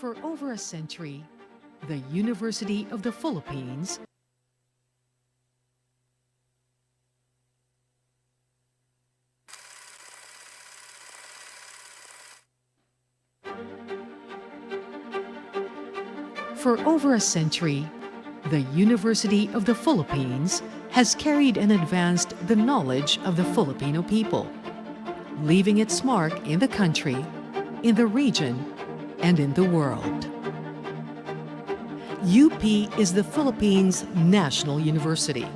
For over a century, the University of the Philippines For over a century, the University of the Philippines has carried and advanced the knowledge of the Filipino people, leaving its mark in the country, in the region, and in the world. UP is the Philippines' national university,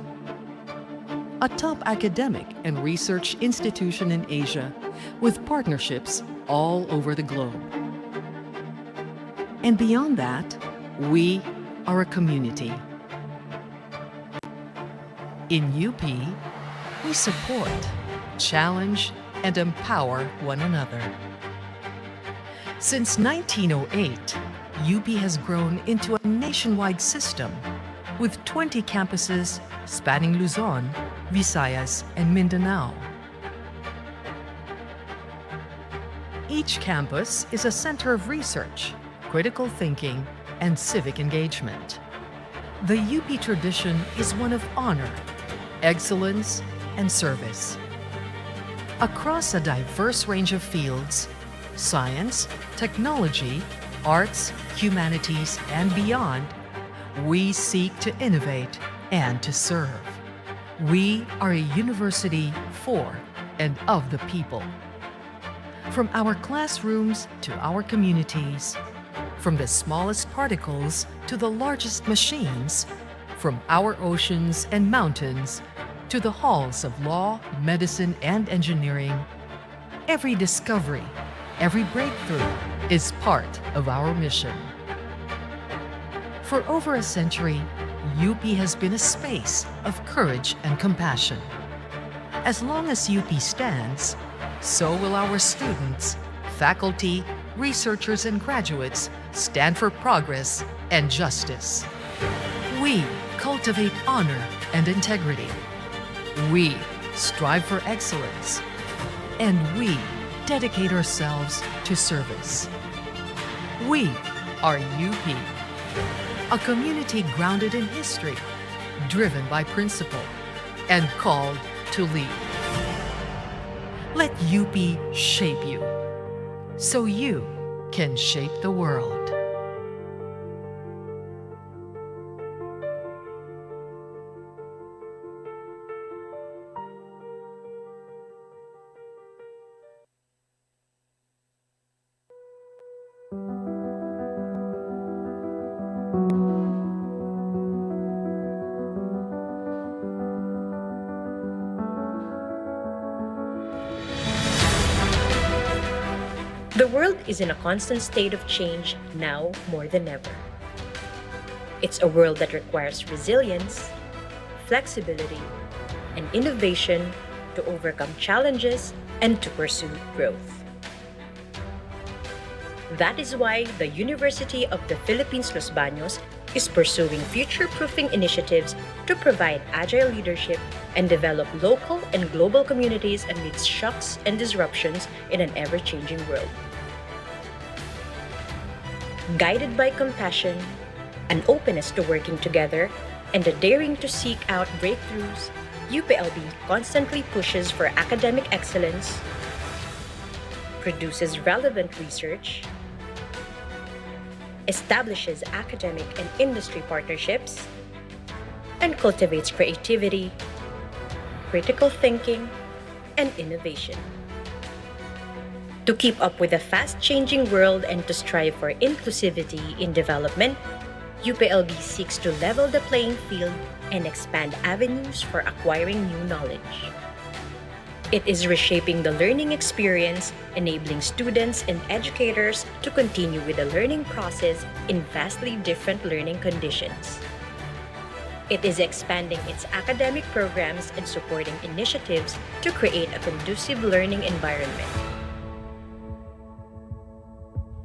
a top academic and research institution in Asia with partnerships all over the globe. And beyond that, we are a community. In UP, we support, challenge, and empower one another. Since 1908, UP has grown into a nationwide system with 20 campuses spanning Luzon, Visayas, and Mindanao. Each campus is a center of research, critical thinking, and civic engagement. The UP tradition is one of honor, excellence, and service. Across a diverse range of fields, science, technology, arts, humanities, and beyond, we seek to innovate and to serve. We are a university for and of the people. From our classrooms to our communities, from the smallest particles to the largest machines, from our oceans and mountains to the halls of law, medicine, and engineering, every discovery, every breakthrough is part of our mission. For over a century, UP has been a space of courage and compassion. As long as UP stands, so will our students, faculty, researchers, and graduates stand for progress and justice. We cultivate honor and integrity. We strive for excellence. And we dedicate ourselves to service. We are UP, a community grounded in history, driven by principle, and called to lead. Let UP shape you, so you can shape the world. The world is in a constant state of change now more than ever. It's a world that requires resilience, flexibility, and innovation to overcome challenges and to pursue growth. That is why the University of the Philippines Los Baños is pursuing future-proofing initiatives to provide agile leadership and develop local and global communities amidst shocks and disruptions in an ever-changing world. Guided by compassion, an openness to working together, and a daring to seek out breakthroughs, UPLB constantly pushes for academic excellence, produces relevant research, establishes academic and industry partnerships, and cultivates creativity, critical thinking, and innovation. To keep up with the fast-changing world and to strive for inclusivity in development, UPLB seeks to level the playing field and expand avenues for acquiring new knowledge. It is reshaping the learning experience, enabling students and educators to continue with the learning process in vastly different learning conditions. It is expanding its academic programs and supporting initiatives to create a conducive learning environment.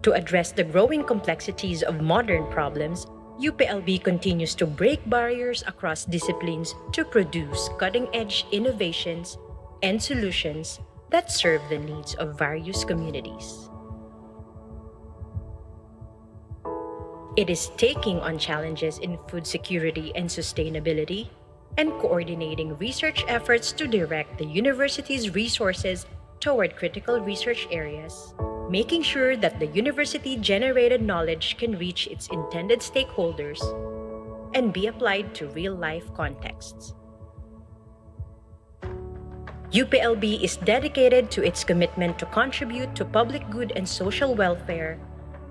To address the growing complexities of modern problems, UPLB continues to break barriers across disciplines to produce cutting-edge innovations and solutions that serve the needs of various communities. It is taking on challenges in food security and sustainability and coordinating research efforts to direct the university's resources toward critical research areas, making sure that the university-generated knowledge can reach its intended stakeholders and be applied to real-life contexts. UPLB is dedicated to its commitment to contribute to public good and social welfare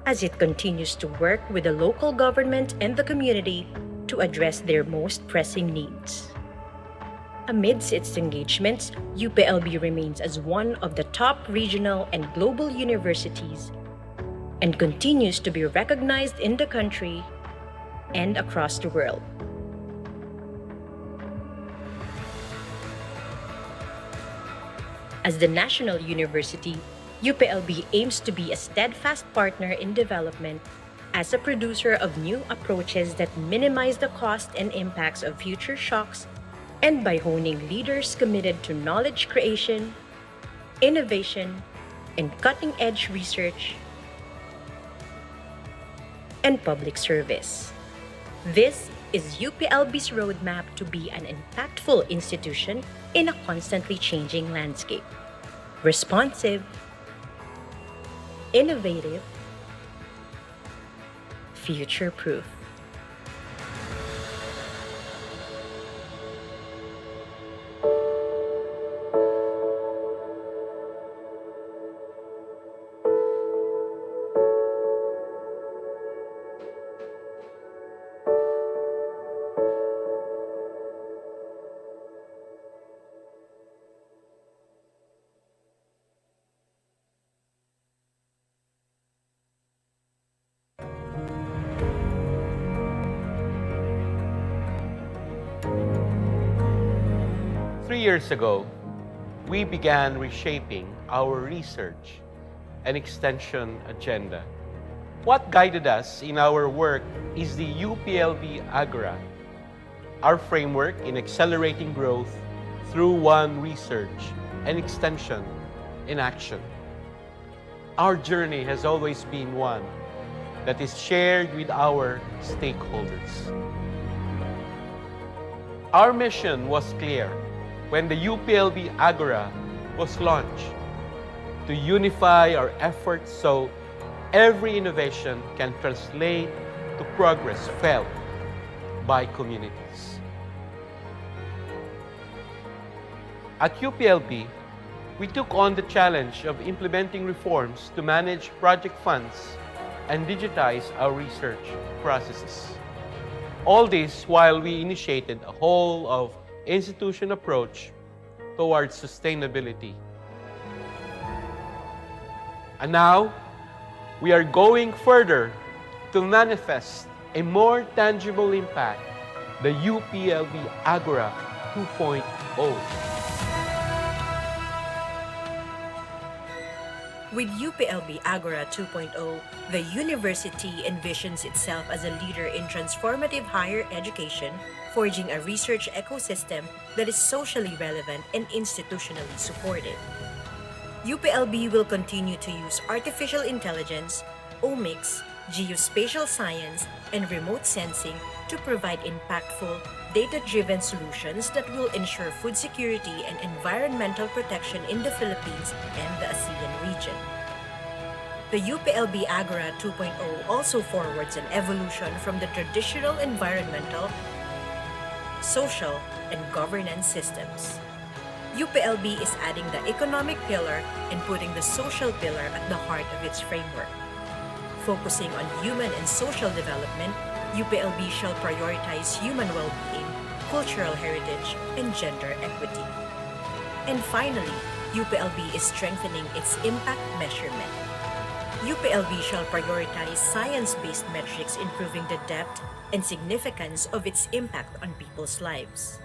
as it continues to work with the local government and the community to address their most pressing needs. Amidst its engagements, UPLB remains as one of the top regional and global universities and continues to be recognized in the country and across the world. As the national university, UPLB aims to be a steadfast partner in development as a producer of new approaches that minimize the cost and impacts of future shocks, and by honing leaders committed to knowledge creation, innovation, and cutting-edge research and public service. This is UPLB's roadmap to be an impactful institution in a constantly changing landscape. Responsive, innovative, future-proof. Three years ago, we began reshaping our research and extension agenda. What guided us in our work is the UPLB Agora, our framework in accelerating growth through one research and extension in action. Our journey has always been one that is shared with our stakeholders. Our mission was clear when the UPLB Agora was launched: to unify our efforts so every innovation can translate to progress felt by communities. At UPLB, we took on the challenge of implementing reforms to manage project funds and digitize our research processes. All this while we initiated a whole of institution approach towards sustainability. And now, we are going further to manifest a more tangible impact, the UPLB Agora 2.0. With UPLB Agora 2.0, the university envisions itself as a leader in transformative higher education, forging a research ecosystem that is socially relevant and institutionally supported. UPLB will continue to use artificial intelligence, omics, geospatial science, and remote sensing to provide impactful, data-driven solutions that will ensure food security and environmental protection in the Philippines and the ASEAN region. The UPLB Agora 2.0 also forwards an evolution from the traditional environmental, social, and governance systems. UPLB is adding the economic pillar and putting the social pillar at the heart of its framework. Focusing on human and social development, UPLB shall prioritize human well-being, cultural heritage, and gender equity. And finally, UPLB is strengthening its impact measurement. UPLB shall prioritize science-based metrics improving the depth and significance of its impact on people's lives.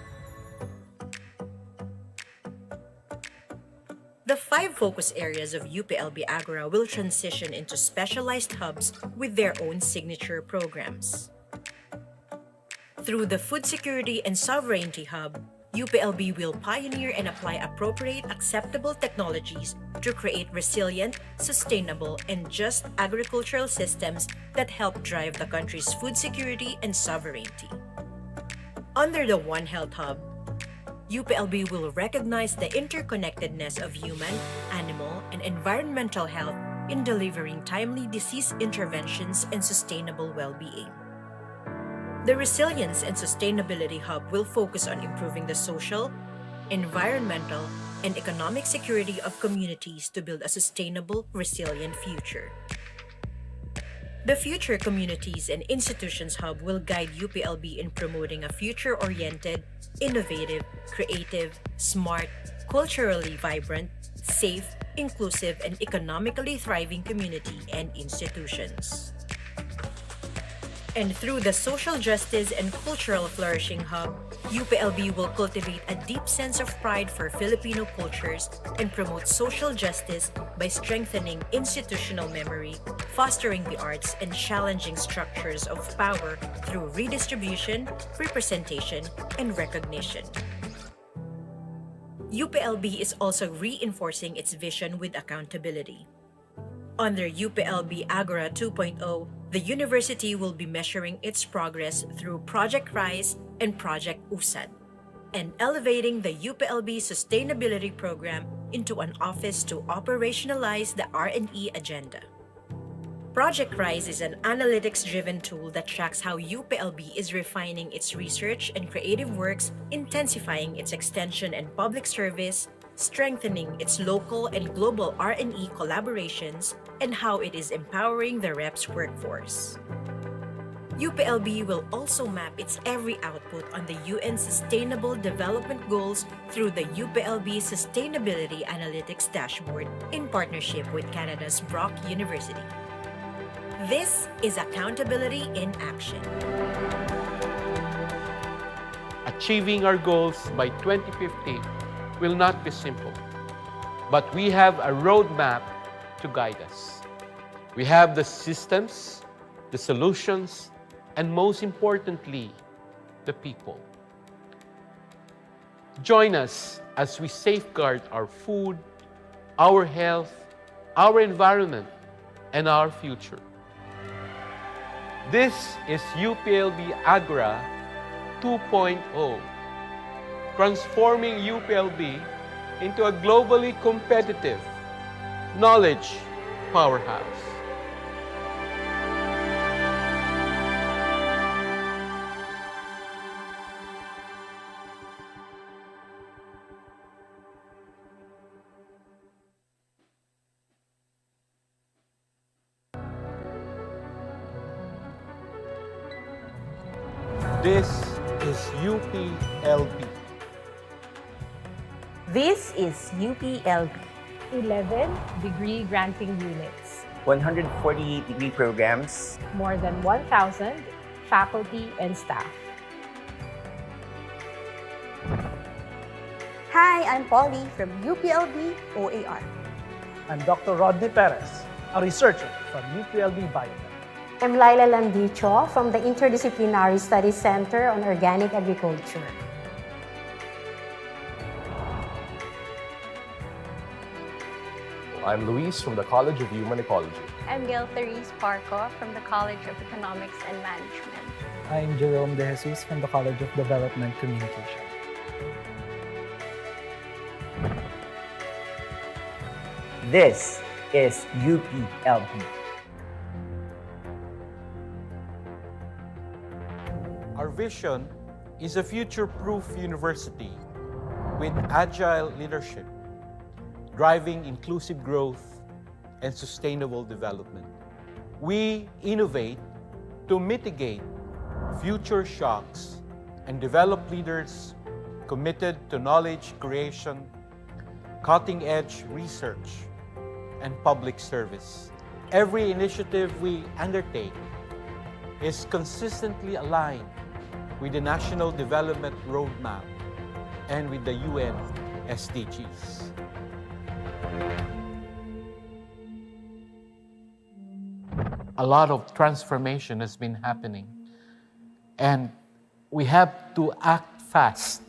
The 5 focus areas of UPLB Agora will transition into specialized hubs with their own signature programs. Through the Food Security and Sovereignty Hub, UPLB will pioneer and apply appropriate, acceptable technologies to create resilient, sustainable, and just agricultural systems that help drive the country's food security and sovereignty. Under the One Health Hub, UPLB will recognize the interconnectedness of human, animal, and environmental health in delivering timely disease interventions and sustainable well-being. The Resilience and Sustainability Hub will focus on improving the social, environmental, and economic security of communities to build a sustainable, resilient future. The Future Communities and Institutions Hub will guide UPLB in promoting a future-oriented, innovative, creative, smart, culturally vibrant, safe, inclusive, and economically thriving community and institutions. And through the Social Justice and Cultural Flourishing Hub, UPLB will cultivate a deep sense of pride for Filipino cultures and promote social justice by strengthening institutional memory, fostering the arts, and challenging structures of power through redistribution, representation, and recognition. UPLB is also reinforcing its vision with accountability. Under UPLB Agora 2.0, the university will be measuring its progress through Project Rise and Project USAD, and elevating the UPLB Sustainability Program into an office to operationalize the R&E agenda. Project Rise is an analytics-driven tool that tracks how UPLB is refining its research and creative works, intensifying its extension and public service, strengthening its local and global R&E collaborations, and how it is empowering the reps workforce. UPLB will also map its every output on the UN Sustainable Development Goals through the UPLB Sustainability Analytics Dashboard in partnership with Canada's Brock University. This is accountability in action. Achieving our goals by 2050 will not be simple, but we have a roadmap to guide us. We have the systems, the solutions, and most importantly, the people. Join us as we safeguard our food, our health, our environment, and our future. This is UPLB Agora 2.0, transforming UPLB into a globally competitive knowledge powerhouse. This is UPLB. This is UPLB. 11 degree granting units, 148 degree programs, more than 1,000 faculty and staff. Hi, I'm Polly from UPLB OAR. I'm Dr. Rodney Perez, a researcher from UPLB Biotech. I'm Laila Landicho from the Interdisciplinary Studies Center on Organic Agriculture. I'm Luis from the College of Human Ecology. I'm Gail Therese Parco from the College of Economics and Management. I'm Jerome De Jesus from the College of Development Communication. this is UPLB. Our vision is a future-proof university with agile leadership, driving inclusive growth and sustainable development. We innovate to mitigate future shocks and develop leaders committed to knowledge creation, cutting-edge research, and public service. Every initiative we undertake is consistently aligned with the National Development Roadmap and with the UN SDGs. A lot of transformation has been happening, and we have to act fast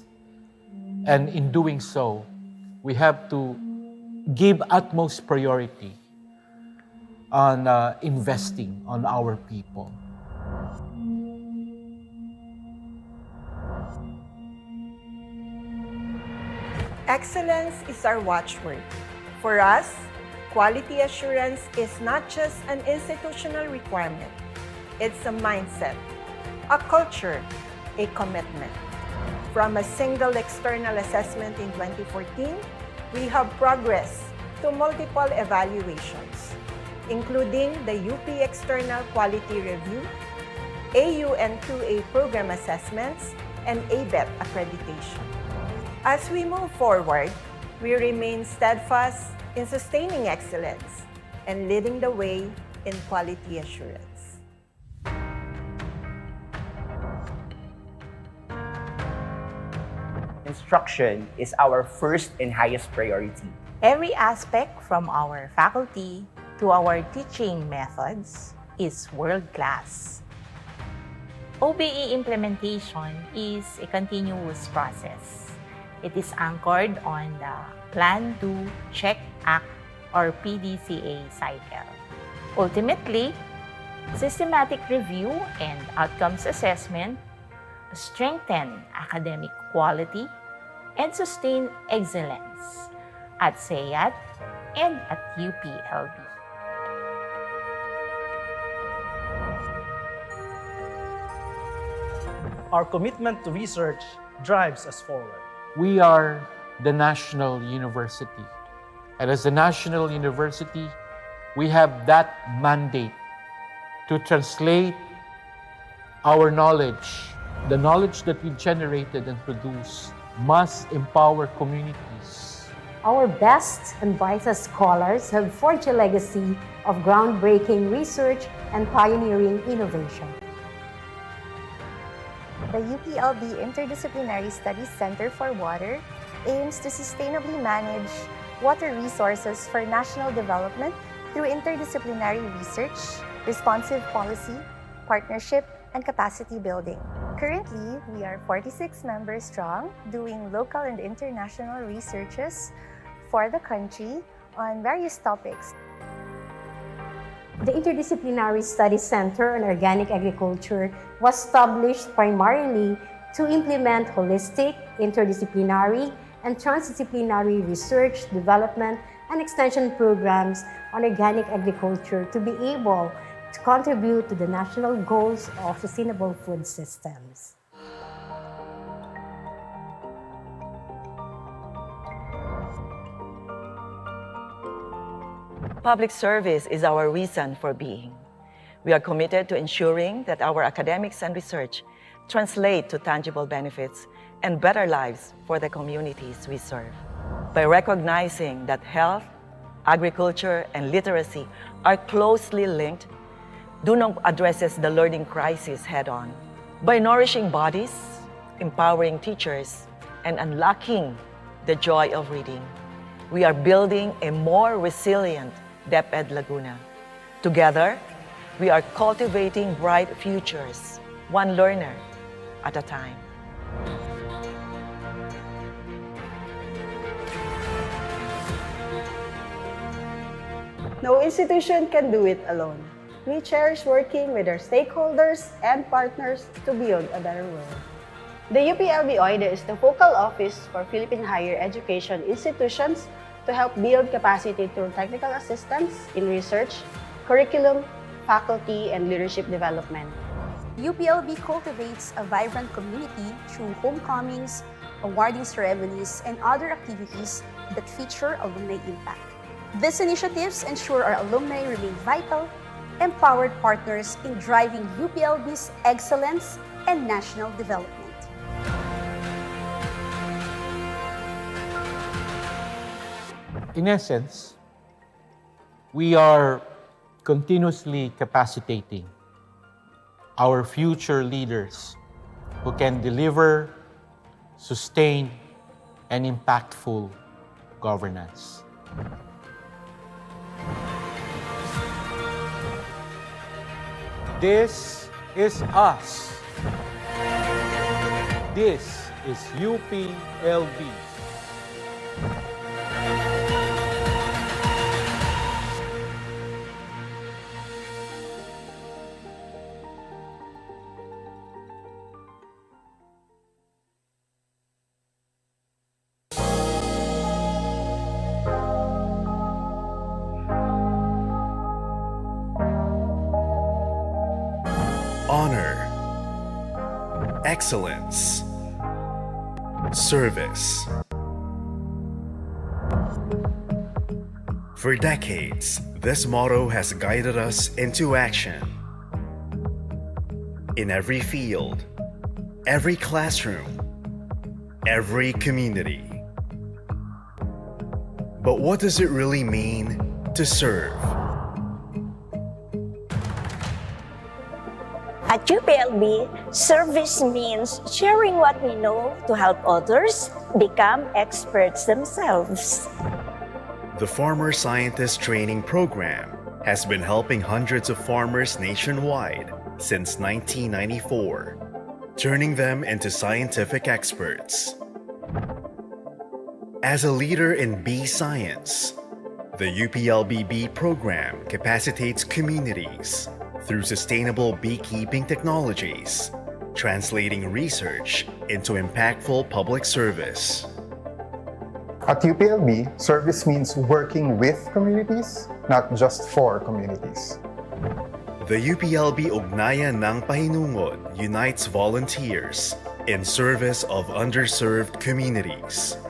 And in doing so, we have to give utmost priority on investing on our people. Excellence is our watchword. For us, quality assurance is not just an institutional requirement. It's a mindset, a culture, a commitment. From a single external assessment in 2014, we have progressed to multiple evaluations, including the UP External Quality Review, AU and 2A program assessments, and ABET accreditation. As we move forward, we remain steadfast in sustaining excellence and leading the way in quality assurance. Instruction is our first and highest priority. Every aspect from our faculty to our teaching methods is world-class. OBE implementation is a continuous process. It is anchored on the Plan, Do, Check, Act, or PDCA cycle. Ultimately, systematic review and outcomes assessment strengthen academic quality and sustain excellence at SEAT and at UPLB. Our commitment to research drives us forward. We are the national university. And as a national university, we have that mandate to translate our knowledge, the knowledge that we've generated and produced, must empower communities. Our best and brightest scholars have forged a legacy of groundbreaking research and pioneering innovation. The UPLB Interdisciplinary Studies Center for Water aims to sustainably manage water resources for national development through interdisciplinary research, responsive policy, partnership, and capacity building. Currently, we are 46 members strong, doing local and international researches for the country on various topics. The Interdisciplinary Studies Center on Organic Agriculture was established primarily to implement holistic, interdisciplinary, and transdisciplinary research, development, and extension programs on organic agriculture to be able to contribute to the national goals of sustainable food systems. Public service is our reason for being. We are committed to ensuring that our academics and research translate to tangible benefits and better lives for the communities we serve. By recognizing that health, agriculture, and literacy are closely linked, Dunong addresses the learning crisis head-on. By nourishing bodies, empowering teachers, and unlocking the joy of reading, we are building a more resilient DepEd Laguna. Together, we are cultivating bright futures, one learner at a time. No institution can do it alone. We cherish working with our stakeholders and partners to build a better world. The UPLB OIDE is the focal office for Philippine higher education institutions to help build capacity through technical assistance in research, curriculum, faculty, and leadership development. UPLB cultivates a vibrant community through homecomings, awarding ceremonies, and other activities that feature alumni impact. These initiatives ensure our alumni remain vital, empowered partners in driving UPLB's excellence and national development. In essence, we are continuously capacitating our future leaders who can deliver, sustain, and impactful governance. This is us. This is UPLB. Honor, excellence, service. For decades, this motto has guided us into action. In every field, every classroom, every community. But what does it really mean to serve? At UPLB, service means sharing what we know to help others become experts themselves. The Farmer Scientist Training Program has been helping hundreds of farmers nationwide since 1994, turning them into scientific experts. As a leader in bee science, the UPLB Bee program capacitates communities through sustainable beekeeping technologies, translating research into impactful public service. At UPLB, service means working with communities, not just for communities. The UPLB Ugnayan ng Pahinungod unites volunteers in service of underserved communities.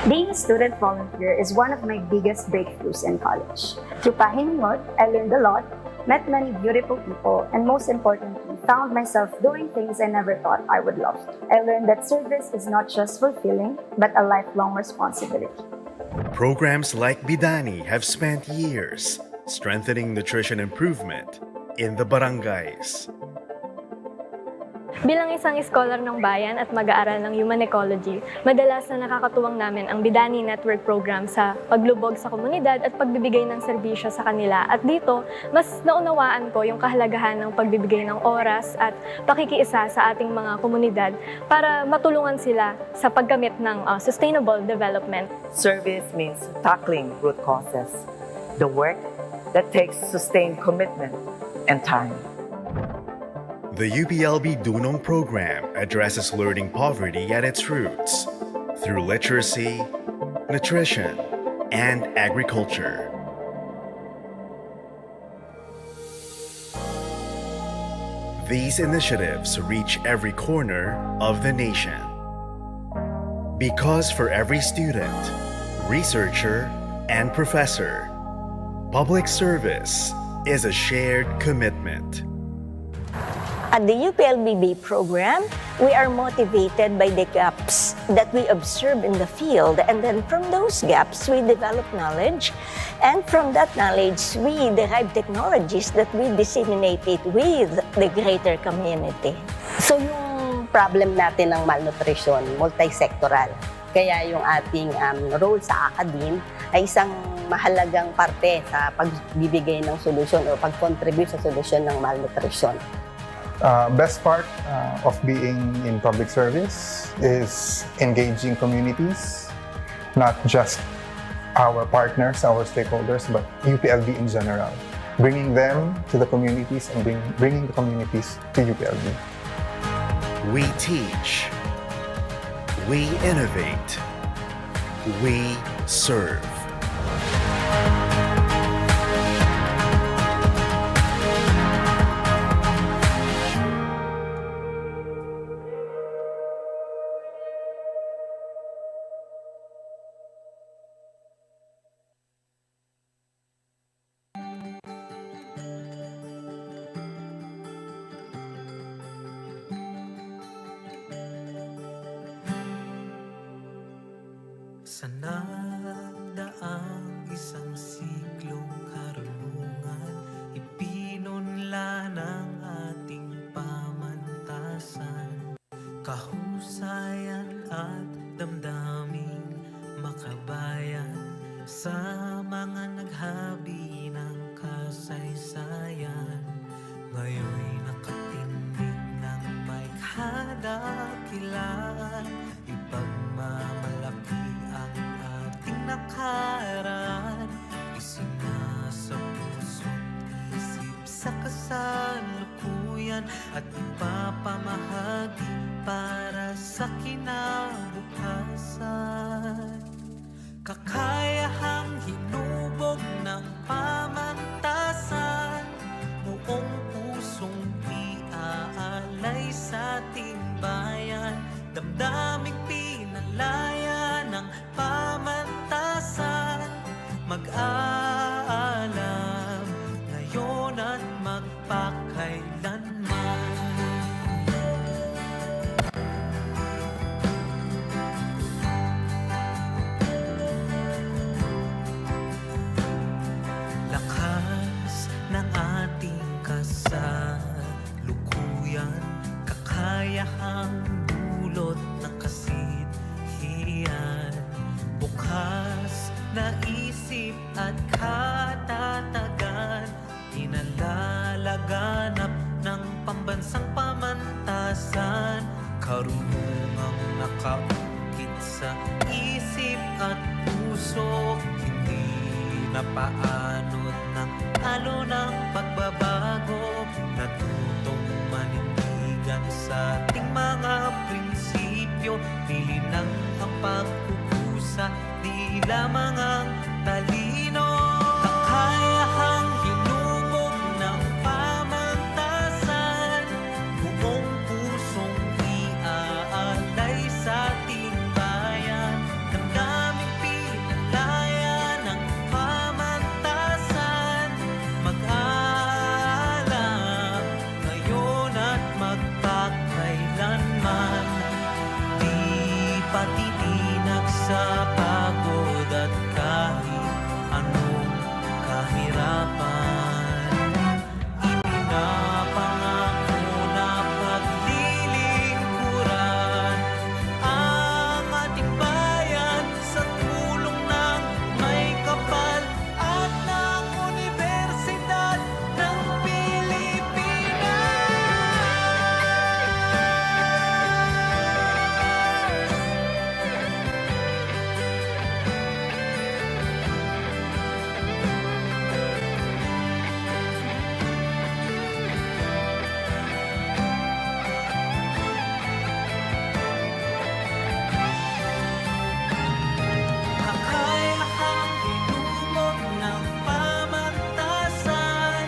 Being a student volunteer is one of my biggest breakthroughs in college. Through Pahinungod, I learned a lot, met many beautiful people, and most importantly, found myself doing things I never thought I would love. I learned that service is not just fulfilling, but a lifelong responsibility. Programs like Bidani have spent years strengthening nutrition improvement in the barangays. Bilang isang scholar ng bayan at mag-aaral ng Human Ecology, madalas na nakakatuwang namin ang Bidani Network Program sa paglubog sa komunidad at pagbibigay ng serbisyo sa kanila. At dito, mas naunawaan ko yung kahalagahan ng pagbibigay ng oras at pakikiisa sa ating mga komunidad para matulungan sila sa paggamit ng sustainable development. Service means tackling root causes, the work that takes sustained commitment and time. The UPLB Dunong program addresses learning poverty at its roots through literacy, nutrition, and agriculture. These initiatives reach every corner of the nation. Because for every student, researcher, and professor, public service is a shared commitment. At the UPLB program, we are motivated by the gaps that we observe in the field, and then from those gaps, we develop knowledge, and from that knowledge, we derive technologies that we disseminate it with the greater community. So yung problem natin ng malnutrition, multi-sectoral. Kaya yung ating role sa academe ay isang mahalagang parte sa pagbibigay ng solusyon o pag-contribute sa solusyon ng malnutrition. Best part of being in public service is engaging communities, not just our partners, our stakeholders, but UPLB in general. Bringing them to the communities and bringing the communities to UPLB. We teach. We innovate. We serve. Sa nagdaang isang siklong karunungan, ipinunla ng ating pamantasan, kahusayan at damdaming makabayan sa mga naghabi ng kasaysayan. Ngayon'y nakatindig ng may hadak hatilaan, ipagmamalaki ang ating nakaraan, isinasa puso't isip sa kasalukuyan at ipapamahagi para sa kinabukasan. Kakayahang hinubog ng pamantasan, buong pusong iaalay sa ating bayan, damdaming pinalaya ng pamantasan, mag-aalam ngayon at magpakailanman. Ng ating kasalukuyan, kakayahang dulot ng kasidhian, bukas na isip at katatagan, inalalaganap ng pambansang pamantasan, karunungang nakaukit sa isip at puso, hindi na paanod ng alo ng pagbabago, natutong manindigan sa ating mga prinsipyo, nilinang ang pagkukusa, di lamang ang talino. Kakayahang hinubog ng pamantasan, buong pusong iaalay sa ating bayan, damdaming pinalaya ng pamantasan, mag-alam ngayon at magpakailanman, di patitinag sa pagod at kahit anong kahirapan, ipinapangako na paglilingkuran ang ating bayan sa tulong ng may kapal at ng Universidad ng Pilipinas. Kakayahang hinubog ng pamantasan,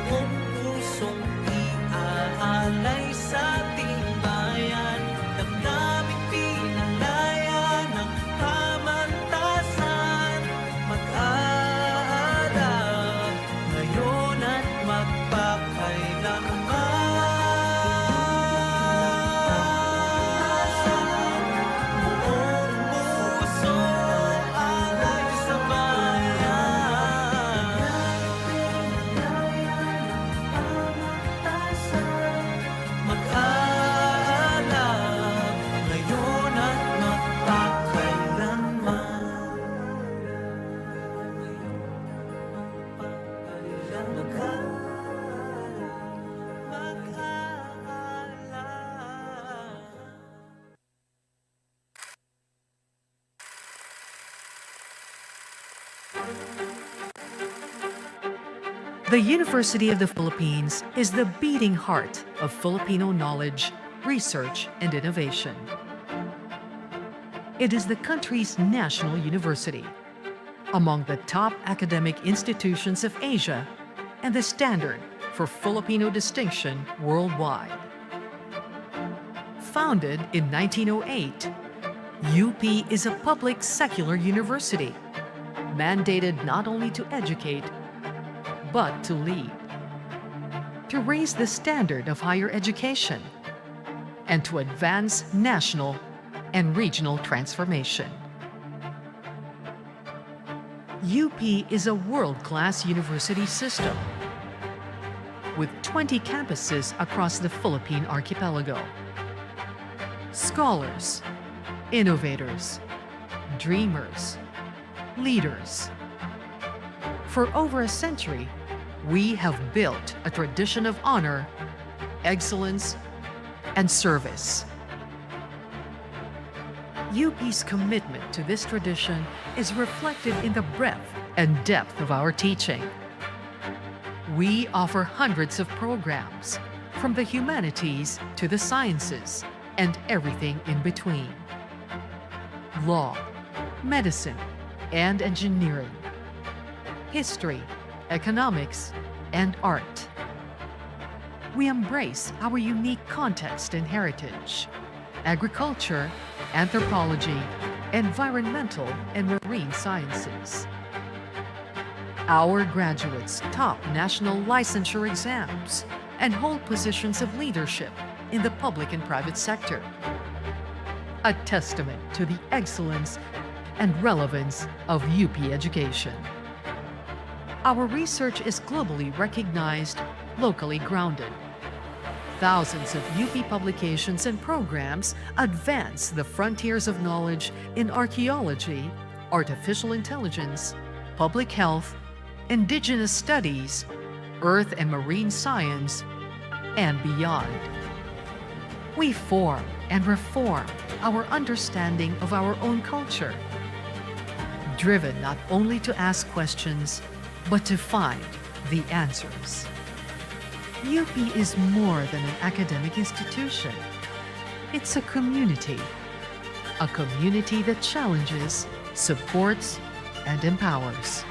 buong pusong iaalay sa ating bayan, damdaming pinalaya ng pamantasan, mag-aaral ngayon at magpakailanman. The University of the Philippines is the beating heart of Filipino knowledge, research, and innovation. It is the country's national university, among the top academic institutions of Asia, and the standard for Filipino distinction worldwide. Founded in 1908, UP is a public secular university, mandated not only to educate, but to lead, to raise the standard of higher education, and to advance national and regional transformation. UP is a world-class university system with 20 campuses across the Philippine archipelago. Scholars, innovators, dreamers, leaders. For over a century, we have built a tradition of honor, excellence, and service. UP's commitment to this tradition is reflected in the breadth and depth of our teaching. We offer hundreds of programs, from the humanities to the sciences, and everything in between. Law, medicine, and engineering, history, economics, and art. We embrace our unique context and heritage, agriculture, anthropology, environmental and marine sciences. Our graduates top national licensure exams and hold positions of leadership in the public and private sector. A testament to the excellence and relevance of UP education. Our research is globally recognized, locally grounded. Thousands of UP publications and programs advance the frontiers of knowledge in archaeology, artificial intelligence, public health, indigenous studies, earth and marine science, and beyond. We form and reform our understanding of our own culture, driven not only to ask questions, but to find the answers. UP is more than an academic institution. It's a community that challenges, supports, and empowers.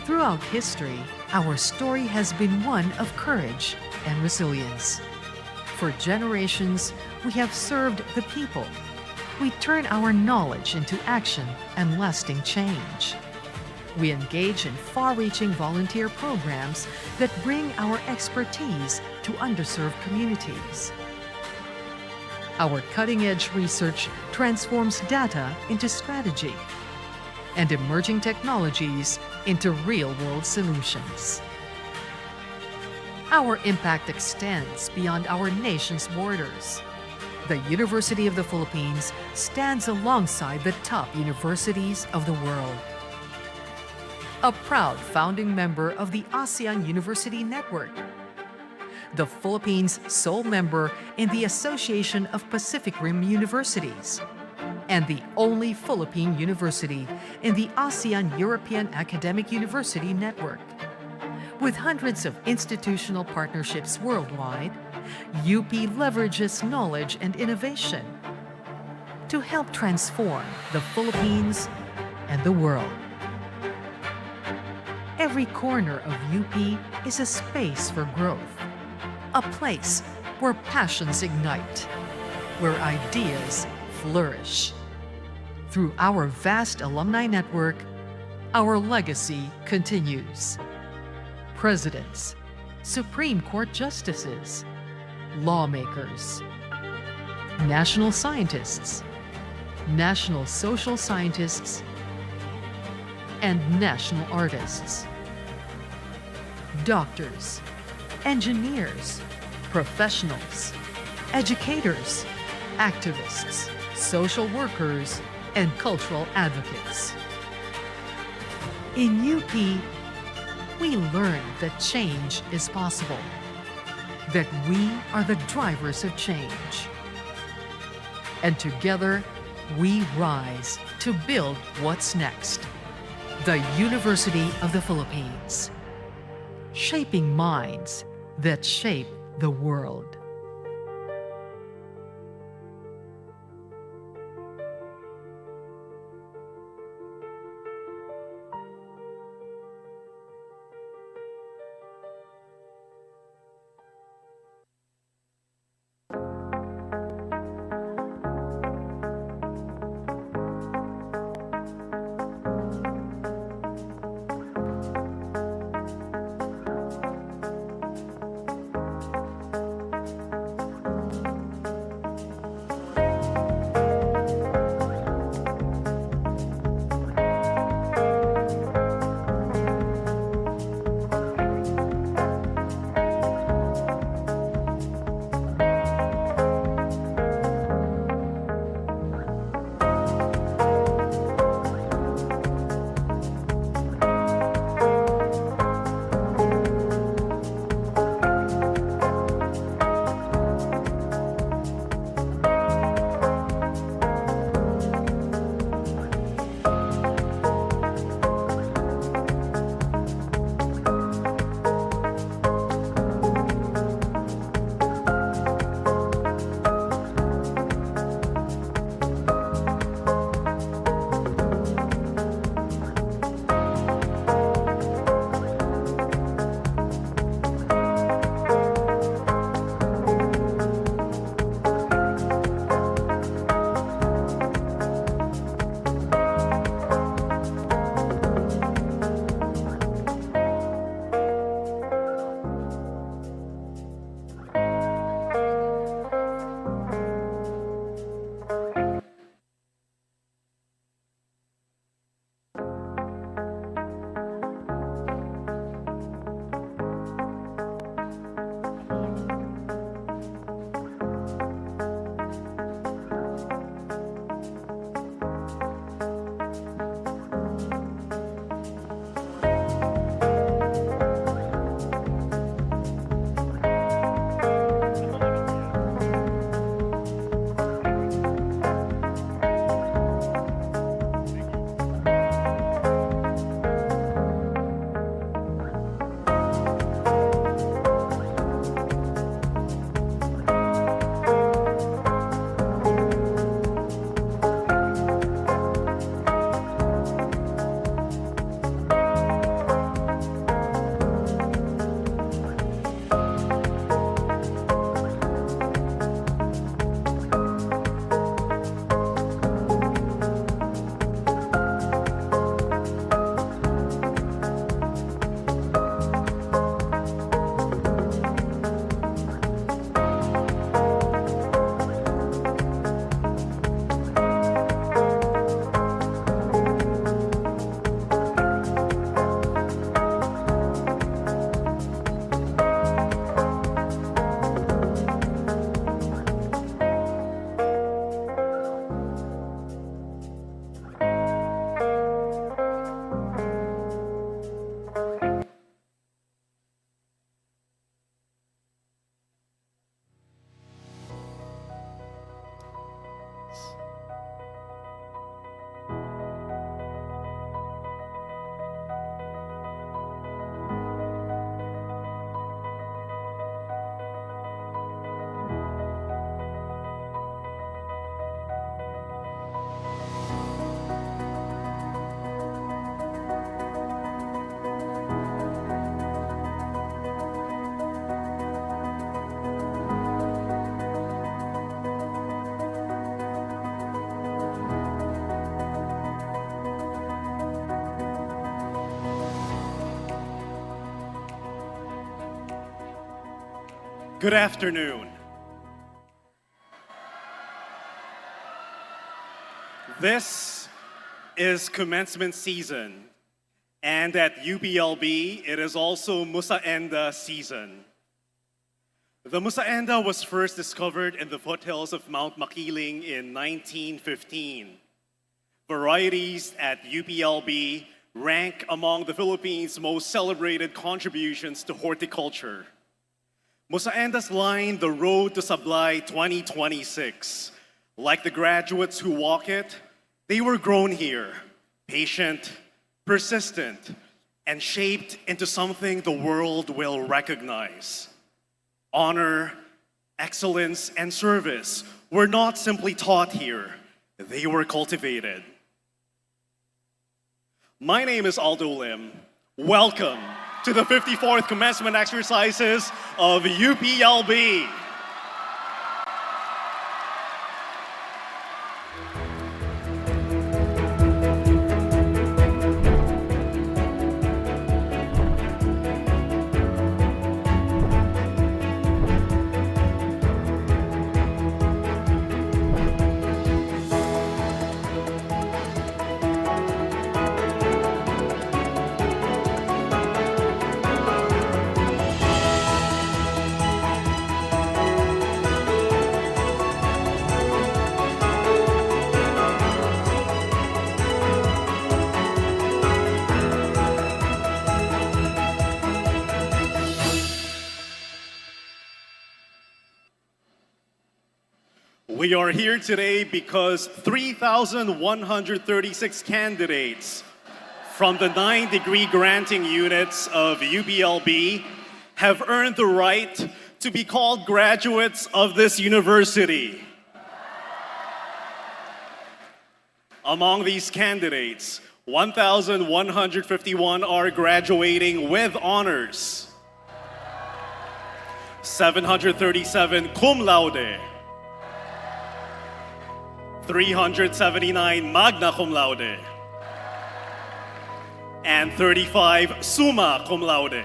Throughout history, our story has been one of courage and resilience. For generations, we have served the people. We turn our knowledge into action and lasting change. We engage in far-reaching volunteer programs that bring our expertise to underserved communities. Our cutting-edge research transforms data into strategy and emerging technologies into real-world solutions. Our impact extends beyond our nation's borders. The University of the Philippines stands alongside the top universities of the world. A proud founding member of the ASEAN University Network, the Philippines' sole member in the Association of Pacific Rim Universities, and the only Philippine university in the ASEAN European Academic University Network. With hundreds of institutional partnerships worldwide, UP leverages knowledge and innovation to help transform the Philippines and the world. Every corner of UP is a space for growth, a place where passions ignite, where ideas flourish. Through our vast alumni network, our legacy continues. Presidents, Supreme Court justices, lawmakers, national scientists, national social scientists, and national artists, doctors, engineers, professionals, educators, activists, social workers, and cultural advocates. In UP, we learn that change is possible, that we are the drivers of change. And together, we rise to build what's next. The University of the Philippines, shaping minds that shape the world. Good afternoon. This is commencement season, and at UPLB, it is also Musaenda season. The Musaenda was first discovered in the foothills of Mount Makiling in 1915. Varieties at UPLB rank among the Philippines' most celebrated contributions to horticulture. Musaendas line the road to Sablay 2026. Like the graduates who walk it, they were grown here, patient, persistent, and shaped into something the world will recognize. Honor, excellence, and service were not simply taught here, they were cultivated. My name is Aldo Lim. Welcome to the 54th commencement exercises of UPLB. We are here today because 3,136 candidates from the 9-degree granting units of UPLB have earned the right to be called graduates of this university. Among these candidates, 1,151 are graduating with honors, 737 cum laude, 379 magna cum laude, and 35 summa cum laude.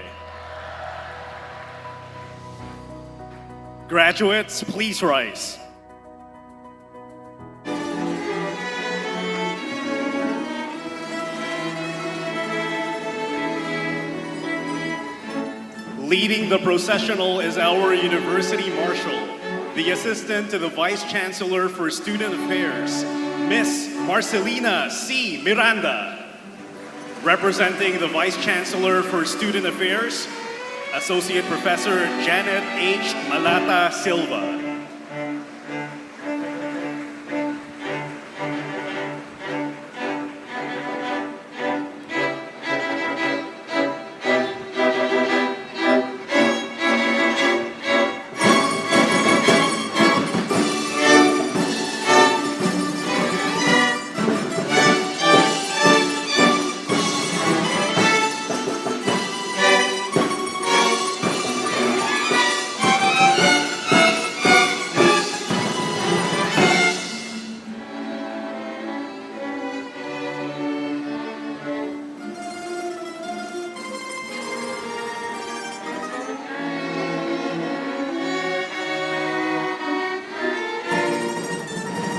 Graduates, please rise. Leading the processional is our University Marshal, the Assistant to the Vice Chancellor for Student Affairs, Miss Marcelina C. Miranda. Representing the Vice Chancellor for Student Affairs, Associate Professor Janet H. Malata Silva.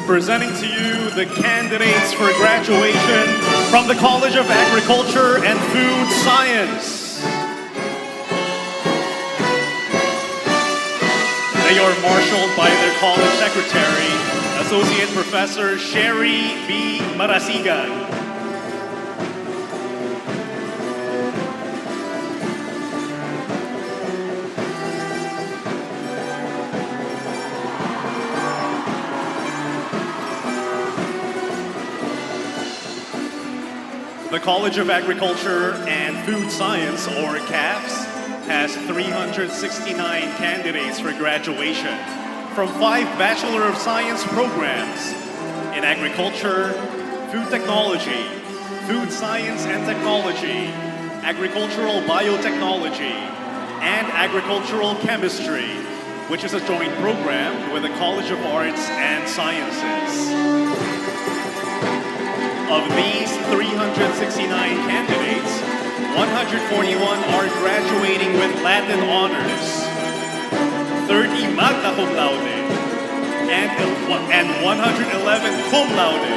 Presenting to you the candidates for graduation from the College of Agriculture and Food Science. They are marshaled by their college secretary, Associate Professor Sherry B. Marasigan. The College of Agriculture and Food Science, or CAFS, has 369 candidates for graduation from 5 Bachelor of Science programs in Agriculture, Food Technology, Food Science and Technology, Agricultural Biotechnology, and Agricultural Chemistry, which is a joint program with the College of Arts and Sciences. Of these 369 candidates, 141 are graduating with Latin honors, 30 magna cum laude, and 111 cum laude.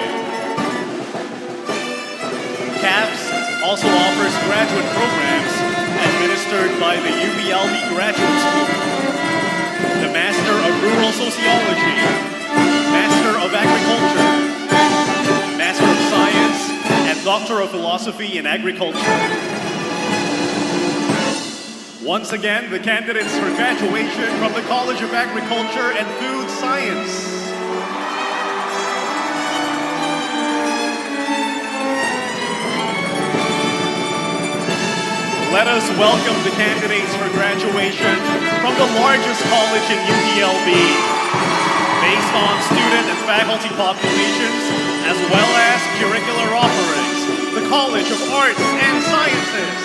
CAPS also offers graduate programs administered by the UPLB Graduate School. The Master of Rural Sociology, Master of Agriculture, Master of Science, and Doctor of Philosophy in Agriculture. Once again, the candidates for graduation from the College of Agriculture and Food Science. Let us welcome the candidates for graduation from the largest college in UPLB, based on student and faculty populations, as well as curricular offerings, the College of Arts and Sciences.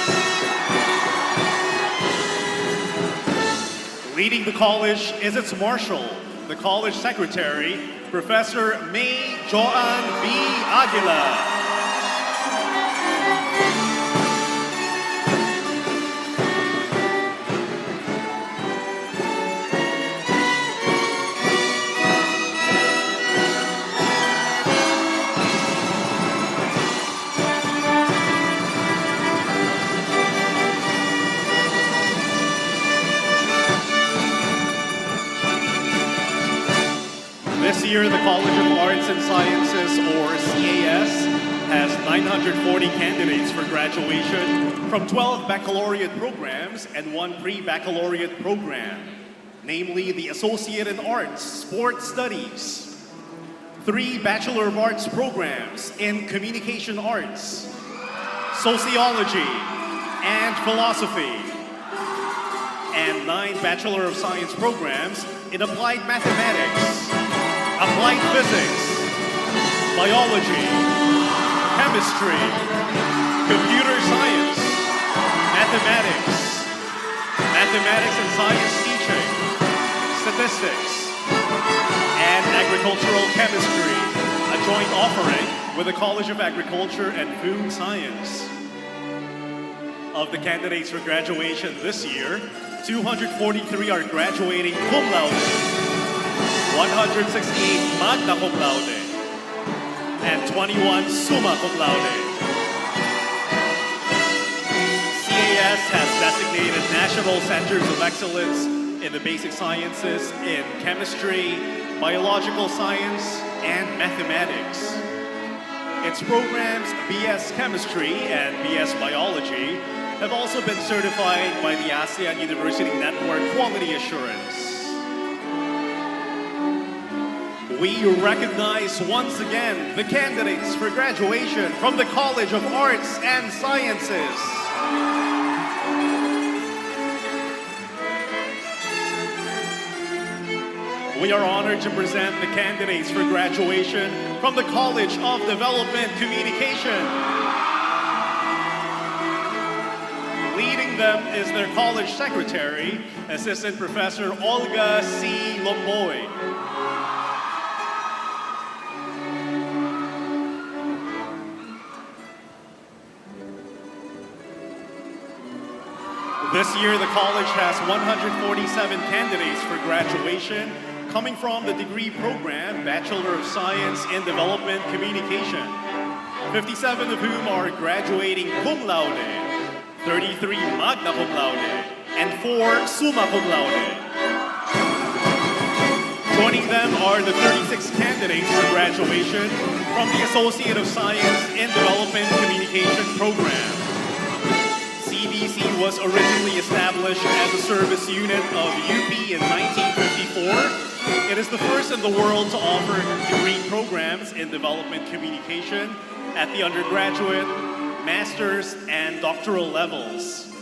Leading the college is its marshal, the college secretary, Professor May Joan B. Aguila. This year, the College of Arts and Sciences, or CAS, has 940 candidates for graduation from 12 baccalaureate programs and 1 pre-baccalaureate program, namely the Associate in Arts, Sports Studies, 3 Bachelor of Arts programs in Communication Arts, Sociology, and Philosophy, and 9 Bachelor of Science programs in Applied Mathematics, Applied Physics, Biology, Chemistry, Computer Science, Mathematics, Mathematics and Science Teaching, Statistics, and Agricultural Chemistry, a joint offering with the College of Agriculture and Food Science. Of the candidates for graduation this year, 243 are graduating cum laude, 168 magna cum laude, and 21 summa cum laude. CAS has designated national centers of excellence in the basic sciences in chemistry, biological science, and mathematics. Its programs BS Chemistry and BS Biology have also been certified by the ASEAN University Network Quality Assurance. We recognize once again the candidates for graduation from the College of Arts and Sciences. We are honored to present the candidates for graduation from the College of Development Communication. Leading them is their college secretary, Assistant Professor Olga C. Lomboy. This year, the college has 147 candidates for graduation, coming from the degree program, Bachelor of Science in Development Communication, 57 of whom are graduating cum laude, 33 magna cum laude, and 4 summa cum laude. Joining them are the 36 candidates for graduation from the Associate of Science in Development Communication program. CDC was originally established as a service unit of UP in 1954. It is the first in the world to offer degree programs in development communication at the undergraduate, master's, and doctoral levels.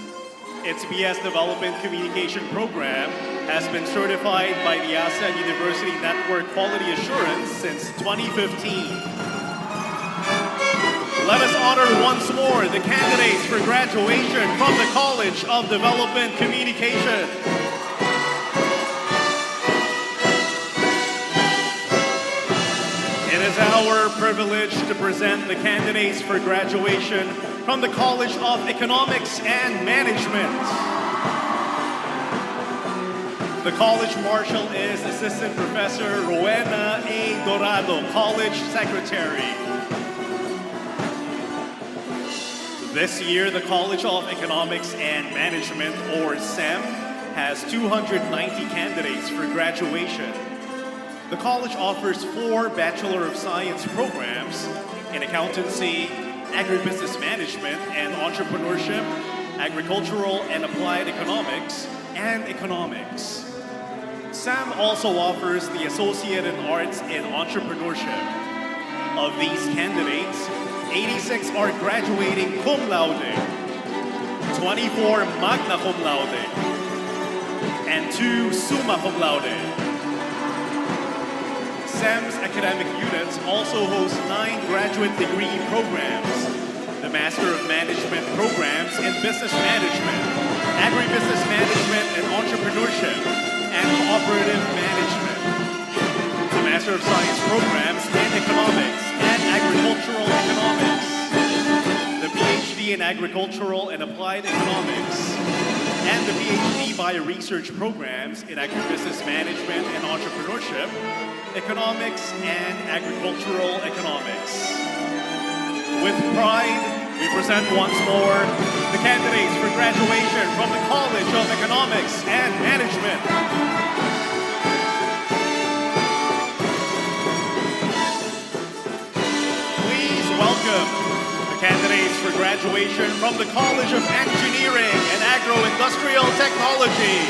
Its BS Development Communication program has been certified by the ASEAN University Network Quality Assurance since 2015. Let us honor once more the candidates for graduation from the College of Development Communication. It is our privilege to present the candidates for graduation from the College of Economics and Management. The college marshal is Assistant Professor Rowena A. Dorado, College Secretary. This year, the College of Economics and Management, or SEM, has 290 candidates for graduation. The college offers 4 Bachelor of Science programs in accountancy, agribusiness management and entrepreneurship, agricultural and applied economics, and economics. SEM also offers the Associated Arts in Entrepreneurship. Of these candidates, 86 are graduating cum laude, 24 magna cum laude, and 2 summa cum laude. SEM's academic units also host 9 graduate degree programs: the Master of Management programs in Business Management, Agribusiness Management and Entrepreneurship, and Cooperative Management, the Master of Science programs in Economics and Agricultural Economics, the PhD in Agricultural and Applied Economics, and the PhD Bio-Research programs in Agribusiness Management and Entrepreneurship, Economics and Agricultural Economics. With pride, we present once more the candidates for graduation from the College of Economics and Management. Please welcome the candidates for graduation from the College of Engineering and Agro-Industrial Technology.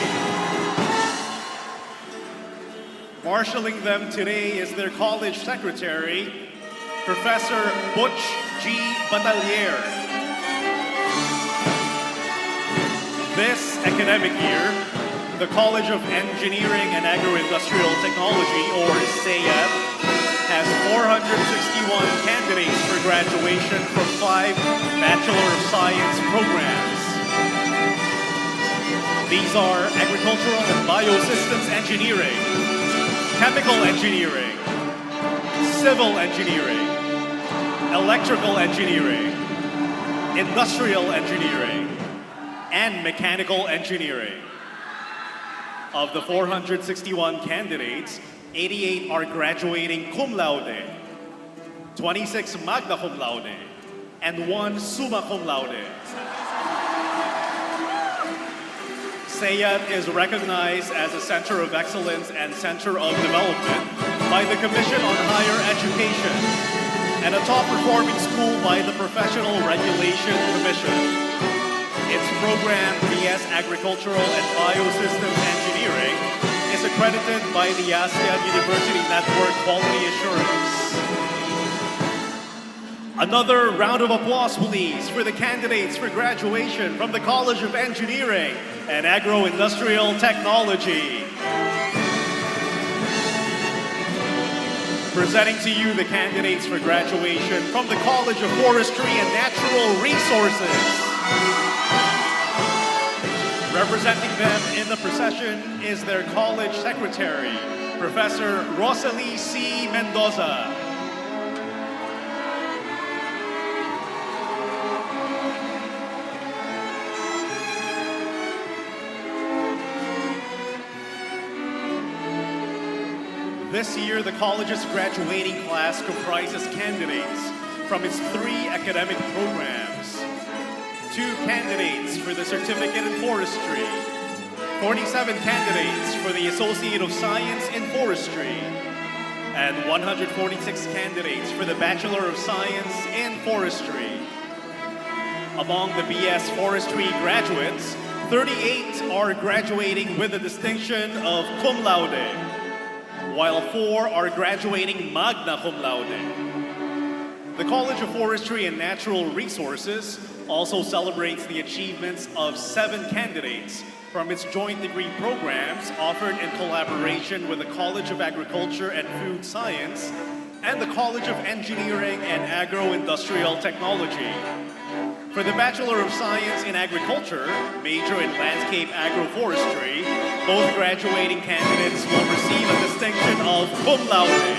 Marshalling them today is their college secretary, Professor Butch G. Batalier. This academic year, the College of Engineering and Agro-Industrial Technology, or SEAT, has 461 candidates for graduation from 5 Bachelor of Science programs. These are Agricultural and Biosystems Engineering, Chemical Engineering, Civil Engineering, Electrical Engineering, Industrial Engineering, and Mechanical Engineering. Of the 461 candidates, 88 are graduating cum laude, 26 magna cum laude, and 1 summa cum laude. SEAT is recognized as a Center of Excellence and Center of Development by the Commission on Higher Education and a top-performing school by the Professional Regulation Commission. Its program, BS Agricultural and Biosystems Engineering, is accredited by the ASEAN University Network Quality Assurance. Another round of applause, please, for the candidates for graduation from the College of Engineering and Agro-Industrial Technology. Presenting to you the candidates for graduation from the College of Forestry and Natural Resources. Representing them in the procession is their college secretary, Professor Rosalie C. Mendoza. This year, the college's graduating class comprises candidates from its 3 academic programs, 2 candidates for the Certificate in Forestry, 47 candidates for the Associate of Science in Forestry, and 146 candidates for the Bachelor of Science in Forestry. Among the BS Forestry graduates, 38 are graduating with the distinction of cum laude, while 4 are graduating magna cum laude. The College of Forestry and Natural Resources also celebrates the achievements of 7 candidates from its joint degree programs offered in collaboration with the College of Agriculture and Food Science and the College of Engineering and Agro-Industrial Technology. For the Bachelor of Science in Agriculture, major in Landscape Agroforestry, both graduating candidates will receive a distinction of cum laude.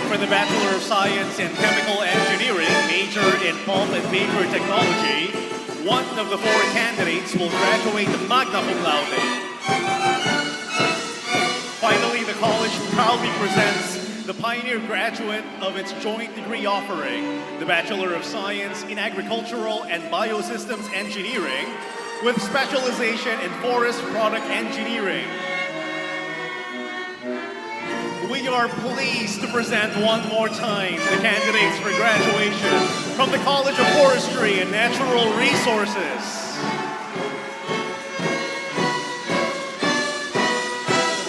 For the Bachelor of Science in Chemical Engineering, major in Pulp and Paper Technology, one of the 4 candidates will graduate magna cum laude. College proudly presents the pioneer graduate of its joint degree offering, the Bachelor of Science in Agricultural and Biosystems Engineering, with specialization in Forest Product Engineering. We are pleased to present one more time the candidates for graduation from the College of Forestry and Natural Resources.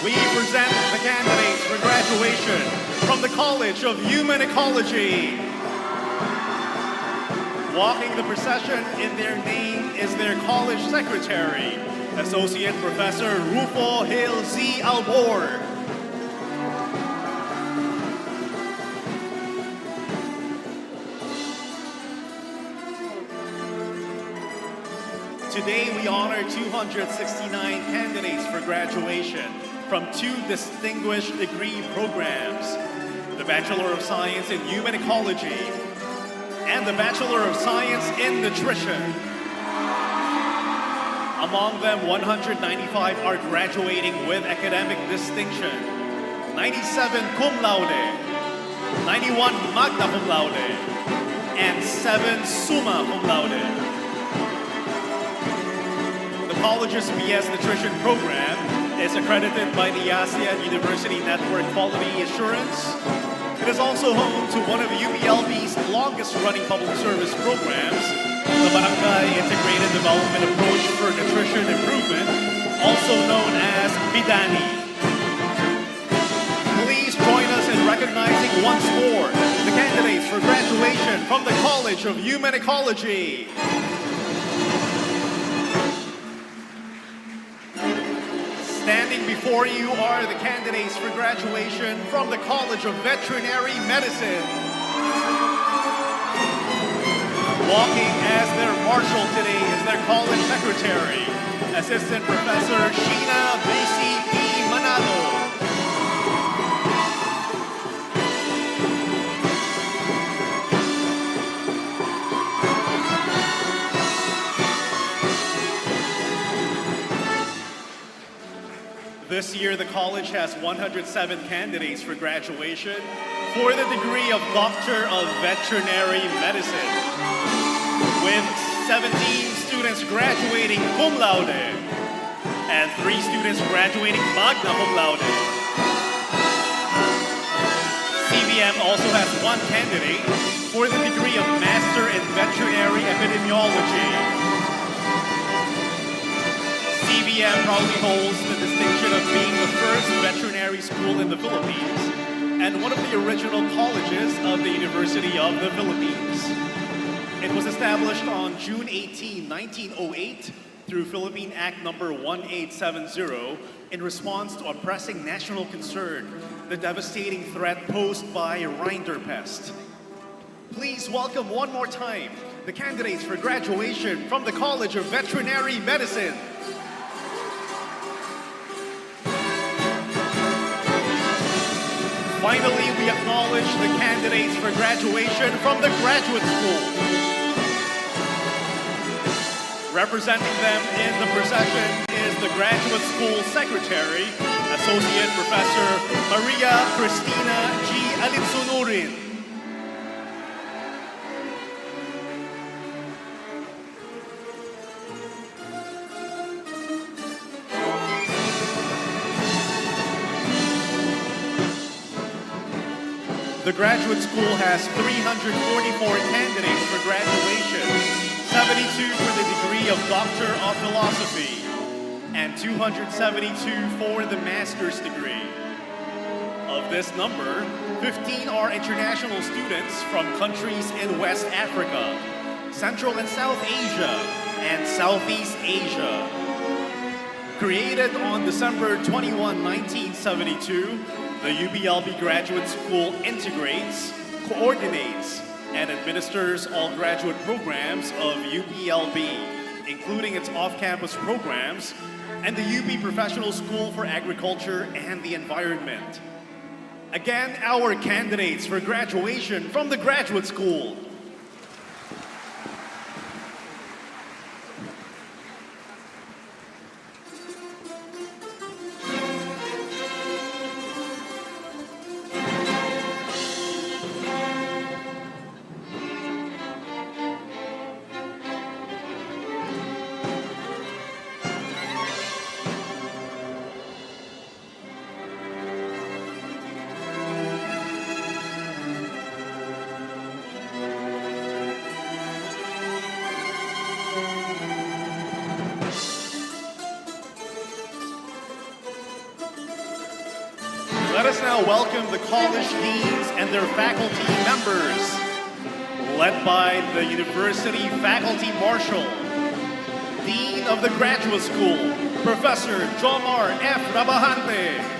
We present the candidates for graduation from the College of Human Ecology. Walking the procession in their name is their college secretary, Associate Professor Rufo Hill Z. Albor. Today we honor 269 candidates for graduation from 2 distinguished degree programs, the Bachelor of Science in Human Ecology and the Bachelor of Science in Nutrition. Among them, 195 are graduating with academic distinction, 97 cum laude, 91 magna cum laude, and 7 summa cum laude. The college's BS Nutrition program is accredited by the ASEAN University Network Quality Assurance. It is also home to one of UPLB's longest-running public service programs, the Barangay Integrated Development Approach for Nutrition Improvement, also known as BIDANI. Please join us in recognizing once more the candidates for graduation from the College of Human Ecology. Standing before you are the candidates for graduation from the College of Veterinary Medicine. Walking as their marshal today is their college secretary, Assistant Professor Sheena B.C.P. Manado. This year, the college has 107 candidates for graduation for the degree of Doctor of Veterinary Medicine, with 17 students graduating cum laude and 3 students graduating magna cum laude. CVM also has 1 candidate for the degree of Master in Veterinary Epidemiology. CVM proudly holds the distinction of being the first veterinary school in the Philippines and one of the original colleges of the University of the Philippines. It was established on June 18, 1908 through Philippine Act number 1870 in response to a pressing national concern, the devastating threat posed by rinderpest. Please welcome one more time the candidates for graduation from the College of Veterinary Medicine. Finally, we acknowledge the candidates for graduation from the graduate school. Representing them in the procession is the graduate school secretary, Associate Professor Maria Cristina G. Alitsunurin. The graduate school has 344 candidates for graduation, 72 for the degree of Doctor of Philosophy, and 272 for the master's degree. Of this number, 15 are international students from countries in West Africa, Central and South Asia, and Southeast Asia. Created on December 21, 1972, the UPLB Graduate School integrates, coordinates, and administers all graduate programs of UPLB, including its off-campus programs and the UP Professional School for Agriculture and the Environment. Again, our candidates for graduation from the graduate school. Let us now welcome the college deans and their faculty members, led by the University Faculty Marshal, Dean of the Graduate School, Professor Jomar F. Rabahante.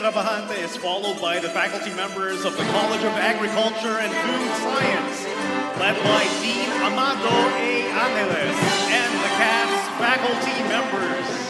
Rabahante is followed by the faculty members of the College of Agriculture and Food Science, led by Dean Amado A. Angeles and the CAF's faculty members.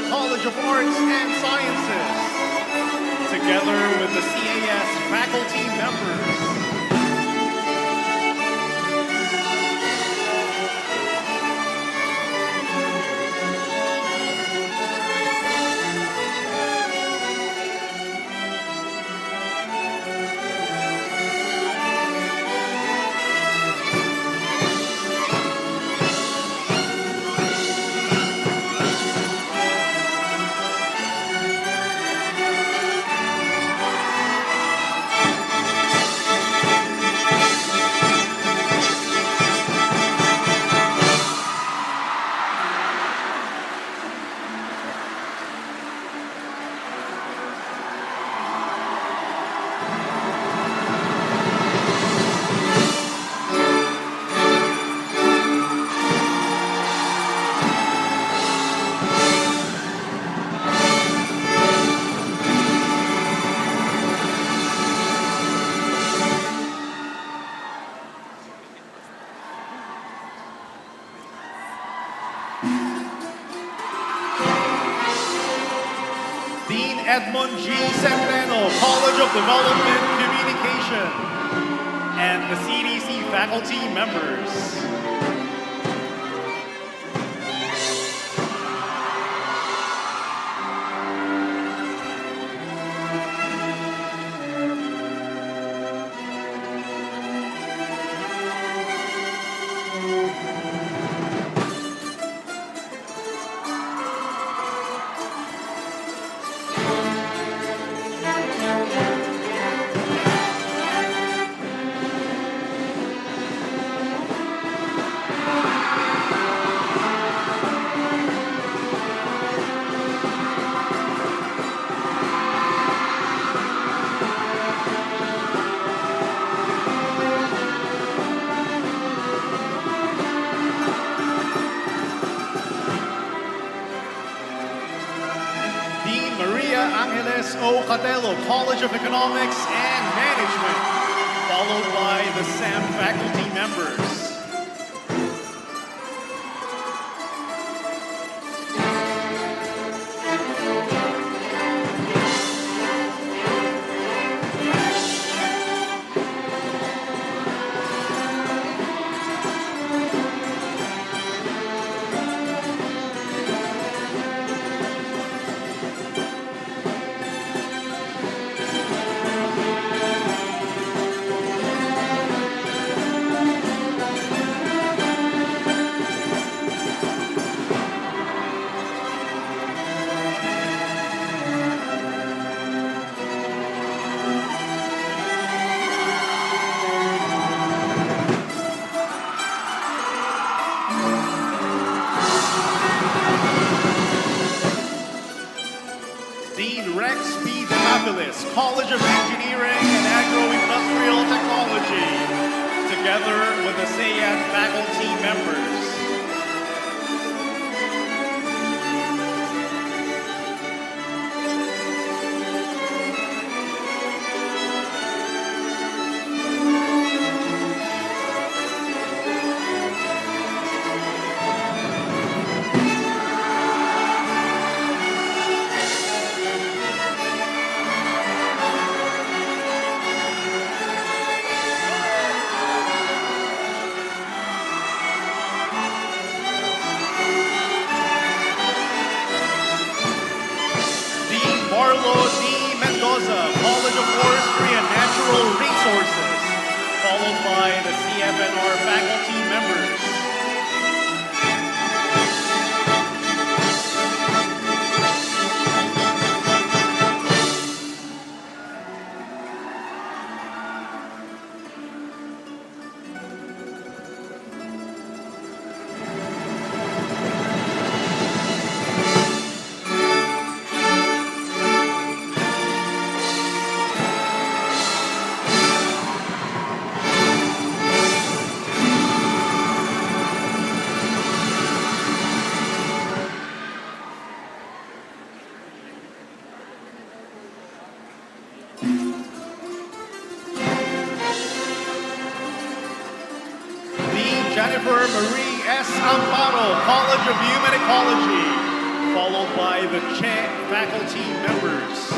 College of Arts and Sciences, together with the CAS faculty members. Edmond G. Centeno, College of Development Communication, and the CDC faculty members. Angeles O. Catelo, College of Economics and Management, followed by the SAM faculty members. College of Engineering and Agro-Industrial Technology, together with the SAIAT faculty members. College of Forestry and Natural Resources, followed by the CFNR faculty members. Jennifer Marie S. Amparo, College of Human Ecology, followed by the Che faculty members.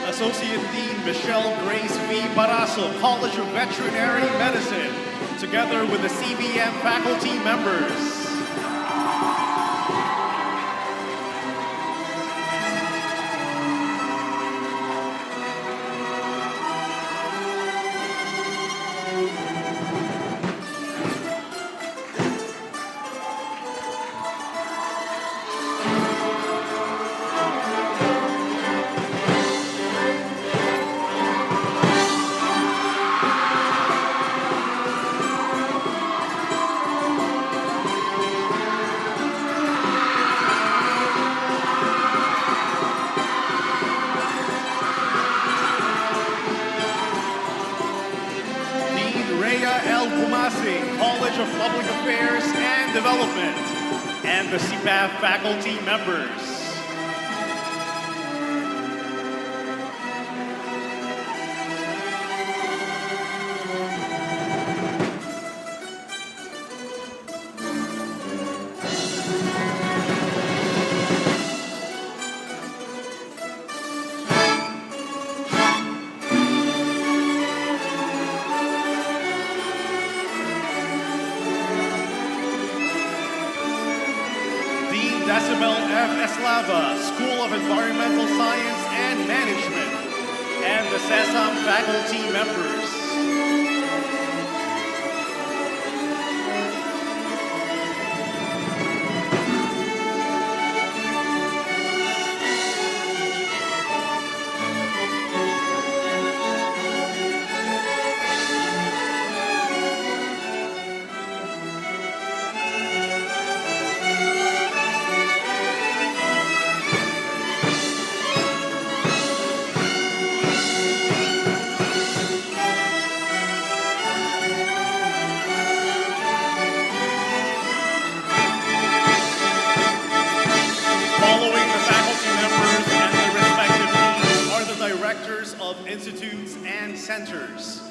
Associate Dean Michelle Grace V. Barasso, College of Veterinary Medicine, together with the CBM faculty members. College of Public Affairs and Development, and the CPAF faculty members. Decibel F. Eslava, School of Environmental Science and Management, and the SESAM faculty members. Of institutes and centers.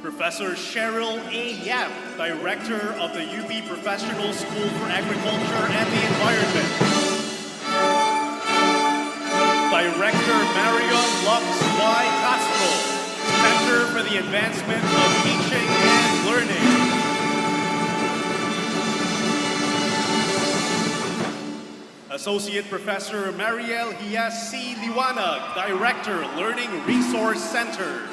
Professor Cheryl A. Yap, Director of the UP Professional School for Agriculture and the Environment. Director Marion Lux Y. Castro, Center for the Advancement of Teaching and Learning. Associate Professor Mariel Hias C. Liwanag, Director, Learning Resource Center.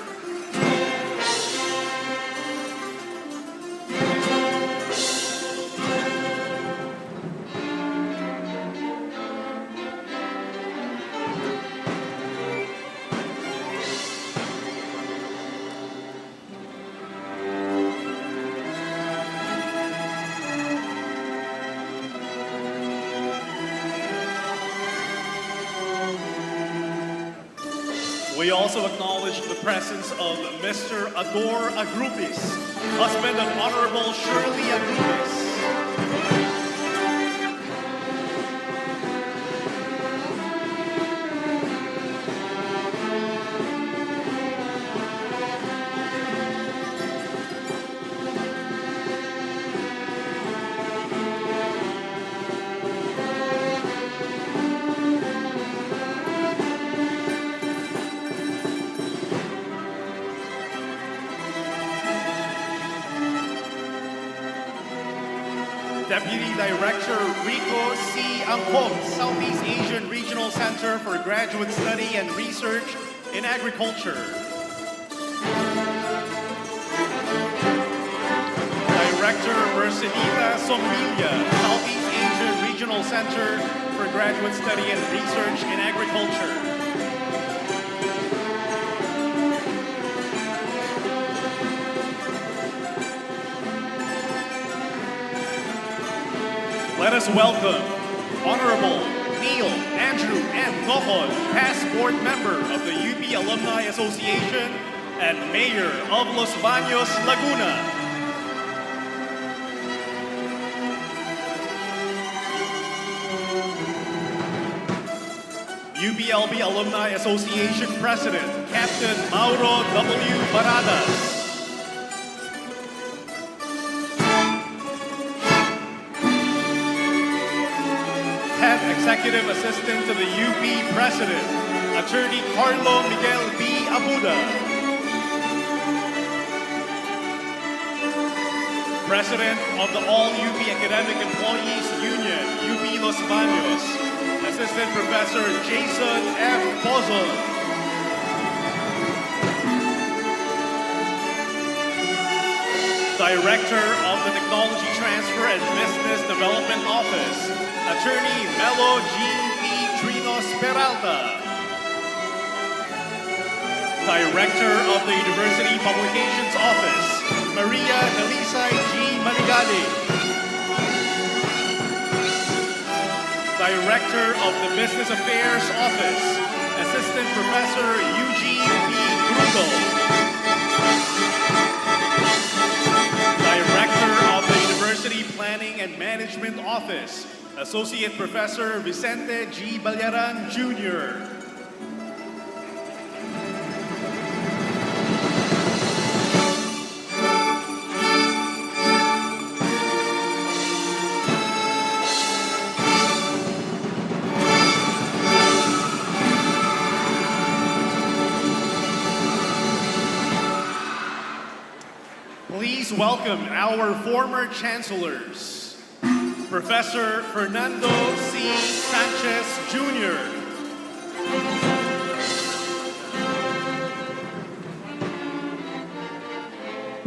We also acknowledge the presence of Mr. Ador Agrupis, husband of Honorable Shirley Agrupis. Deputy Director Rico C. Angkong, Southeast Asian Regional Center for Graduate Study and Research in Agriculture. Director Mercedita Sombilia, Southeast Asian Regional Center for Graduate Study and Research in Agriculture. Let us welcome Honorable Neil Andrew M. Nohon, past board member of the UP Alumni Association and Mayor of Los Baños, Laguna. UPLB Alumni Association President, Captain Mauro W. Baradas. Executive Assistant to the UP President, Attorney Carlo Miguel B. Abuda. President of the All UP Academic Employees Union, UP Los Baños, Assistant Professor Jason F. Pozol. Director of the Technology Transfer and Business Development Office, Attorney Melo Jean P. Trinos Peralta. Director of the University Publications Office, Maria Dalisay G. Manigali. Director of the Business Affairs Office, Assistant Professor Eugene P. Grudel. Director of the University Planning and Management Office, Associate Professor Vicente G. Balyaran, Jr. Please welcome our former chancellors. Professor Fernando C. Sanchez, Jr.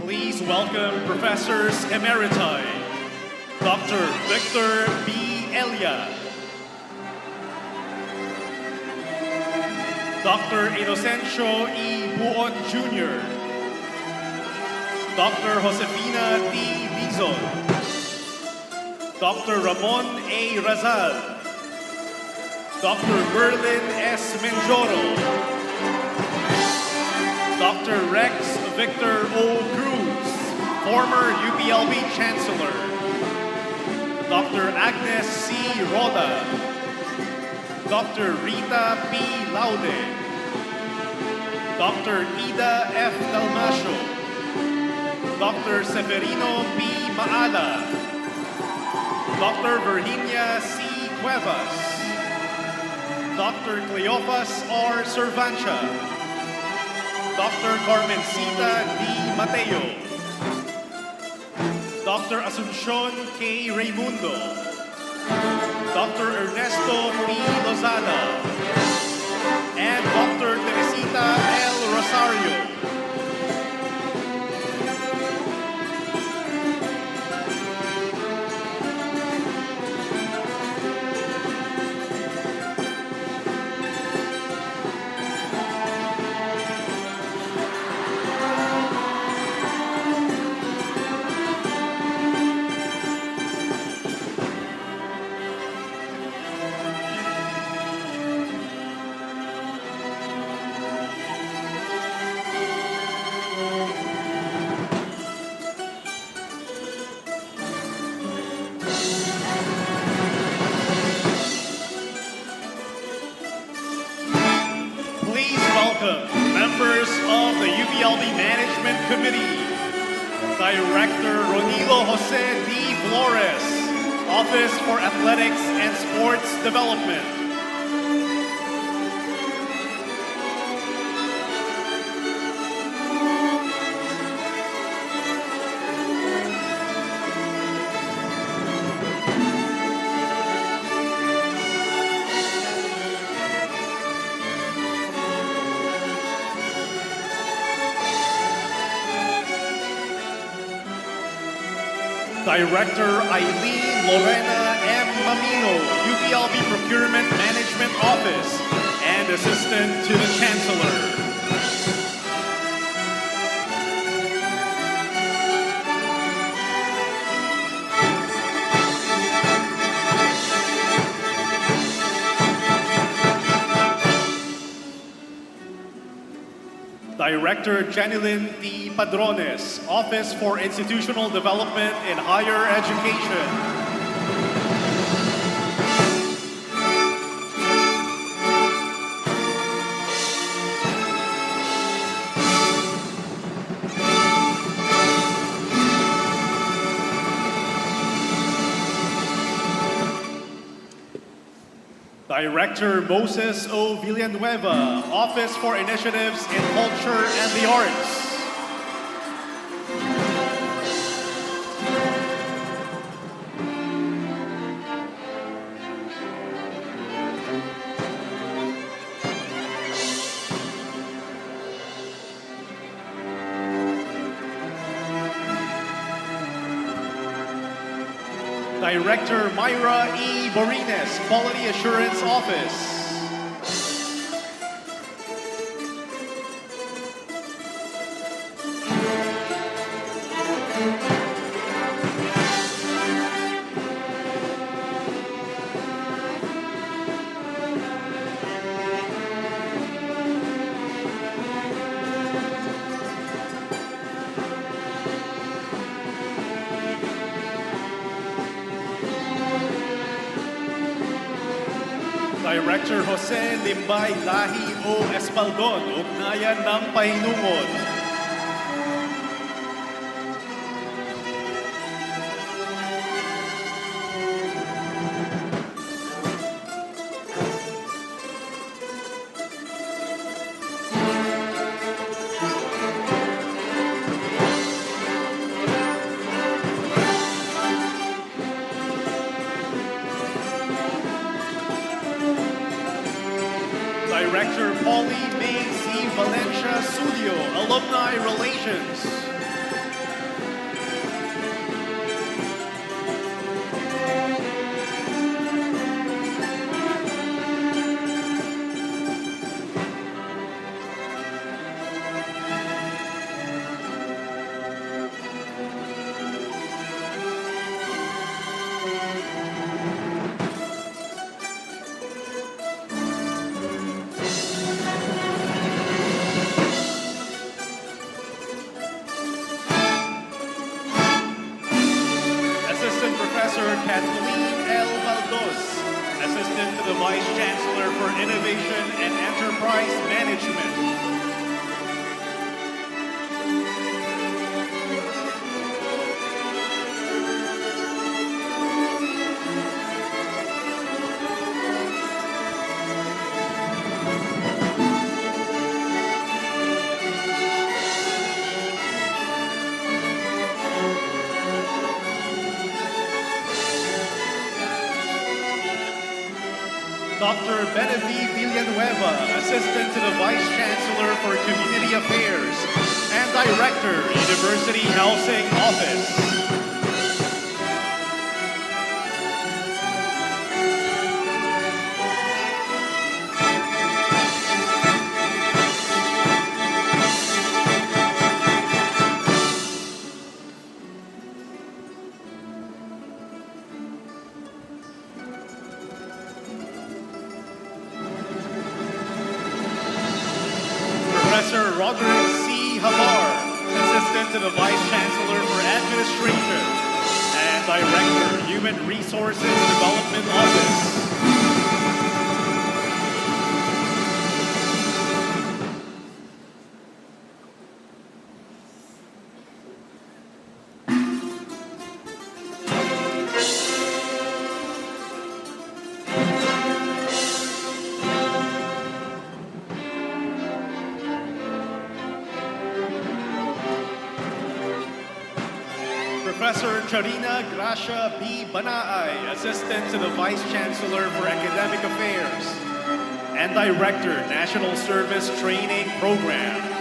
Please welcome Professors Emeriti, Dr. Victor B. Elia, Dr. Inocencio E. Buot, Jr., Dr. Josefina D. Dizon, Dr. Ramon A. Razal, Dr. Berlin S. Menjoro, Dr. Rex Victor O. Cruz, former UPLB Chancellor, Dr. Agnes C. Roda, Dr. Rita P. Laude, Dr. Ida F. Dalmasio, Dr. Severino P. Maala, Dr. Virginia C. Cuevas, Dr. Cleophas R. Cervancha, Dr. Carmencita D. Mateo, Dr. Asuncion K. Raimundo, Dr. Ernesto Francisco P. Lozada, and Dr. Teresita L. Rosario. Please welcome members of the UPLB Management Committee, Director Ronilo Jose D. Flores, Office for Athletics and Sports Development. Director Eileen Lorena M. Mamino, UPLB Procurement Management Office, and Assistant to the Chancellor. Director Janilyn D. Padrones, Office for Institutional Development in Higher Education. Director Moses O. Villanueva, Office for Initiatives in Culture and the Arts. Director Myra E. Borines, Quality Assurance Office. Director Jose Limbay Lahi O. Espaldon, Ugnayan ng Pahinungod. Director Polly May C. Valencia Studio, Alumni Relations. Professor Kathleen L. Valdos, Assistant to the Vice Chancellor for Innovation and Enterprise Management. Dr. Benevi Villanueva, Assistant to the Vice Chancellor for Community Affairs and Director, University Housing Office. Professor Roderick C. Havar, Assistant to the Vice Chancellor for Administration and Director, Human Resources Development Office. Professor Charina Gracia B. Banaay, Assistant to the Vice Chancellor for Academic Affairs and Director, National Service Training Program.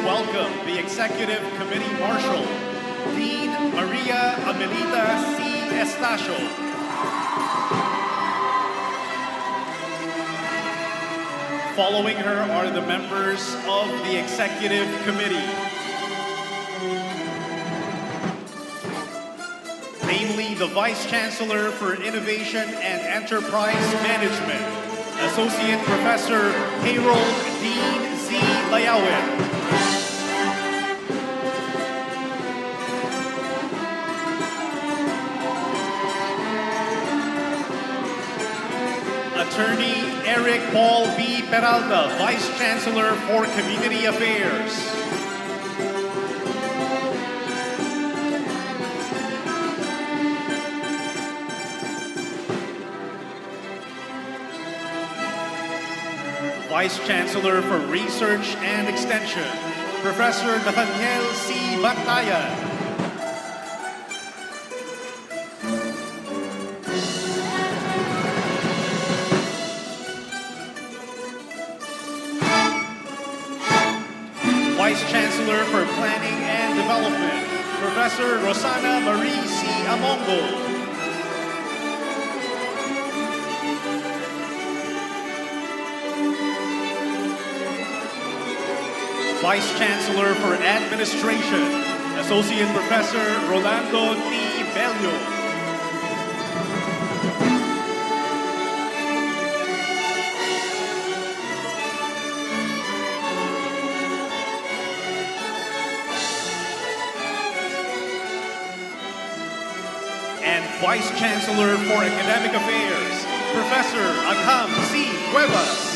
Welcome the Executive Committee Marshal, Dean Maria Amelita C. Estacio. Following her are the members of the Executive Committee, namely the Vice Chancellor for Innovation and Enterprise Management, Associate Professor Harold Dean Z. Layawin. Attorney Eric Paul B. Peralta, Vice Chancellor for Community Affairs. Vice Chancellor for Research and Extension, Professor Nathaniel C. Bantayan. Vice Chancellor for Planning and Development, Professor Rosana Marie C. Amongo. Vice Chancellor for Administration, Associate Professor Rolando T. Bello. And Vice Chancellor for Academic Affairs, Professor Agham C. Cuevas.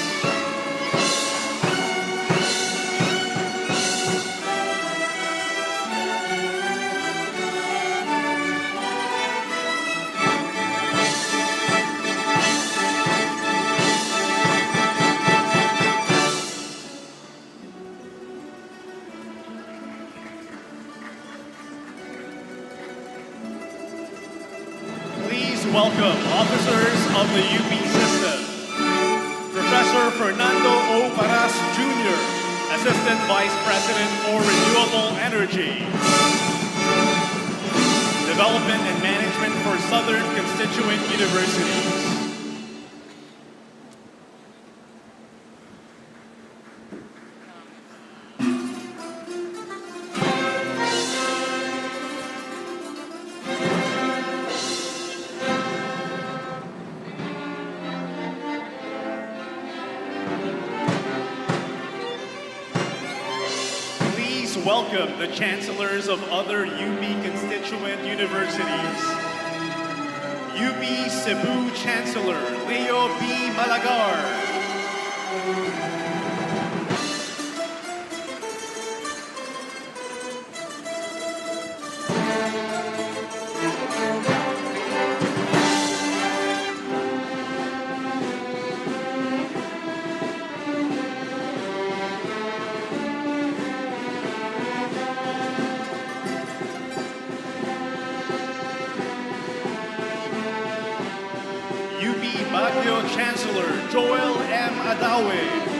Welcome officers of the UP system. Professor Fernando O. Paras Jr., Assistant Vice President for Renewable Energy. Development and Management for Southern Constituent Universities. Welcome the chancellors of other UP constituent universities. UP Cebu Chancellor Leo B. Malagar. Baguio Chancellor Joel M. Adawe.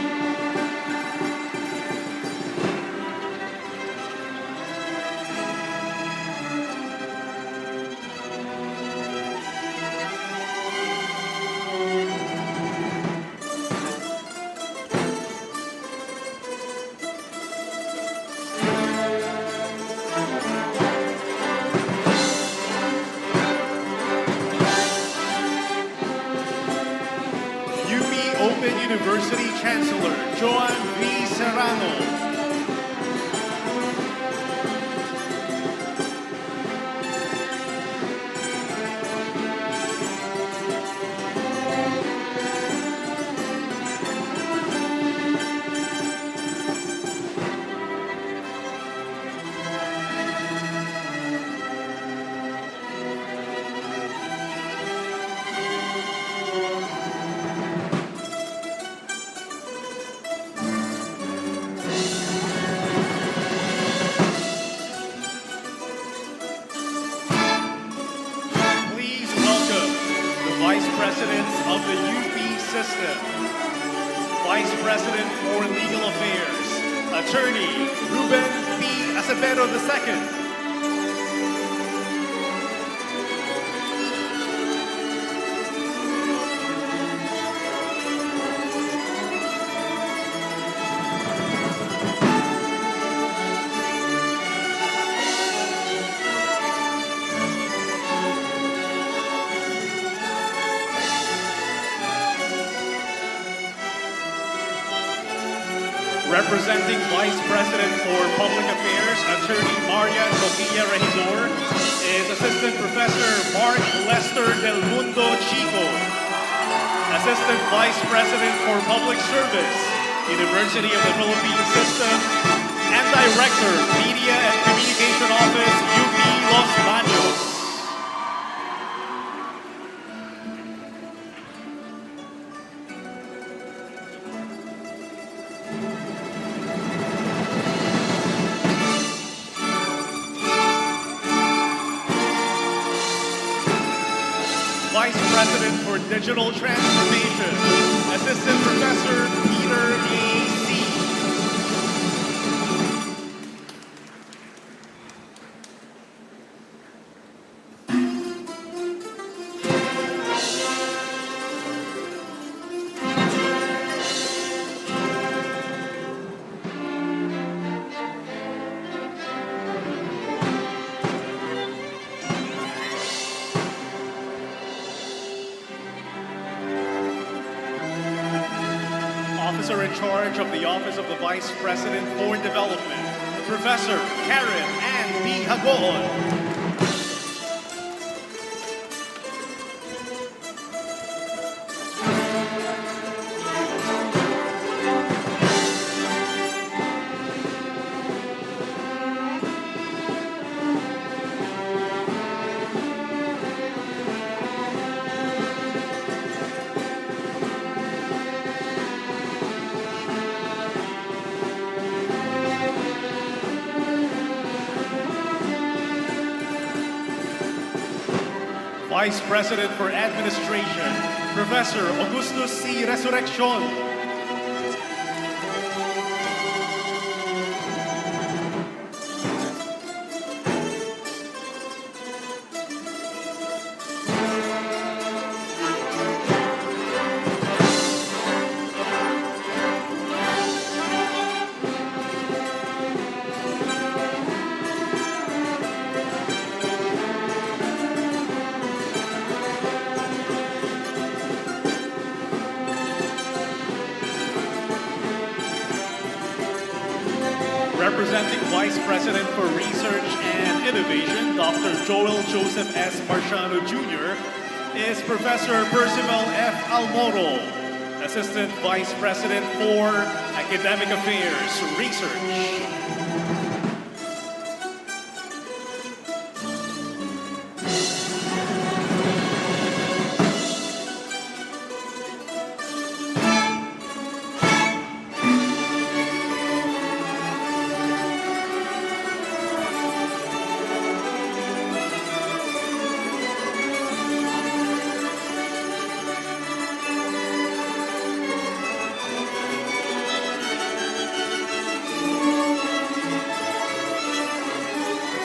Open University Chancellor Joan V. Serrano. Vice Presidents of the UP System. Vice President for Legal Affairs, Attorney Ruben P. Acevedo II. Representing Vice President for Public Affairs, Attorney Maria Sofia Regidor, is Assistant Professor Mark Lester Del Mundo Chico. Assistant Vice President for Public Service, University of the Philippines System, and Director, Media and Communication Office, UP Los Baños. Vice President for Digital Transformation, Assistant Professor Peter A. C. Officer in charge of the Office of the Vice President for Development, Professor Karen Ann B. Hagoon. Vice President for Administration, Professor Augustus C. Resurreccion. Representing Vice President for Research and Innovation, Dr. Joel Joseph S. Marciano Jr., is Professor Percival F. Almoro, Assistant Vice President for Academic Affairs, Research.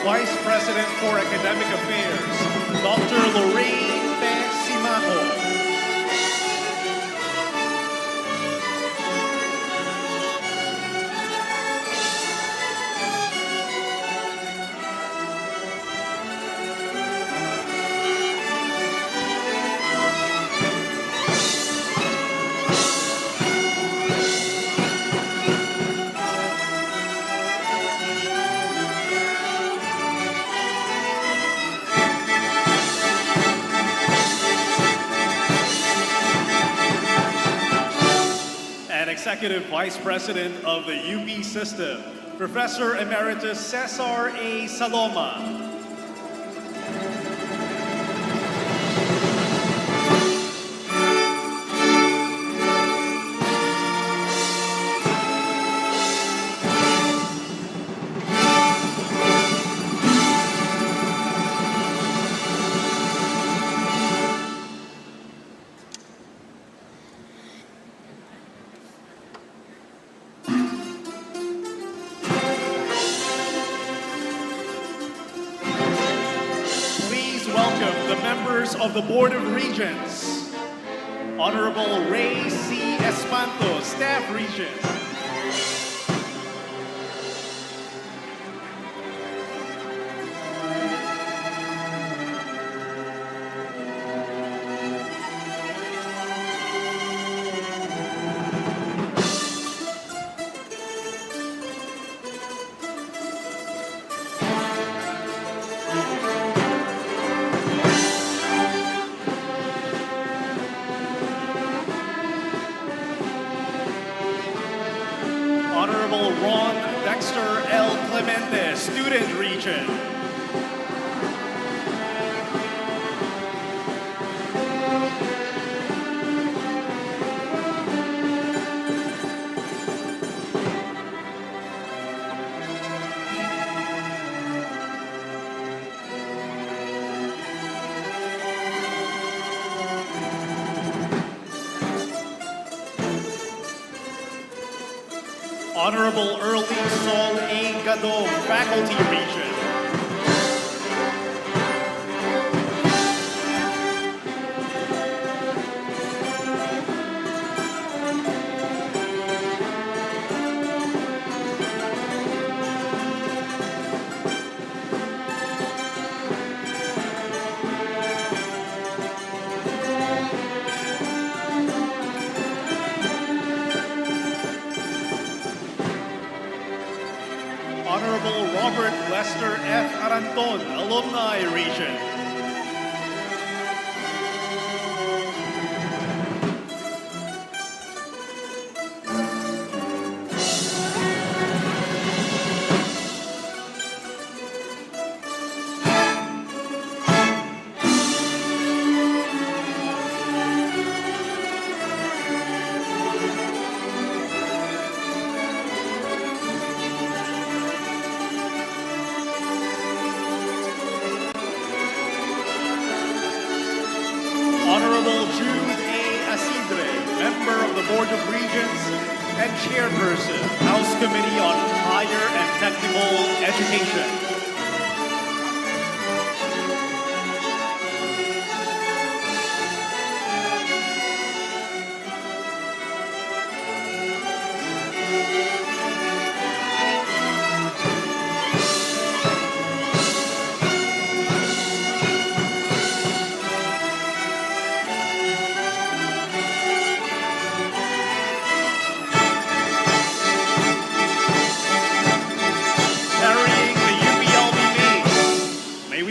Vice President for Academic Affairs, Dr. Lorraine Simaco. And Executive Vice President of the UP System, Professor Emeritus Cesar A. Saloma. Members of the Board of Regents, Honorable Ray C. Espanto, Staff Regent. Honorable Ron Dexter L. Clemente, Student Regent. Honorable Early Sol A. Gadong, Faculty Regent. Honorable Robert Lester F. Aranton, Alumni Regent. Honorable Jude A. Asidre, Member of the Board of Regents and Chairperson, House Committee on Higher and Technical Education.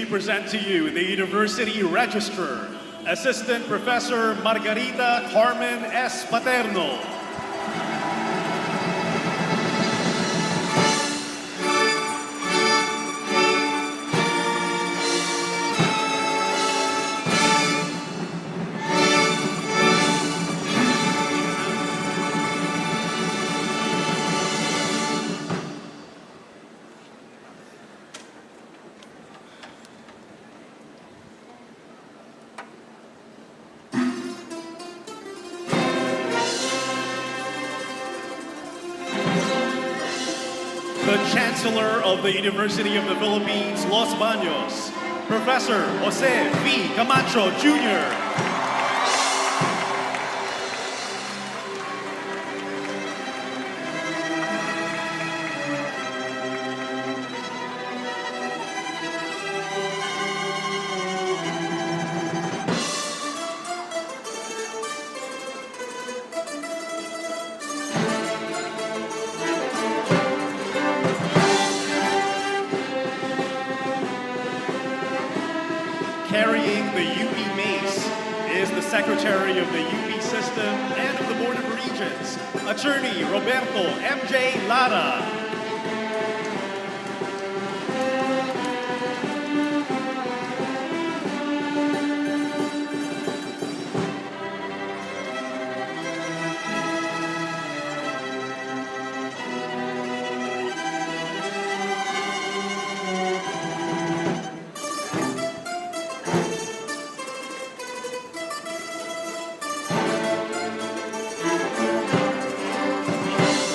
Present to you the University Registrar, Assistant Professor Margarita Carmen S. Paterno. Chancellor of the University of the Philippines, Los Baños, Professor Jose V. Camacho Jr. Carrying the UP Mace is the Secretary of the UP System and of the Board of Regents, Attorney Roberto M.J. Lara.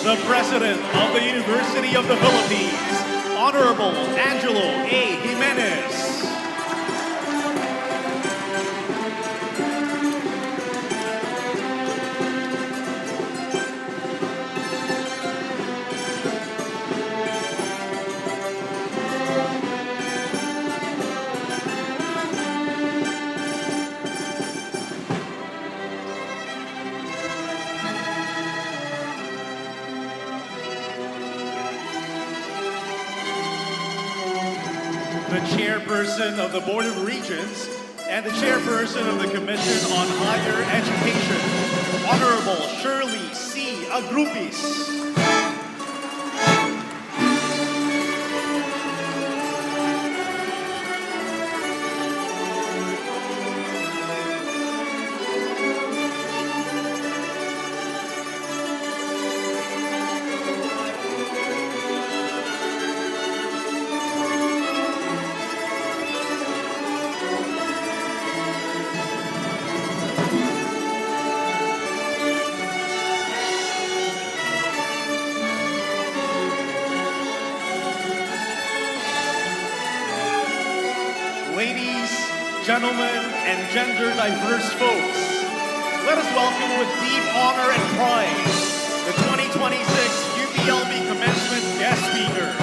The President of the University of the Philippines, Honorable Angelo A. Jimenez. The Chairperson of the Board of Regents and the Chairperson of the Commission on Higher Education, Honorable Shirley C. Agrupis. Ladies, gentlemen, and gender diverse folks, let us welcome with deep honor and pride the 2026 UPLB Commencement guest speaker,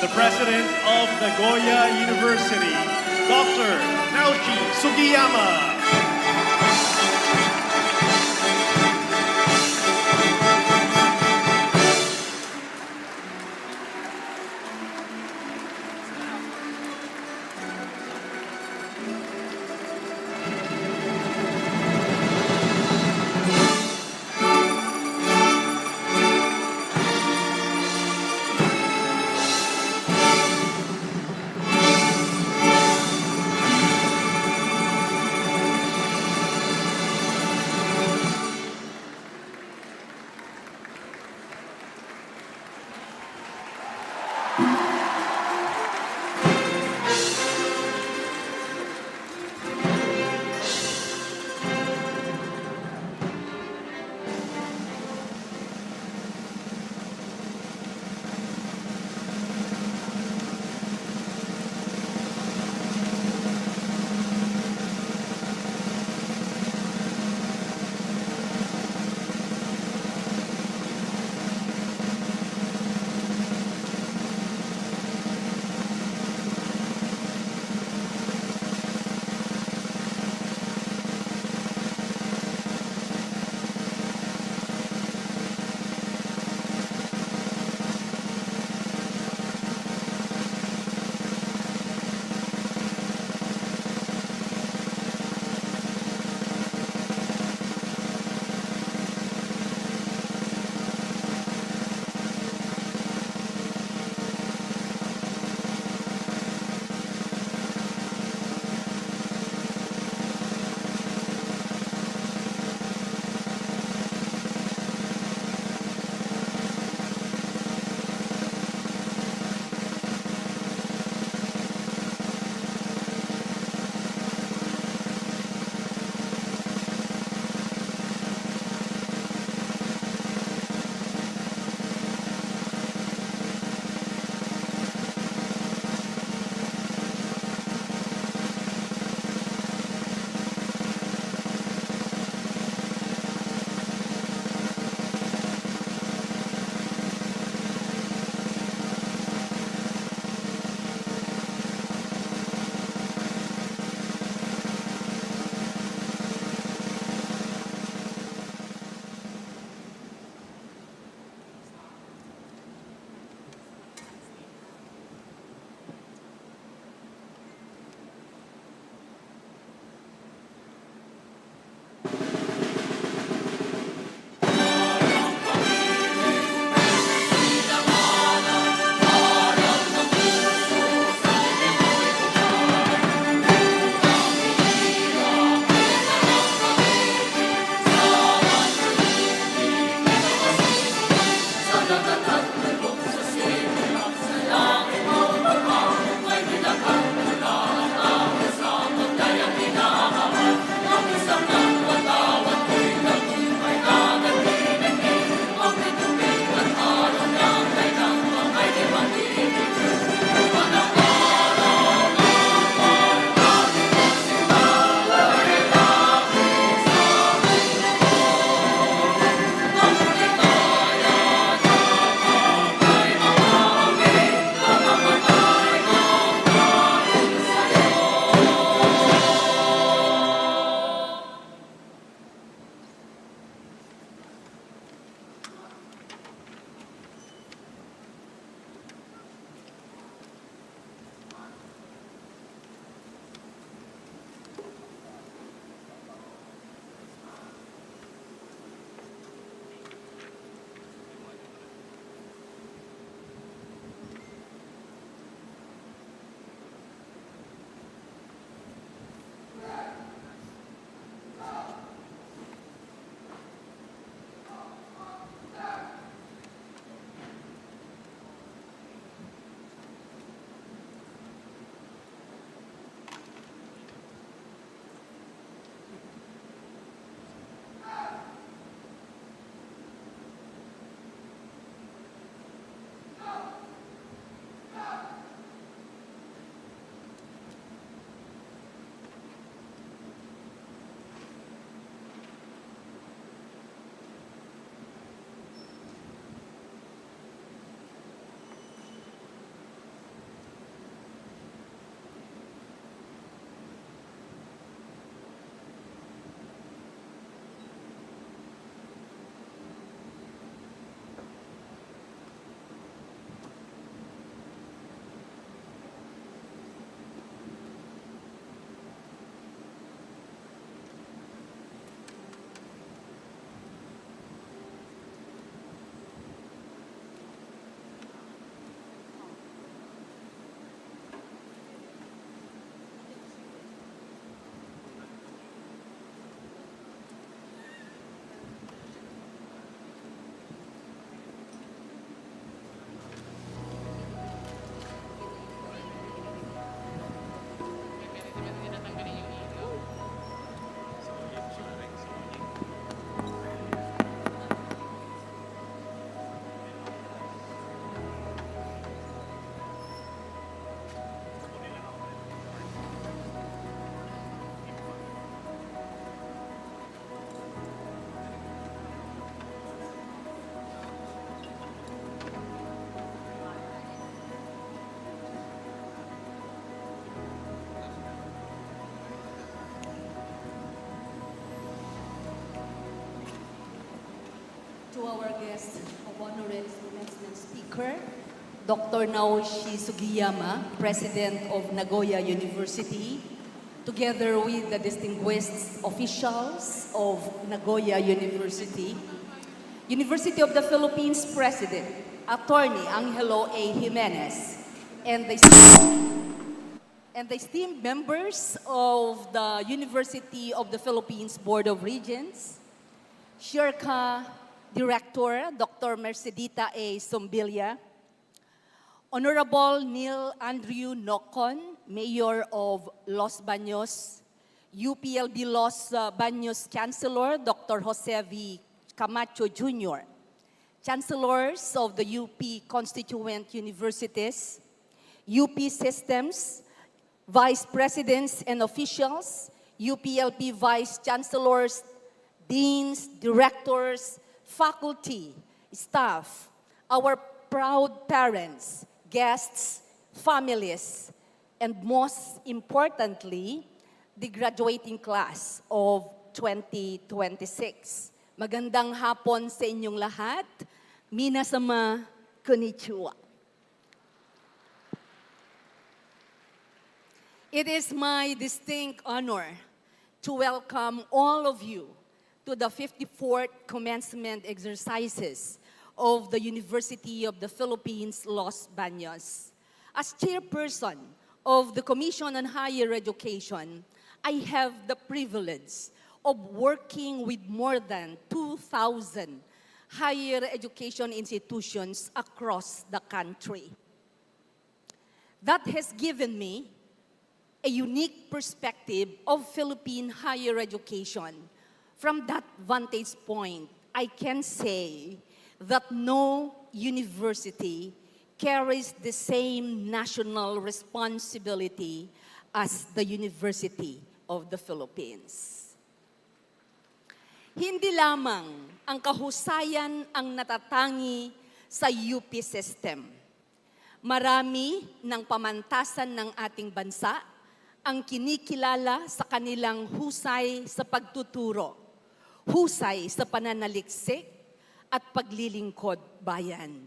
the President of Nagoya University, Dr. Naoki Sugiyama. to our guest of honor and commencement speaker, Dr. Naoshi Sugiyama, President of Nagoya University, together with the distinguished officials of Nagoya University, University of the Philippines President, Attorney Angelo A. Jimenez, and the esteemed members of the University of the Philippines Board of Regents, SHIRCA Director, Dr. Mercedita A. Zumbilya, Honorable Neil Andrew Nocon, Mayor of Los Baños, UPLB Los Baños Chancellor, Dr. Jose V. Camacho Jr., Chancellors of the UP constituent universities, UP systems, Vice Presidents and officials, UPLB Vice Chancellors, Deans, Directors, faculty, staff, our proud parents, guests, families, and most importantly, the graduating class of 2026. Magandang hapon sa inyong lahat. Minasama, konnichiwa. It is my distinct honor to welcome all of you to the 54th commencement exercises of the University of the Philippines, Los Baños. As chairperson of the Commission on Higher Education, I have the privilege of working with more than 2,000 higher education institutions across the country. That has given me a unique perspective of Philippine higher education. From that vantage point, I can say that no university carries the same national responsibility as the University of the Philippines. Hindi lamang ang kahusayan ang natatangi sa UP system. Marami ng pamantasan ng ating bansa ang kinikilala sa kanilang husay sa pagtuturo, husay sa pananaliksik at paglilingkod bayan.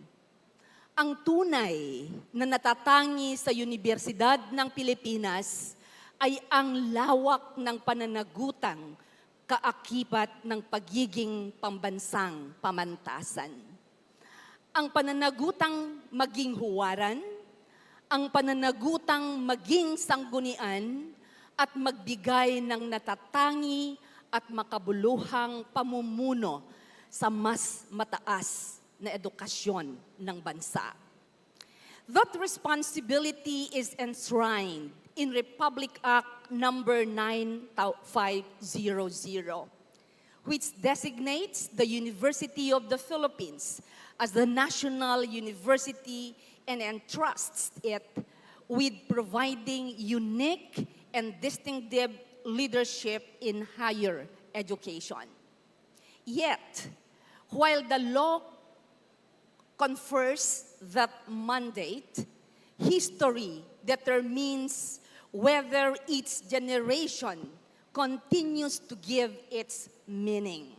Ang tunay na natatangi sa Universidad ng Pilipinas ay ang lawak ng pananagutang kaakibat ng pagiging pambansang pamantasan. Ang pananagutang maging huwaran, ang pananagutang maging sanggunian at magbigay ng natatangi at makabuluhang pamumuno sa mas mataas na edukasyon ng bansa. That responsibility is enshrined in Republic Act number 9500, which designates the University of the Philippines as the national university and entrusts it with providing unique and distinctive leadership in higher education. Yet, while the law confers that mandate, history determines whether each generation continues to give its meaning.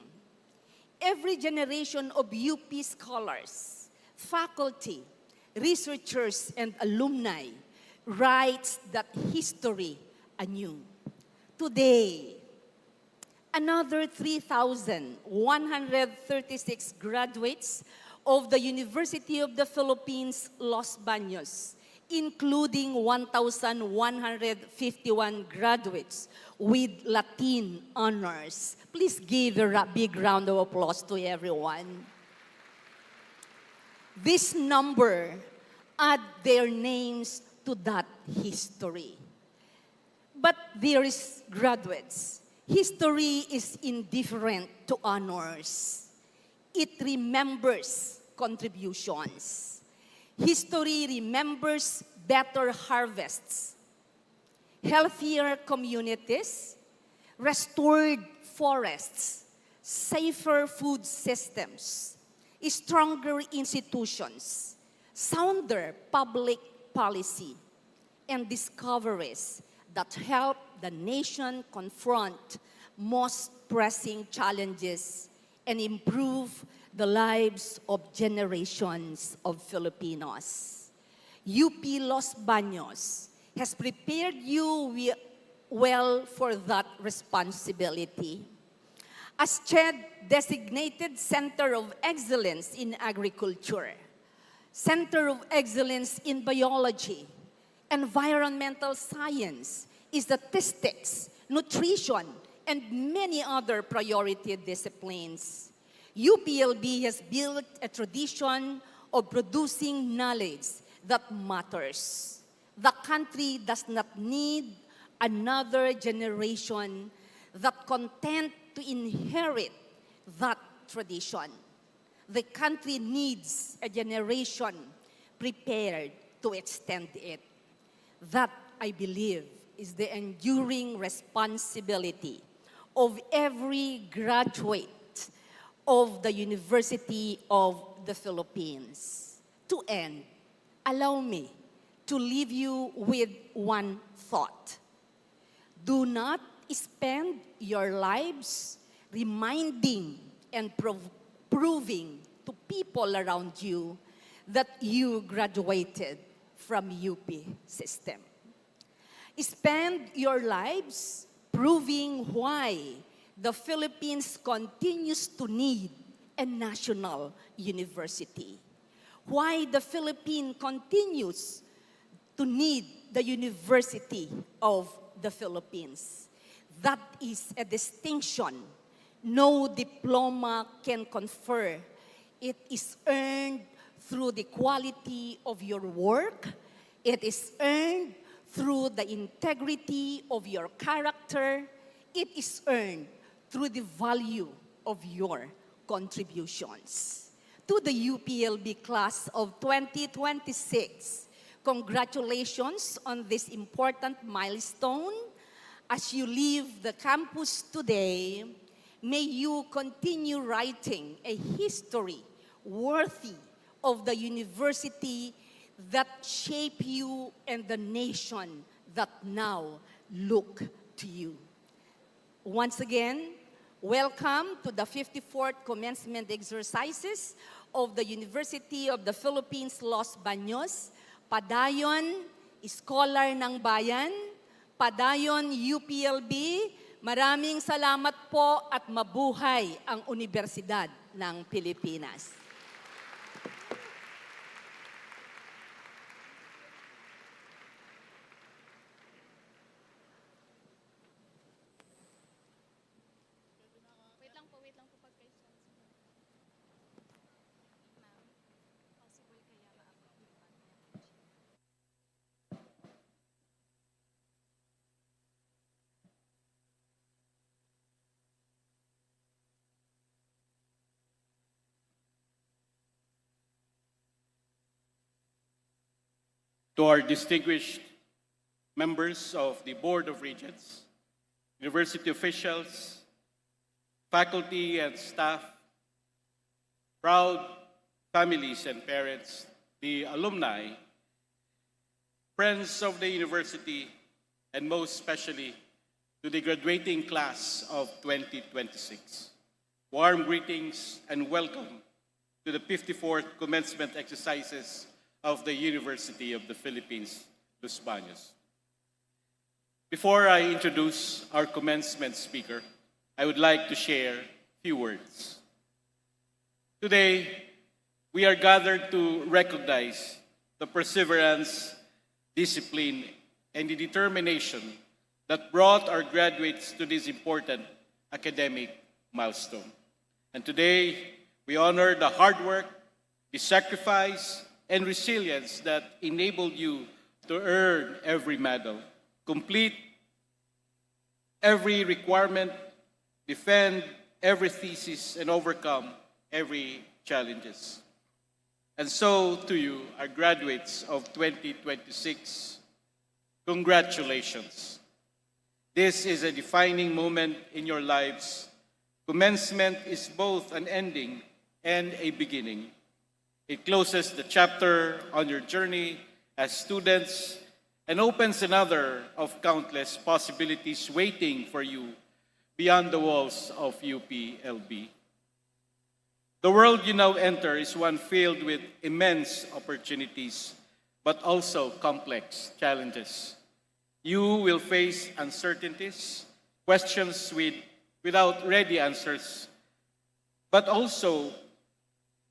Every generation of UP scholars, faculty, researchers, and alumni writes that history anew. Today, another 3,136 graduates of the University of the Philippines, Los Baños, including 1,151 graduates with Latin honors. Please give a big round of applause to everyone. This number add their names to that history. But there is graduates. History is indifferent to honors. It remembers contributions. History remembers better harvests, healthier communities, restored forests, safer food systems, stronger institutions, sounder public policy, and discoveries that help the nation confront most pressing challenges and improve the lives of generations of Filipinos. UP Los Baños has prepared you well for that responsibility. As CHED designated Center of Excellence in Agriculture, Center of Excellence in Biology, Environmental Science, Statistics, Nutrition, and many other priority disciplines, UPLB has built a tradition of producing knowledge that matters. The country does not need another generation that content to inherit that tradition. The country needs a generation prepared to extend it. That, I believe, is the enduring responsibility of every graduate of the University of the Philippines. To end, allow me to leave you with one thought. Do not spend your lives reminding and proving to people around you that you graduated from UP system. Spend your lives proving why the Philippines continues to need a national university. Why the Philippines continues to need the University of the Philippines. That is a distinction no diploma can confer. It is earned through the quality of your work. It is earned through the integrity of your character. It is earned through the value of your contributions. To the UPLB class of 2026, congratulations on this important milestone. As you leave the campus today, may you continue writing a history worthy of the university that shaped you and the nation that now look to you. Once again, welcome to the 54th commencement exercises of the University of the Philippines, Los Baños. Padayon, Scholar ng Bayan, Padayon UPLB, maraming salamat po at mabuhay ang Universidad ng Pilipinas. To our distinguished members of the Board of Regents, university officials, faculty and staff, proud families and parents, the alumni, friends of the university, and most especially to the graduating class of 2026. Warm greetings and welcome to the 54th commencement exercises of the University of the Philippines, Los Baños. Before I introduce our commencement speaker, I would like to share a few words. Today, we are gathered to recognize the perseverance, discipline, and the determination that brought our graduates to this important academic milestone. And today, we honor the hard work, the sacrifice, and resilience that enabled you to earn every medal, complete every requirement, defend every thesis, and overcome every challenges. And so to you, our graduates of 2026, congratulations. This is a defining moment in your lives. Commencement is both an ending and a beginning. It closes the chapter on your journey as students and opens another of countless possibilities waiting for you beyond the walls of UPLB. The world you now enter is one filled with immense opportunities, but also complex challenges. You will face uncertainties, questions without ready answers, but also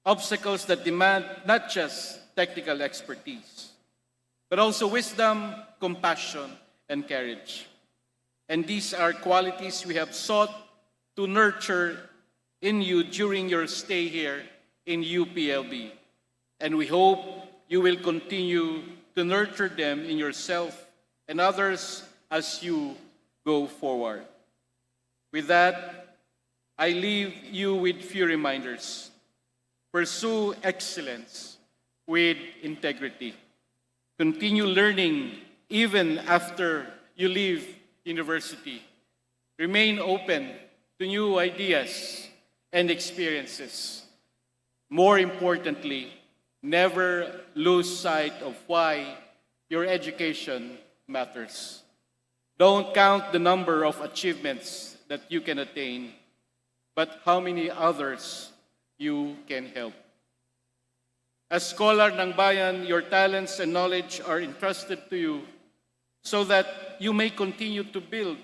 obstacles that demand not just technical expertise, but also wisdom, compassion, and courage. And these are qualities we have sought to nurture in you during your stay here in UPLB. And we hope you will continue to nurture them in yourself and others as you go forward. With that, I leave you with few reminders. Pursue excellence with integrity. Continue learning even after you leave university. Remain open to new ideas and experiences. More importantly, never lose sight of why your education matters. Don't count the number of achievements that you can attain, but how many others you can help. As scholar ng bayan, your talents and knowledge are entrusted to you so that you may continue to build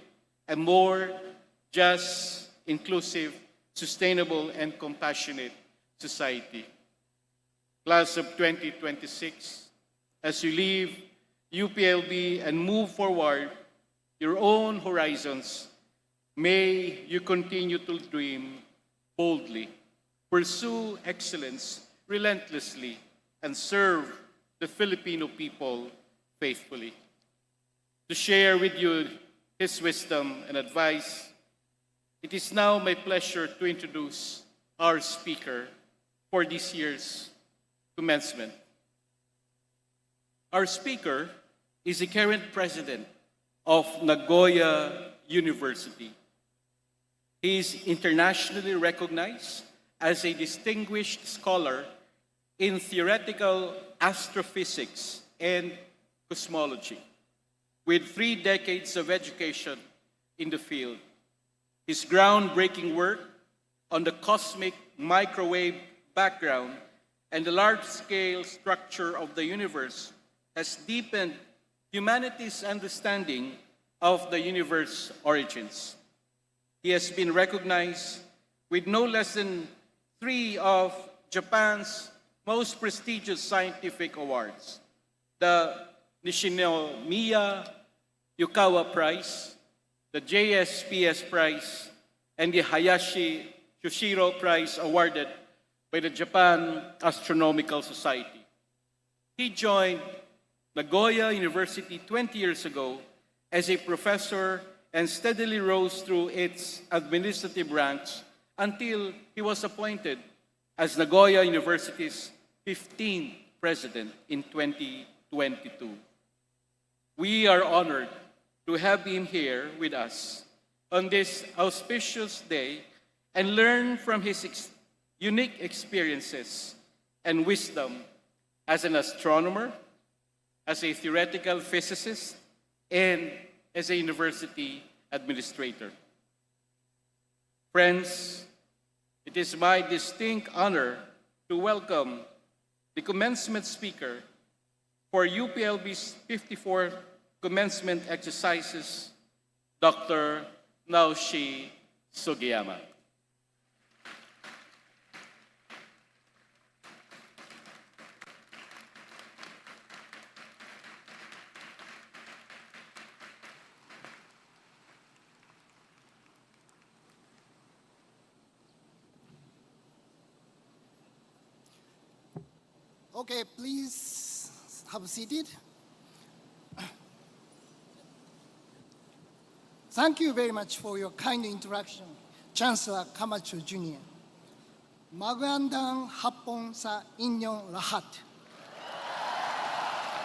a more just, inclusive, sustainable, and compassionate society. Class of 2026, as you leave UPLB and move forward your own horizons, may you continue to dream boldly, pursue excellence relentlessly, and serve the Filipino people faithfully. To share with you his wisdom and advice, it is now my pleasure to introduce our speaker for this year's commencement. Our speaker is the current president of Nagoya University. He is internationally recognized as a distinguished scholar in theoretical astrophysics and cosmology, with 3 decades of education in the field. His groundbreaking work on the cosmic microwave background and the large-scale structure of the universe has deepened humanity's understanding of the universe's origins. He has been recognized with no less than 3 of Japan's most prestigious scientific awards: the Nishinomiya Yukawa Prize, the JSPS Prize, and the Hayashi Shushiro Prize awarded by the Japan Astronomical Society. He joined Nagoya University 20 years ago as a professor and steadily rose through its administrative ranks until he was appointed as Nagoya University's 15th president in 2022. We are honored to have him here with us on this auspicious day and learn from his unique experiences and wisdom as an astronomer, as a theoretical physicist, and as a university administrator. Friends, it is my distinct honor to welcome the commencement speaker for UPLB's 54th commencement exercises, Dr. Naoshi Sugiyama. Okay, please have seated. Thank you very much for your kind introduction, Chancellor Camacho Jr. Magandang hapon sa inyong lahat.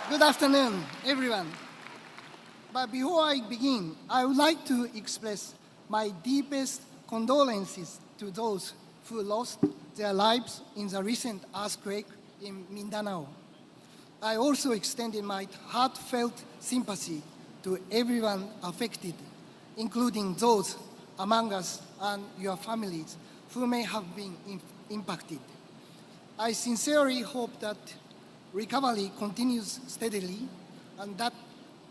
Good afternoon, everyone. But before I begin, I would like to express my deepest condolences to those who lost their lives in the recent earthquake in Mindanao. I also extended my heartfelt sympathy to everyone affected, including those among us and your families who may have been impacted. I sincerely hope that recovery continues steadily and that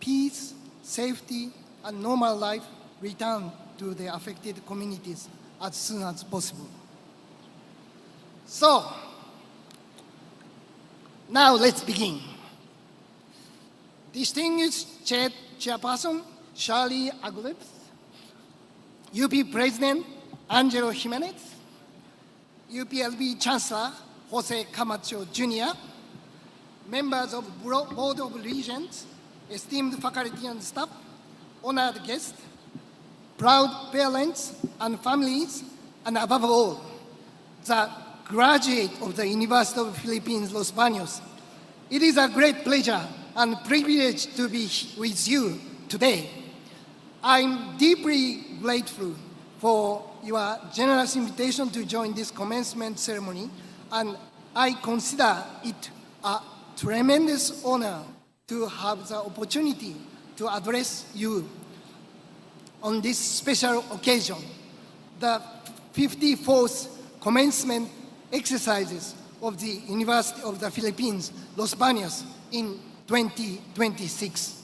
peace, safety, and normal life return to the affected communities as soon as possible. So, now let's begin. Distinguished Chairperson Shirley Agulebs, UP President Angelo Jimenez, UPLB Chancellor Jose Camacho Jr., members of Board of Regents, esteemed faculty and staff, honored guests, proud parents and families, and above all, the graduate of the University of the Philippines, Los Baños. It is a great pleasure and privilege to be with you today. I'm deeply grateful for your generous invitation to join this commencement ceremony, and I consider it a tremendous honor to have the opportunity to address you on this special occasion, the 54th commencement exercises of the University of the Philippines, Los Baños, in 2026.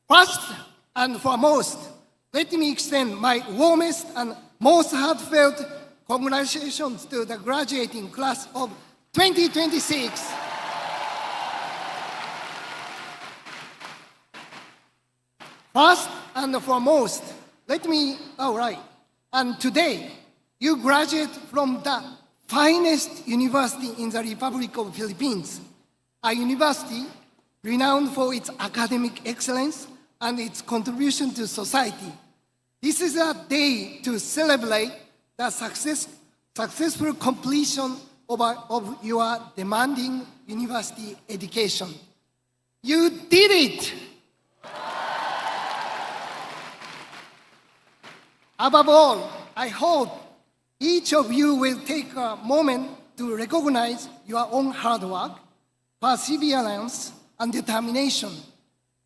First and foremost, let me extend my warmest and most heartfelt congratulations to the graduating class of 2026. First and foremost, and today, you graduate from the finest university in the Republic of the Philippines, a university renowned for its academic excellence and its contribution to society. This is a day to celebrate the successful completion of your demanding university education. You did it! Above all, I hope each of you will take a moment to recognize your own hard work, perseverance, and determination.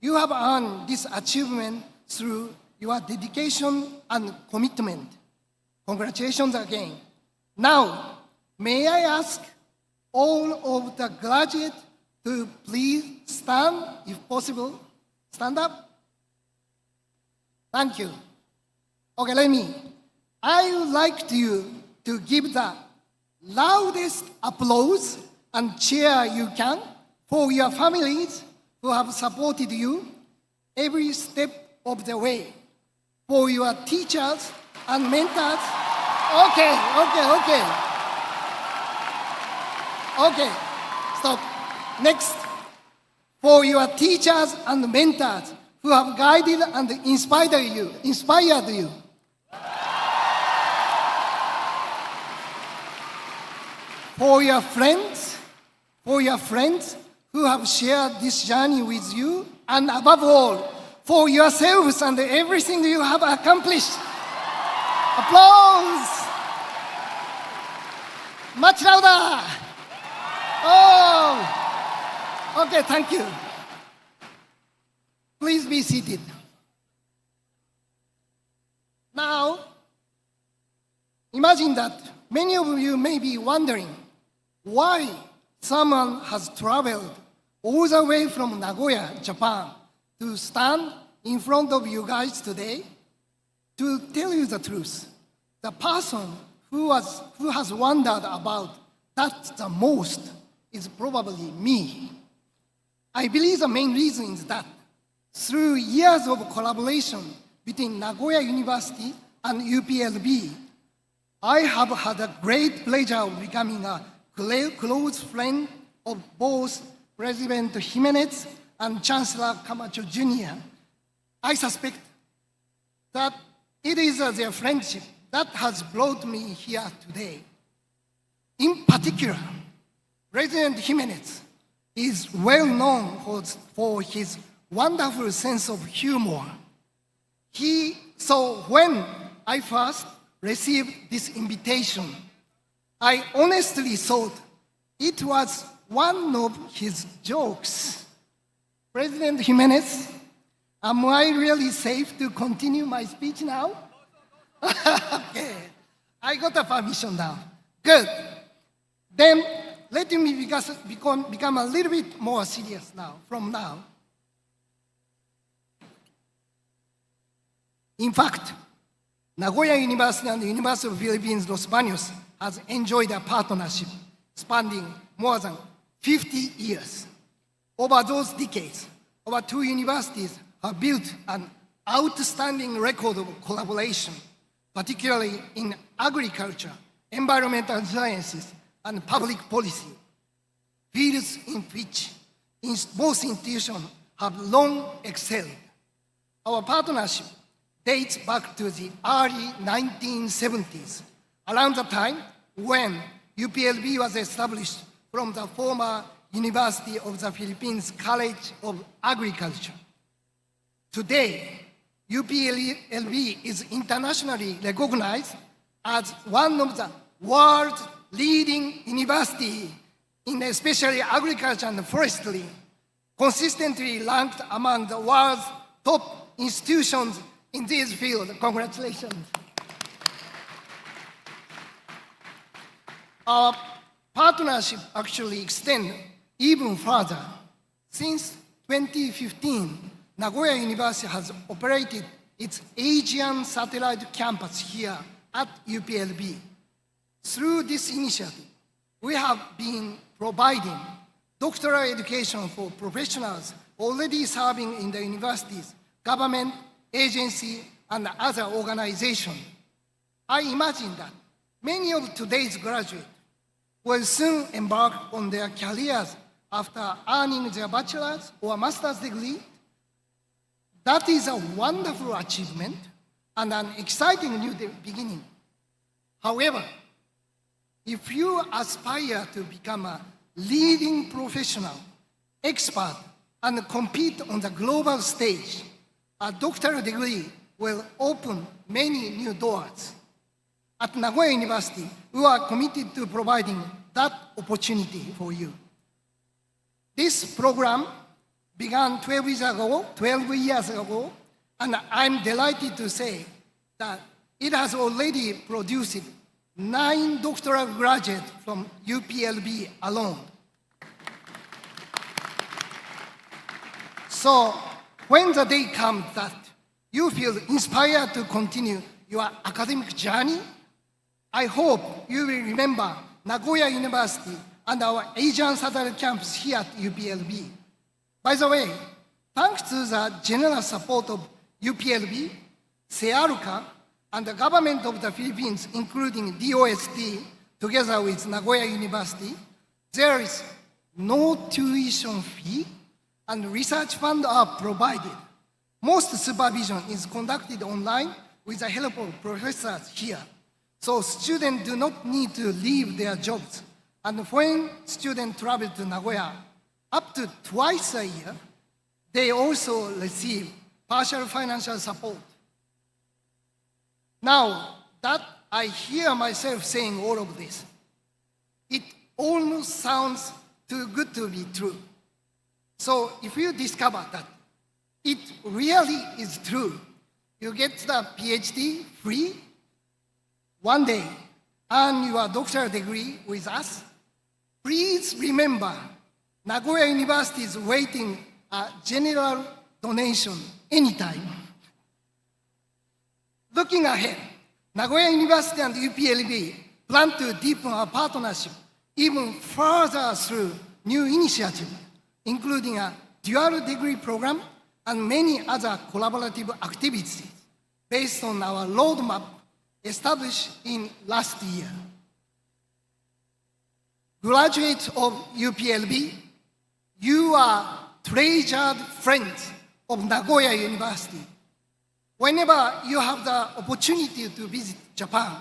You have earned this achievement through your dedication and commitment. Congratulations again. Now, may I ask all of the graduates to please stand, if possible. Stand up. Thank you. Okay, I would like you to give the loudest applause and cheer you can for your families who have supported you every step of the way, for your teachers and mentors. Okay, stop. Next, for your teachers and mentors who have guided and inspired you. For your friends who have shared this journey with you, and above all, for yourselves and everything you have accomplished. Applause! Much louder! Oh! Okay, thank you. Please be seated. Now, imagine that many of you may be wondering why someone has traveled all the way from Nagoya, Japan, to stand in front of you guys today. To tell you the truth, the person who has wondered about that the most is probably me. I believe the main reason is that through years of collaboration between Nagoya University and UPLB, I have had a great pleasure of becoming a close friend of both President Jimenez and Chancellor Camacho Jr. I suspect that it is their friendship that has brought me here today. In particular, President Jimenez is well known for his wonderful sense of humor. So when I first received this invitation, I honestly thought it was one of his jokes. President Jimenez, am I really safe to continue my speech now? Okay, I got a permission now. Good. Then let me become a little bit more serious now, from now. In fact, Nagoya University and the University of the Philippines, Los Baños, has enjoyed a partnership spanning more than 50 years. Over those decades, our two universities have built an outstanding record of collaboration, particularly in agriculture, environmental sciences, and public policy, fields in which both institutions have long excelled. Our partnership dates back to the early 1970s, around the time when UPLB was established from the former University of the Philippines College of Agriculture. Today, UPLB is internationally recognized as one of the world's leading universities in especially agriculture and forestry, consistently ranked among the world's top institutions in this field. Congratulations. Our partnership actually extends even further. Since 2015, Nagoya University has operated its Asian satellite campus here at UPLB. Through this initiative, we have been providing doctoral education for professionals already serving in the universities, government, agency, and other organizations. I imagine that many of today's graduates will soon embark on their careers after earning their bachelor's or master's degree. That is a wonderful achievement and an exciting new beginning. However, if you aspire to become a leading professional, expert, and compete on the global stage, a doctoral degree will open many new doors. At Nagoya University, we are committed to providing that opportunity for you. This program began 12 years ago, and I'm delighted to say that it has already produced 9 doctoral graduates from UPLB alone. So when the day comes that you feel inspired to continue your academic journey, I hope you will remember Nagoya University and our Asian satellite campus here at UPLB. By the way, thanks to the generous support of UPLB, SEARCA, and the government of the Philippines, including DOST, together with Nagoya University, there is no tuition fee and research funds are provided. Most supervision is conducted online with the help of professors here. So students do not need to leave their jobs. And when students travel to Nagoya up to twice a year, they also receive partial financial support. Now that I hear myself saying all of this, it almost sounds too good to be true. So if you discover that it really is true, you get the PhD free, one day earn your doctoral degree with us, please remember Nagoya University is waiting a general donation anytime. Looking ahead, Nagoya University and UPLB plan to deepen our partnership even further through new initiatives, including a dual degree program and many other collaborative activities based on our roadmap established in last year. Graduates of UPLB, you are treasured friends of Nagoya University. Whenever you have the opportunity to visit Japan,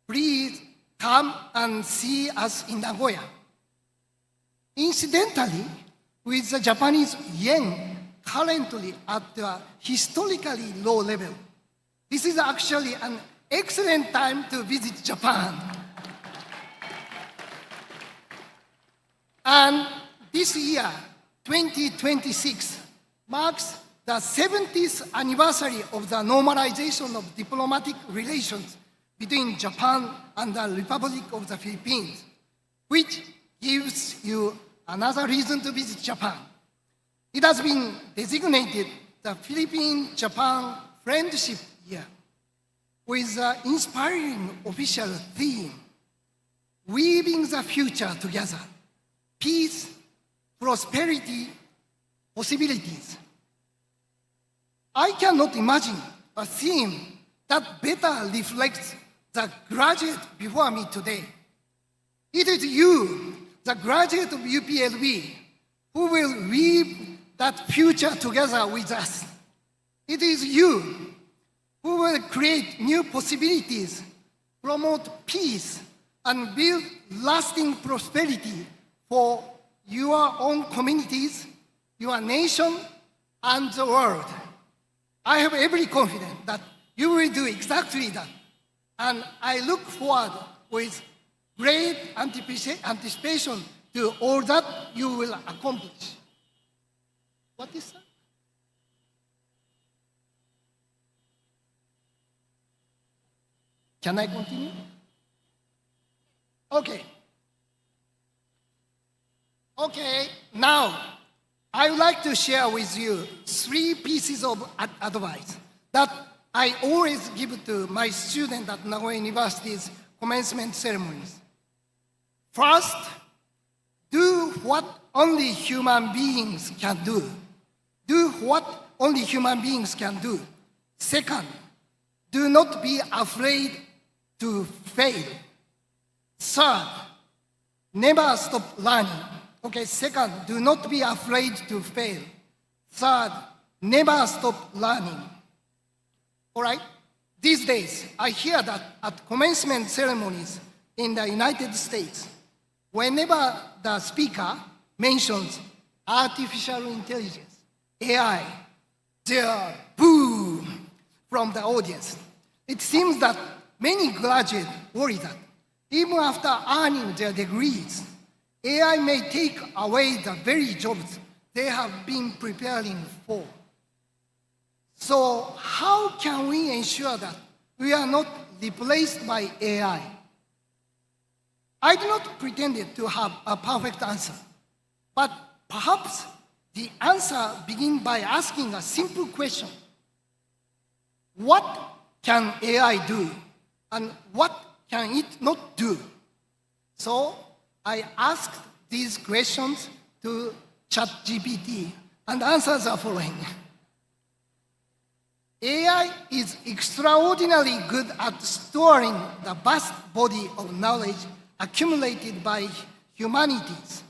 please come and see us in Nagoya. Incidentally, with the Japanese yen currently at a historically low level, this is actually an excellent time to visit Japan. And this year, 2026, marks the 70th anniversary of the normalization of diplomatic relations between Japan and the Republic of the Philippines, which gives you another reason to visit Japan. It has been designated the Philippine-Japan Friendship Year with an inspiring official theme, weaving the future together, peace, prosperity, possibilities. I cannot imagine a theme that better reflects the graduate before me today. It is you, the graduate of UPLB, who will weave that future together with us. It is you who will create new possibilities, promote peace, and build lasting prosperity for your own communities, your nation, and the world. I have every confidence that you will do exactly that, and I look forward with great anticipation to all that you will accomplish. What is that? Can I continue? Okay. Okay, now I would like to share with you 3 pieces of advice that I always give to my students at Nagoya University's commencement ceremonies. First, do what only human beings can do. Do what only human beings can do. Second, do not be afraid to fail. Third, never stop learning. Okay, second, do not be afraid to fail. Third, never stop learning. All right? These days, I hear that at commencement ceremonies in the United States, whenever the speaker mentions artificial intelligence, AI, there, boo, from the audience. It seems that many graduates worry that even after earning their degrees, AI may take away the very jobs they have been preparing for. So how can we ensure that we are not replaced by AI? I do not pretend to have a perfect answer, but perhaps the answer begins by asking a simple question. What can AI do, and what can it not do? So I asked these questions to ChatGPT, and answers are following. AI is extraordinarily good at storing the vast body of knowledge accumulated by humanities.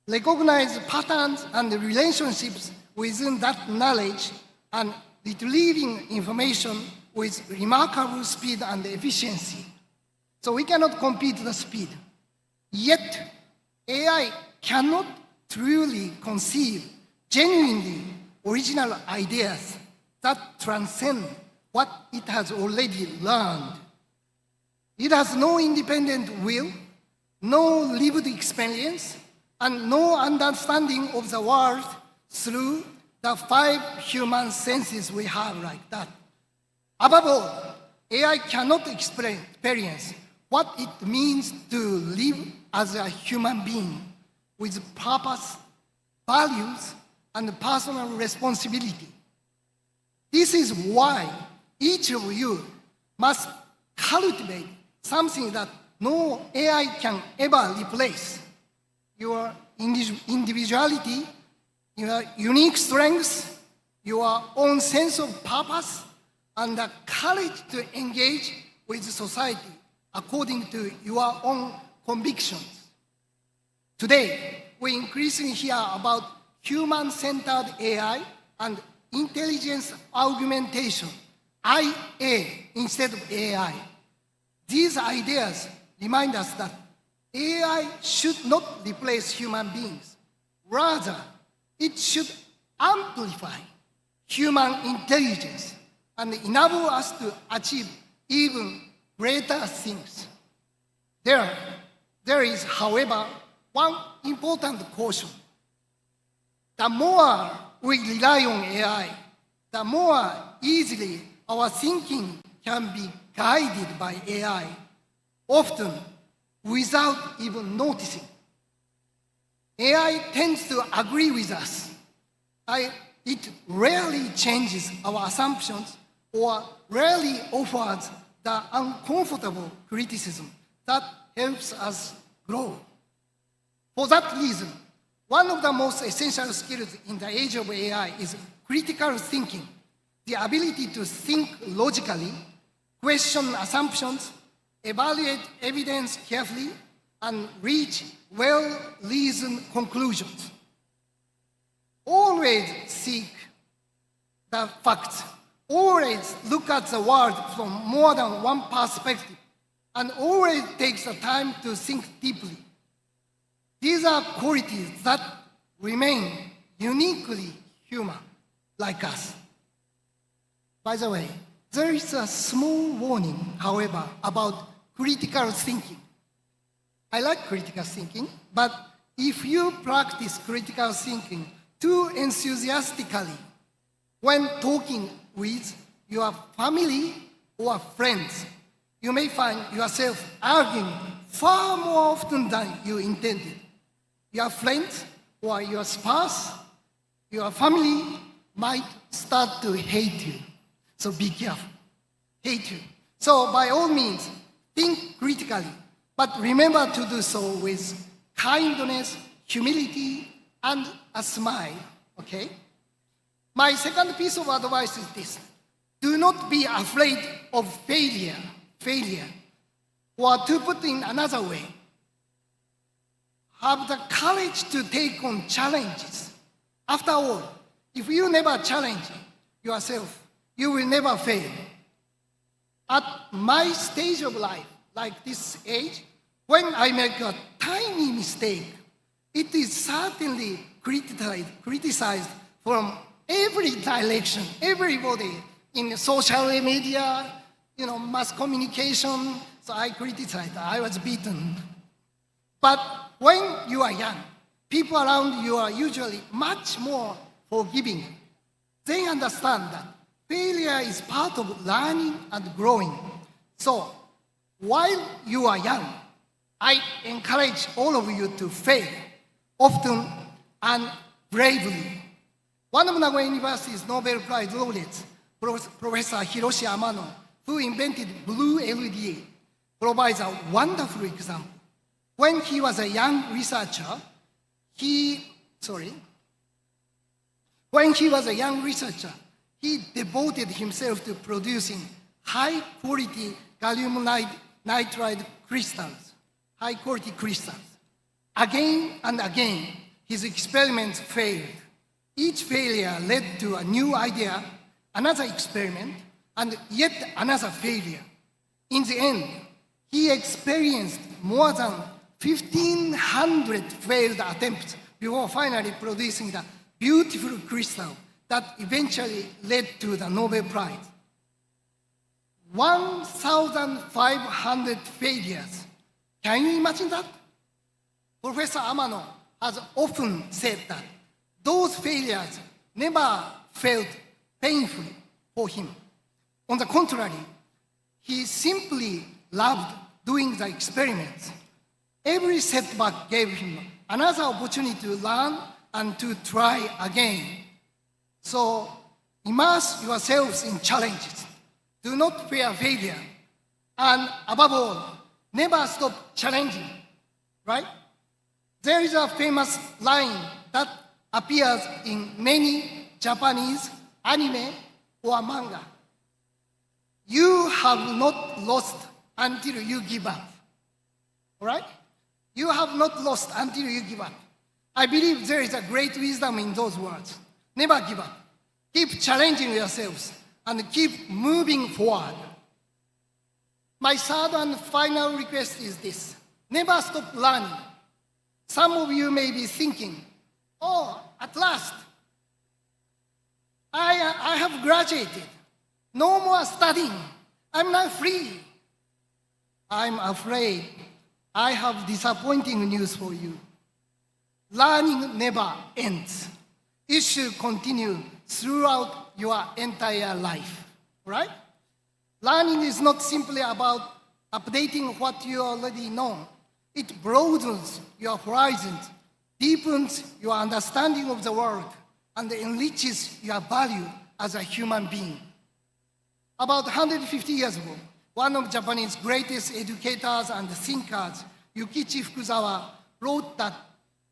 Recognize patterns and relationships within that knowledge and retrieving information with remarkable speed and efficiency. So we cannot compete the speed. Yet, AI cannot truly conceive genuinely original ideas that transcend what it has already learned. It has no independent will, no lived experience, and no understanding of the world through the 5 human senses we have like that. Above all, AI cannot experience what it means to live as a human being with purpose, values, and personal responsibility. This is why each of you must cultivate something that no AI can ever replace: your individuality, your unique strengths, your own sense of purpose, and the courage to engage with society according to your own convictions. Today, we increasingly hear about human-centered AI and intelligence augmentation, IA instead of AI. These ideas remind us that AI should not replace human beings. Rather, it should amplify human intelligence and enable us to achieve even greater things. There is, however, one important caution. The more we rely on AI, the more easily our thinking can be guided by AI, often without even noticing. AI tends to agree with us. It rarely changes our assumptions or rarely offers the uncomfortable criticism that helps us grow. For that reason, one of the most essential skills in the age of AI is critical thinking, the ability to think logically, question assumptions, evaluate evidence carefully, and reach well-reasoned conclusions. Always seek the facts. Always look at the world from more than one perspective, and always takes the time to think deeply. These are qualities that remain uniquely human, like us. By the way, there is a small warning, however, about critical thinking. I like critical thinking, but if you practice critical thinking too enthusiastically when talking with your family or friends, you may find yourself arguing far more often than you intended. Your friends or your spouse, your family might start to hate you. So be careful. Hate you. So by all means, think critically, but remember to do so with kindness, humility, and a smile, okay? My second piece of advice is this. Do not be afraid of failure. Or to put in another way, have the courage to take on challenges. After all, if you never challenge yourself, you will never fail. At my stage of life, like this age, when I make a tiny mistake, it is certainly criticized from every direction, everybody in social media, mass communication. So I criticized, I was beaten. But when you are young, people around you are usually much more forgiving. They understand that failure is part of learning and growing. So while you are young, I encourage all of you to fail, often and bravely. One of Nagoya University's Nobel Prize laureates, Professor Hiroshi Amano, who invented blue LED, provides a wonderful example. When he was a young researcher, he devoted himself to producing high-quality gallium nitride crystals, high-quality crystals. Again and again, his experiments failed. Each failure led to a new idea, another experiment, and yet another failure. In the end, he experienced more than 1,500 failed attempts before finally producing the beautiful crystal that eventually led to the Nobel Prize. 1,500 failures. Can you imagine that? Professor Amano has often said that those failures never felt painful for him. On the contrary, he simply loved doing the experiments. Every setback gave him another opportunity to learn and to try again. So immerse yourselves in challenges. Do not fear failure. And above all, never stop challenging, right? There is a famous line that appears in many Japanese anime or manga. You have not lost until you give up. All right? You have not lost until you give up. I believe there is a great wisdom in those words. Never give up. Keep challenging yourselves and keep moving forward. My third and final request is this. Never stop learning. Some of you may be thinking, oh, at last, I have graduated. No more studying. I'm now free. I'm afraid I have disappointing news for you. Learning never ends. It should continue throughout your entire life, right? Learning is not simply about updating what you already know. It broadens your horizons, deepens your understanding of the world, and enriches your value as a human being. About 150 years ago, one of Japanese greatest educators and thinkers, Yukichi Fukuzawa, wrote that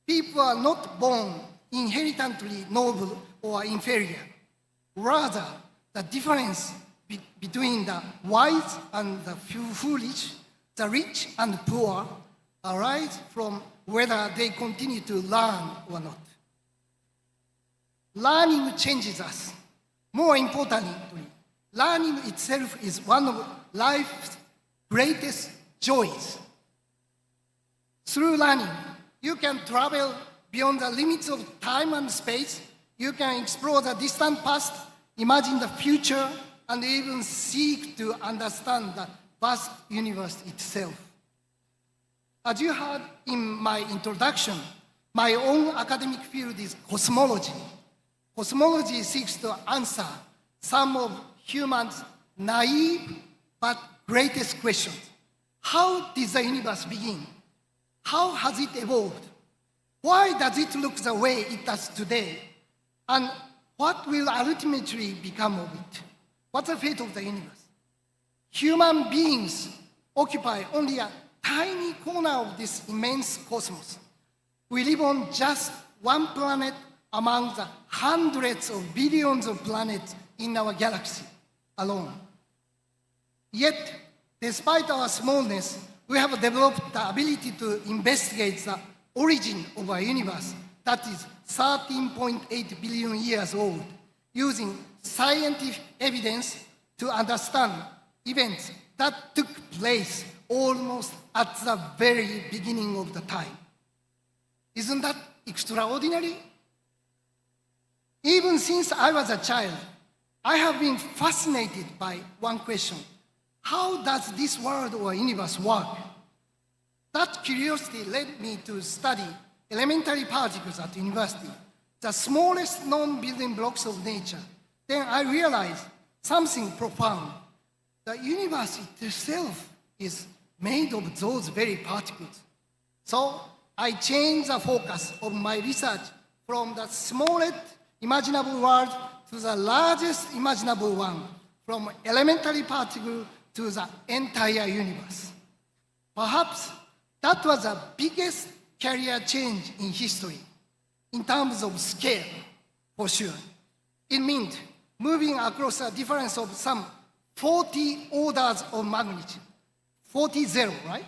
people are not born inherently noble or inferior. Rather, the difference between the wise and the foolish, the rich and poor, arise from whether they continue to learn or not. Learning changes us. More importantly, learning itself is one of life's greatest joys. Through learning, you can travel beyond the limits of time and space. You can explore the distant past, imagine the future, and even seek to understand the vast universe itself. As you heard in my introduction, my own academic field is cosmology. Cosmology seeks to answer some of humans' naive but greatest questions. How did the universe begin? How has it evolved? Why does it look the way it does today? And what will ultimately become of it? What's the fate of the universe? Human beings occupy only a tiny corner of this immense cosmos. We live on just one planet among the hundreds of billions of planets in our galaxy alone. Yet, despite our smallness, we have developed the ability to investigate the origin of our universe that is 13.8 billion years old, using scientific evidence to understand events that took place almost at the very beginning of the time. Isn't that extraordinary? Even since I was a child, I have been fascinated by one question. How does this world or universe work? That curiosity led me to study elementary particles at university, the smallest known building blocks of nature. Then I realized something profound. The universe itself is made of those very particles. So I changed the focus of my research from the smallest imaginable world to the largest imaginable one, from elementary particle to the entire universe. Perhaps that was the biggest career change in history, in terms of scale, for sure. It meant moving across a difference of some 40 orders of magnitude. 40-0, right?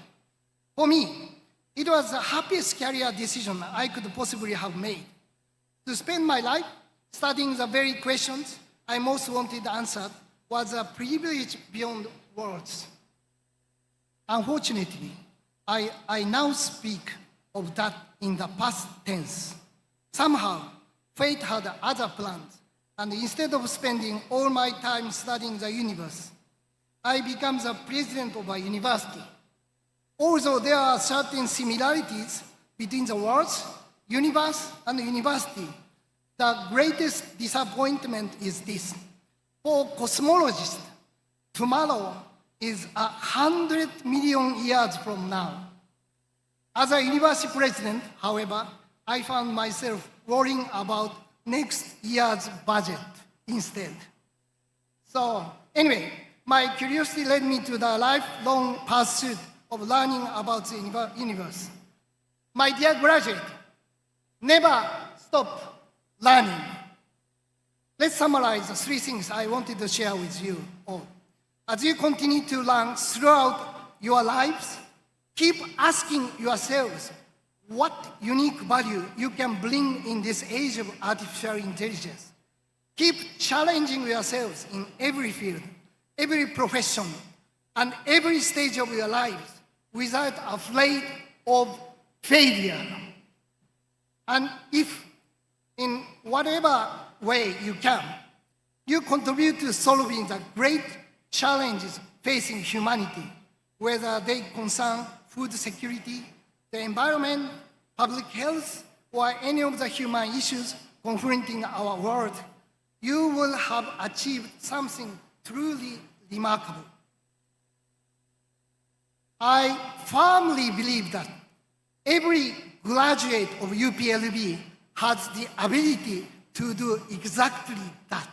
For me, it was the happiest career decision I could possibly have made. To spend my life studying the very questions I most wanted answered was a privilege beyond words. Unfortunately, I now speak of that in the past tense. Somehow, fate had other plans, and instead of spending all my time studying the universe, I became the president of a university. Although there are certain similarities between the words universe and university, the greatest disappointment is this. For cosmologists, tomorrow is 100 million years from now. As a university president, however, I found myself worrying about next year's budget instead. So anyway, my curiosity led me to the lifelong pursuit of learning about the universe. My dear graduate, never stop learning. Let's summarize the three things I wanted to share with you all. As you continue to learn throughout your lives, keep asking yourselves what unique value you can bring in this age of artificial intelligence. Keep challenging yourselves in every field, every profession, and every stage of your lives without afraid of failure. And if in whatever way you can, you contribute to solving the great challenges facing humanity, whether they concern food security, the environment, public health, or any of the human issues confronting our world, you will have achieved something truly remarkable. I firmly believe that every graduate of UPLB has the ability to do exactly that.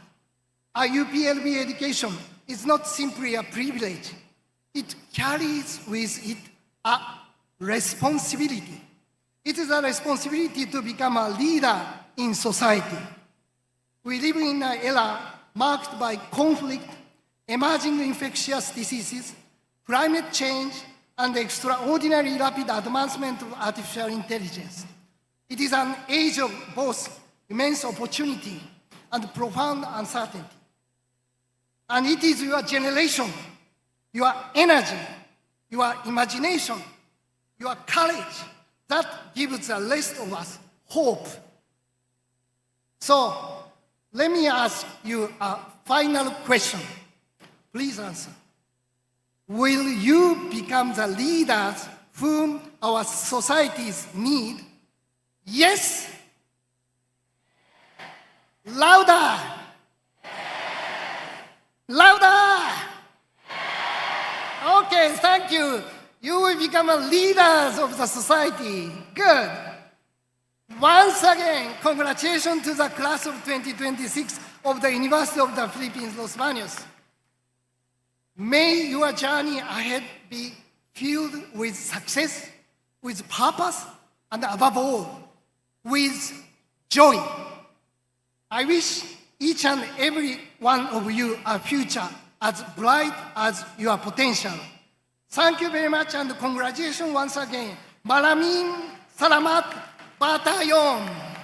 A UPLB education is not simply a privilege. It carries with it a responsibility. It is a responsibility to become a leader in society. We live in an era marked by conflict, emerging infectious diseases, climate change, and the extraordinary rapid advancement of artificial intelligence. It is an age of both immense opportunity and profound uncertainty. And it is your generation, your energy, your imagination, your courage that gives the rest of us hope. So, let me ask you a final question. Please answer. Will you become the leaders whom our societies need? Yes? Louder! Louder! Okay, thank you. You will become a leaders of the society. Good. Once again, congratulations to the class of 2026 of the University of the Philippines, Los Baños. May your journey ahead be filled with success, with purpose, and above all, with joy. I wish each and every one of you a future as bright as your potential. Thank you very much and congratulations once again. Maraming salamat, Batayon!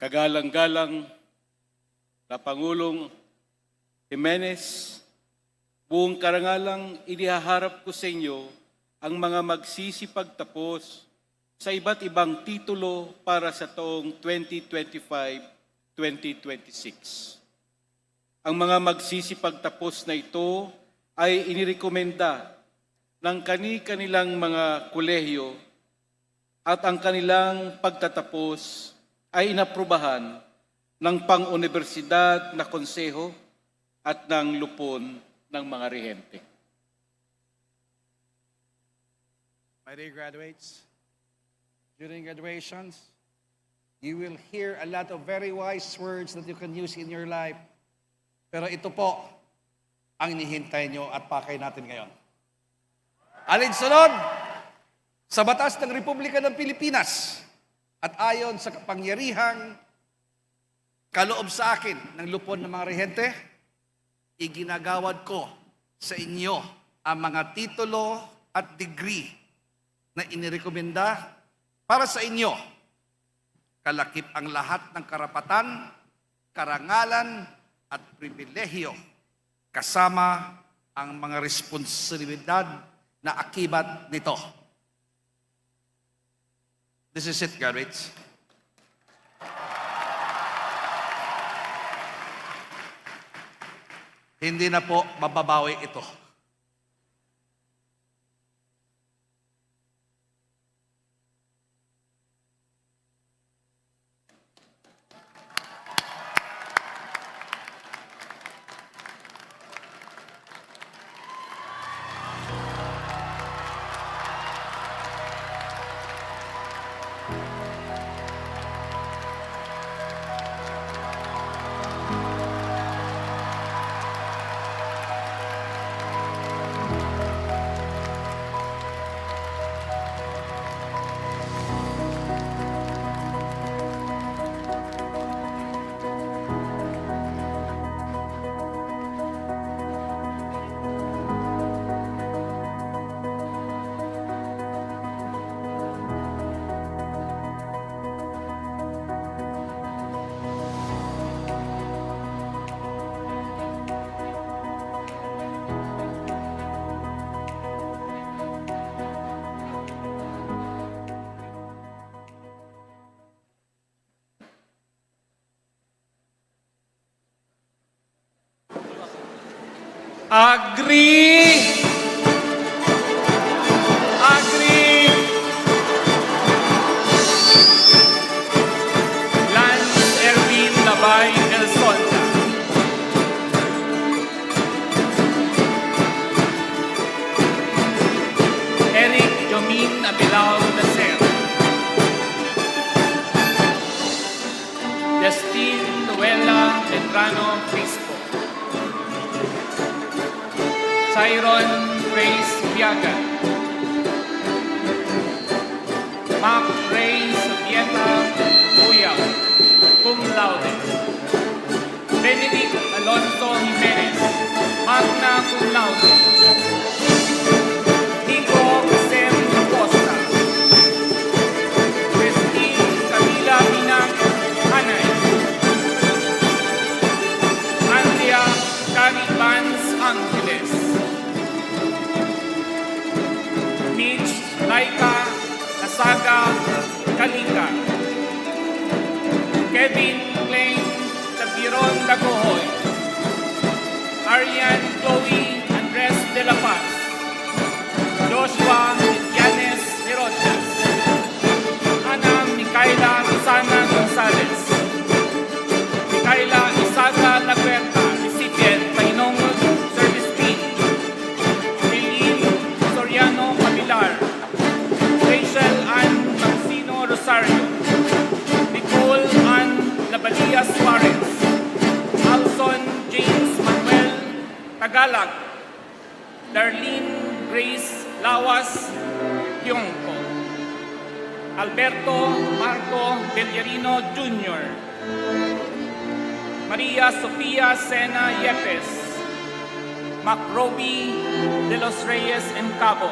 Kagalang-galang na Pangulong Jimenez, buong karangalang inihaharap ko sa inyo ang mga magsisipagtapos sa iba't ibang titulo para sa taong 2025-2026. Ang mga magsisipagtapos na ito ay inirekomenda ng kani-kanilang mga kolehiyo at ang kanilang pagtatapos ay inaprubahan ng pang-unibersidad na konseho at ng lupon ng mga rehente. My dear graduates, during graduations, you will hear a lot of very wise words that you can use in your life. Pero ito po ang inihintay nyo at pakay natin ngayon. Alinsunod sa batas ng Republika ng Pilipinas at ayon sa kapangyarihang kaloob sa akin ng lupon ng mga rehente, iginagawad ko sa inyo ang mga titulo at degree na inirekomenda para sa inyo. Kalakip ang lahat ng karapatan, karangalan at pribilehyo kasama ang mga responsibilidad na akibat nito. This is it, graduates. Hindi na po mababawi ito. Agree! Agree! Lance Erwin Labay Elson. Eric Jomin Abilao Lacer. Justine Noela Medrano Crispo. Cyron Grace Viaga. Mark Ray Subieta Uyaw, cum laude. Benedict Alonso Jimenez, magna cum laude. Nico Sem Costa. Christine Camila Minac Hanay. Andrea Caribans Angeles. Mitch Laika Asaga Kalika. Kevin Klein Tapiron Dagohoy. Arian Chloe Andres de la Paz. Joshua Yanes Herodas. Ana Micaela Rosana Gonzalez. Micaela Isaga Laguerta, recipient, Painongod Service Fee. Eileen Soriano Abilar. Rachel Ann Mancino Rosario. Nicole Ann Labalia Suarez. Alson James Manuel Tagalog. Darlene Grace Lawas Yongko. Alberto Marco Bellarino Jr. Maria Sofia Sena Yepes. Macrobi de los Reyes Encabo.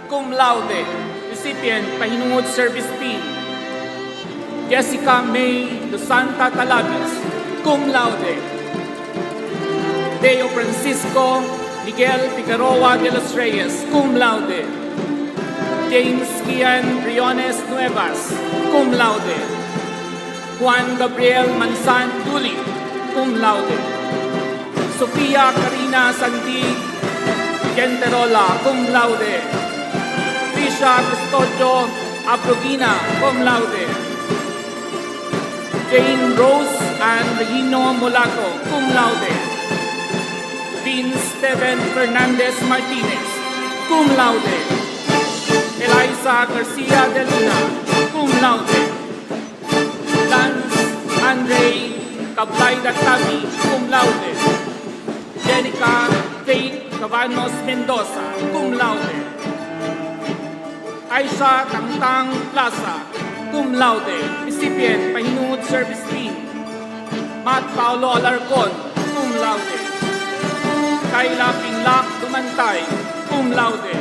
Cum laude, recipient, Pahinungod Service Fee. Jessica May de Santa Talabes. Cum laude. Deo Francisco Miguel Figueroa de los Reyes, cum laude. James Kian Briones Nuevas, cum laude. Juan Gabriel Manzan Duli, cum laude. Sofía Karina Sandig Genterola, cum laude. Trisha Custodio Abrogina, cum laude. Jane Rose and Regino Molato, cum laude. Dean Steven Fernandez Martinez, cum laude. Eliza Garcia de Luna, cum laude. Lance Andre Cablayda Tabi, cum laude. Jenica Kate Cavanos Mendoza, cum laude. Aisha Tangtang Plaza, cum laude. Recipient, Pahinungod Service Fee. Matt Paulo Alarcon, cum laude. Kayla Pinlac Dumantay, cum laude.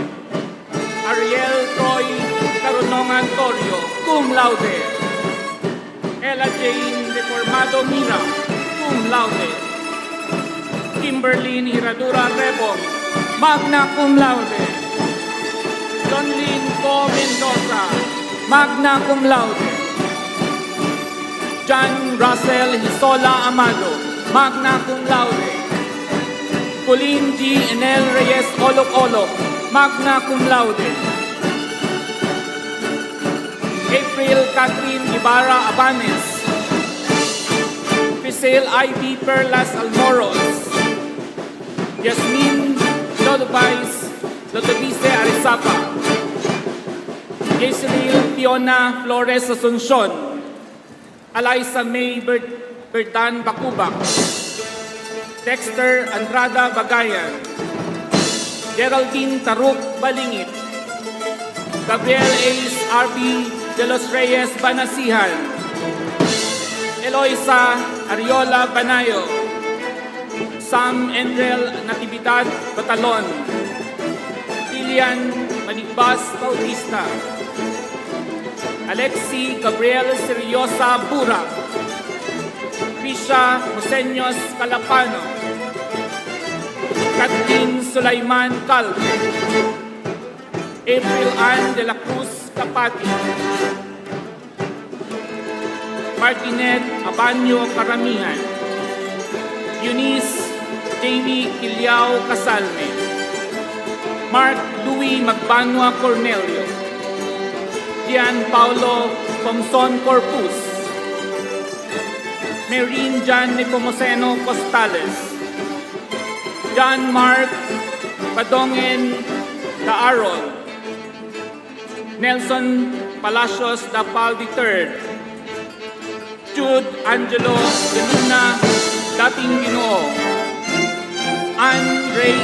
Ariel Troy Carunongan Torio, cum laude. Ella Jane Reformado Mira, cum laude. Kimberly Hiradura Rebon, magna cum laude. Jonlyn Co Mendoza, magna cum laude. John Russell Hisola Amado, magna cum laude. Colleen G. Enel Reyes Olok-Olok, magna cum laude. April Catherine Ibarra Abanes. Priscille I.B. Perlas Almoros. Yasmin Lodovice Arizapa. Yesril Fiona Flores Asuncion. Eliza May Bertan Bakubak. Dexter Andrada Bagayan. Geraldine Taruk Balingit. Gabriel Ace R.B. de los Reyes Banasihan. Eloisa Ariola Banayo. Sam Endrel Natividad Batalon. Lilian Manigbas Bautista. Alexi Gabriel Seriosa Bura. Krisha Moseños Calapano. Kathleen Sulaiman Calve. April Ann de la Cruz Capati. Martinet Abanyo Karamihan. Eunice Jamie Quiliao Casalme, Mark Louis Magbanua Cornelio, Gian Paulo Thompson Corpus, Marine John Nepomuceno Costales, John Mark Padongen Daaron, Nelson Palacios Dapal III, Jude Angelo de Luna Dating Ginoo, Ann Ray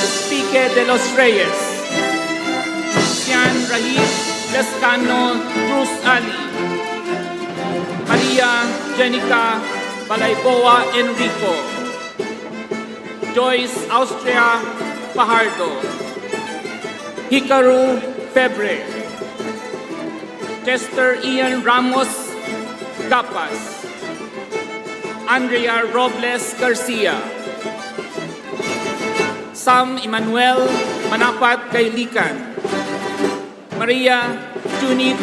Estique de los Reyes, Sian Rahid Lescano Cruz Ali, Maria Jenica Balayboa Enrico, Joyce Austria Fajardo, Hikaru Febre, Chester Ian Ramos Capas, Andrea Robles Garcia, Sam Emmanuel Manapat Gailican, Maria Junit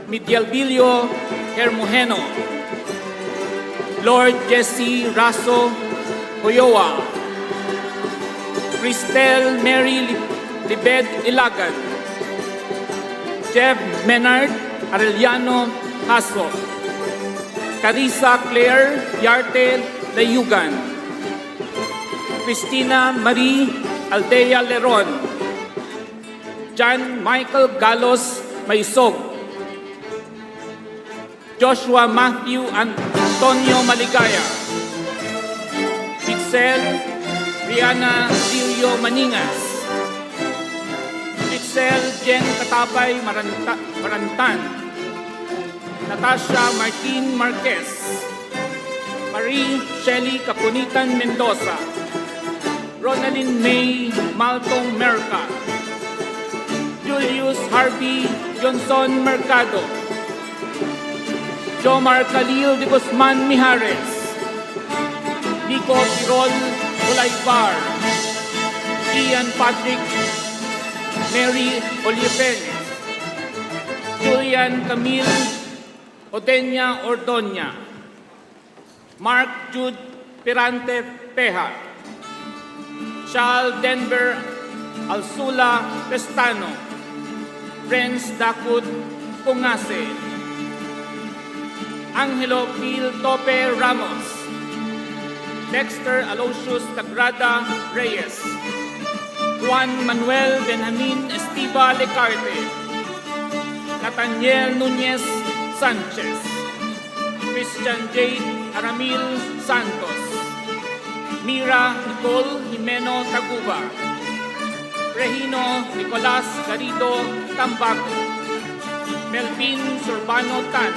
Midialbilio Hermojeno, Lord Jesse Raso Hoyoa, Cristel Mary Libed Ilagan, Jeff Menard Arellano Haso, Carissa Claire Yarte Layugan, Cristina Marie Aldea Leron, John Michael Galos Maisog, Joshua Matthew Antonio Maligaya, Pixel Rihanna Silvio Maningas, Pixel Jen Katapay Marantan, Natasha Martin Marquez, Marie Shelley Caponitan Mendoza, Ronaldin May Maltong Merca, Julius Harvey Johnson Mercado, Jomar Khalil de Guzman Mijares, Nico Tirol Olaybar, Ian Patrick Mary Oliveres, Julian Camille Odenya Ordoña, Mark Jude Pirante Peja, Charles Denver Alsula Pestano, Renz Dakut Pungase, Angelo Phil Tope Ramos, Dexter Aloysius Tagrada Reyes, Juan Manuel Benjamin Estiba Lecarte, Nathaniel Nunez Sanchez, Christian J. Aramil Santos, Mira Nicole Jimeno Taguba, Regino Nicolas Garrido Tambaco, Melvin Sorbano Tan,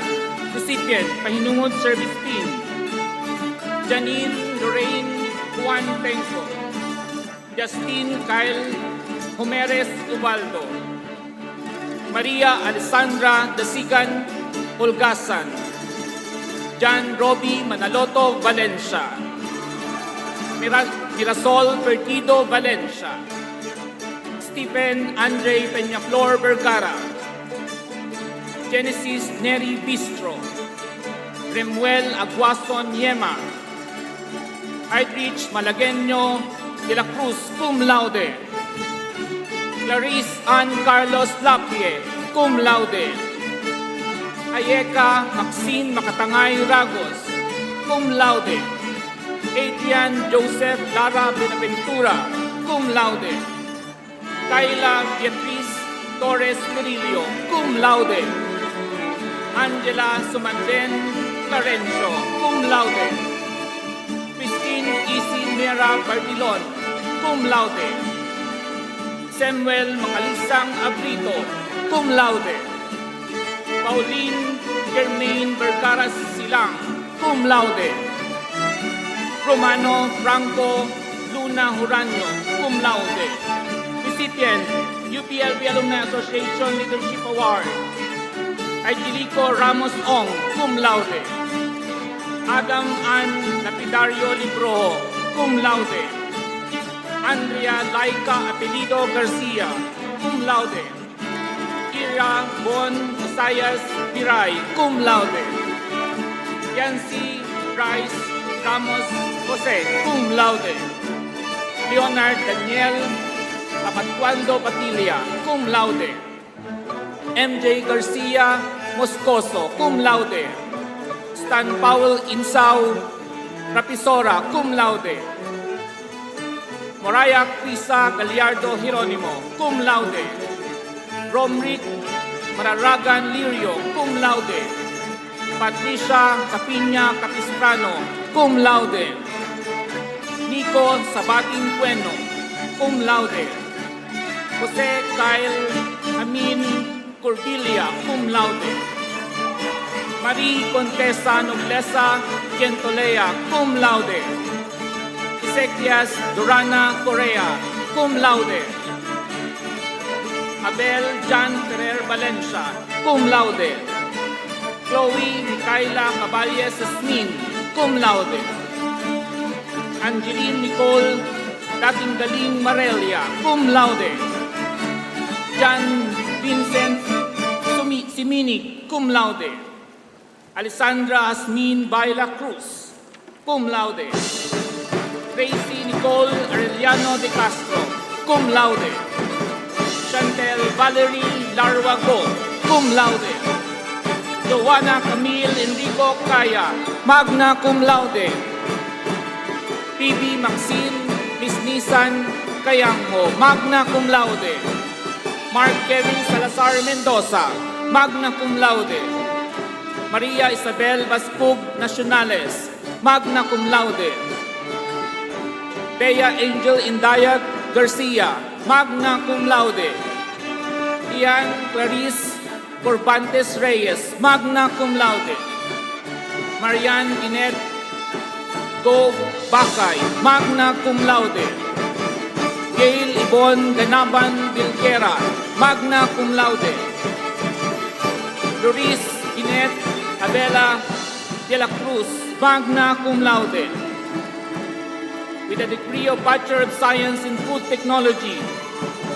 recipient, Pahinungod Service Team, Janine Lorraine Juan Tenco, Justine Kyle Homeres Ubaldo, Maria Alessandra Dasigan Olgasan, John Roby Manaloto Valencia, Mirasol Pertido Valencia, Stephen Andre Peñaflor Vergara, Genesis Neri Bistro, Remuel Aguason Yema, Aldrich Malagueño de la Cruz, cum laude, Clarice Ann Carlos Lapie, cum laude, Ayeka Maxine Makatangay Ragos, cum laude, Adrian Joseph Lara Benaventura, cum laude, Kayla Beatriz Torres Murillo, cum laude, Angela Sumanden Clarencio, cum laude, Christine Isi Mera Barbilon, cum laude, Samuel Macalisang Abrito, cum laude, Pauline Germain Vergara Silang, cum laude, Romano Franco Luna Huranyo, cum laude, recipient UPLB Alumni Association Leadership Award, Angelico Ramos Ong, cum laude, Adam Ann Lapidario Libroho, cum laude, Andrea Laika Apelido Garcia, cum laude, Ira Bon Osayas Piray, cum laude, Yancy Bryce Ramos Jose, cum laude, Leonard Daniel Apatuando Padilla, cum laude. MJ Garcia Moscoso, cum laude. Stan Powell Insao Rapisora, cum laude. Moraya Crisa Gallardo Hieronimo, cum laude. Romric Mararagan Lirio, cum laude. Patricia Capiña Capistrano, cum laude. Nico Sabatin Bueno, cum laude. Jose Kyle Amin Cordilia, cum laude. Marie Contessa Noblesa Gentolea, cum laude. Ezequias Durana Correa, cum laude. Abel Jan Ferrer Valencia, cum laude. Chloe Micaela Caballes Esmin, cum laude. Angeline Nicole Dating Marelia, cum laude. Jan Vincent Simini, cum laude. Alessandra Asmin Baila Cruz, cum laude. Tracy Nicole Arellano de Castro, cum laude. Chantel Valerie Larwago, cum laude. Joanna Camille Enrico Kaya, magna cum laude. PB Maxine Lisnisan Kayangho, magna cum laude. Mark Kevin Salazar Mendoza, magna cum laude. Maria Isabel Baspug Nacionales, magna cum laude. Bea Angel Indayag Garcia, magna cum laude. Ian Clarice Corbantes Reyes, magna cum laude. Marian Inet Go Bakay, magna cum laude. Gail Ibon Ganaban Dilquera, magna cum laude. Loris Inet Abela de la Cruz, magna cum laude. With a degree of Bachelor of Science in Food Technology,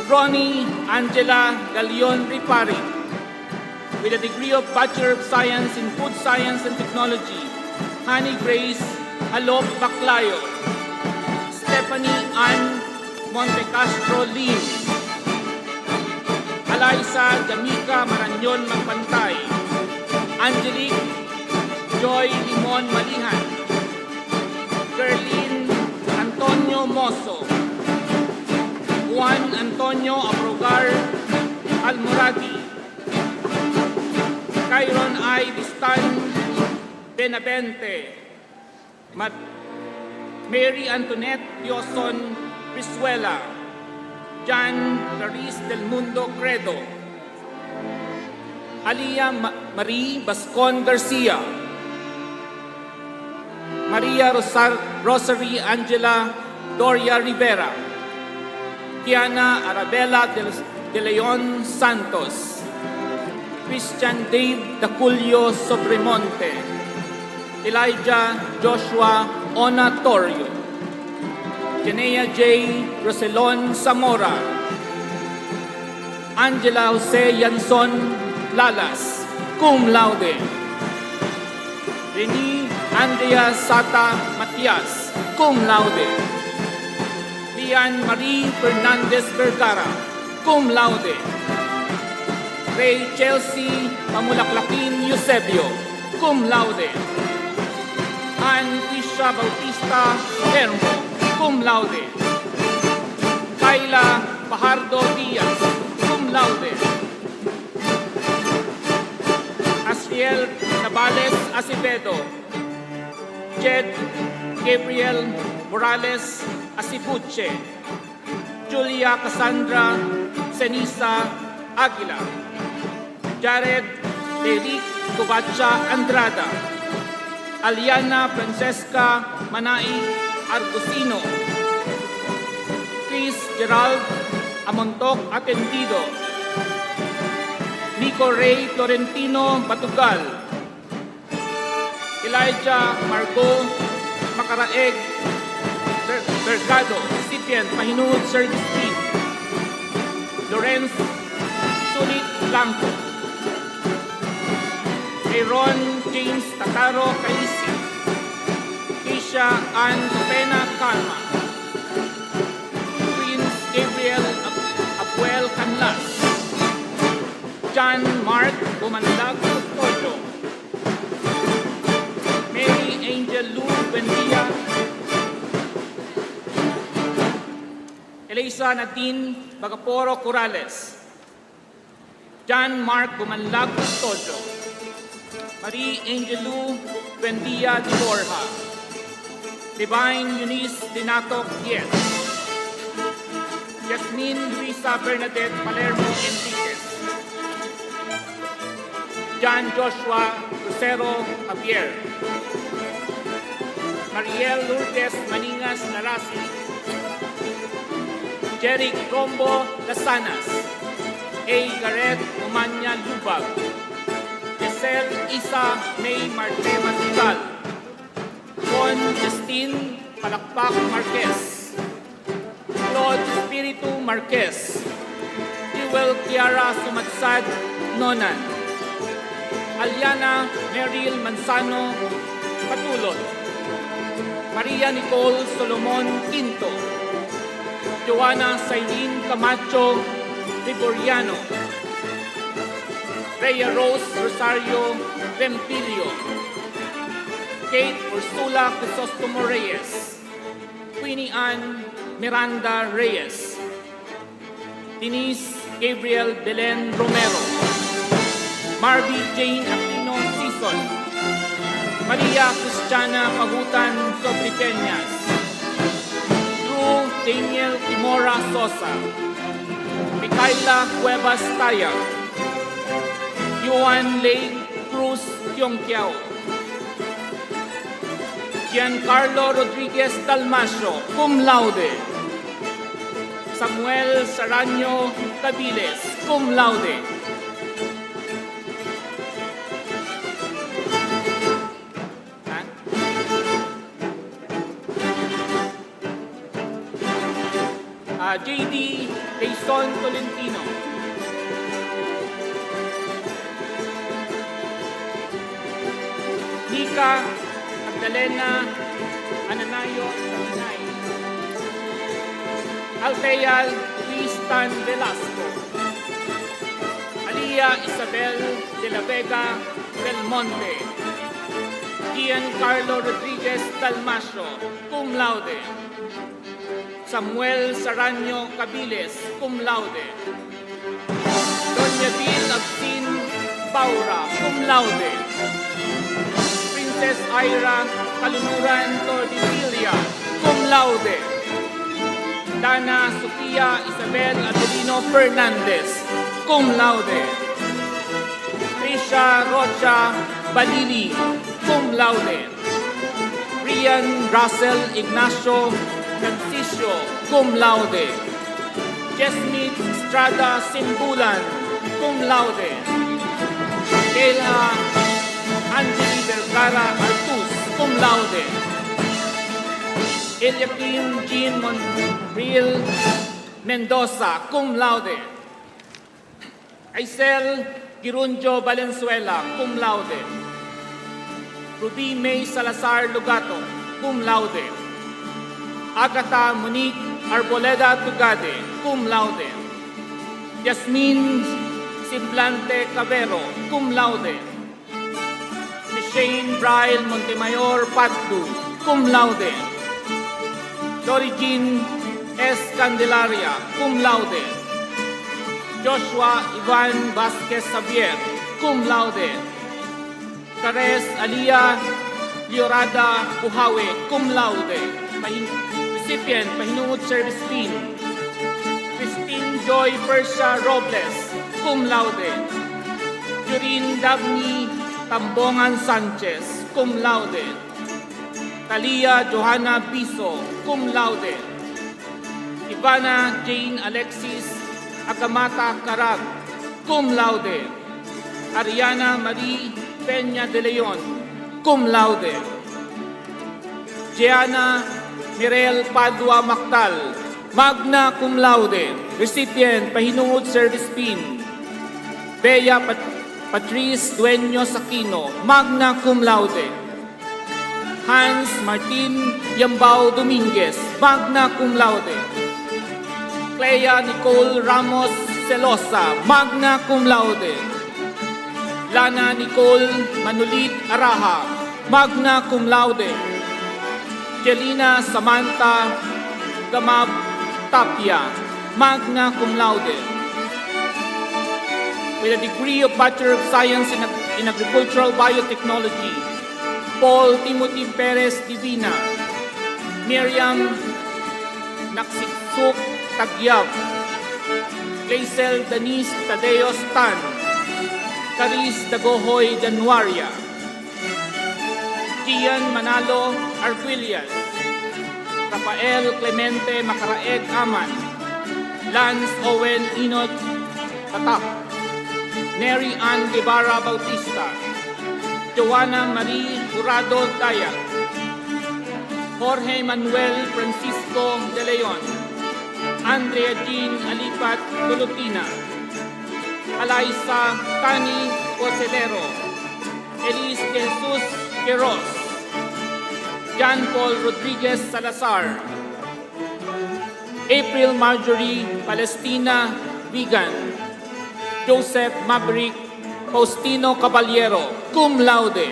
Ronnie Angela Galion Ripari. With a degree of Bachelor of Science in Food Science and Technology, Honey Grace Alop Baclayo. Stephanie Ann Montecastro Lim. Alaysa Jamika Maranyon Magpantay. Angelique Joy Limon Malihan. Gerlin Antonio Mozo. Juan Antonio Abrogar Almorati. Kyron I. Distan Benavente. Mary Antoinette Dioson Risuela. Jan Clarice Del Mundo Credo. Alia Marie Bascon Garcia. Maria Rosary Angela Doria Rivera. Tiana Arabella de Leon Santos. Christian Dave Daculio Sobremonte. Elijah Joshua Onatorio. Janea J. Roselon Zamora. Angela Jose Yanson Lalas, cum laude. Reni Andrea Sata Matias, cum laude. Lian Marie Fernandez Vergara, cum laude. Ray Chelsea Mamulaklakin Eusebio, cum laude. Ann Tisha Bautista Hermo, cum laude. Kayla Fajardo Diaz, cum laude. Asriel Navales Acevedo. Jed Gabriel Morales Asibuche. Julia Cassandra Senisa Aguila. Jared Derek Covacha Andrada. Aliana Francesca Manai Argusino. Chris Gerald Amontoc Atendido. Nico Ray Florentino Batugal. Elijah Margot Macaraeg Vergado, recipient, Mahinuod Service Team. Lorenz Sulit Blanco. Aaron James Tataro Kaisi. Keisha Ann Pena Calma. Samuel Canlas, John Mark Bumandag Custodio, Mary Angel Lou Buendia, Elisa Nadine Bagaporo Corrales, John Mark Bumanlag Custodio, Marie Angel Lou Buendia de Borja, Divine Eunice Dinato Yes, Jasmine Luisa Bernadette Palermo Enriquez, John Joshua Lucero Javier, Mariel Lourdes Maningas Narasi, Jeric Rombo Lasanas, A. Gareth Umanya Lubag, Yesel Isa May Marte Matigal, Con Justine Palakpak Marquez, Claude Espiritu Marquez, Jewel Kiara Sumatsad Nonan, Aliana Meryl Manzano Patulot, Maria Nicole Solomon Quinto, Joanna Cyrene Camacho Liboriano, Rhea Rose Rosario Rempilio, Kate Ursula Crisostomo Reyes, Queenie Ann Miranda Reyes, Denise Gabriel Belen Romero, Marby Jane Aquino Sison, Maria Cristiana Pagutan Sobripeñas, Drew Daniel Timora Sosa, Micaela Cuevas Tayag, Yuan Lei Cruz Tiongkiao, Giancarlo Rodriguez Dalmasio, cum laude, Samuel Saraño Cabiles, cum laude, J.D. Quezon Tolentino, Nika Magdalena Ananayo Saminay, Althea Luis Tan Velasco, Alia Isabel de la Vega Del Monte, Giancarlo Rodriguez Dalmasio, cum laude, Samuel Saraño Cabiles, cum laude, Doña Vil Agustin Baura, cum laude, Princess Ira Kalunuran Tordesillas, cum laude, Dana Sofia Isabel Adelino Fernandez, cum laude, Trisha Rocha Balili, cum laude, Rian Russell Ignacio Francisco, cum laude, Jasmine Estrada Simbulan, cum laude, Kayla Angeli Vergara Artus, cum laude, Eliakim Jean Monreal Mendoza, cum laude, Aisel Girunjo Valenzuela, cum laude, Ruby May Salazar Lugato, cum laude, Agatha Monique Arboleda Tugade, cum laude, Yasmin Simplante Cabero, cum laude, Shane Braille Montemayor Patdu, cum laude, Dory Jean S. Candelaria, cum laude, Joshua Ivan Vasquez Xavier, cum laude, Cares Alia Liorada Buhawe, cum laude, recipient Pahinungod Service Pin, Christine Joy Persia Robles, cum laude, Jurin Dabni Tambongan Sanchez, cum laude, Talia Johanna Biso, cum laude, Ivana Jane Alexis Agamata Carag, cum laude, Ariana Marie Peña de Leon, cum laude, Gianna Mirel Padua Mactal, magna cum laude, recipient Pahinungod Service Pin, Bea Patrice Dueños Aquino, magna cum laude, Hans Martin Yambao Dominguez, magna cum laude, Clea Nicole Ramos Celosa, magna cum laude. Lana Nicole Manulit Araha, magna cum laude. Jelina Samantha Gamab Tapia, magna cum laude. With a degree of Bachelor of Science in Agricultural Biotechnology, Paul Timothy Perez Divina, Miriam Naksiksuk Tagyab, Glaisel Denise Tadeos Tan, Caris Dagohoy Januaria, Gian Manalo Arguilias, Rafael Clemente Macaraeg Aman, Lance Owen Inot Tatak, Neri Ann Guevara Bautista, Joanna Marie Jurado Dayak, Jorge Manuel Francisco De Leon, Andrea Jean Alipat Tulutina, Alaisa Cani Coselero, Elise De Jesus Queros, John Paul Rodriguez Salazar, April Marjorie Palestina Vigan, Joseph Maverick Faustino Caballero, cum laude.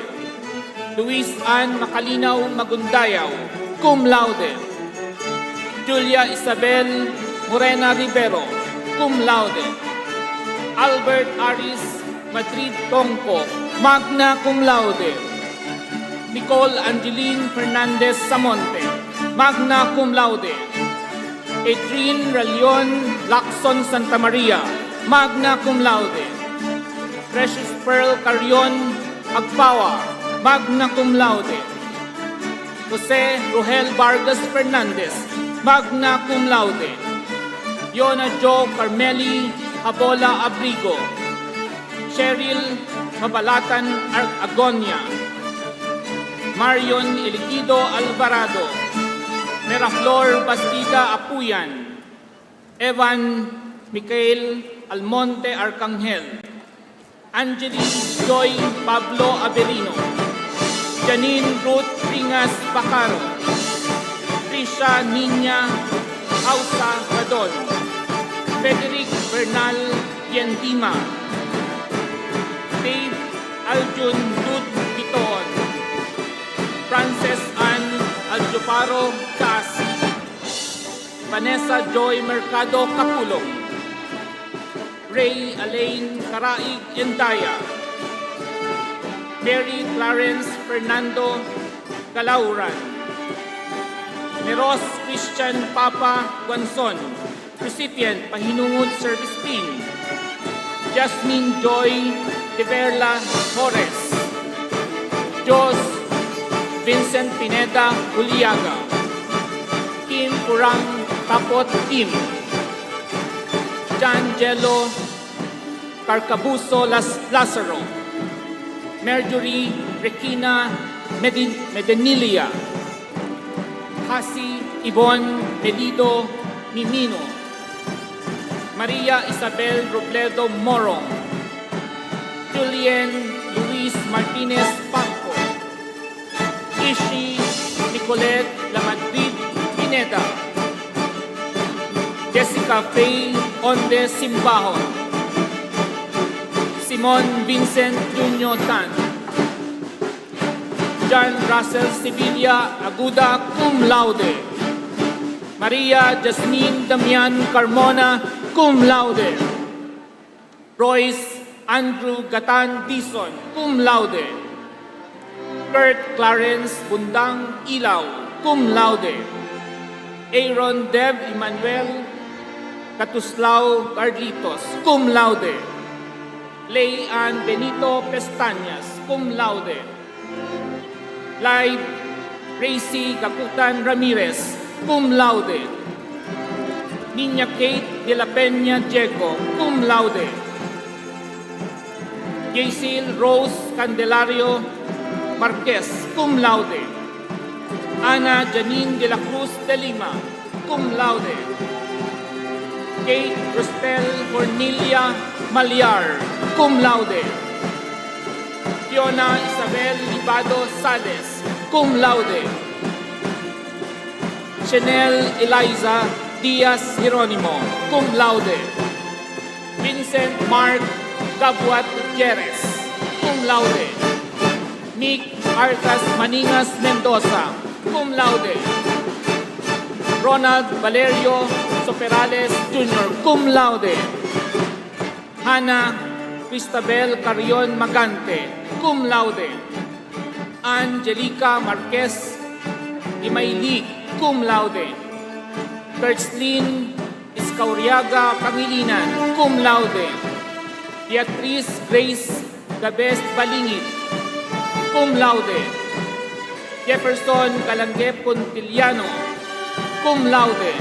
Luis Ann Macalinaw Magundayaw, cum laude. Julia Isabel Morena Rivero, cum laude. Albert Aris Madrid Tongco, magna cum laude. Nicole Angeline Fernandez Samonte, magna cum laude. Adrienne Ralion Lacson Santa Maria, magna cum laude. Precious Pearl Carrion Agpawa, magna cum laude. Jose Rogel Vargas Fernandez, magna cum laude. Yona Jo Carmeli Abola Abrigo, Cheryl Mabalatan Agonia, Marion Eligido Alvarado, Meraflor Bastida Apuyan, Evan Michael Almonte Arcangel, Angeli Joy Pablo Averino, Janine Ruth Ringas Bacaro, Trisha Niña Ausa Gadon, Frederick Bernal Yendima, Dave Aljun Dud Biton, Frances Ann Aljuparo Kasi, Vanessa Joy Mercado Capulong, Ray Alain Caraig Endaya, Mary Clarence Fernando Galauran, Neros Christian Papa Guanzon, recipient Pahinungod Service Team, Jasmine Joy De Verla Torres, Jos Vincent Pineda Uliaga, Kim Kurang Tapot Kim, John Jello Carcabuso Lazaro, Marjorie Regina Medenilia, Hasi Yvonne Medido Mimino, Maria Isabel Robledo Morong, Julian Luis Martinez Pampo, Ishi Nicolette Lamadrid Pineda, Jessica Faye Onde Simbahon, Simon Vincent Junio Tan, John Russell Sevilla Aguda cum laude, Maria Jasmine Damian Carmona cum laude, Royce Andrew Gatan Dison cum laude, Kurt Clarence Bundang Ilaw cum laude, Aaron Deb Emmanuel Catuslao Carlitos, cum laude. Lay Ann Benito Pestañas, cum laude. Clyde Racy Gakutan Ramirez, cum laude. Niña Kate de la Peña Diego, cum laude. Jaycil Rose Candelario Marquez, cum laude. Ana Janine de la Cruz de Lima, cum laude. Kate Rostel Cornelia Maliar, cum laude. Fiona Isabel Libado Sales, cum laude. Chanel Eliza Diaz Jeronimo, cum laude. Vincent Mark Gabuat Gutierrez, cum laude. Nick Arcas Maningas Mendoza, cum laude. Ronald Valerio Soperales Jr., cum laude. Hannah Cristabel Carrion Magante, cum laude. Angelica Marquez Imayli, cum laude. Kirslyn Escauriaga Pangilinan, cum laude. Beatrice Grace Gabest Balingit, cum laude. Jefferson Calanguep Pontiliano, cum laude.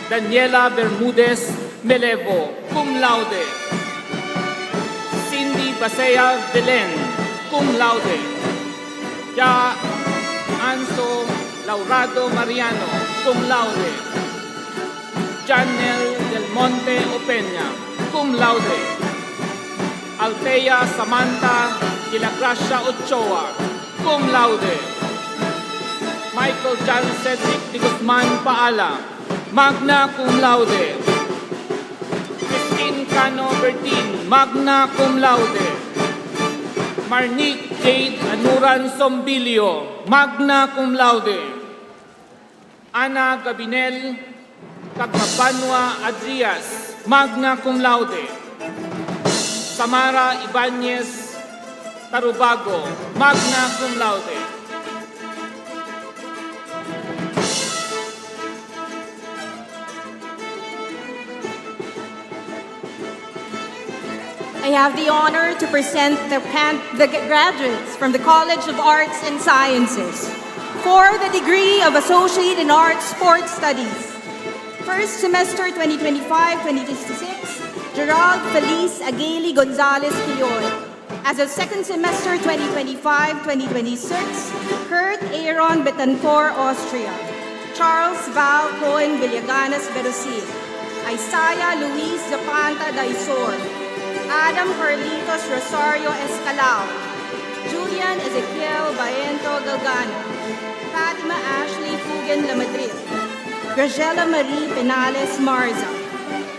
Daniela Bermudez Melevo, cum laude. Cindy Basea Belen, cum laude. Ya Anso Laurado Mariano, cum laude. Janel Del Monte Opeña, cum laude. Althea Samantha de la Gracia Ochoa, cum laude. Michael John Cedric de Guzman Paala, magna cum laude. Christine Cano Bertin, magna cum laude. Marnique Jade Anuran Sombilio, magna cum laude. Ana Gabinel Cagmabanwa Adrias, magna cum laude. Samara Ibanez Tarubago, magna cum laude. I have the honor to present the graduates from the College of Arts and Sciences for the degree of Associate in Arts Sports Studies. First semester 2025-2026, Gerald Feliz Agueli Gonzalez Quilloy. As of second semester 2025-2026, Kurt Aaron Betancourt, Austria. Charles Val Cohen Villaganas Berosil. Isaiah Luis Zapanta Daisor. Adam Carlitos Rosario Escalao, Julian Ezequiel Baento Galgano, Fatima Ashley Fugen Lamadrid, Graciela Marie Penales Marza,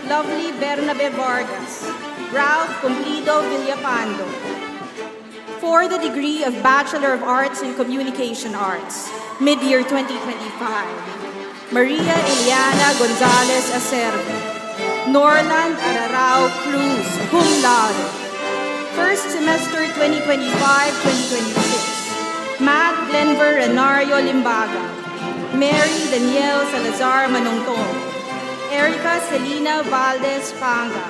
Lovely Bernabe Vargas, Ralph Cumplido Villapando. For the degree of Bachelor of Arts in Communication Arts, mid-year 2025, Maria Eliana Gonzalez Acervo. Norland Ararao Cruz, cum laude. First semester 2025-2026, Matt Glenver Renario Limbaga, Mary Danielle Salazar Manongtong, Erica Celina Valdez Panga,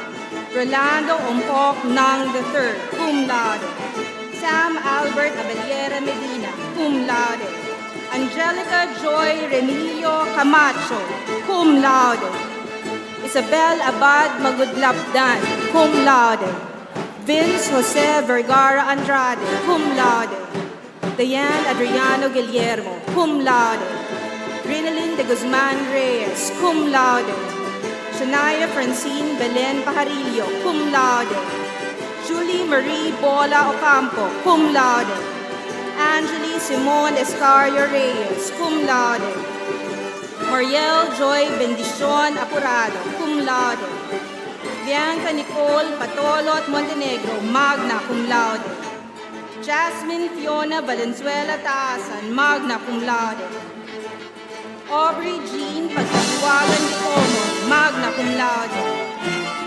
Rolando Ompok Nang III, cum laude. Sam Albert Abellera Medina, cum laude. Angelica Joy Remilio Camacho, cum laude. Isabel Abad Magudlapdan, cum laude. Vince Jose Vergara Andrade, cum laude. Diane Adriano Guillermo, cum laude. Rinalyn de Guzman Reyes, cum laude. Shania Francine Belen Pajarillo, cum laude. Julie Marie Bola Ocampo, cum laude. Angeli Simone Escario Reyes, cum laude. Mariel Joy Bendicion Apurado, cum laude. Bianca Nicole Patolot Montenegro, magna cum laude. Jasmine Fiona Valenzuela Taasan, magna cum laude. Aubrey Jean Pagkatiwagan de Como, magna cum laude.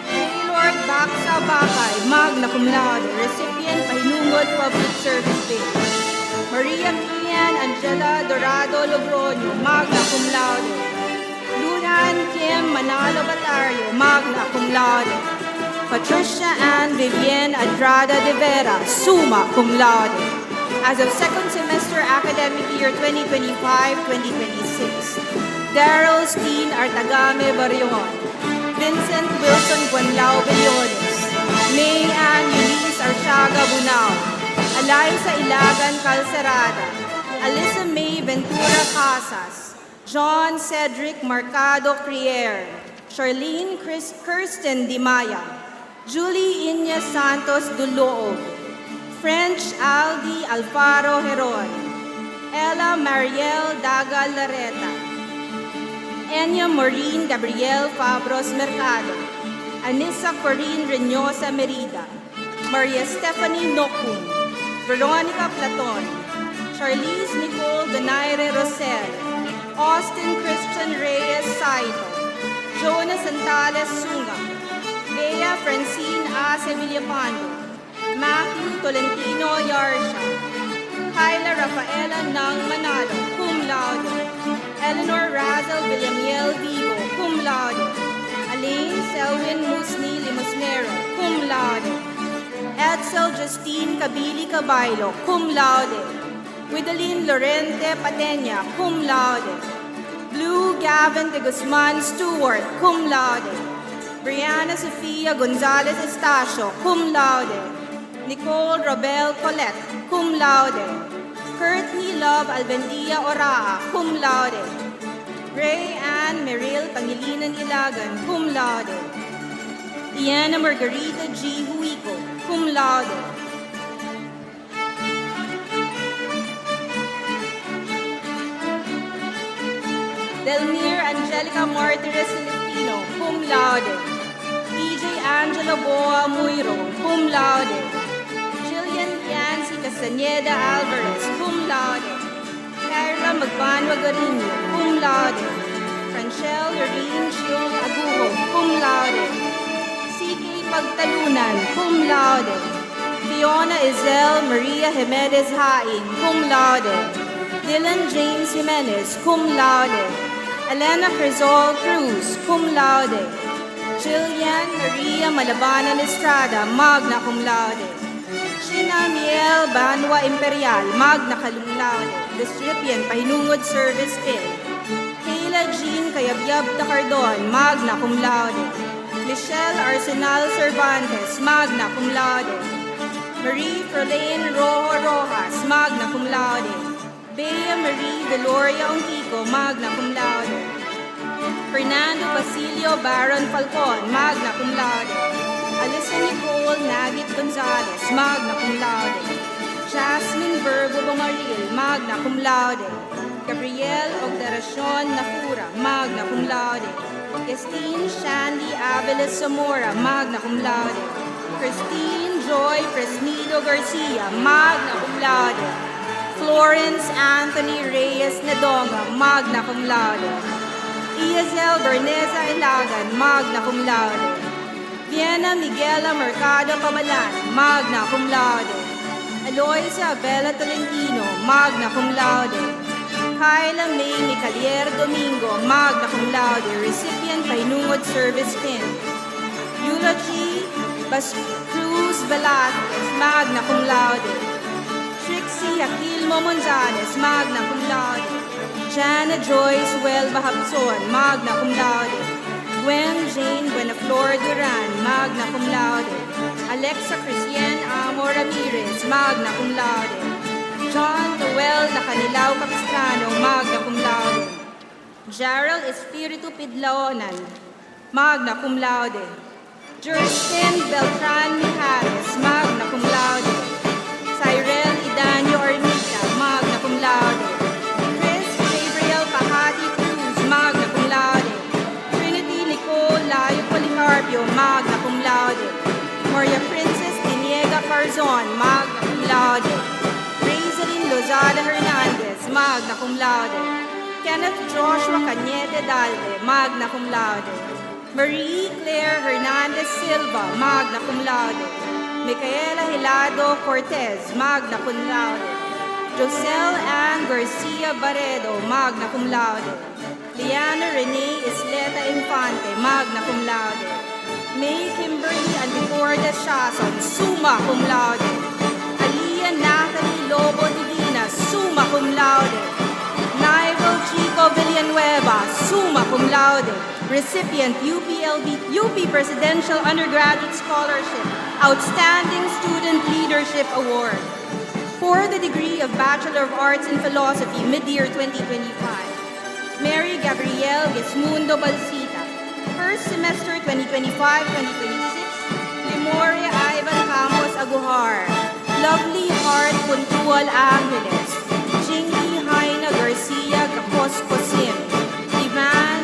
Taylor Baksa Bakay, magna cum laude, recipient Pahinungod Public Service Day. Maria Kian Angela Dorado Logroño, magna cum laude. Lunan Kim Manalo Batario, magna cum laude. Patricia Ann Vivienne Adrada de Vera, summa cum laude. As of second semester academic year 2025-2026, Daryl Steen Artagame Barrion, Vincent Wilson Guanlao Bellones, May Ann Eunice Archaga Bunao, Eliza Ilagan Calcerada, Alyssa May Ventura Casas, John Cedric Marcado Crier, Charlene Kirsten Dimaya, Julie Inya Santos Duloo, French Aldi Alfaro Heron, Ella Mariel Dagal Lareta, Enya Maureen Gabriel Fabros Mercado, Anissa Corinne Reynosa Merida, Maria Stephanie Nocum, Veronica Platon, Charlize Nicole Donaire Rosel, Austin Christian Reyes Saito, Jonas Santales Sunga, Bea Francine Ace Villapando, Matthew Tolentino Yarsha, Kyla Rafaela Nang Manalo, cum laude, Eleanor Razel Villamiel Vigo, cum laude, Elaine Selwyn Musni Limosnero, cum laude, Edsel Justine Kabili Cabaylo, cum laude, Widalin Lorente Patenya, cum laude, Blue Gavin de Guzman Stewart, cum laude, Brianna Sofia Gonzalez Estacio, cum laude, Nicole Robel Colette, cum laude, Courtney Love Albendia Oraa, cum laude, Ray Ann Meril Pangilinan Ilagan, cum laude, Diana Margarita G. Huico, cum laude, Delmir Angelica Martires Celestino, cum laude, PJ Angela Boa Muiro, cum laude, Jillian Yancy Castaneda Alvarez, cum laude, Kyra Magbanwa Garino, cum laude, Franchelle Lorene Shiong Agujo, cum laude, CK Pagtalunan, cum laude, Fiona Isel Maria Jimenez Hain, cum laude, Dylan James Jimenez, cum laude, Elena Crizol Cruz, cum laude, Jillian Maria Malabanan Estrada, magna cum laude, Shina Miel Banwa Imperial, magna cum laude, recipient Pahinungod Service Pin, Kayla Jean Kayabyab Tacardon, magna cum laude, Michelle Arsenal Cervantes, magna cum laude, Marie Frolaine Rojo Rojas, magna cum laude, Bea Marie Deloria Ontico, magna cum laude, Fernando Basilio Baron Falcon, magna cum laude, Alyssa Nicole Nagit Gonzalez, magna cum laude, Jasmine Verbo Bomaril, magna cum laude, Gabrielle Ogdaracion Nafura, magna cum laude, Christine Shandy Aviles Zamora, magna cum laude, Christine Joy Fresnido Garcia, magna cum laude, Florence Anthony Reyes Nadonga, magna cum laude, Iazel Berneza Ilagan, magna cum laude, Vienna Miguela Mercado Pamalan, magna cum laude, Aloysia Bella Tolentino, magna cum laude, Kyla May Micalier Domingo, magna cum laude, recipient Pahinungod Service Pin, Eulogy Cruz Velasquez, magna cum laude, Trixie Aquilmo Monzanes, magna cum laude, Jana Joyce Huelva Habson, magna cum laude, Gwen Jane Buenaflor Duran, magna cum laude, Alexa Cristian Amo Ramirez, magna cum laude, John Noel Nacanilao Capistrano, magna cum laude, Gerald Espiritu Pidlaonan, magna cum laude, Justin Beltran Mijares, magna cum laude, Cyril Idanio Armita, magna cum laude, Chris Gabriel Pahati Cruz, magna cum laude, Trinity Nicole Layo Policarpio, magna cum laude, Maria Princess Diniega Carzon, magna cum laude, Raiselin Lozada Hernandez, magna cum laude, Kenneth Joshua Cañete Dalde, magna cum laude, Marie Claire Hernandez Silva, magna cum laude, Micaela Hilado Cortez, magna cum laude, Joselle Ann Garcia Barredo, magna cum laude, Liana Renee Isleta Infante, magna cum laude, May Kimberly Anticorda Shason, summa cum laude, Aliyah Natalie Lobo Divina, summa cum laude, Nigel Chico Villanueva, summa cum laude, recipient UPLB UP Presidential Undergraduate Scholarship, Outstanding Student Leadership Award. For the degree of Bachelor of Arts in Philosophy, mid-year 2025, Mary Gabrielle Gesmundo Balsita. First semester 2025-2026, Lemoria Ivan Campos Agujar. Lovely Heart Puntual Angeles. Jingy Haina Garcia Gacos Cosim. Ivan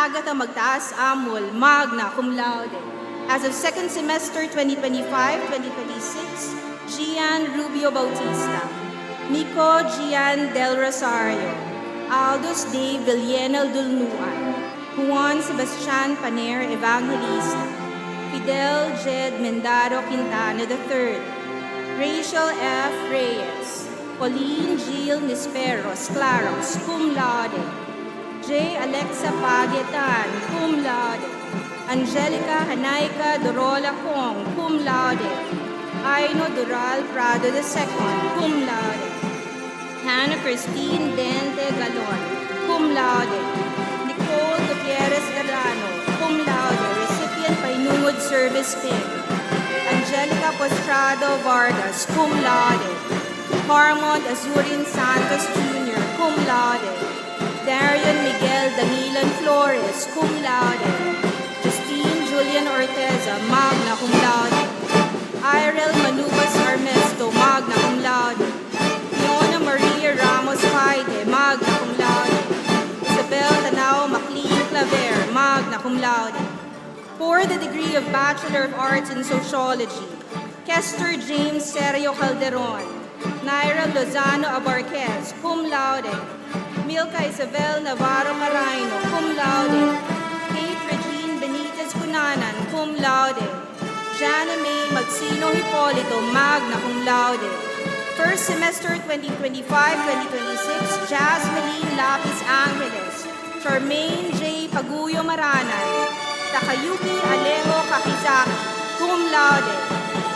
Agatha Magtaas Amol, magna cum laude. As of second semester 2025-2026, Gian Rubio Bautista, Mico Gian Del Rosario, Aldous Dave Villena Dulnuan, Juan Sebastian Paner Evangelista, Fidel Jed Mendaro Quintana III, Rachel F. Reyes, Pauline Gil Nisperos Claros, cum laude, J. Alexa Pagetan, cum laude, Angelica Hanaika Dorola Kong, cum laude, Aino Dural Prado II, cum laude, Hannah Christine Dente Galon, cum laude, Nicole Gutierrez Garano, cum laude, recipient Painungod Service Pin, Angelica Postrado Vargas, cum laude, Harmond Azurin Santos Jr., cum laude, Darian Miguel Danilan Flores, cum laude, Justine Julian Orteza, magna cum laude, Irel Manubas Armesto, magna cum laude, Fiona Maria Ramos Paide, magna cum laude, Isabel Tanao Maclean Claver, magna cum laude. For the degree of Bachelor of Arts in Sociology, Kester James Sergio Calderon, Naira Lozano Abarquez, cum laude, Milka Isabel Navarro Maraino, cum laude, Kate Regine Benitez Cunanan, cum laude, Jana May Magsino Hipolito, magna cum laude. First semester 2025-2026, Jasmine Lapis Angeles, Charmaine J. Paguyo Maranan, Takayuki Alejo Kakizaki, cum laude,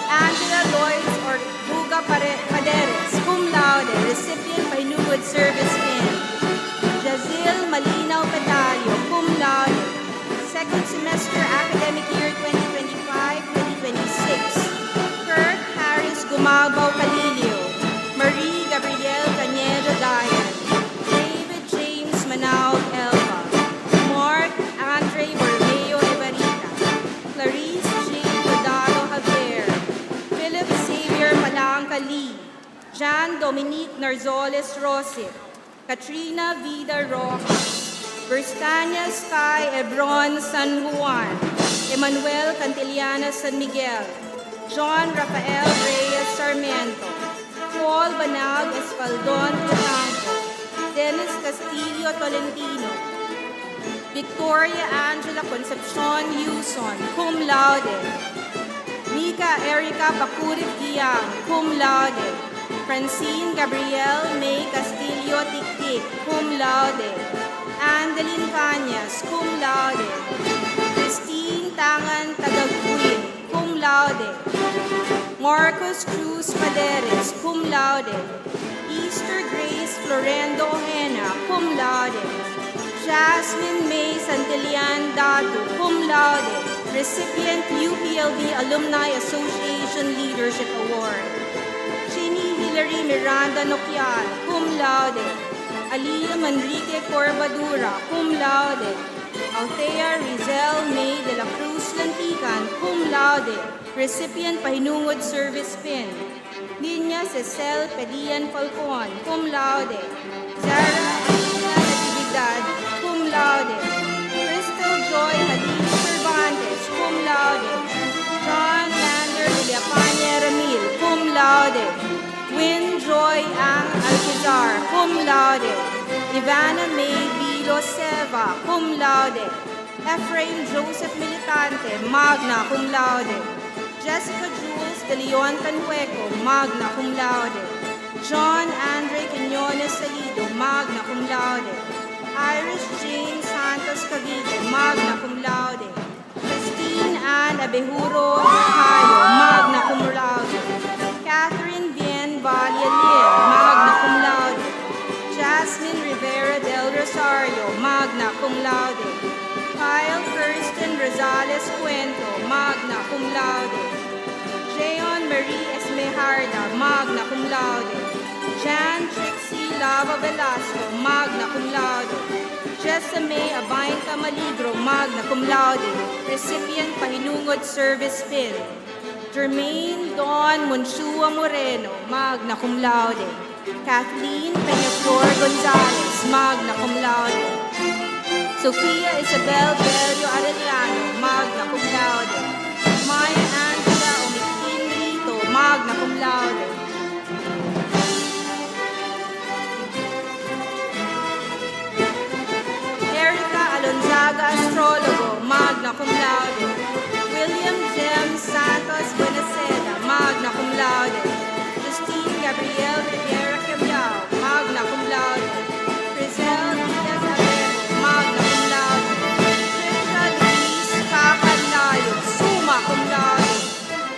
Angela Lloyd Orduga Paderes, cum laude, recipient Painungod Service Pin, Jazil Malinaw Petalio, cum laude, second semester academic year 2025-2026, Kirk Harris Gumabaw Calilio, Marie Gabrielle Cañedo Dayan, David James Manao Elva, Mark Andre Borromeo Evarita, Clarice J. Codado Javier, Philip Xavier Palanca Lee, Jan Dominique Narzoles Rosip, Katrina Vida Rojas, Berstania Sky Ebron San Juan, Emmanuel Cantillana San Miguel, John Rafael Reyes Sarmiento, Paul Banag Espaldon Catanco, Dennis Castillo Tolentino, Victoria Angela Concepcion Yuson, cum laude, Mika Erica Bacurit Giang, cum laude, Francine Gabrielle May Castillo Tiktik, cum laude, Andeline Cañas, cum laude, Christine Tangan Tagaguin, cum laude, Marcos Cruz Paderes, cum laude, Easter Grace Florendo Ojena, cum laude, Jasmine May Santillan Datu, cum laude, recipient UPLB Alumni Association Leadership Award, Chini Hilary Miranda Nokial, cum laude, Aliyah Manrique Corbadura, cum laude, Althea Rizel May de la Cruz Lantican, cum laude, recipient Pahinungod Service Pin, Niña Cecel Pedian Falcon, cum laude, Zara Alina Natividad, cum laude, Crystal Joy Hadid Cervantes, cum laude, John Lander Villapaña Ramil, cum laude, Win Joy Ang Alcazar, cum laude, Ivana May Vilo Seva, cum laude, Ephraim Joseph Militante, magna cum laude, Jessica Jules de Leon Canhueco, magna cum laude, John Andre Quinones Salido, magna cum laude, Iris Jane Santos Cavite, magna cum laude, Christine Ann Abejuro Hayo, magna cum laude, Catherine Bien Valle Lim, magna cum laude, Jasmine Rivera del Rosario, magna cum laude, Kyle Kirsten Rosales Cuento, magna cum laude, Jeon Marie Esmejarda, magna cum laude, Jan Trixie Lava Velasco, magna cum laude, Jessame Abainta Maligro, magna cum laude, recipient Pahinungod Service Pin, Jermaine Don Monshua Moreno, magna cum laude, Kathleen Peñaflor Gonzalez, magna cum laude, Sofia Isabel Bello Arellano, magna cum laude. Maya Angela Omitin Rito, magna cum laude. Erica Alonzaga Astrologo, magna cum laude. William Jem Santos Buenaseda, magna cum laude. Justine Gabriel Rivera Cabiao, magna cum laude. Frizel Diaz Abejo, magna cum laude. Trisha Luis Cacanlayo, summa cum laude.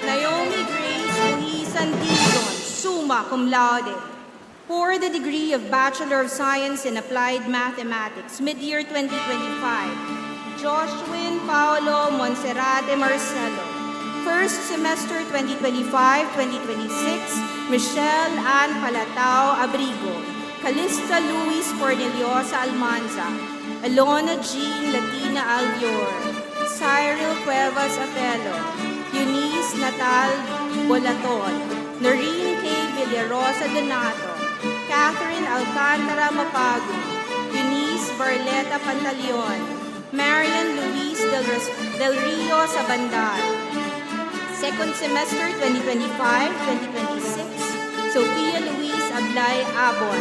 Naomi Grace Luisan Dizon, summa cum laude. For the degree of Bachelor of Science in Applied Mathematics, mid-year 2025, Joshua Paolo Monserrate Marcelo. First semester 2025-2026, Michelle Ann Palatao Abrigo. Calista Luis Corneliosa Almanza. Alona Jean Latina Aldior. Cyril Cuevas Apelo. Eunice Natal Bolaton. Noreen K. Villarosa Donato. Catherine Alcantara Mapago. Eunice Barleta Pantaleon. Marian Luis Del Rio Sabandal. Second semester 2025-2026, Sofia Luis Ablay Abon.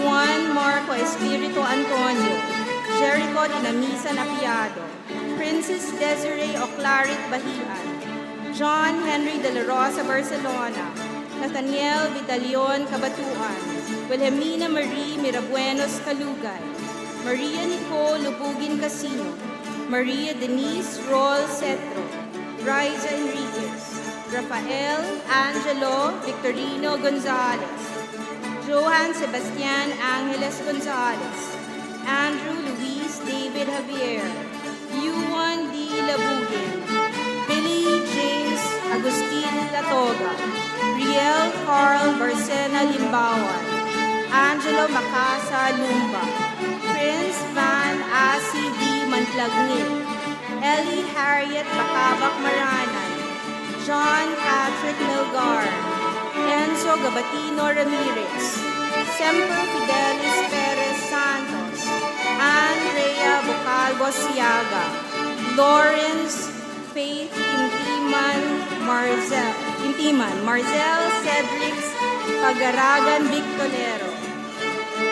Juan Marco Espiritu Antonio. Jericho Dinamisan Apiado. Princess Desiree Oclarit Bahian. John Henry De La Rosa Barcelona. Nathaniel Vitalion Cabatuan. Wilhelmina Marie Mirabuenos Calugay. Maria Nicole Lubugin Casino. Maria Denise Roll Cetro. Riza Enriquez. Rafael Angelo Victorino Gonzalez. Johan Sebastian Angeles Gonzalez. Andrew Luis David Javier. Yuan D. Labugin. Billy James Agustin Latoga. Riel Carl Barcena Limbawan. Angelo Macasa Lumba. Prince Van Asi D. Mantlagni. Ellie Harriet Bacabak Maranan. John Patrick Melgar. Enzo Gabatino Ramirez. Semper Fidelis Perez Santos. Andrea Bocalvo Siaga. Lawrence Faith Intiman Marzel Cedrics Pagaragan Victorero.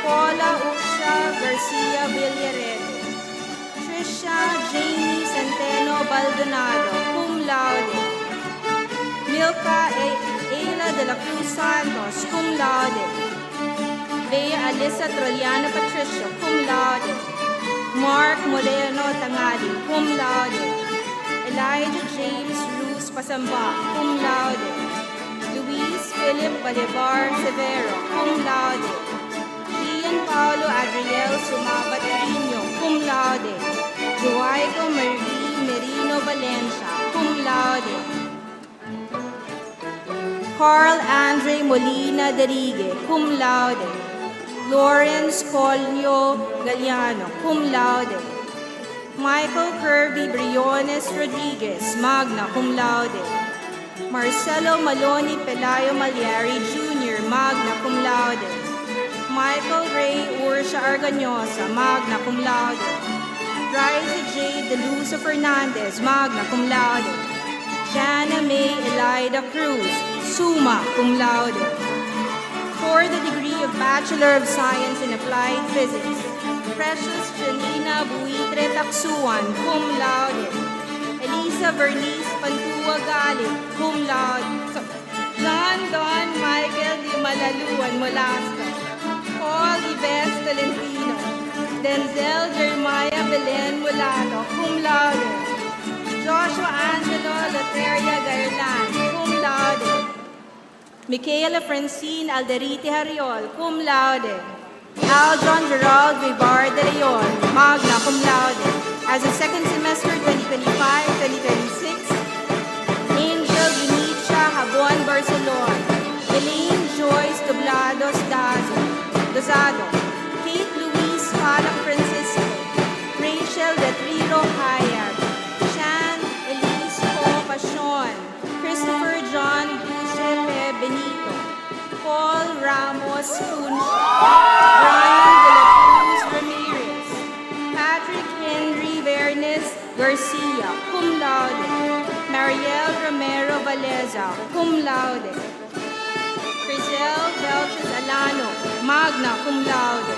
Paula Usha Garcia Villarete. Trisha Jamie Centeno Baldonado, cum laude. Milka Ayla de la Cruz Santos, cum laude. Bea Alisa Troliano Patricio, cum laude. Mark Moreno Tangali, cum laude. Elijah James Cruz Pasamba, cum laude. Luis Philip Bolivar Severo, cum laude. Gian Paulo Adriel Sumabat Rino, cum laude. Joaico Marie Merino Valencia, cum laude. Carl Andre Molina Derigue, cum laude. Lawrence Colio Galliano, cum laude. Michael Kirby Briones Rodriguez, magna cum laude. Marcelo Maloni Pelayo Maliari Jr., magna cum laude. Michael Ray Ursha Arganyosa, magna cum laude. Riza J. De Luso Fernandez, magna cum laude. Jana May Elida Cruz, summa cum laude. For the degree of Bachelor of Science in Applied Physics, Precious Janina Buitre Taksuan, cum laude. Elisa Bernice Pantua Galit, cum laude. John Don Michael Di Malaluan Molasco. Paul Ives Tolentino. Denzel Jeremiah Belen Mulato, cum laude. Joshua Angelo Lateria Garland, cum laude. Michaela Francine Alderite Hariol, cum laude. Aljon Gerald Vivar de Leon, magna cum laude. As a second semester 2025-2026, Angel Vinicia Habon Barcelona. Elaine Joyce Doblados Dosado. Kate Louise Palak Francisco. Rachel Detriro Hayat. Shan Elise Co Pasion. Christopher John Giuseppe Benito. Paul Ramos Funch. Brian De La Cruz Ramirez. Patrick Valdeza, cum laude. Crizel Belches Alano, magna cum laude.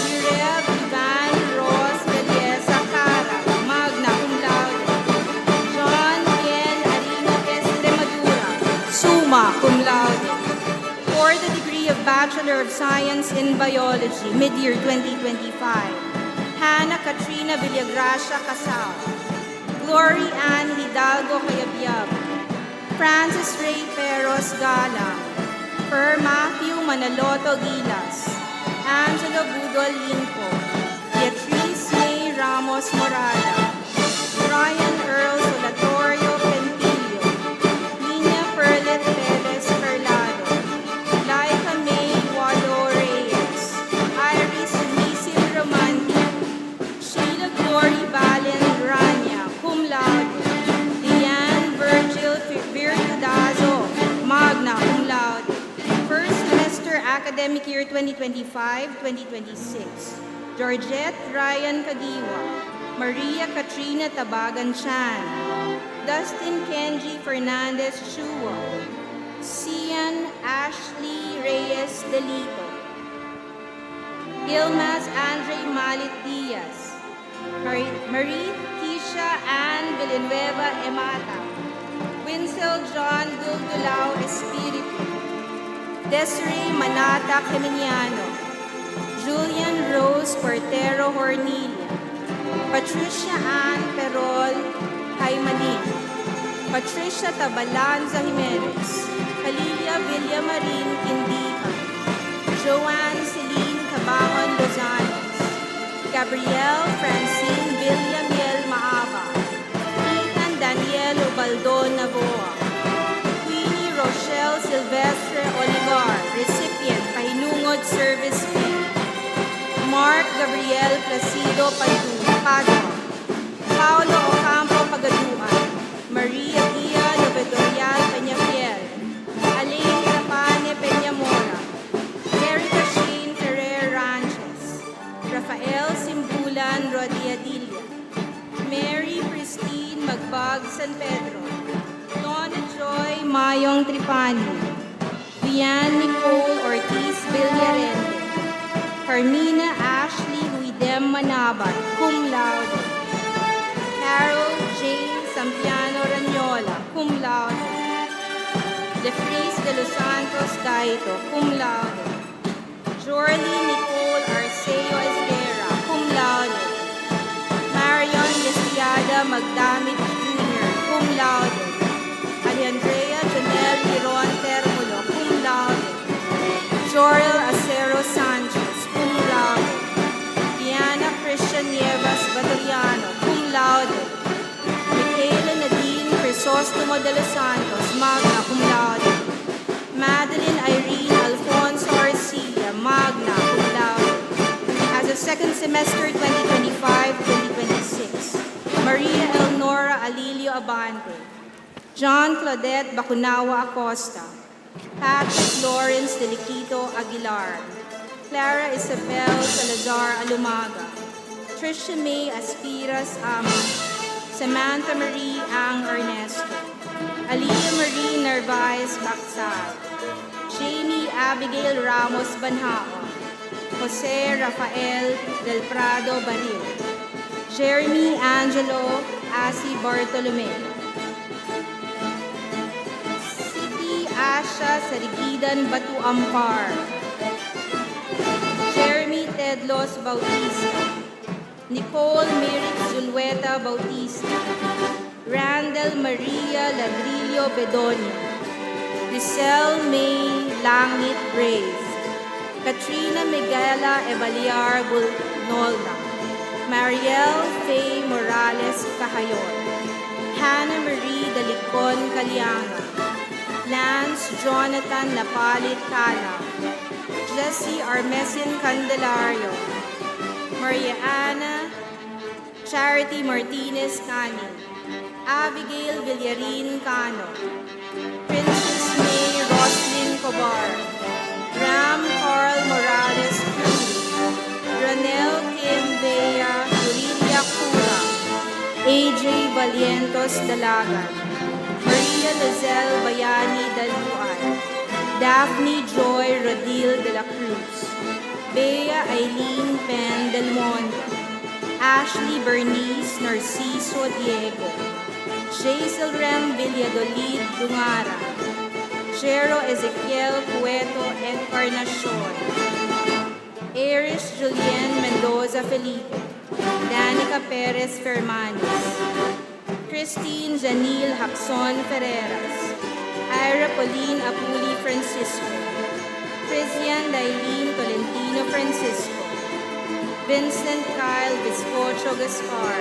Mirev Ivan Ross Valdeza Cara, magna cum laude. John Bien Arino Estremadura, summa cum laude. For the degree of Bachelor of Science in Biology, mid-year 2025, Hannah Katrina Villagracia Casal, Glory Ann Hidalgo Cayabyab, Francis Ray Peros Gala, Per Matthew Manaloto Gilas, Angelo Budol Linco, Beatrice May Ramos Morada, Ryan Earl Solatorio Pentilio, Nina Perlet Perez Perlado, Laika May Wado Reyes, Iris Misil Romanti, Sheila Glory Balen Rania, cum laude, Diane Virgil Virtudazo, magna cum laude. First semester academic year 2025-2026, Georgette Ryan Kagiwa, Maria Katrina Tabagan Chan, Dustin Kenji Fernandez Chua, Sian Ashley Reyes Delito, Gilmas Andre Malit Diaz, Marie Tisha Ann Villanueva Emata, Winsel John Gulgulao Espiritu, Desiree Manata Caminiano, Julian Rose Portero Hornilia, Patricia Ann Perol Haymanin, Patricia Tabalanza Jimenez, Calilia Villamarin Quindica, Joanne Celine Cabangon Lozanos, Gabrielle Francine Villamiel Maaba, Ethan Daniel Ubaldon Navoa, Queenie Rochelle Silvestre Olivar, recipient Pahinungod Service Fee, Mark Gabriel Placido Padua, Paulo Ocampo Pagaduan, Maria Gia Novedorial Peñafiel, Alain Rapane Peñamora, Erica Shane Ferrer Ranches, Rafael Simbulan Rodiadilla, Mary Christine Magbag San Pedro, Donna Joy Mayong Tripani, Vian Nicole Ortiz Villarente, Carmina Ashley Huidem Manabat, cum laude, Carol J. Sampiano Ranyola, cum laude, Defris de los Santos Daito, cum laude, Jorly Nicole Arceo Esguera, cum laude, Marion Yestiada Magdamit Jr., cum laude, Alejandrea Janelle Giron Termulo, cum laude, Jorel Acero Sanchez, cum laude, Diana Christian Nievas Batoriano, cum laude, Michaela Nadine Crisostomo de los Santos, magna cum laude, Madeline Irene Alfonso Arcia, magna cum laude. As of second semester 2025-2026, Maria Elnora Alilio Abante, John Claudette Bacunawa Acosta, Patrick Lawrence Deliquito Aguilar, Clara Isabel Salazar Alumaga, Tricia May Aspiras Amat, Samantha Marie Ang Ernesto, Alia Marie Narvaez Bacsal, Jamie Abigail Ramos Banhao, Jose Rafael Del Prado Baril, Jeremy Angelo Asi Bartolome, Siti Asha Sarigidan Batu Ampar, Jeremy Tedlos Bautista, Nicole Merit Zulueta Bautista, Randall Maria Ladrillo Bedonia, Giselle May Langit Reyes, Katrina Miguela Evaliar Bulnolda, Mariel Faye Morales Cahayon, Hannah Marie Dalicon Calianga, Lance Jonathan Napalit Cala, Jessie Armesin Candelario, Maria Ana Charity Martinez Cani, Abigail Villarin Cano, Princess May Roslyn Cobar, Ram Carl Morales Cruz, Ranel Kim Bea Yuridia Cura, AJ Valientos Dalagan, Maria Maria Lizelle Bayani Dalbuan, Daphne Joy Rodil de la Cruz, Bea Eileen Pen Del Monte, Ashley Bernice Narciso Diego, Jaisel Rem Villadolid Dungara, Jero Ezequiel Cueto Encarnacion, Eris Julien Mendoza Felipe, Danica Perez Fermanis, Christine Janil Hapson Ferreras, Ira Pauline Apuli Francisco, Christian Dailin Tolentino Francisco, Vincent Kyle Bizcocho Gaspar,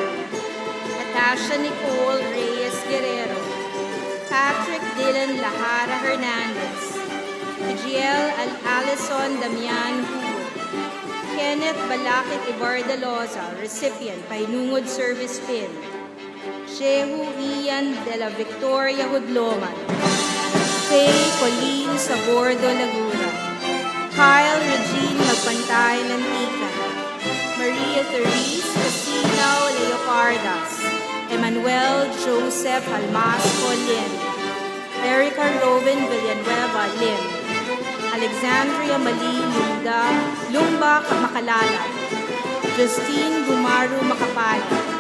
Natasha Nicole Reyes Guerrero, Patrick Dylan Lahara Hernandez, Giel Alison Damian Hugo, Kenneth Balakit Ibardaloza, recipient, Painungod Service Pin, Shehu Ian de la Victoria Hudloman, Faye Colleen Sabordo Laguna, Kyle Regine Magpantay Lantica, Maria Therese Casino Leopardas, Emmanuel Joseph Almasco Lim, Erica Robin Villanueva Lim, Alexandria Mali Lumba Makalala, Justine Gumaru Makapala,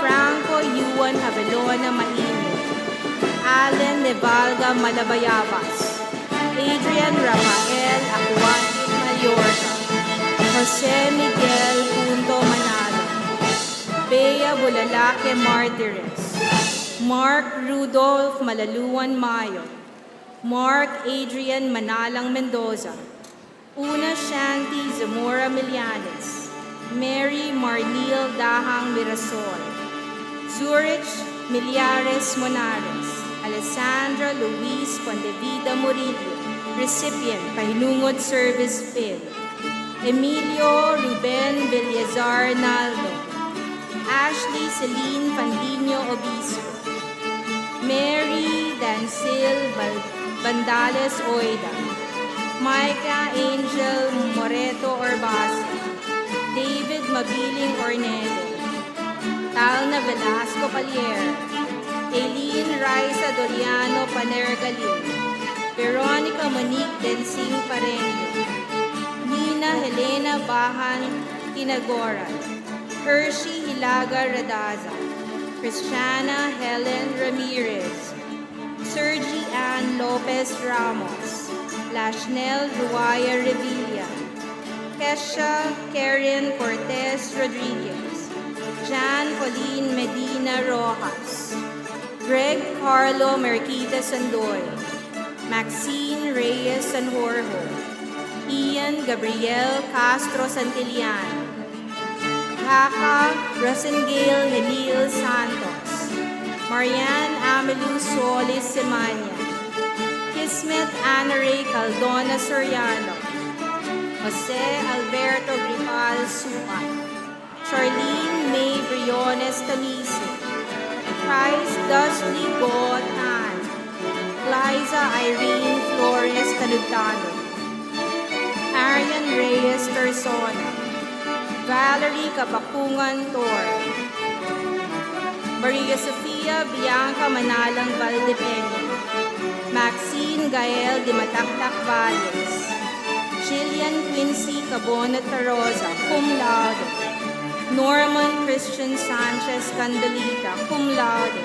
Franco Yuan Havelona Maini, Allen Nevalga Malabayabas, Adrian Rafael Acuatic Mayorga, Jose Miguel Punto Manalo, Bea Bulalake Martires, Mark Rudolph Malaluan Mayo, Mark Adrian Manalang Mendoza, Una Shanti Zamora Milianes, Mary Marnil Dahang Mirasol, Zurich Miliares Monares, Alessandra Luis Pondevida Murillo, recipient, Pahinungod Service Pin, Emilio Ruben Villazar Naldo, Ashley Celine Pandino Obispo, Mary Dancil Bandales Oida, Micah Angel Moreto Orbasa, David Mabiling Ornedo, Talna Velasco Palier, Eileen Raisa Doriano Panergalin, Veronica Monique Densing Pareño, Nina Helena Bahan Tinagora, Hershey Hilaga Radaza, Christiana Helen Ramirez, Sergi Ann Lopez Ramos, Lashnell Ruaya Revilla, Kesha Karen Cortez Rodriguez, Jan Pauline Medina Rojas, Greg Carlo Merquita Sandoy, Maxine Reyes Sanjorjo, Ian Gabriel Castro Santillan, Haka Rosengale Henil Santos, Marianne Amelou Solis Semanya, Kismet Anaray Caldona Soriano, Jose Alberto Gripal Supan, Charlene May Briones Tamise, Christ Dusty Gotan, Liza Irene Flores Canutano, Arian Reyes Persona, Valerie Kapakungan Tor, Maria Sofia Bianca Manalang Valdepeña, Maxine Gael de Mataktak Valles, Jillian Quincy Cabona Tarosa, cum laude, Norman Christian Sanchez Candalita, cum laude,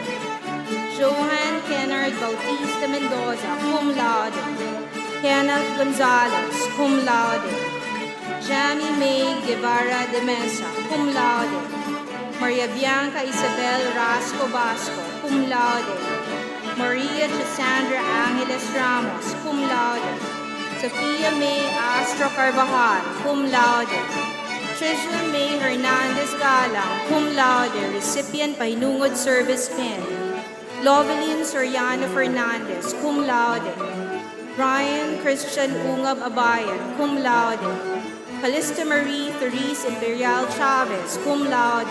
Johan Kennard Bautista Mendoza, cum laude, Kenneth Gonzalez, cum laude, Jamie May Guevara de Mesa, cum laude, Maria Bianca Isabel Rasco Basco, cum laude, Maria Cassandra Angeles Ramos, cum laude, Sofia May Astro Carvajal, cum laude, Tricia May Hernandez Galang, cum laude, recipient, Pahinungod Service Pin, Lovelyn Soriano Fernandez, cum laude, Brian Christian Ungab Abayan, cum laude, Calista Marie Therese Imperial Chavez, cum laude,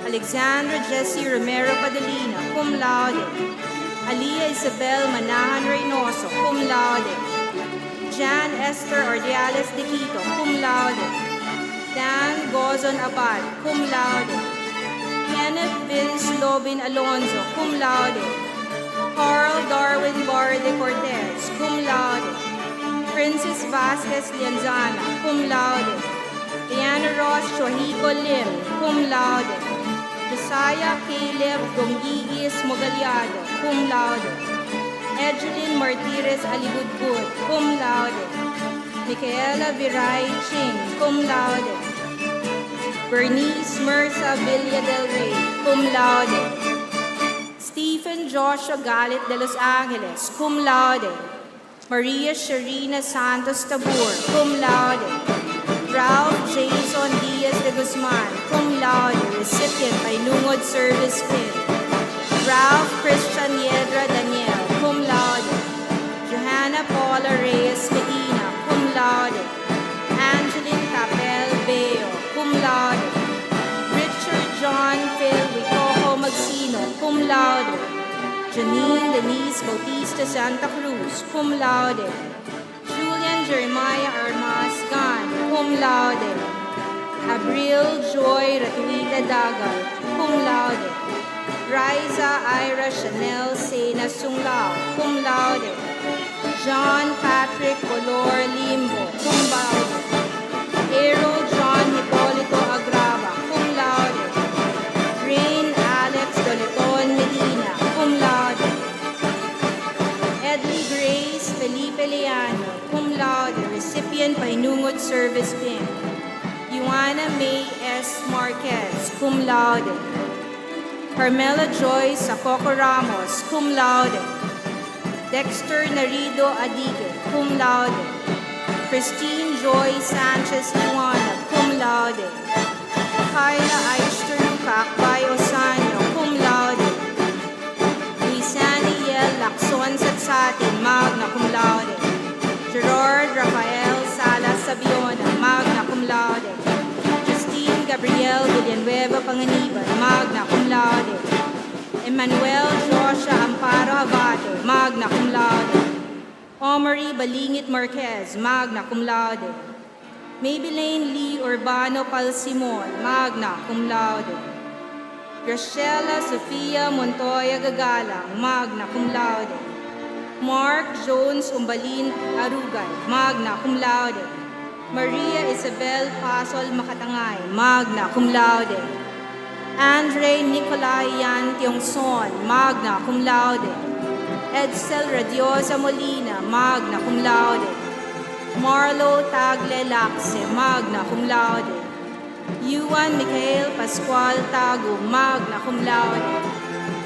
Alexandra Jessie Romero Padalina, cum laude, Alia Isabel Manahan Reynoso, cum laude, Jan Esther Ordiales de Quito, cum laude, Dan Gozon Abad, cum laude, Kenneth Vince Lobin Alonzo, cum laude, Carl Darwin Barde Cortez, cum laude. Princess Vasquez Lianzana, cum laude. Diana Ross Chohico Lim, cum laude. Josiah Caleb Gongigis Mogaliado, cum laude. Egeline Martires Alibudbud, cum laude. Micaela Viray Ching, cum laude. Bernice Mirza Villa del Rey, cum laude. Stephen Joshua Galit de Los Angeles, cum laude. Maria Sharina Santos Tabur, cum laude. Ralph Jason Diaz de Guzman, cum laude, recipient by Lungod Service Pin. Ralph Christian Yedra Daniel, cum laude. Johanna Paula Reyes Medina, cum laude. Angeline Capel Beo, cum laude. Richard John Phil Wicoco Magsino, cum laude. Janine Denise Bautista Santa Cruz, cum laude. Julian Jeremiah Armas Gan, cum laude. Abril Joy Ratuita Dagal, cum laude. Riza Ira Chanel Sena Sunglao, cum laude. John Patrick Color Limbo, cum laude. Aero John Hipolito Agrava, cum laude. Rain Alex Doleton Medina, cum laude. Edley Grace Felipe Leano, cum laude, recipient by Nungod Service Pin. Ioana May S. Marquez, cum laude. Carmela Joy Sacoco Ramos, cum laude. Dexter Narido Adige, cum laude. Christine Joy Sanchez Iwana, cum laude. Kyla Eister Kakbay Osanyo, cum laude. Luisani Yel Lacson Satsatin, magna cum laude. Gerard Rafael Salas Sabiona, magna cum laude. Justine Gabriel Villanueva Panganiban, magna cum laude. Emmanuel Joshua Amparo Abate, magna cum laude. Omari Balingit Marquez, magna cum laude. Maybelline Lee Urbano Palsimon, magna cum laude. Graciela Sofia Montoya Gagalang, magna cum laude. Mark Jones Umbalin Arugay, magna cum laude. Maria Isabel Pasol Makatangay, magna cum laude. Andre Nicolay Yan Tiongson, magna cum laude. Edsel Radiosa Molina, magna cum laude. Marlo Tagle Lakse, magna cum laude. Yuan Michael Pascual Tago, magna cum laude.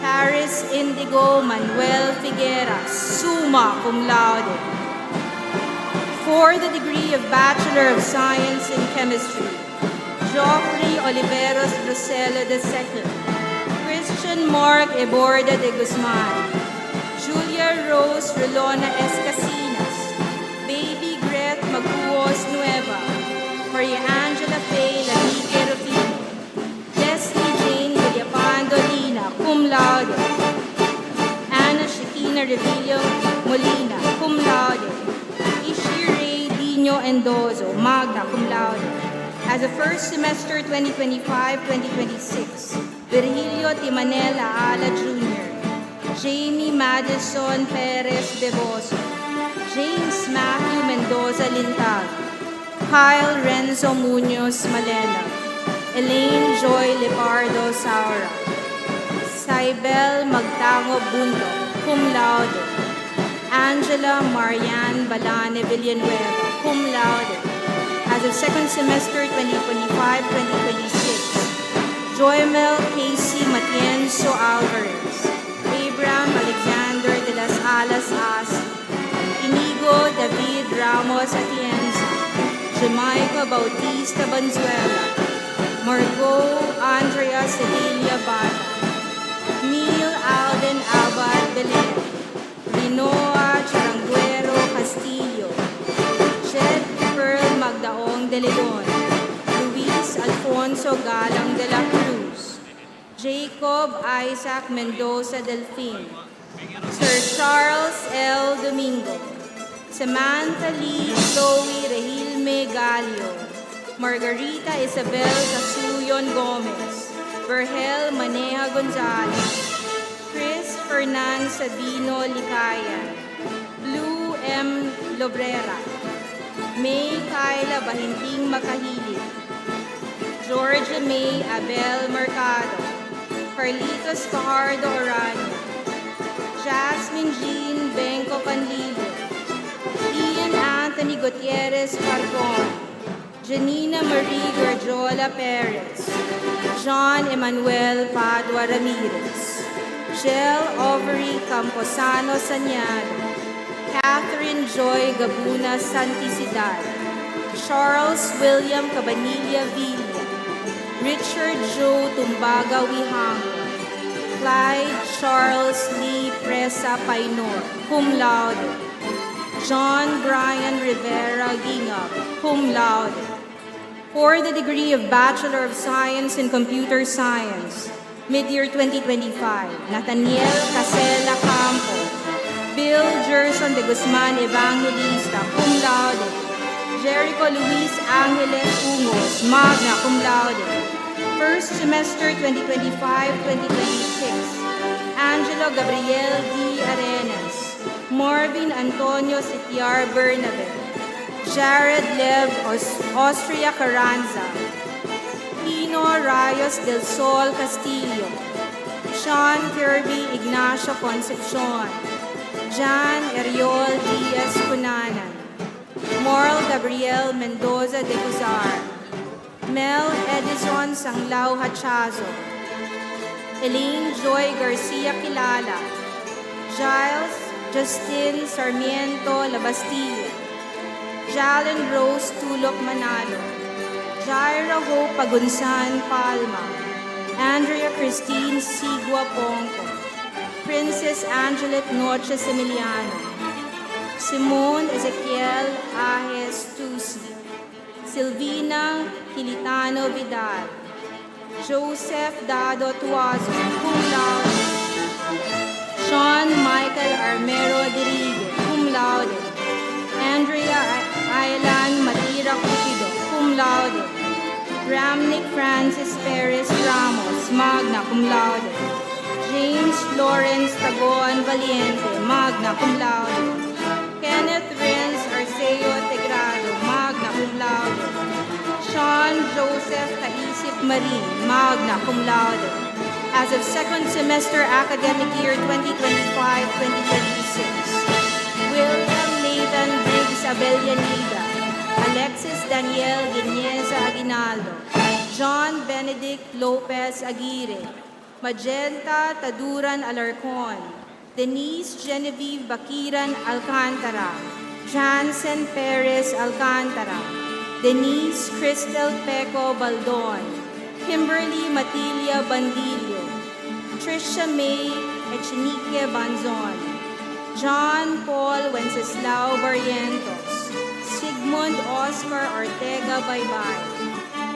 Paris Indigo Manuel Figueras, summa cum laude. For the degree of Bachelor of Science in Chemistry, Geoffrey Oliveros Roselo II, Christian Mark Eborda de Guzman, Julia Rose Rolona Escasinas, Baby Gret Maguos Nueva, Maria Angela Faye Lanique Rufino, Leslie Jane Villapando Lina, cum laude. Anna Shekina Revillo Molina, cum laude. Ishire Dino Endozo, magna cum laude. As a first semester 2025-2026, Virgilio Timanela Ala Jr., Jamie Madison Perez Beboso, James Matthew Mendoza Lintag, Kyle Renzo Munoz Malena, Elaine Joy Lepardo Saura, Saibel Magtango Bundo, cum laude. Angela Marian Balane Villanueva, cum laude. As of second semester 2025-2026, Joymel Casey Matienzo Alvarez, Abraham Alexander de las Alas As, Inigo David Ramos Atienza, Jamaica Bautista Banzuela, Margot Andrea Cecilia Bata, Neil Alden Abad Belen, Rinoa Charanguero Castillo, Chet Pearl Magdaong de Leon, Luis Alfonso Galang de la Cruz, Jacob Isaac Mendoza Delfin, Sir Charles L. Domingo, Samantha Lee Chloe Rehilme Galio, Margarita Isabel Casuyon Gomez, Vergel Maneja Gonzalez, Chris Fernan Sabino Licayan, Blue M. Lobrera, May Kyla Bahinting Makahilit, Georgia May Abel Mercado, Carlitos Fajardo Orania, Jasmine Jean Benco Panlilo, Ian Anthony Gutierrez Fargon, Janina Marie Gardiola Perez, John Emmanuel Padua Ramirez, Shell Overy Camposano Sanyado, Catherine Joy Gabuna Santisidad, Charles William Cabanilla Villa, Richard Joe Tumbaga Wihango, Clyde Charles Lee Presa Painor, cum laude. John Brian Rivera Ginga, cum laude. For the degree of Bachelor of Science in Computer Science, mid-year 2025, Nathaniel Casella Campo, Bill Gerson de Guzman Evangelista, cum laude. Jericho Luis Angeles Ungos, magna cum laude. First semester 2025-2026, Angelo Gabriel D. Arenas, Marvin Antonio Sitiar Bernabe, Jared Lev Austria Carranza, Pino Rayos del Sol Castillo, Sean Kirby Ignacio Concepcion, Jan Eriol Diaz Cunanan, Moral Gabriel Mendoza de Guzar, Mel Edison Sanglao Hachazo, Elaine Joy Garcia Kilala, Giles Justin Sarmiento Labastilla, Jalen Rose Tulok Manalo, Jaira Hope Pagunsan Palma, Andrea Christine Sigua Ponco, Princess Angelet Noches Emiliano, Simone Ezequiel Ajes Tusi, Silvina Kilitano Vidal, Joseph Dado Tuazo, cum laude. Sean Michael Armero Dirigue, cum laude. Andrea Aylan Matira Cupido, cum laude. Ramnick Francis Perez Ramos, magna cum laude. James Lawrence Tagoan Valiente, magna cum laude. Kenneth Renz Arceo Tegrado, magna cum laude. Sean Joseph Taisip Marin, magna cum laude. As of second semester academic year 2025-2026, William Nathan Briggs Abellanida, Alexis Daniel Guineza Aguinaldo, John Benedict Lopez Aguirre, Magenta Taduran Alarcon, Denise Genevieve Bakiran Alcantara, Jansen Perez Alcantara, Denise Cristel Peco Baldon, Kimberly Matilia Bandillo, Tricia May Echenique Banzon, John Paul Wenceslao Barrientos, Sigmund Oscar Ortega Baybay,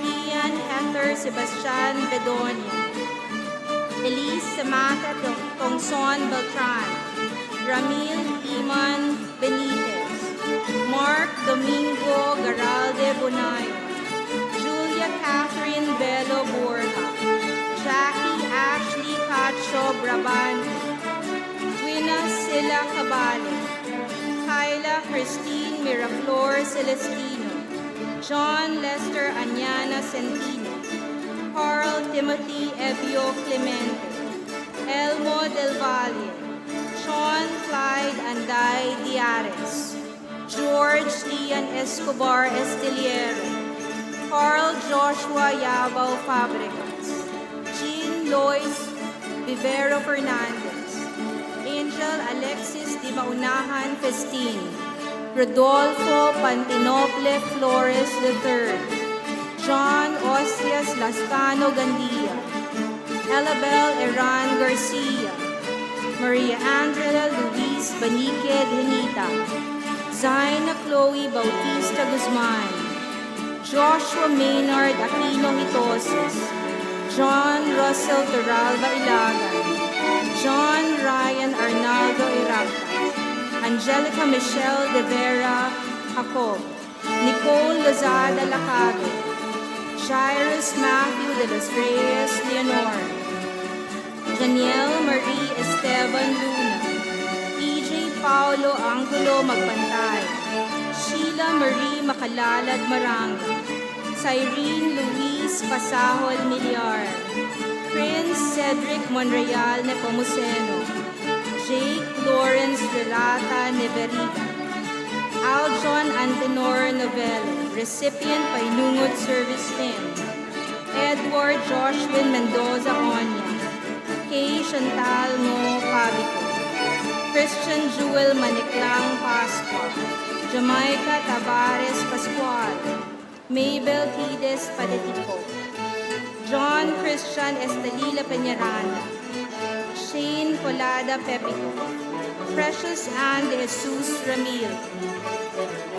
Ian Hector Sebastian Bedonia, Elise Samantha Tongson Beltran, Ramil Iman Benitez, Mark Domingo Garalde Bonayo, Julia Catherine Bello Borja, Jackie Ashley Cacho Brabante, Wina Sila Cabale, Kyla Christine Miraflor Celestino, John Lester Anyana Centino, Carl Timothy Evio Clemente, Elmo Del Valle, Sean Clyde Anday Diares, George Ian Escobar Estiliere, Carl Joshua Yabao Fabregas, Jean Lois Vivero Fernandez, Angel Alexis Di Maunahan Festin, Rodolfo Pantinople Flores III, John Osias Lascano Gandia, Elabel Eran Garcia, Maria Angela Luis Banique Denita, Zaina Chloe Bautista Guzman, Joshua Maynard Aquino Hitoses, John Russell Toralba Ilagan, John Ryan Arnaldo Iracta, Angelica Michelle De Vera Jacob, Nicole Lozada Lacabe, Jairus Matthew de los Reyes Leonor, Janielle Marie Esteban Luna, EJ Paulo Angulo Magpantay, Sheila Marie Makalalad Maranga, Cyrene Luis Pasahol Miliar, Prince Cedric Monreal Nepomuceno, Jake Lawrence Relata Neverica, Aljon Antenor Novelo, recipient Painungod Service Pin, Edward Joshua Mendoza Onya, Kay Chantal Mo Pabico, Christian Jewel Maniklang Pascua, Jamaica Tavares Pascual, Mabel Tides Padetico, John Christian Estelila Peñaranda, Shane Colada Pepico, Precious Ann de Jesus Ramil,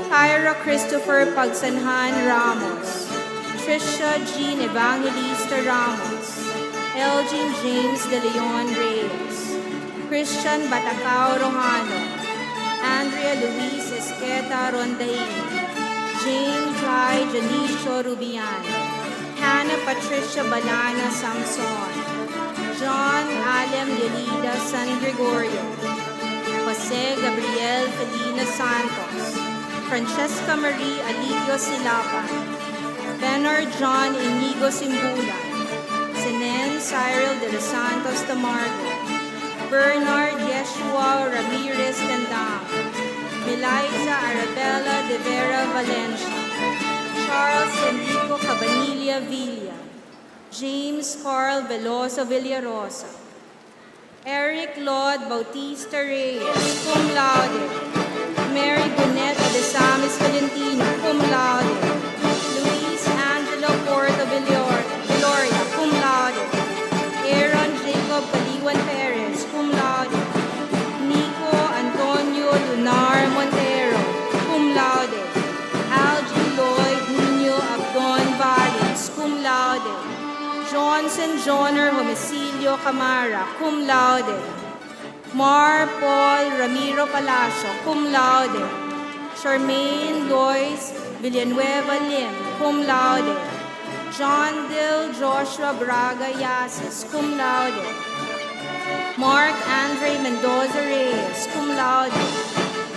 Kyra Christopher Pagsanhan Ramos, Trisha Jean Evangelista Ramos, Elgin James De Leon Reyes, Christian Batacao Rojano, Andrea Luis Esqueta Rondain, Jane Clyde Janicio Rubian, Hannah Patricia Balana Samson, John Alem Yelida San Gregorio, Jose Gabriel Felina Santos, Francesca Marie Alivio Silapan, Benor John Inigo Simbulan, Senen Cyril de los Santos Tamargo, Bernard Yeshua Ramirez Tandang, Eliza Arabella de Vera Valencia, Charles Enrico Cabanilla Villa, James Carl Veloso Villarosa, Eric Lord Bautista Reyes, cum laude, Mary Bonetta de Samis Valentino, cum laude, Luis Angelo Porto Viloria, cum laude, Aaron Jacob Paliwan Perez, cum laude, Nico Antonio Lunar Montero, cum laude, Algie Lloyd Nuno Abdon Valles, cum laude, Johnson Joner Homicilio Camara, cum laude, Mar Paul Ramiro Palacio, cum laude, Charmaine Lois Villanueva Lim, cum laude, John Dill Joshua Braga Yasis, cum laude, Mark Andre Mendoza Reyes, cum laude,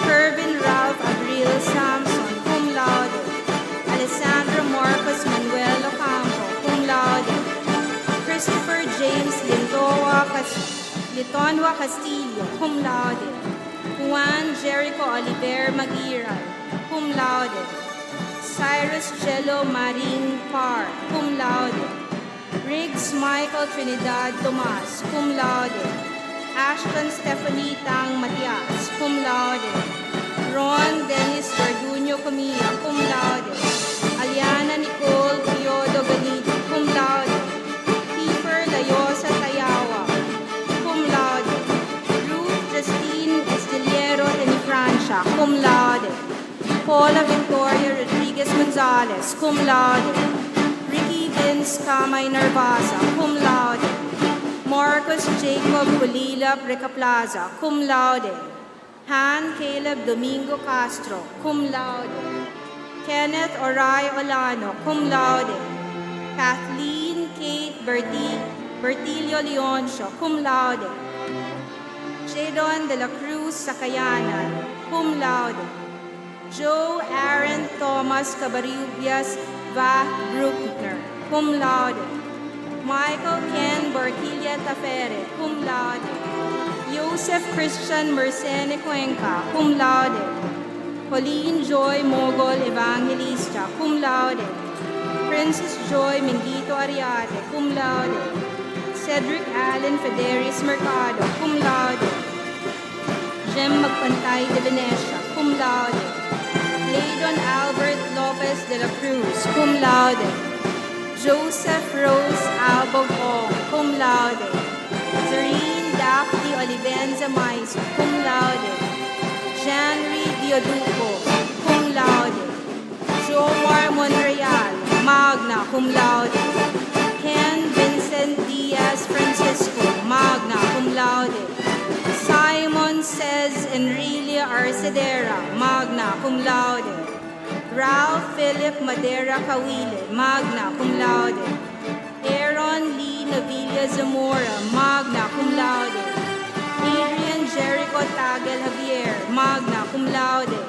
Kervin Ralph Abril Samson, cum laude, Alessandro Marcos Manuel Ocampo, cum laude, Christopher James Litonwa Castillo, cum laude, Juan Jericho Oliver Magira, cum laude, Cyrus Cello Maring Parr, cum laude, Riggs Michael Trinidad Tomas, cum laude, Ashton Stephanie Tang Matias, cum laude, Ron Dennis Garduño Camilla, cum laude, Aliana Nicole Piodo Ganito, cum laude, Kiefer Layosa Tayawa, cum laude, Ruth Justine Estiliero Tenifrancia, cum laude, Paula Victoria Rodriguez Gonzalez, cum laude, Ricky Vince Kamay Narvasa, cum laude, Marcus Jacob Culila Preca Plaza, cum laude, Han Caleb Domingo Castro, cum laude, Kenneth Oray Olano, cum laude, Kathleen Kate Bertilio Leoncio, cum laude, Jadon de la Cruz Sakayanan, cum laude, Joe Aaron Thomas Cabariubias Va Bruckner, cum laude, Michael Ken Barquilla Tafere, cum laude, Joseph Christian Mercene Cuenca, cum laude, Pauline Joy Mogol Evangelista, cum laude, Princess Joy Mendito Ariate, cum laude, Cedric Allen Federis Mercado, cum laude, Jem Magpantay de Venecia, cum laude, Leydon Albert Lopez de la Cruz, cum laude, Joseph Rose Albog-Ong, cum laude, Zareen Daphne Olivenza Maiso, cum laude, Janry Dioduco, cum laude, Jomar Monreal, magna cum laude, Ken Vincent Diaz Francisco, magna cum laude, Simon Cez Enrilia Arcedera, magna cum laude, Ralph Philip Madera Kawile, magna cum laude, Aaron Lee Navilla Zamora, magna cum laude, Jericho Tagel Javier, magna cum laude.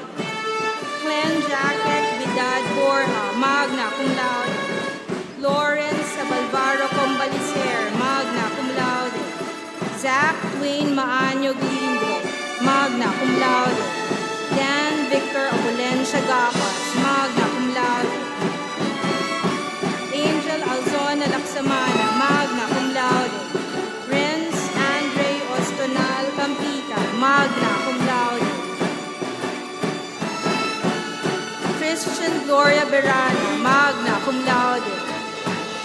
Glenn Jacket Vidad Borja, magna cum laude. Lawrence Abalvaro Combalicer, magna cum laude. Zach Dwayne Maaño Glindro, magna cum laude. Dan Victor Abulencia Gapas, magna cum laude. Angel Alzona Laksamana, magna cum laude. Renz Andre Ostonal Campita, magna cum laude. Christian Gloria Berano, magna cum laude.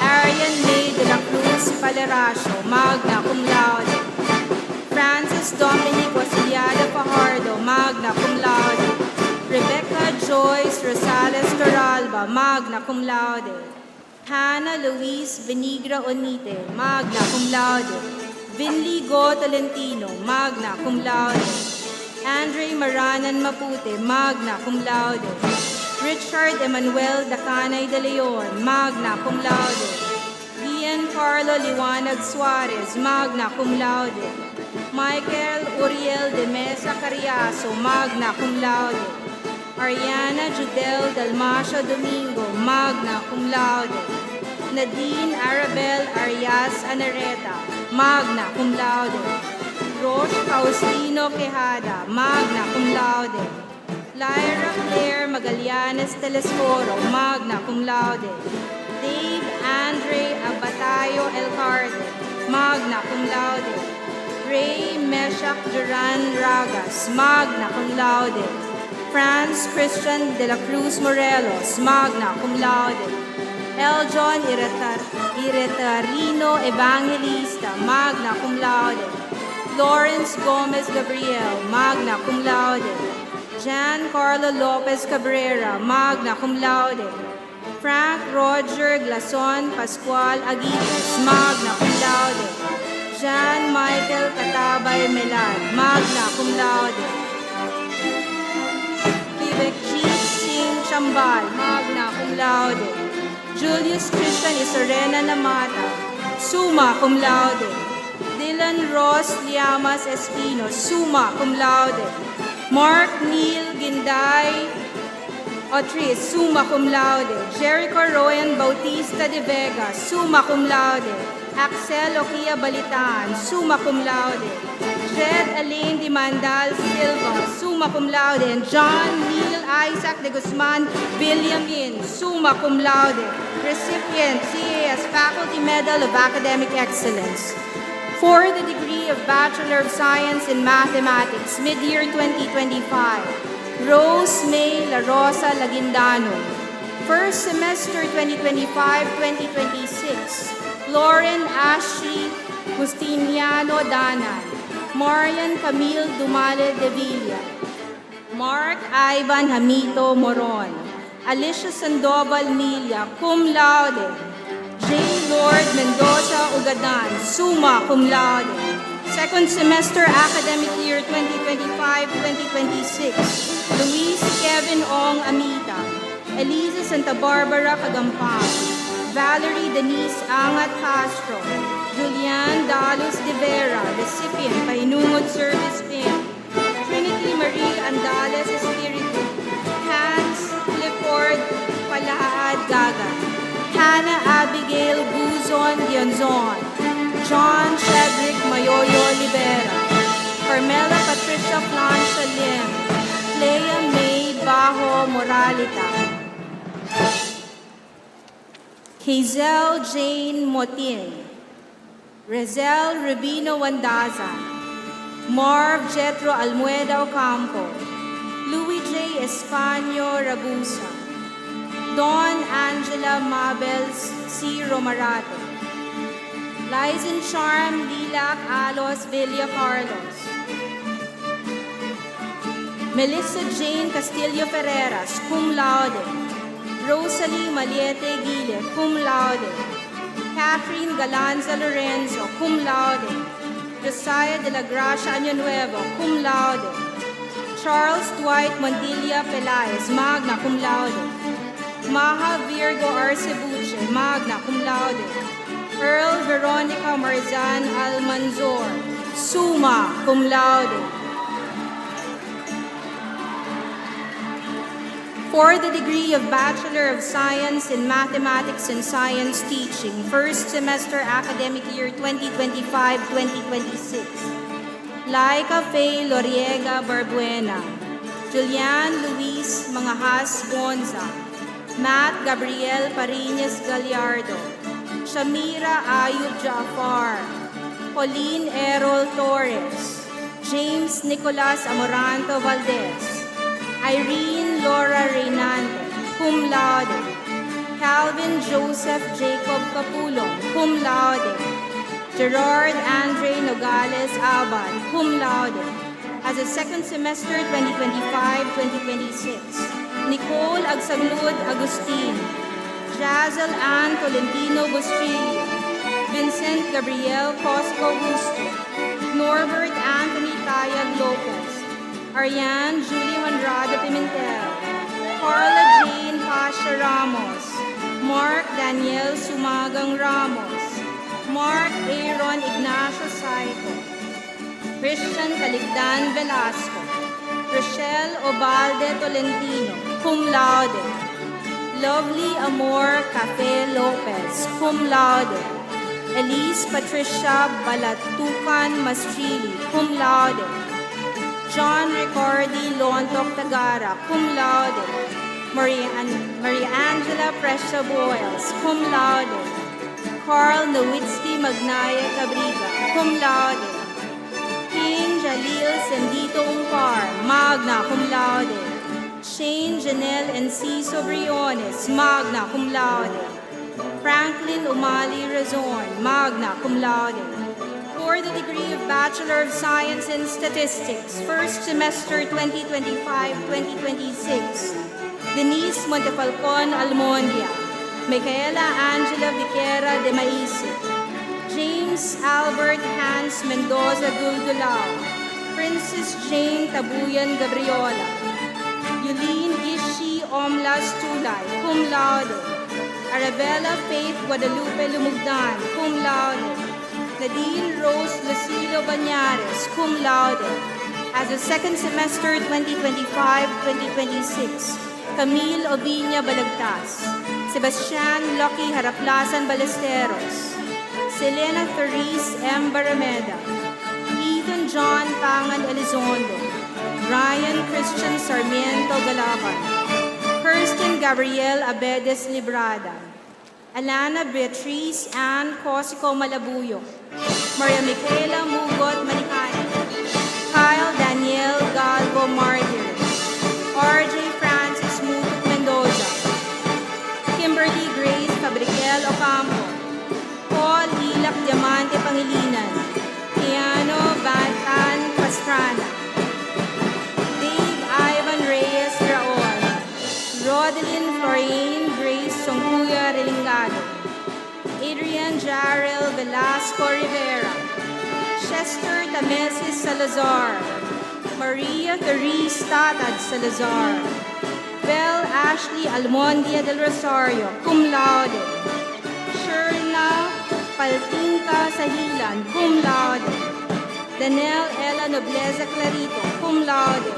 Arian May de la Cruz Paleracio, magna cum laude. Francis Dominic Wasiliada Fajardo, magna cum laude. Rebecca Joyce Rosales Toralba, magna cum laude. Hannah Luis Benigra Onite, magna cum laude. Vinly Go Tolentino, magna cum laude. Andre Maranan Mapute, magna cum laude. Richard Emmanuel Dacanay de Leon, magna cum laude. Giancarlo Liwanag Suarez, magna cum laude. Michael Uriel de Mesa Cariaso, magna cum laude. Ariana Judel Dalmacia Domingo, magna cum laude. Nadine Arabel Arias Anareta, magna cum laude. Roche Faustino Quejada, magna cum laude. Lyra Claire Magallanes Telesforo, magna cum laude. Dave Andre Abatayo Elcarte, magna cum laude. Ray Meshach Duran Ragas, magna cum laude. Franz Christian de la Cruz Morelos, magna cum laude. Eljon Iretarino Evangelista, magna cum laude. Lawrence Gomez Gabriel, magna cum laude. Giancarlo Lopez Cabrera, magna cum laude. Frank Roger Glason Pascual Aguiles, magna cum laude. Jean Michael Catabay Melan, magna cum laude. Vivekjeet Singh Chambal, magna cum laude. Julius Christian Isorena Namata, summa cum laude. Dylan Ross Liamas Espino, summa cum laude. Mark Neil Ginday Otris, summa cum laude. Jericho Royan Bautista de Vega, summa cum laude. Axel Okia Balitaan, summa cum laude. Jed Alain Di Mandal Silva, summa cum laude. And John Neil Isaac de Guzman Villamin, summa cum laude. Recipient, CAS Faculty Medal of Academic Excellence. For the degree of Bachelor of Science in Mathematics, mid-year 2025, Rose May La Rosa Lagindano. First semester 2025-2026, Lauren Ashley Justiniano Danan. Marian Camille Dumale de Villa. Mark Ivan Hamito Moron. Alicia Sandoval Milia, cum laude. J. Lord Mendoza Ugadan, summa cum laude. Second semester academic year 2025-2026, Luis Kevin Ong Amita, Eliza Santa Barbara Kagampang, Valerie Denise Angat Castro, Julian Dalus de Vera, recipient Painungod Service Pin, Trinity Marie Andales Espiritu, Hans Clifford Palaad Gaga, Hannah Abigail Guzon Dionzon, John Shedrick Mayoyo Libera, Carmela Patricia Plancha Lim, Leia May Bajo Moralita, Hazel Jane Motin, Rezel Rubino Wandaza, Marv Jetro Almueda Ocampo, Louis J. Espanyo Ragusa, Dawn Angela Mabel C. Romarate, Lizen Charm Lilac Alos Villa Carlos, Melissa Jane Castillo Ferreras, cum laude, Rosalie Maliete Gile, cum laude, Catherine Galanza Lorenzo, cum laude, Josiah de la Gracia Año Nuevo, cum laude, Charles Dwight Montilla Pelaez, magna cum laude, Maha Virgo Arcebuche, magna cum laude, Earl Veronica Marzan Almanzor, summa cum laude. For the degree of Bachelor of Science in Mathematics and Science Teaching, first semester academic year 2025-2026. Laika Faye Loriega Barbuena, Julian Luis Mangajas Gonza, Matt Gabriel Pariñas Gallardo, Shamira Ayub Jaafar, Pauline Errol Torres, James Nicolas Amoranto Valdez, Irene Laura Reynante, cum laude. Calvin Joseph Jacob Capulong, cum laude. Gerard Andre Nogales Abad, cum laude. As a second semester 2025-2026, Nicole Agsaglud Agustin, Jazel Ann Tolentino Bustillo, Vincent Gabriel Cosco Gusto, Norbert Anthony Tayag Lopez, Ariane Julie Honrado Pimentel, Carla Jane Pasha Ramos, Mark Daniel Sumagang Ramos, Mark Aaron Ignacio Saito, Christian Caligdan Velasco, Rochelle Obalde Tolentino, cum laude. Lovely Amor Cafe Lopez, cum laude. Elise Patricia Balatukan Mastrili, cum laude. John Ricordi Lontok Tagara, cum laude. Maria Angela Prescia Boyles, cum laude. Carl Nowitzki Magnaya Cabriga, cum laude. King Jalil Sendito Umpar, magna cum laude. Shane Janelle Enciso Briones, magna cum laude. Franklin Umali Razon, magna cum laude. For the degree of Bachelor of Science in Statistics, first semester 2025-2026, Denise Montefalcon Almondia, Micaela Angela Viquera de Maise, James Albert Hans Mendoza Duldulao, Princess Jane Tabuyan Gabriola, Yulene Ishi Omlas Tulay, cum laude. Arabella Faith Guadalupe Lumugdan, cum laude. Nadine Rose Lucilo Banyares, cum laude. As a second semester 2025-2026, Camille Oviña Balagtas, Sebastian Lucky Haraplasan Ballesteros, Selena Therese M. Barameda, Ethan John Pangan Elizondo, Ryan Christian Sarmiento Galaban, Kirsten Gabrielle Abedes Librada, Alana Beatrice Ann Cosico Malabuyo, Maria Michaela Mugot Manikani, Kyle Daniel Galvo Martir, RJ Francis Mugot Mendoza, Kimberly Grace Fabriquel Ocampo, Paul Hilak Diamante Pangilinan, Keanu Bantan Pastrana, Dave Ivan Reyes Raon, Rodelyn Florian Grace Songkuya Relingado, Adrian Jarrell Velasco Rivera, Chester Tamesis Salazar, Maria Therese Tatad Salazar, Belle Ashley Almondia del Rosario, cum laude. Sherna Paltinka Sahilan, cum laude. Danelle Ella Nobleza Clarito, cum laude.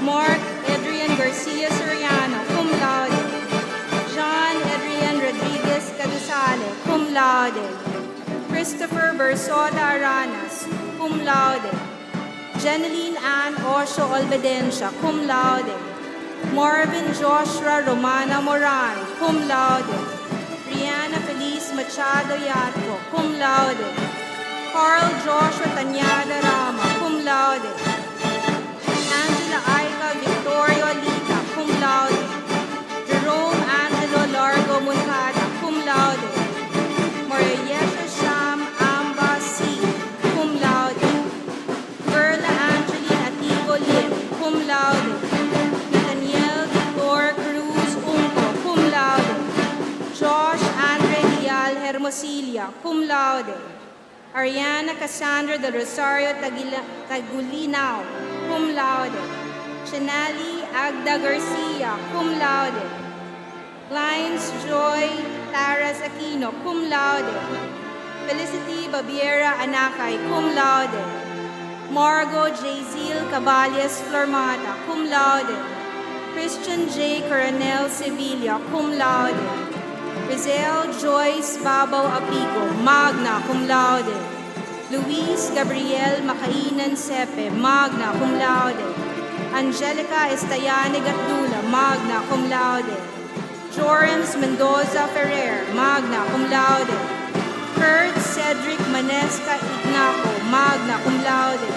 Mark Adrian Garcia Soriano, cum laude. John Adrian Rodriguez Cadusale, cum laude. Christopher Bersota Aranas, cum laude. Jeneline Ann Osho Olbedencia, cum laude. Marvin Joshua Romana Moran, cum laude. Rihanna Feliz Machado Yatco, cum laude. Carl Joshua Tanyada Rama, cum laude. Angela Aika Victorio Alita, cum laude. Jerome Angelo Largo Moncada, cum laude. Mariesha Sham Amba C, cum laude. Perla Angeline Atigo Lim, cum laude. Nathaniel Victor Cruz Unco, cum laude. Josh Andre Dial Hermosilia, cum laude. Ariana Cassandra del Rosario Tagulinao, cum laude. Chanali Agda Garcia, cum laude. Lines Joy Taras Aquino, cum laude. Felicity Babiera Anakay, cum laude. Margo J. Zil Caballes Flormata, cum laude. Christian J. Coronel Sevilla, cum laude. Rizel Joyce Babaw Apigo, magna cum laude. Luis Gabriel Makainan Sepe, magna cum laude. Angelica Estayane Gatdula, magna cum laude. Jorens Mendoza Ferrer, magna cum laude. Kurt Cedric Manesca Ignaco, magna cum laude.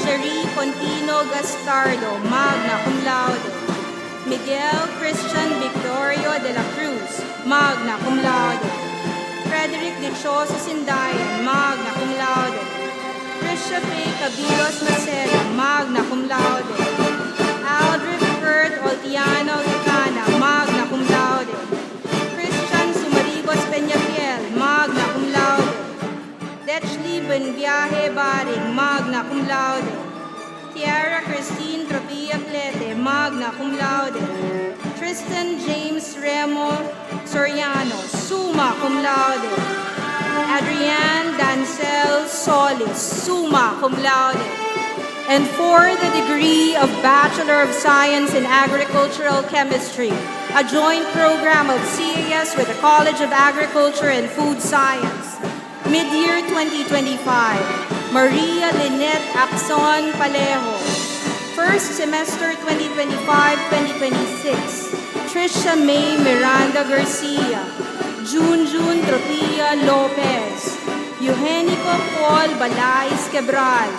Cherie Contino Gastardo, magna cum laude. Miguel Christian Victorio de la Cruz, magna cum laude. Frederick Dichoso Sindayan, magna cum laude. Trisha Faye Cabiros Maceda, magna cum laude. Aldrich Kurt Oltiano Icana, magna cum laude. Christian Sumarigos Peñafiel, magna cum laude. Detchly Benviaje Baring, magna cum laude. Tiara Christine Tropia Plete, magna cum laude. Tristan James Remo Soriano, summa cum laude. Adrienne Dancel Solis, summa cum laude. And for the degree of Bachelor of Science in Agricultural Chemistry, a joint program of CAS with the College of Agriculture and Food Science. Mid-year 2025, Maria Lynette Axon Palejo. First semester 2025-2026, Trisha May Miranda Garcia. Junjun Tropia Lopez. Eugenico Paul Balais Quebral.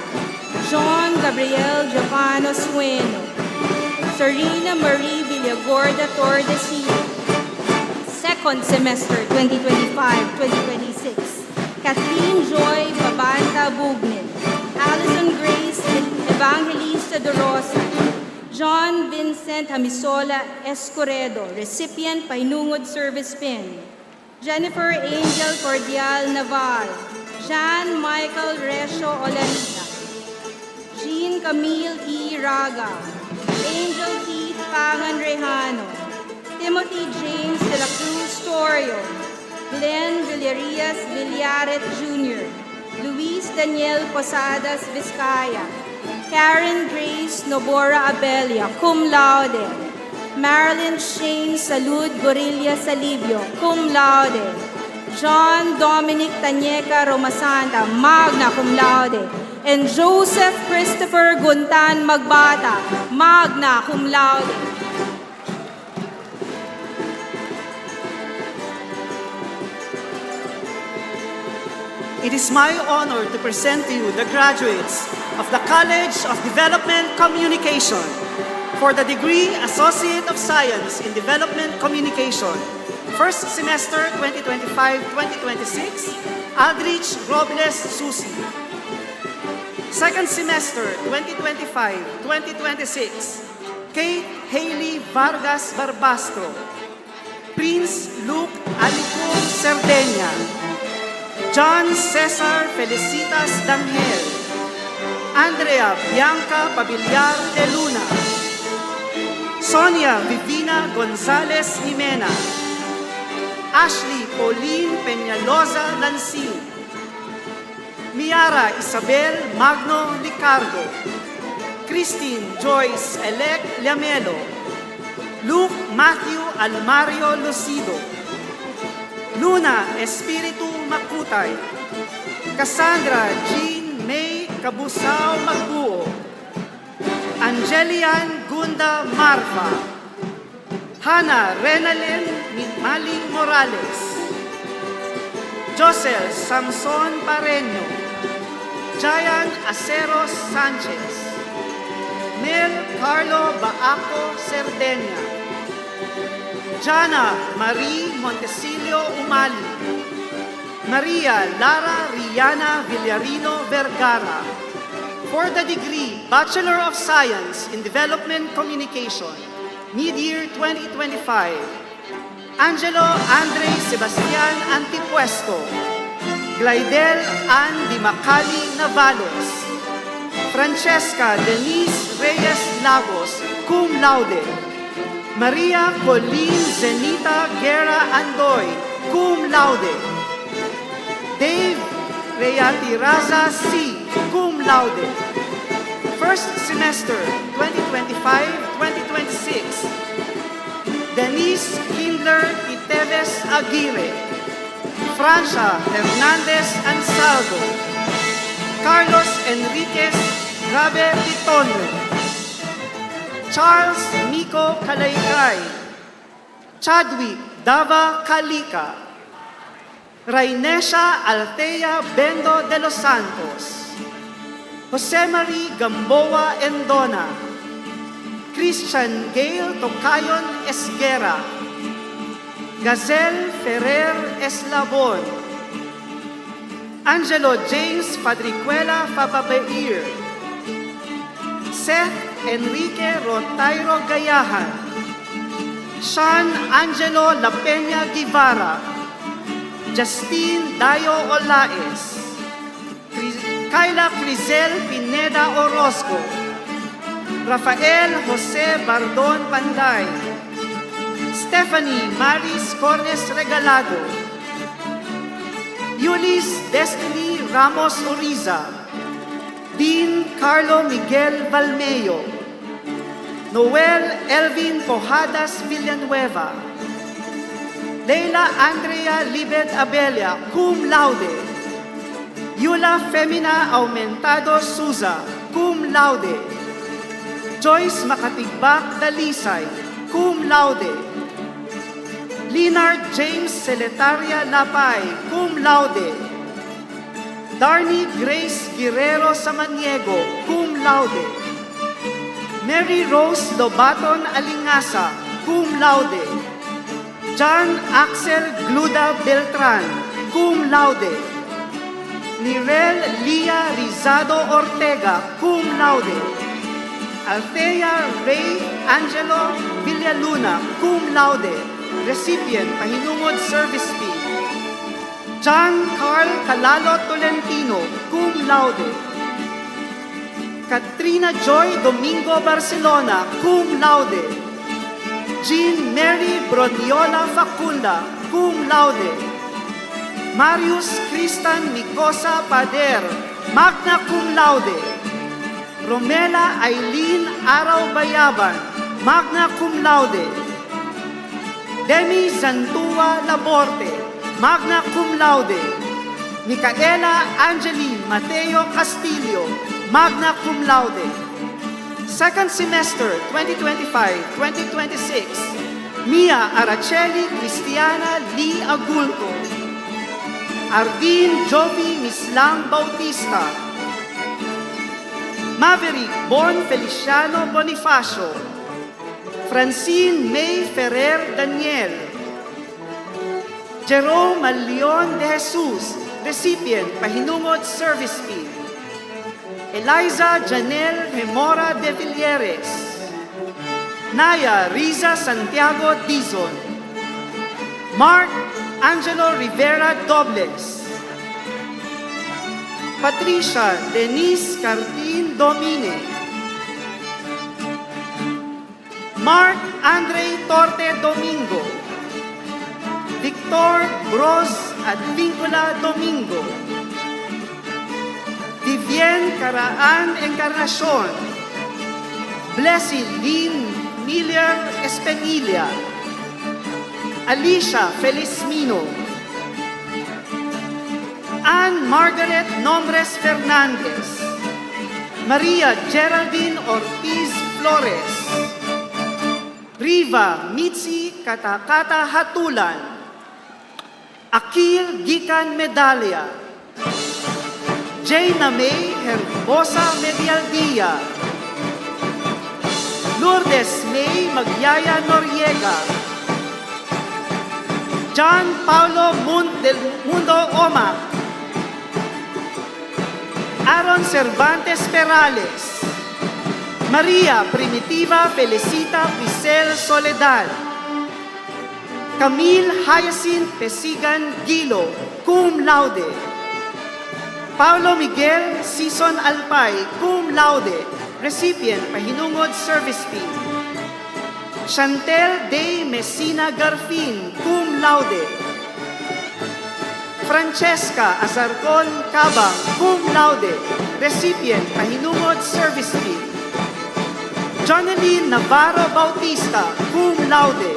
John Gabriel Giovanno Sueno. Serena Marie Villagorda Tordesillo. Second semester 2025-2026, Kathleen Joy Babanta Bugnin. Alison Grace Evangelista de Rosa. John Vincent Hamisola Escoredo, recipient Painungod Service Pin. Jennifer Angel Cordial Naval. Jean Michael Resio Olanita. Jean Camille E. Raga. Angel Keith Pangan Rejano. Timothy James de la Cruz Torio. Glenn Villarias Villaret Jr. Luis Daniel Posadas Vizcaya. Karen Grace Nobora Abelia, cum laude. Marilyn Shane Salud Gorilla Salibio, cum laude. John Dominic Tañeca Romasanta, magna cum laude. And Joseph Christopher Guntan Magbata, magna cum laude. It is my honor to present to you the graduates of the College of Development Communication for the degree Associate of Science in Development Communication. First semester 2025-2026, Aldrich Robles Susi. Second semester 2025-2026, Kate Haley Vargas Barbastro. Prince Luke Alicum Cerdeña. John Cesar Felicitas Dangel. Andrea Bianca Pabiliar de Luna. Sonia Vivina Gonzalez Jimena. Ashley Pauline Peñaloza Lansing. Miara Isabel Magno Licardo. Christine Joyce Elec Liamelo. Luke Matthew Almario Lucido. Luna Espiritu Makutay. Cassandra Jean May Cabusao Magbuo. Angelian Gunda Marfa. Hannah Renalyn Maling Morales. Josel Samson Pareño. Jayan Aceros Sanchez. Mel Carlo Baaco Cerdeña. Jana Marie Montesilio Umali. Maria Lara Riana Villarino Vergara. For the degree Bachelor of Science in Development Communication, mid-year 2025, Angelo Andre Sebastian Antipuesto. Glidel Ann Di Macali Navales. Francesca Denise Reyes Lagos, cum laude. Maria Colleen Zenita Guerra Andoy, cum laude. Dave Reyatiraza C., cum laude. First semester 2025-2026. Denise Kindler Iteves Aguirre. Francia Hernandez Ansaldo. Carlos Enriquez Rabe Pitono. Charles Miko Kalaykay. Chadwick Dava Kalika. Rainesha Althea Bendo de los Santos. Jose Marie Gamboa Endona. Christian Gail Tocayon Esguera. Gazelle Ferrer Eslabon. Angelo James Padricuela Fababeir. Seth Enrique Rotairo Gayahan. Sean Angelo La Peña Guevara. Justine Dayo Olaes. Kayla Crisel Pineda Orozco. Rafael Jose Bardon Panday. Stephanie Maris Cornes Regalado. Yulis Destiny Ramos Uriza. Dean Carlo Miguel Valmeo. Noel Elvin Pojadas Villanueva. Leila Andrea Libet Abelia, cum laude. Yula Femina Aumentado Souza, cum laude. Joyce Makatigbak Dalisay, cum laude. Leonard James Celetaria Lapay, cum laude. Darnie Grace Guerrero Samaniego, cum laude. Mary Rose Lobaton Alingasa, cum laude. John Axel Gluda Beltran, cum laude. Nirel Lia Rizado Ortega, cum laude. Althea Ray Angelo Villaluna, cum laude. Recipient, Pahinungod Service Fee. John Carl Calalo Tolentino, cum laude. Katrina Joy Domingo Barcelona, cum laude. Jean Mary Broniola Facunda, cum laude. Marius Cristan Micosa Pader, magna cum laude. Romela Aileen Araw Bayaban, magna cum laude. Demi Zantua Laborte, magna cum laude. Micaela Angeline Mateo Castillo, magna cum laude. Second semester 2025-2026, Mia Araceli Cristiana Lee Agulco. Ardin Jovi Mislang Bautista. Maverick Bon Feliciano Bonifacio. Francine May Ferrer Daniel. Jerome Leon de Jesus, recipient, Pahinungod Service Fee. Eliza Janelle Hemora de Villeres. Naya Riza Santiago Dizon. Mark Angelo Rivera Dobles. Patricia Denise Cartin Domine. Mark Andre Torte Domingo. Victor Bros Advincula Domingo. Vivienne Caraan Encarnacion. Blessy Lynn Miller Espenilia. Alicia Felizmino. Anne Margaret Nombres Fernandez. Maria Geraldine Ortiz Flores. Riva Mitzi Katakata Hatulan. Akil Gikan Medalya. Jayna May Herbosa Medialdia. Lourdes May Magyaya Noriega. John Paulo del Mundo Oma. Aaron Cervantes Perales. Maria Primitiva Felicita Pisel Soledad. Camille Hyacinth Pesigan Gilo, cum laude. Paulo Miguel Sison Alpay, cum laude, recipient, Pahinungod Service Fee. Chantel Day Messina Garfin, cum laude. Francesca Azarcon Cabang, cum laude, recipient, pahinungod service fee. Joneline Navarro Bautista, cum laude.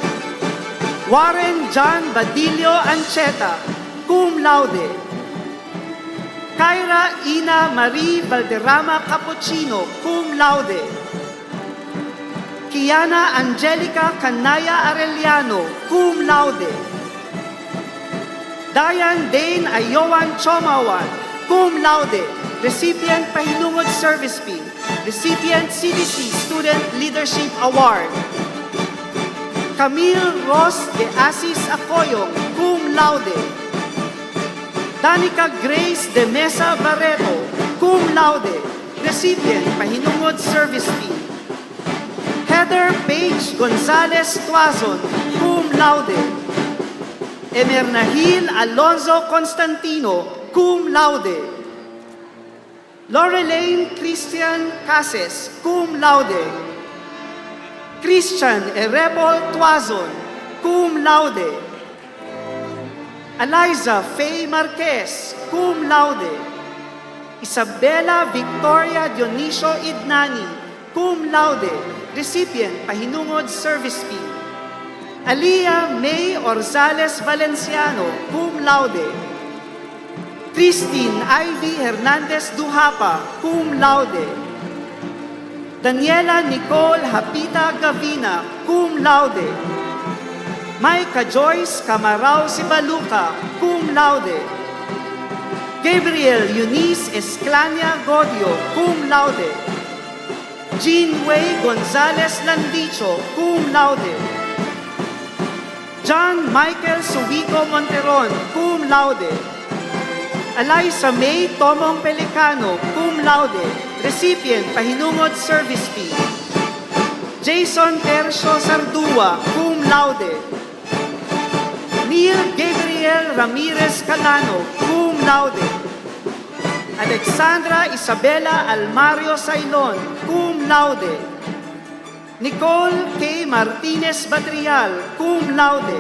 Warren John Badillo Ancheta, cum laude. Kyra Ina Marie Valderrama Cappuccino, cum laude. Kiana Angelica Canaya Arellano, cum laude. Diane Dane Ayowan Chomawan, cum laude, recipient Pahinungod Service Fee, recipient CDC Student Leadership Award. Camille Ross de Asis Acoyong, cum laude. Danica Grace de Mesa Barreto, cum laude, recipient Pahinungod Service Fee. Heather Paige Gonzalez Tuazon, cum laude. Emernahil Alonzo Constantino, cum laude. Lorelaine Christian Cases, cum laude. Christian Erebol Tuazon, cum laude. Eliza Faye Marquez, cum laude. Isabella Victoria Dionisio Idnani, cum laude, recipient Pahinungod Service Fee. Aliyah May Orzales Valenciano, cum laude. Christine Ivy Hernandez Duhapa, cum laude. Daniela Nicole Hapita Gavina, cum laude. Maika Joyce Camarao Sibaluca, cum laude. Gabriel Eunice Esclania Godio, cum laude. Jean Way Gonzalez Landicho, cum laude. John Michael Subico Monteron, cum laude. Eliza May Tomong Pelicano, cum laude, recipient Pahinungod Service Fee. Jason Tercio Sardua, cum laude. Neil Gabriel Ramirez Calano, cum laude. Alexandra Isabela Almario Sailon, cum laude. Nicole K. Martinez Batrial, cum laude.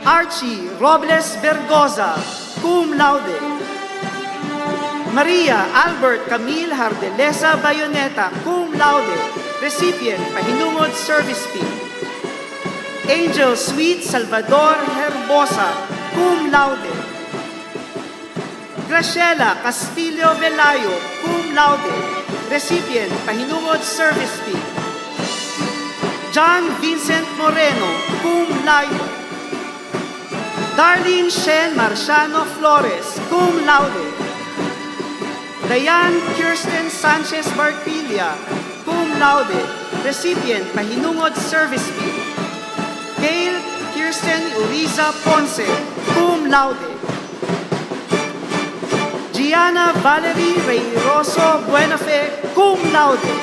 Archie Robles Bergoza, cum laude. Maria Albert Camille Hardeleza Bayoneta, cum laude, recipient Pahinungod Service Fee. Angel Sweet Salvador Herbosa, cum laude. Graciela Castillo Velayo, cum laude, recipient Pahinungod Service Fee. John Vincent Moreno, cum laude. Darlene Shen Marciano Flores, cum laude. Diane Kirsten Sanchez Bartilia, cum laude, recipient Pahinungod Service Fee. Gail Kirsten Uriza Ponce, cum laude. Gianna Valerie Reyroso Buenafe, cum laude.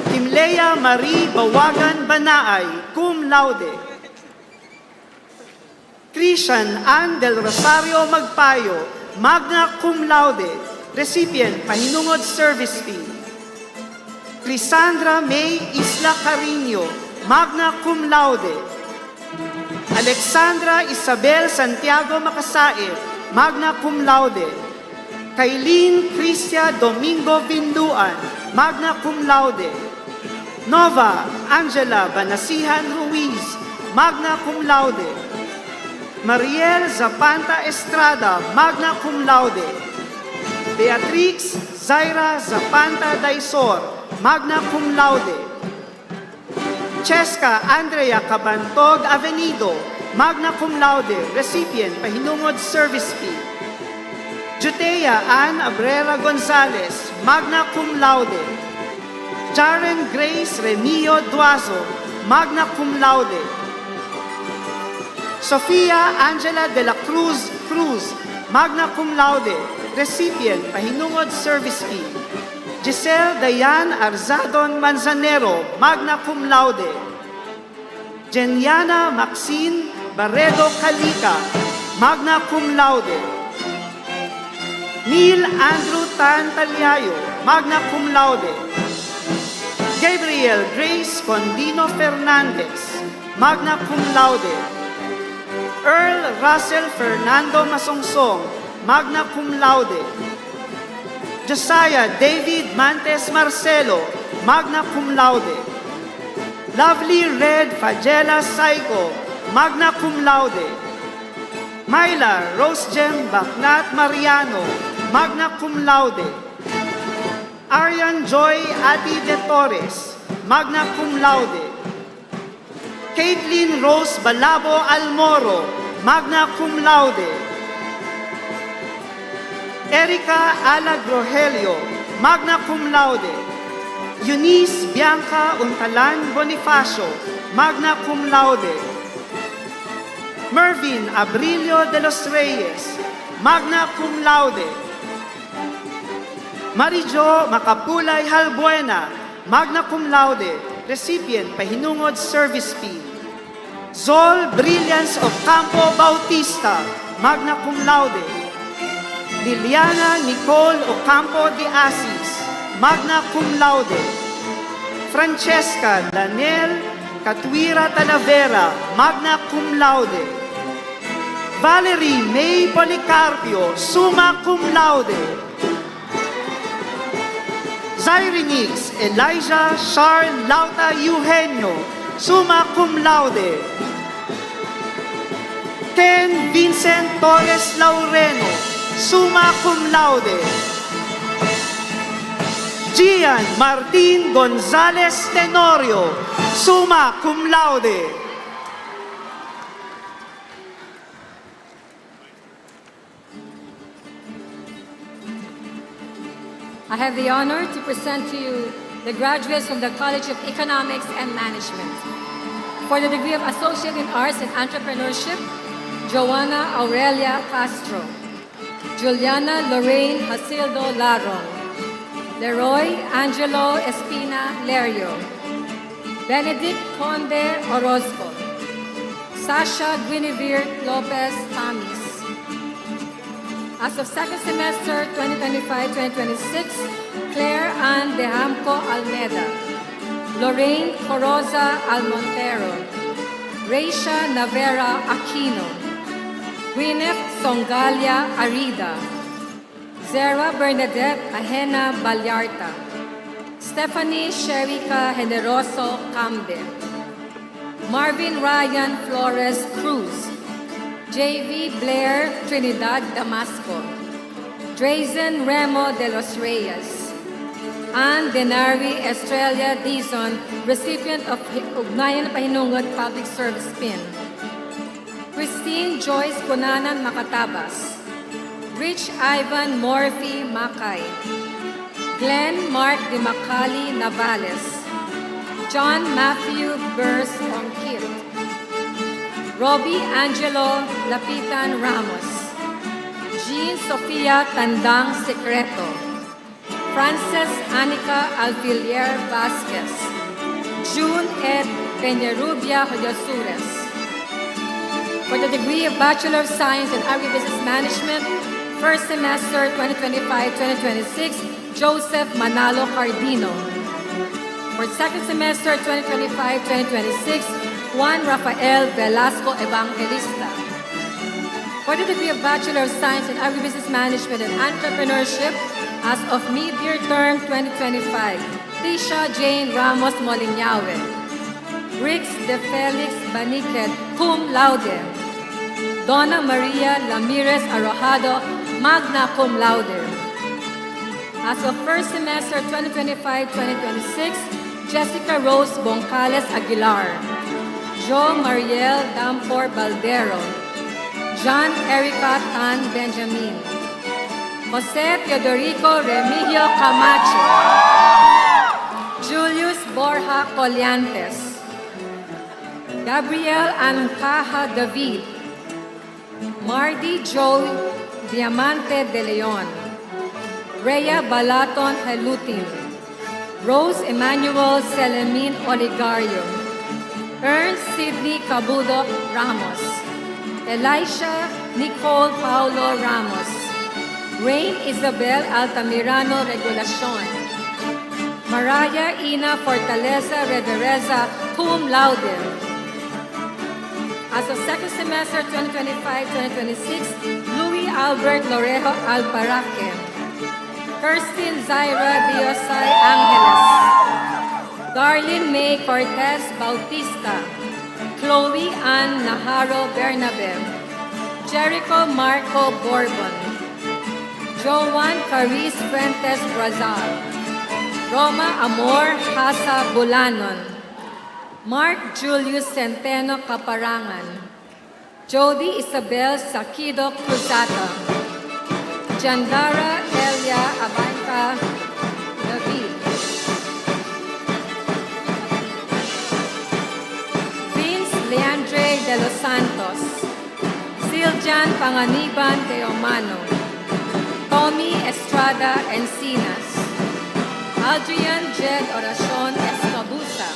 Kimlea Marie Bawagan Banaay, cum laude. Christian Ann Del Rosario Magpayo, magna cum laude, recipient Pahinungod Service Fee. Crisandra May Isla Carino, magna cum laude. Alexandra Isabel Santiago Makasae, magna cum laude. Kailin Cristia Domingo Binduan, magna cum laude. Nova Angela Banasihan Ruiz, magna cum laude. Mariel Zapanta Estrada, magna cum laude. Beatrix Zaira Zapanta Daisor, magna cum laude. Cheska Andrea Cabantog Avenido, magna cum laude, recipient Pahinungod Service Fee. Jutea Ann Abrera Gonzalez, magna cum laude. Jaren Grace Remio Duazo, magna cum laude. Sofia Angela de la Cruz Cruz, magna cum laude, recipient Pahinungod Service Fee. Giselle Dayan Arzadon Manzanero, magna cum laude. Jeniana Maxine Barredo Calica, magna cum laude. Neil Andrew Tan Talyayo, magna cum laude. Gabriel Grace Condino Fernandez, magna cum laude. Earl Russell Fernando Masongsong, magna cum laude. Josiah David Mantes Marcelo, magna cum laude. Lovely Red Fagela Saico, magna cum laude. Myla Rosegen Bacnat Mariano, magna cum laude. Arian Joy Ati de Torres, magna cum laude. Caitlin Rose Balabo Almoro, magna cum laude. Erica Ala Grohelio, magna cum laude. Eunice Bianca Untalan Bonifacio, magna cum laude. Mervin Abrilio de los Reyes, magna cum laude. Marijo Macapulay Halbuena, magna cum laude, recipient Pahinungod Service Fee. Zol Brilliance of Campo Bautista, magna cum laude. Liliana Nicole Ocampo de Asis, magna cum laude. Francesca Daniel Catwira Talavera, magna cum laude. Valerie May Policarpio, summa cum laude. Zyrenix Elijah Charles Lauta Eugenio, summa cum laude. Ken Vincent Torres Laureno, summa cum laude. Gian Martin Gonzalez Tenorio, summa cum laude. I have the honor to present to you the graduates from the College of Economics and Management. For the degree of Associate in Arts and Entrepreneurship, Joanna Aurelia Castro, Juliana Lorraine Hasildo Larong, Leroy Angelo Espina Lerio, Benedict Conde Orozco, Sasha Guinevere Lopez Tamis. As of second semester 2025-2026, Claire Ann Dehamco Almeda, Lorraine Coroza Almontero, Reisha Navera Aquino, Gwyneth Songalia Arida, Zara Bernadette Ahena Balyarta, Stephanie Sherika Generoso Cambe, Marvin Ryan Flores Cruz, J.V. Blair Trinidad Damasco, Drazen Remo de los Reyes, Ann Denari Estrella Dizon, recipient of Ugnayan Pahinungod Public Service Pin, Christine Joyce Cunanan Macatabas, Rich Ivan Morphy Macay, Glenn Mark de Macali Navales, John Matthew Burrs Ongkit, Robbie Angelo Lapitan Ramos, Jean Sofia Tandang Secreto, Frances Anica Alfilier Vasquez, June Ed Peñarubia Hoyosures. For the degree of Bachelor of Science in Agribusiness Management, first semester 2025-2026, Joseph Manalo Cardino. For second semester 2025-2026, Juan Rafael Velasco Evangelista. For the degree of Bachelor of Science in Agribusiness Management and Entrepreneurship, as of mid-year term 2025, Tisha Jane Ramos Molinyawe, Rix de Felix Baniquet, cum laude, Donna Maria Ramirez Arrojado, magna cum laude. As of first semester 2025-2026, Jessica Rose Boncales Aguilar, Jo Mariel Dampor Baldero, John Erica Tan Benjamin, Jose Teodorico Remigio Camacho, Julius Borja Colliantes, Gabriel Ancaja David, Mardy Joe Diamante de Leon, Rhea Balaton Helutin, Rose Emmanuel Selemin Oligario, Ernst Sidney Cabudo Ramos, Elisha Nicole Paulo Ramos, Rain Isabel Altamirano Regulacion, Mariah Ina Fortaleza Revereza cum laude, As of second semester 2025-2026, Louis Albert Lorejo Alparaque, Kirsten Zaira Diosay Angeles, Darlene May Cortez Bautista, Chloe Ann Naharo Bernabe, Jericho Marco Bourbon, Joan Caris Fuentes Brazal, Roma Amor Hasa Bulanon, Mark Julius Centeno Caparangan, Jody Isabel Sakido Cruzata, Jandara Elia Abanca David, Vince Leandre de los Santos, Siljan Panganiban de Omano, Tommy Estrada Encinas, Adrian Jed Oracion Escabusa,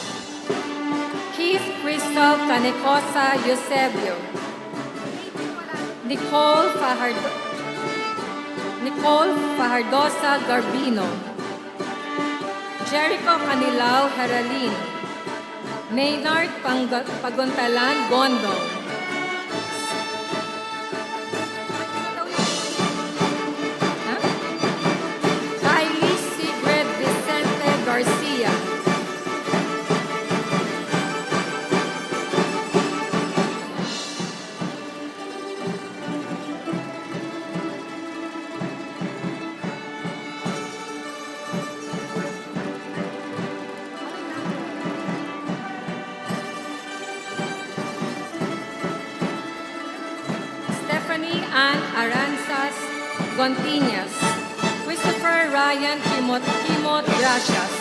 Keith Crystal Canecosa Eusebio, Nicole Fajardosa Garbino, Jericho Canilao Heralin, Maynard Paguntalan Gondong, Kylie Sigrid Vicente Garcia, Stephanie Ann Aranzas Gontiñas, Christopher Ryan Kimot Gracias,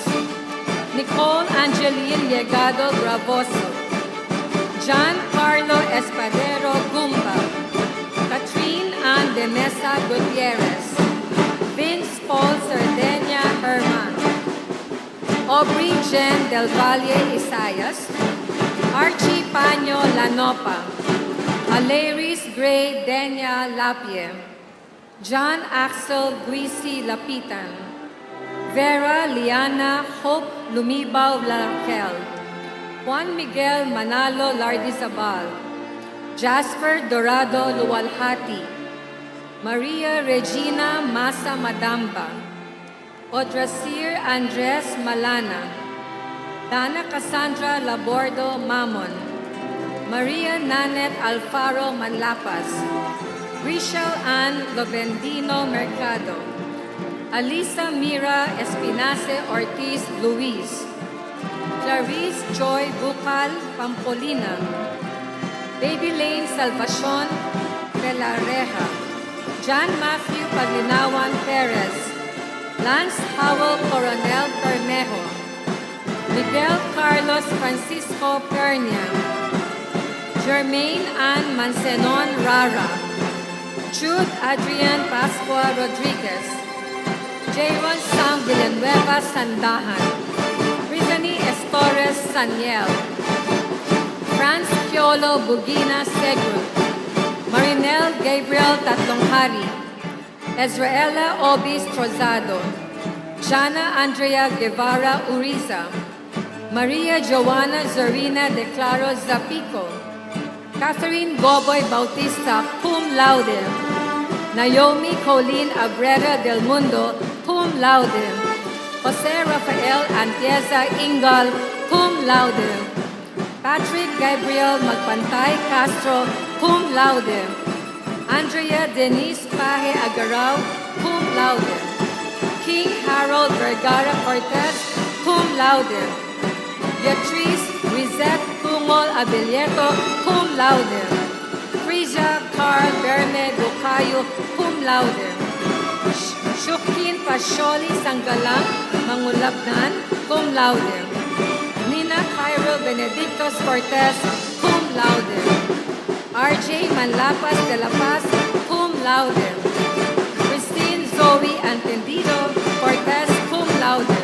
Nicole Angeline Llegado Bravoso, John Carlo Espadero Gumba, Catherine Ann de Mesa Gutierrez, Vince Paul Cerdeña Herman, Aubrey Jen Del Valle Isayas, Archie Paño Lanopa, Alaris Gray Denya Lapie, John Axel Guisi Lapitan, Vera Liana Hope Lumibaw Larkel, Juan Miguel Manalo Lardizabal, Jasper Dorado Luwalhati, Maria Regina Masa Madamba, Odrasir Andres Malana, Dana Cassandra Labordo Mamon, Maria Nanet Alfaro Manlapas, Rachel Ann Lovendino Mercado, Alisa Mira Espinace Ortiz Luis, Clarice Joy Bucal Pampolina, Baby Lane Salvacion de la Reja, John Matthew Paglinawan Perez, Lance Howell Coronel Permejo, Miguel Carlos Francisco Pernia, Jermaine Ann Mansenon Rara, Jude Adrian Pascua Rodriguez, Jayron Sam Villanueva Sandahan, Brittany Estores Saniel, Franz Piolo Bugina Segru, Marinel Gabriel Tatlonghari, Ezraela Obis Trozado, Jana Andrea Guevara Uriza, Maria Joana Zorina De Claro Zapico, Catherine Goboy Bautista, cum laude. Naomi Colleen Abrera del Mundo, cum laude. Jose Rafael Antieza Ingal, cum laude. Patrick Gabriel Magpantay Castro, cum laude. Andrea Denise Paje Agaraw, cum laude. King Harold Vergara Cortez, cum laude. Beatriz Rizette Pungol Abelleto, cum laude. Frisia Carl Berme Bucayo, cum laude. Shukin Pasholi Sanggalang Mangulabnan, cum laude. Nina Cairo Benedictos Cortez, cum laude. RJ Manlapas de la Paz, cum laude. Christine Zoe Antendido Cortez, cum laude.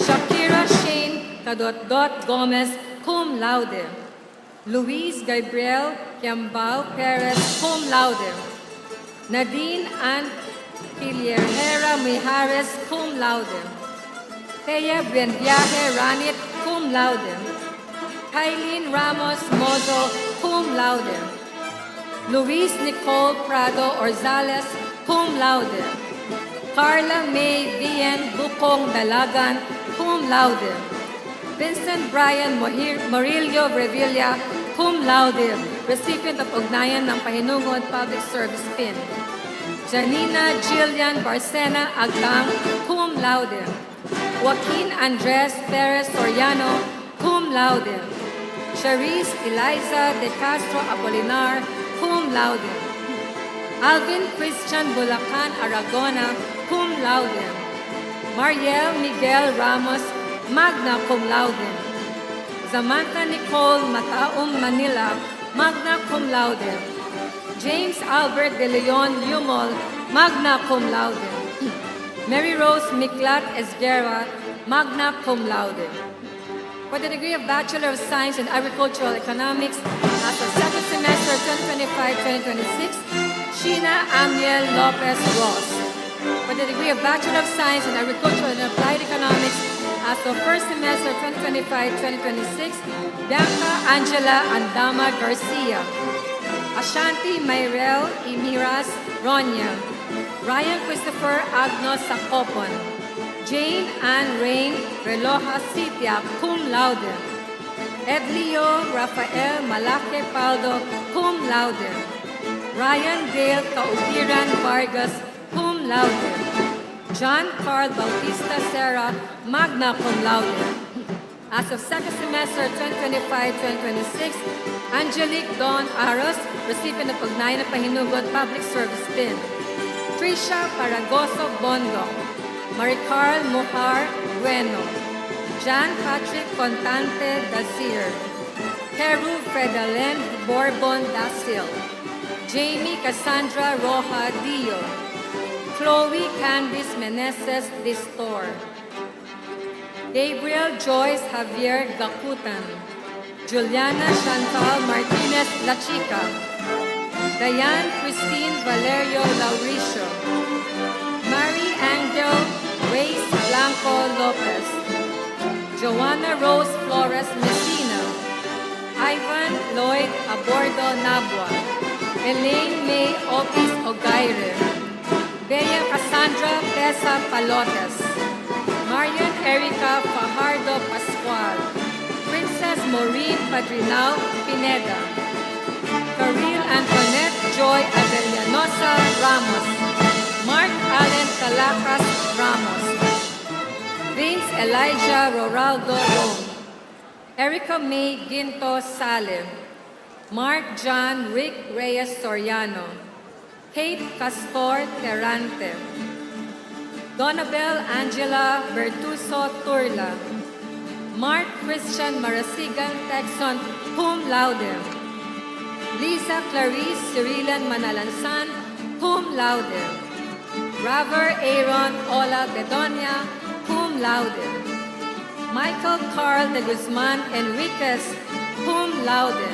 Shakira Shane Kadot Gomez, cum laude. Luis Gabriel Kiambao Perez, cum laude. Nadine Ann Hilierhera Mijares, cum laude. Thea Buenviaje Ranit, cum laude. Kailin Ramos Mozo, cum laude. Luis Nicole Prado Orzales, cum laude. Carla May Bien Bukong Dalagan, cum laude. Vincent Brian Morillo Revilla, cum laude, recipient of Ugnayan ng Pahinungod Public Service Pin. Janina Jillian Barcena Agdang, cum laude. Joaquin Andres Perez Soriano, cum laude. Charisse Eliza De Castro Apolinar, cum laude. Alvin Christian Bulacan Aragona, cum laude. Mariel Miguel Ramos, magna cum laude. Samantha Nicole Mataum Manila, magna cum laude. James Albert De Leon Lumol, magna cum laude. Mary Rose Miklat Esguerra, magna cum laude. For the degree of Bachelor of Science in Agricultural Economics, as of second semester 2025-2026, Sheena Amiel Lopez Ross. For the degree of Bachelor of Science in Agricultural and Applied Economics, as of first semester 2025-2026, Bianca Angela Andama Garcia. Ashanti Mayrel Imiras Ronya. Ryan Christopher Agnos Sacopon. Jane Ann Rain Reloja Sitia, cum laude. Edlio Rafael Malaque Paldo, cum laude. Ryan Dale Kaupiran Vargas, cum laude. John Carl Bautista Serra, magna cum laude. As of second semester 2025-2026, Angelique Dawn Aros, recipient of Ugnayan ng Pahinugod Public Service Pin. Trisha Paragoso Bondo. Maricarl Mujar Bueno. John Patrick Contante Dazir. Keru Fredalen Borbon Dasil. Jamie Cassandra Roja Dio. Chloe Candice Meneses Distor. Gabriel Joyce Javier Gakutan. Juliana Chantal Martinez La Chica. Diane Christine Valerio Lauricio. Mary Angel Grace Blanco Lopez. Joanna Rose Flores Messina. Ivan Lloyd Abordo Nabua. Elaine May Opis Ogaire. Bea Cassandra Tessa Palotes. Marian Erica Fajardo Pascual. Princess Maureen Padrinao Pineda. Karil Antoinette Joy Avellanosa Ramos. Mark Allen Calacas Ramos. Vince Elijah Roraldo Rome. Erica May Ginto Salem. Mark John Rick Reyes Soriano. Kate Castor Terrante. Donabel Angela Bertuso Turla. Mark Christian Marasigan Texon, cum laude. Lisa Clarice Cirilan Manalansan, cum laude. Raver Aaron Ola Bedonia, cum laude. Michael Carl de Guzman Enriquez, cum laude.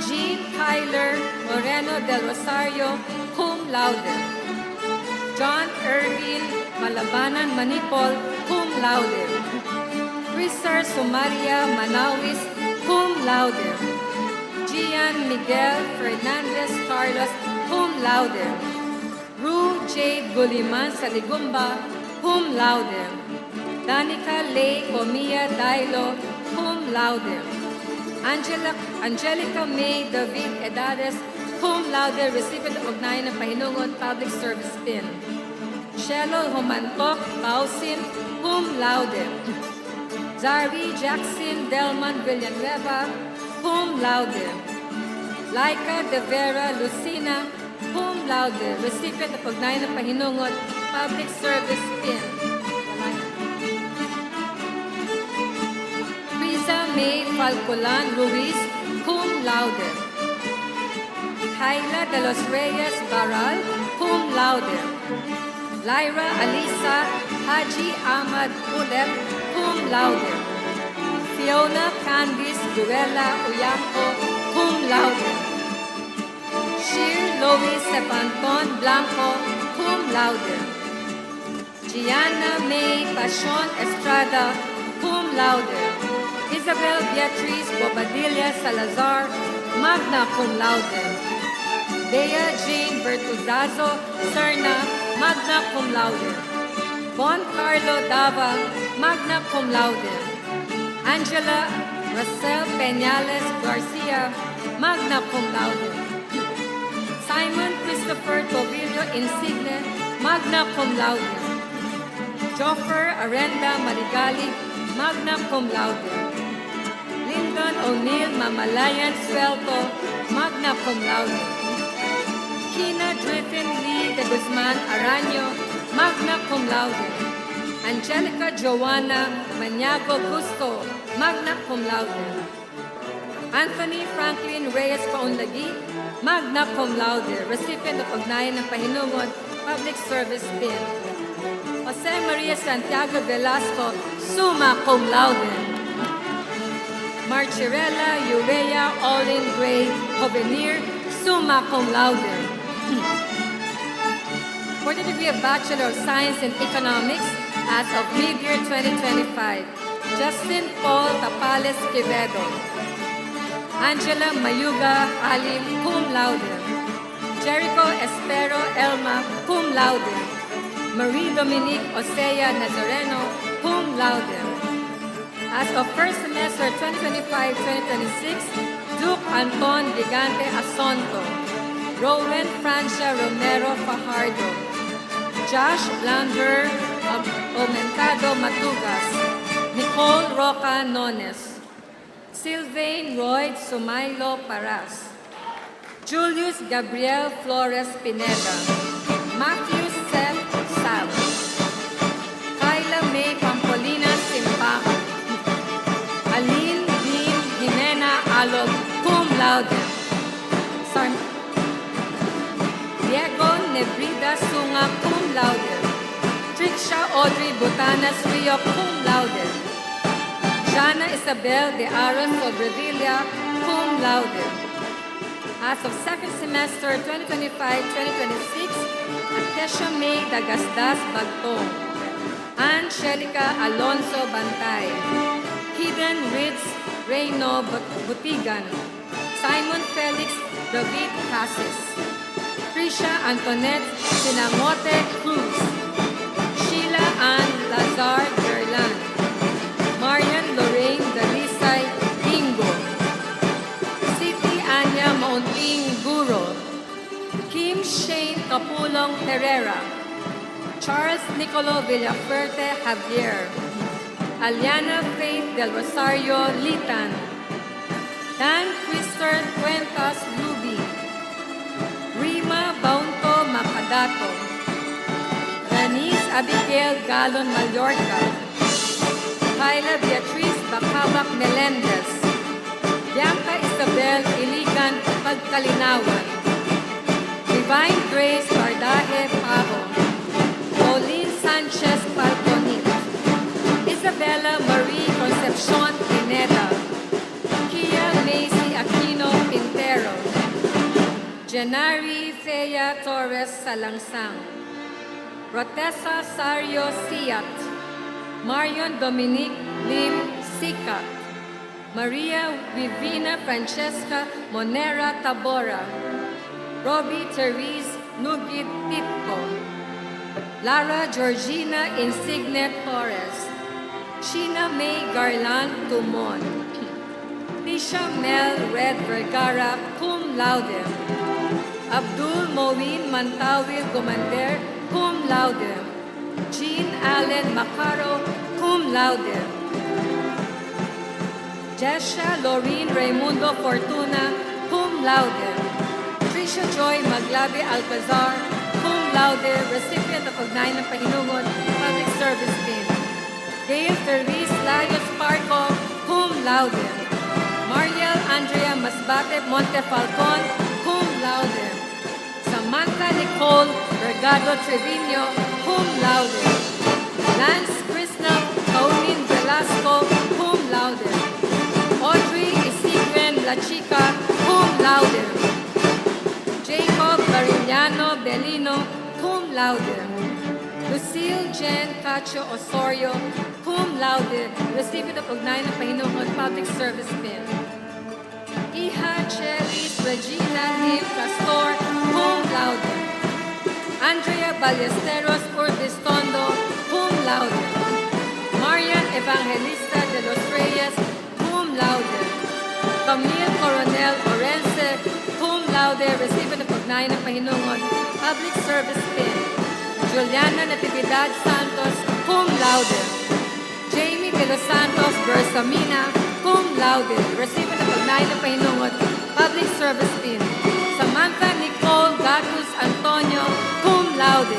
Jean Kyler Moreno del Rosario, cum laude. John Irvin Malabanan Manipol, cum laude. Crisar Sumaria Manawis, cum laude. Gian Miguel Fernandez Carlos, cum laude. Rue Jade Guliman Saligumba, cum laude. Danica Lay Comia Dailo, cum laude. Angelica May David Edades, cum laude, recipient of Ugnayan ng Pahinungod Public Service Pin. Shelo Humantok Pausin, cum laude. Zari Jackson Delman Villanueva, cum laude. Laika De Vera Lucina, cum laude, recipient of Ugnayan ng Pahinungod Public Service Pin. Risa May Falcolan Ruiz, cum laude. Kyla de los Reyes Baral, cum laude. Lyra Alisa Haji Ahmad Ulet, cum laude. Fiona Candice Duela Uyamco, cum laude. Shir Lois Sepanton Blanco, cum laude. Gianna May Pasion Estrada, cum laude. Isabel Isabel Beatriz Bobadilla Salazar, magna cum laude. Bea Jane Bertuzazo Serna, magna cum laude. Bon Carlo Dava, magna cum laude. Angela Rosel Peñales Garcia, magna cum laude. Simon Christopher Tovillo Insigne, magna cum laude. Joffer Arenda Maligali, magna cum laude. Lyndon O'Neill Mamalayan Suelto, magna cum laude. Kina Driven Lee de Guzman Araño, magna cum laude. Angelica Joanna Maniago Gusto, magna cum laude. Anthony Franklin Reyes Paunlagi, magna cum laude, recipient of Ugnayan ng Pahinungod, Public Service Pin. Jose Maria Santiago Velasco, summa cum laude. Marcirella Urea Olin Gray Hovenir, summa cum laude. For the degree of Bachelor of Science in Economics, as of mid-year 2025, Justin Paul Tapales Quevedo. Angela Mayuga Alim, cum laude. Jericho Espero Elma, cum laude. Marie Dominique Osea Nazareno, cum laude. As of first semester 2025-2026, Duke Anton Gigante Asonto. Rowan Francia Romero Fajardo. Josh Lander Aumentado Matugas. Nicole Roca Nones. Sylvain Roy Sumailo Paras. Julius Gabriel Flores Pineda. Matthew Seth Sal. Kyla May Pampolina Simpaco. Aline Dean Jimena Alog, cum laude. Diego Nebrida Sunga, cum laude. Tricia Audrey Butanas Rio, cum laude. Jana Isabel de Aros Sobrevilla, cum laude. As of second semester 2025-2026, Atesha May Dagasdas Bagtong. Angelica Alonso Bantay. Hidden Ritz Reyno Butigan. Simon Felix David Cassis. Tricia Antoinette Sinamote Cruz. Sheila Ann Lazar Gerlan. Marian Lorraine Dalisay Bingo. Siti Anya Maunting Guro. Kim Shane Capulong Herrera. Charles Nicolo Villaferte Javier. Aliana Faith Del Rosario Litan. Dan Crister Cuentas Lubi. Rima Baunto Macadato. Denise Abigail Galon Mallorca. Kyla Beatriz Bacabak Melendez. Bianca Isabel Iligan Pagkalinawan. Divine Grace Bardaje Pavo. Pauline Sanchez Palconit. Isabella Marie Concepcion Pineda. Kia Macy Aquino Pintero. Janari Fea Torres Salangsang. Rotessa Sario Siat. Marion Dominique Lim Sikat. Maria Vivina Francesca Monera Tabora. Robbie Therese Nugit Titko. Lara Georgina Insigne Torres. Sheena May Garland Tumon. Tisha Mel Red Vergara, cum laude. Abdul Moin Mantawil Gumander, cum laude. Jean Allen Macaro, cum laude. Jesha Loreen Raimundo Fortuna, cum laude. Tricia Joy Maglabe Alcazar, cum laude, recipient of Ugnayan ng Pahinungod, Public Service Pin. Gail Therese Larios Parco, cum laude. Mariel Andrea Masbate Montefalcon, cum laude. Samantha Nicole Vergado Trevino, cum laude. Lance Krishna Pauline Velasco, cum laude. Audrey Isiguen La Chica, cum laude. Jacob Barillano Bellino, cum laude. Lucille Jen Cacho Osorio, cum cum laude, recipient of ugnayan ng Panginoon Public Service Pin. Iha Chelis Regina Lim Castor, cum laude. Andrea Ballesteros Urbistondo, cum laude. Marian Evangelista de los Reyes, cum laude. Camille Coronel Orense, cum laude, recipient of ugnayan ng Panginoon Public Service Pin. Juliana Natividad Santos, cum laude. Jamie de los Santos Bersamina, cum laude, recipient of ugnayan ng Panginoon Public Service Pin. Samantha Nicole Gatus Antonio, cum laude.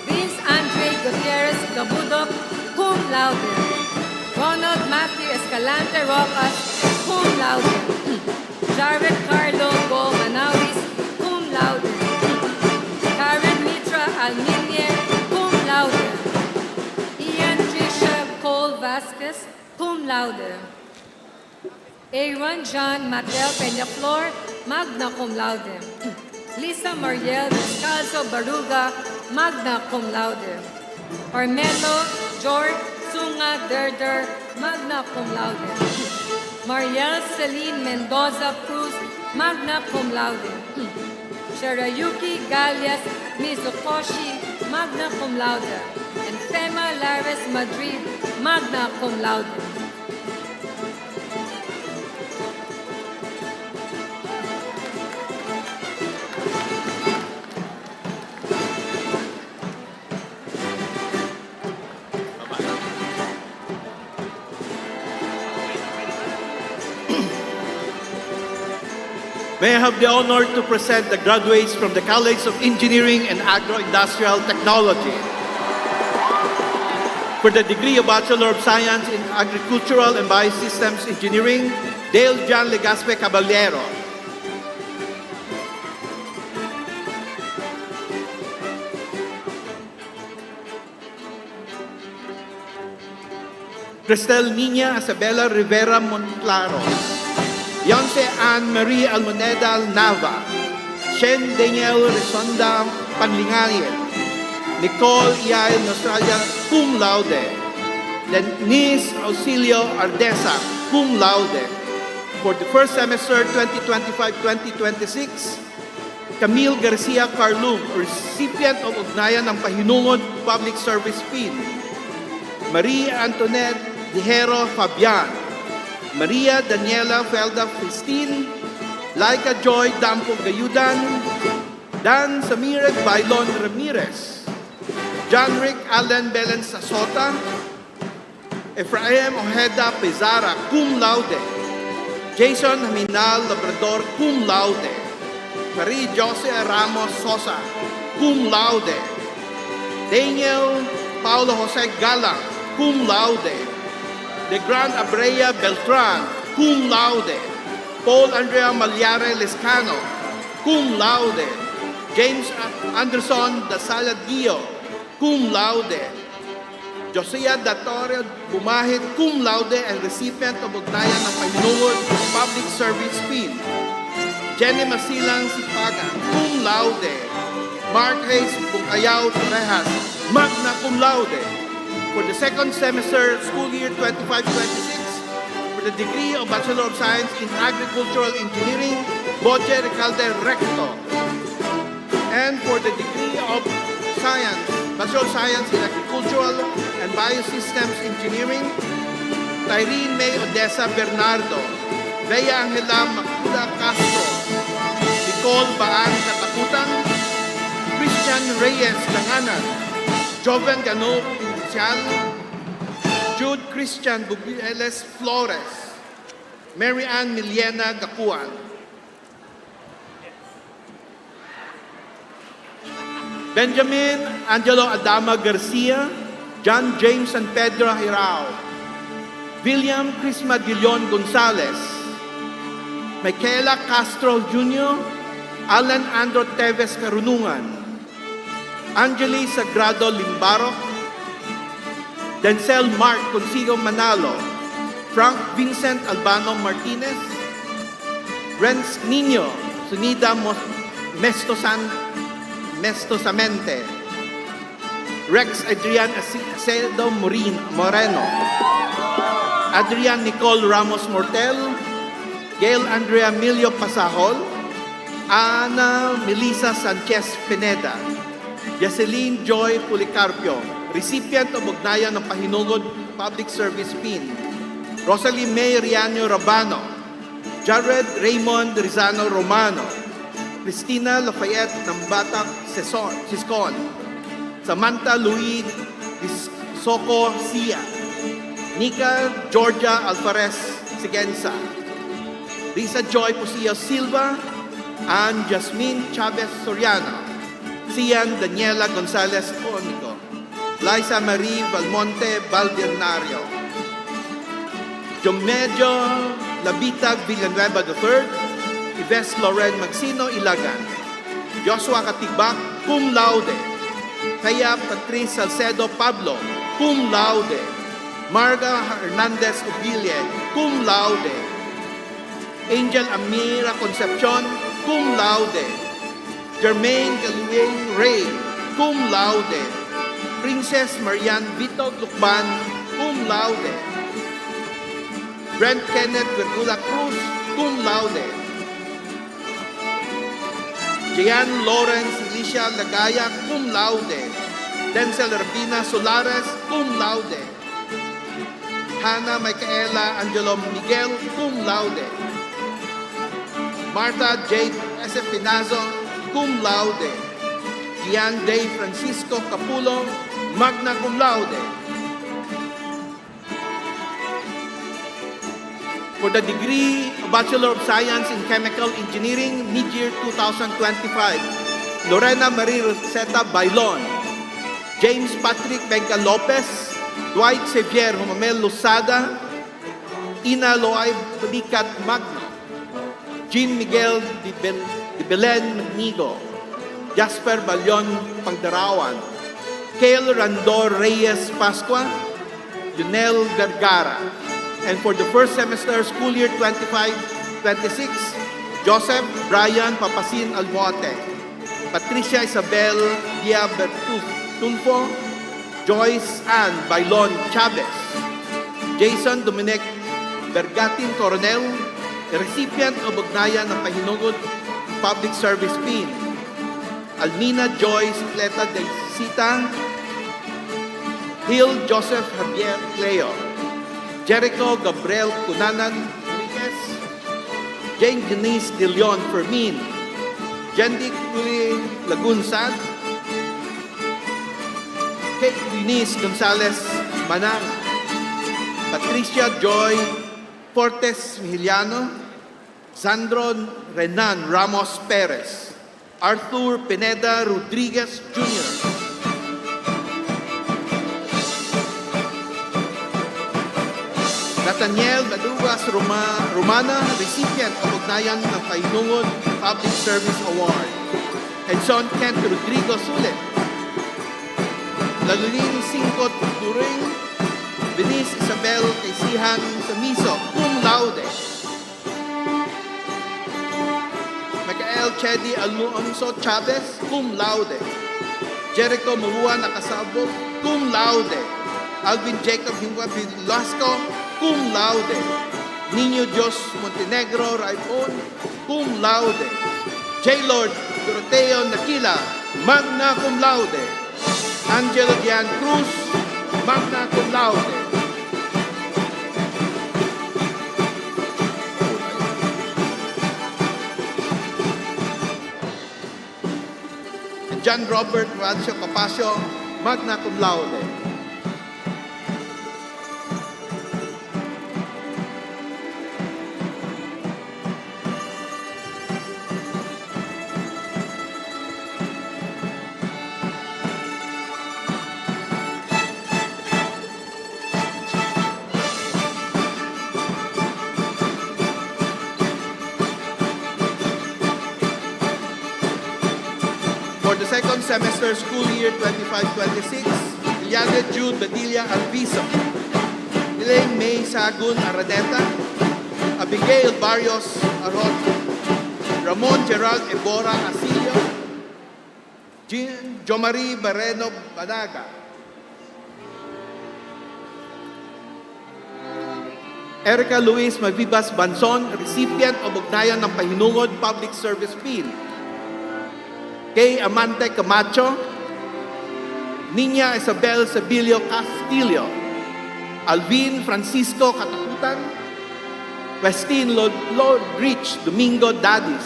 Vince Andre Gutierrez Gabudok, cum laude. Ronald Matthew Escalante Rojas, cum laude. Jared Carlo Go Manawis, cum laude. Karen Mitra Alminier, cum laude. Ian Trisha Cole Vasquez, cum laude. Aaron John Matel Peñaflor, magna cum laude. Lisa Mariel Descalzo Baruga, magna cum laude. Ormelo George Sunga Derder, magna cum laude. Mariel Celine Mendoza Cruz, magna cum laude. Shirayuki Galias Mizukoshi, magna cum laude. And Fema Lares Madrid, magna cum laude. May I have the honor to present the graduates from the College of Engineering and Agro-Industrial Technology. For the degree of Bachelor of Science in Agricultural and Biosystems Engineering, Dale John Legaspe Caballero. Cristel Nina Isabella Rivera Monclaro. Yonce Anne-Marie Almoneda Nava, Shen Daniel Risonda Panlingayen, Nicole Yael Nostralia, cum laude, Denise Auxilio Ardesa, cum laude. For the first semester 2025-2026, Camille Garcia Carlum, recipient of Ugnayan ng Pahinungod Public Service Pin, Marie Antoinette Dijero Fabian, Maria Daniela Felda Christine, Laika Joy Dampo Gayudan, Dan Samire Bailon Ramirez, John Rick Allen Belen Sasota, Efraim Ojeda Pizarra, cum laude, Jason Haminal Labrador, cum laude, Marie Jose Ramos Sosa, cum laude, Daniel Paulo Jose Galang, cum laude, De Gran Abrea Beltran, cum laude. Paul Andrea Malyare Lescano, cum laude. James Anderson Dasaladillo, cum laude. Josiah Datorio Bumahid, cum laude and recipient of Ugnayan ng Pahinungod Public Service Pin. Jenny Masilang Sipaga, cum laude. Mark Hayes Bungayaw Torrejas, magna cum laude. For the second semester, school year 25-26, for the degree of Bachelor of Science in Agricultural Engineering, Boche Recalde Recto. And for the degree of Science, Bachelor of Science in Agricultural and Biosystems Engineering, Tyrene May Odessa Bernardo, Bea Angela Macuda Castro, Nicole Baan Katakutan, Christian Reyes Langanan, Joven Gano Jude Christian Bubiles Flores, Mary Ann Miliena Gakuan. Benjamin Angelo Adama Garcia, John James San Pedro Hirao, William Crisma Dillon Gonzalez, Michaela Castro Jr., Alan Andro Teves Karunungan, Angeli Sagrado Limbarok, Denzel Mark Consigo Manalo, Frank Vincent Albano Martinez, Renz Nino Sunida Mestosamente, Rex Adrian Acedo Moreno, Adrian Nicole Ramos Mortel, Gail Andrea Emilio Pasahol, Ana Melissa Sanchez Pineda, Yaseline Joy Policarpio, recipient of Ugnayan ng Pahinungod Public Service Pin, Rosalie May Riano Rabano, Jared Raymond Rizano Romano, Cristina Lafayette ng Batak Siscon, Samantha Louis Soco Sia, Nika Georgia Alvarez Sigenza, Risa Joy Pusio Silva, and Jasmine Chavez Soriano, Sian Daniela Gonzalez Onico, Liza Marie Valmonte Valdirnario, Jomedio Labitag Villanueva III, Ives Loren Magsino Ilagan, Joshua Katigbak, cum laude, Kaya Patrice Salcedo Pablo, cum laude, Marga Hernandez Ubille, cum laude, Angel Amira Concepcion, cum laude, Jermaine Galueng Ray, cum laude, Princess Marian Vito Lukban, cum laude, Brent Kenneth Virgula Cruz, cum laude, Jean Lawrence Alicia Lagaya, cum laude, Denzel Urbina Solares, cum laude, Hannah Micaela Angelo Miguel, cum laude, Martha J. S. Pinazo, cum laude, Gian Day Francisco Capulo, magna cum laude. For the degree of Bachelor of Science in Chemical Engineering, mid-year 2025, Lorena Marie Rosetta Bailon, James Patrick Benca Lopez, Dwight Xavier Homamel Losada, Ina Loay Bicat Magno, Jean Miguel de Belen Nigo, Jasper Balion Pangdarawan, Kale Randor Reyes Pascua, Lionel Gargara. And for the first semester, school year 25-26, Joseph Brian Papasin Alboate, Patricia Isabel Dia Bertulfo, Joyce Ann Bailon Chavez, Jason Dominic Bergatin Coronel, recipient of Ugnayan ng Pahinungod Public Service Pin, Almina Joyce Cleta de Sita, Hill Joseph Javier Cleo, Jericho Gabriel Cunanan Enriquez, Jane Denise De Leon Fermin, Jendi Cui Lagunsan, Kate Eunice Gonzalez Manang, Patricia Joy Fortes Mihiliano, Sandro Renan Ramos Perez, Arthur Pineda Rodriguez Jr., Nathaniel Badugas Romana, recipient of Ugnayan ng Pahinungod Public Service Award, Edson Kent Rodrigo Sulet, Lalulin Singkot Turing, Venice Isabel Kaisihan Samiso, cum laude, Michael Chedi Alonso Chavez, cum laude, Jericho Marua Nakasabog, cum laude, Alvin Jacob Hingua Velasco, cum laude, Niño Dios Montenegro Raipon, cum laude, J. Lord Doroteo Nakila, magna cum laude, Angelo Dian Cruz, magna cum laude. And John Robert Rancio Capasio, magna cum laude. For the second semester, school year 25-26, Iliana Jude Badilla Alviso, Elaine May Sagun Araneta, Abigail Barrios Arot, Ramon Gerald Ebora Asilio, Jomari Barreno Banaga, Erica Luis Mavibas Banson, recipient of Ugnayan ng Pahinungod Public Service Pin. Kay Amante Camacho, Niña Isabel Sabilio Castillo, Alvin Francisco Katakutan, Westin Lord Rich Domingo Dadis,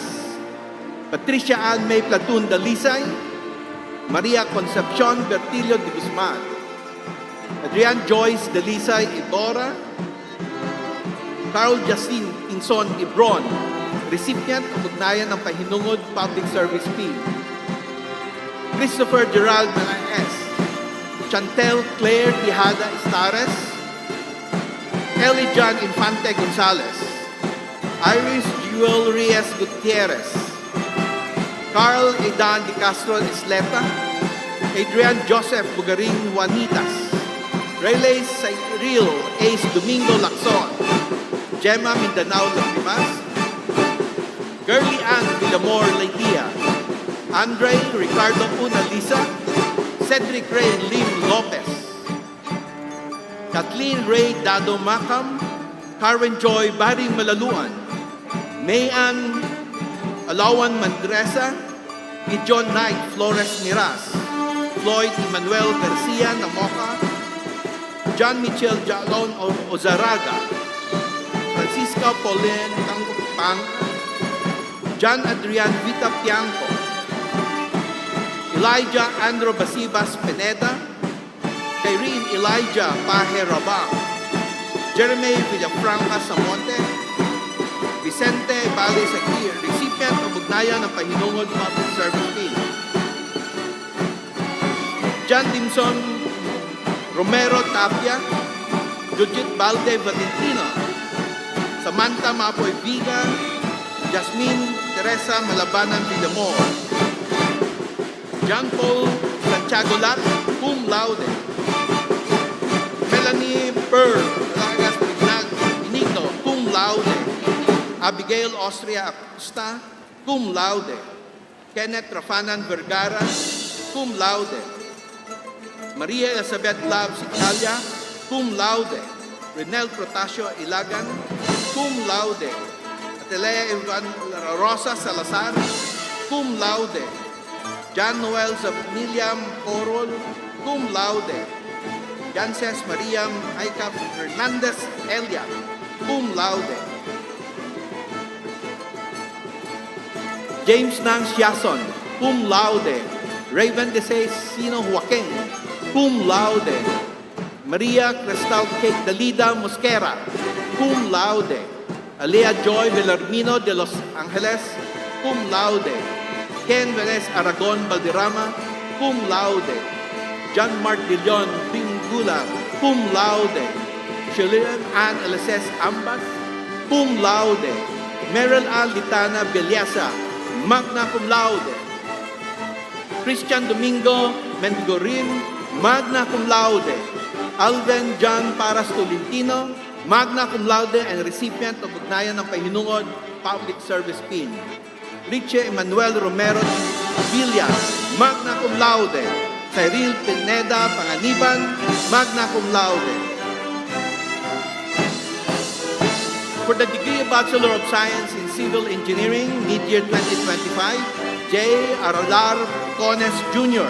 Patricia Ann May Platoon Dalisay, Maria Concepcion Bertilio de Guzman, Adrian Joyce Dalisay Ibora, Carl Justin Inson Ibron, recipient of Ugnayan ng Pahinungod Public Service Pin. Christopher Gerald Manaes, Chantel Claire Tijada Estares, Ellie John Infante Gonzalez, Iris Jewel Reyes Gutierrez, Carl Aidan Di Castro Isleta, Adrian Joseph Bugaring Juanitas, Rayleigh Cyril Ace Domingo Lacson, Gemma Mindanao Lacrimas, Girly Ann Villamor Laitia, Andre Ricardo Unalisa, Cedric Ray Lim Lopez, Kathleen Ray Dado Macam, Karen Joy Baring Malaluan, Mayan Alawan Mandresa, Gideon Knight Flores Miras, Floyd Emmanuel Garcia Namoca, John Michel Jalon Ozaraga, Francisca Pauline Tangpang, John Adrian Vita Pianco, Elijah Andro Basibas Pineda, Kyrene Elijah Paje Rabang, Jeremy Villafranca Samonte, Vicente Valle Sakir, recipient of Ugnayan ng Pahinungod Public Service Pin. John Dimson Romero Tapia, Judith Balde Valentino, Samantha Mapoy Viga, Jasmine Teresa Malabanan Villamor, John Paul Santiago Lat, cum laude, Melanie Pearl Lagas Benigno, cum laude, Abigail Austria Acosta, cum laude, Kenneth Rafanan Vergara, cum laude, Maria Elizabeth Labs Italia, cum laude, Renel Protasio Ilagan, cum laude, Atalea Ivan Rosa Salazar, cum laude, John Noel Zamiliam Corol, cum laude, Jances Mariam Aika Hernandez Elia, cum laude, James Nang Siason, cum laude, Raven Desay Sino Joaquin, cum laude, Maria Cristal Kate Dalida Mosquera, cum laude, Alea Joy Belarmino de Los Angeles, cum laude, Ken Velez Aragon Valderrama, cum laude, John Mark de Leon Pingula, cum laude, Julian Ann LSS Ambas, cum laude, Meryl Ann Litana Beliasa, magna cum laude, Christian Domingo Mendigorin, magna cum laude, Alvin John Paras Tolentino, magna cum laude and recipient of Ugnayan ng Pahinungod Public Service Pin. Richie Emmanuel Romero Villa, magna cum laude, Cyril Pineda Panganiban, magna cum laude. For the degree of Bachelor of Science in Civil Engineering, mid-year 2025, J. Aralar Cones Jr.,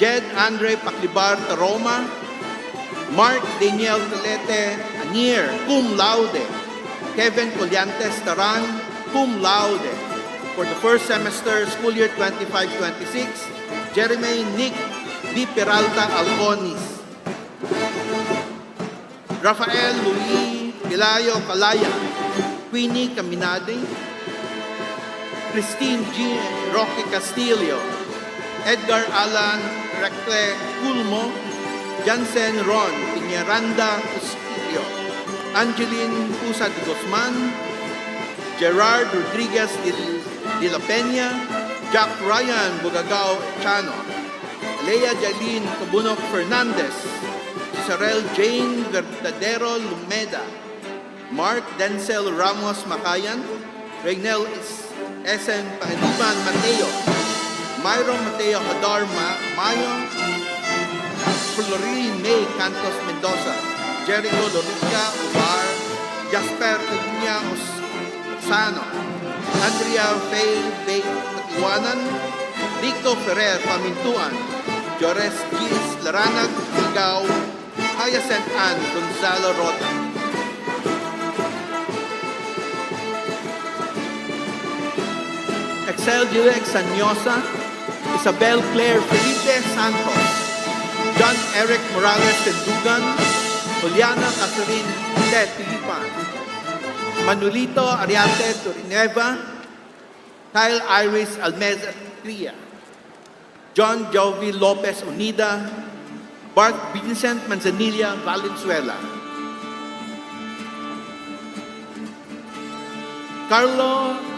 Jed Andre Paclibar Taroma, Mark Daniel Talete Anier, cum laude, Kevin Colliantes Taran, cum laude. For the first semester, school year 25-26, Jeremy Nick D. Peralta Alconis, Rafael Luis Hilayo Calaya, Queenie Caminade, Christine G. Roque Castillo, Edgar Alan Recle Culmo, Jansen Ron Piñaranda Castillo, Angeline Pusa de Guzman, Gerard Rodriguez de la Peña, Jack Ryan Bugagao Chano, Lea Jalene Cabunok Fernandez, Cesarel Jane Verdadero Lumeda, Mark Denzel Ramos Makayan, Reynel Esen Panganiban Mateo, Myron Mateo Hadar Mayo, Florine May Cantos Mendoza, Jericho Dorica Ubar Jasper Cunha Osano, Andrea Faye Bay Katiwanan, Rico Ferrer Pamintuan, Jores Gis Laranag Ligao, Hyacinth Ann Gonzalo Rota. Excel Julex Sanyosa, Isabel Claire Felipe Santos, John Eric Morales Tendugan, Juliana Catherine Tilipan, Manolito Ariante Turineva, Kyle Iris Almeza Tria, John Jovi Lopez Unida, Bart Vincent Manzanilla Valenzuela,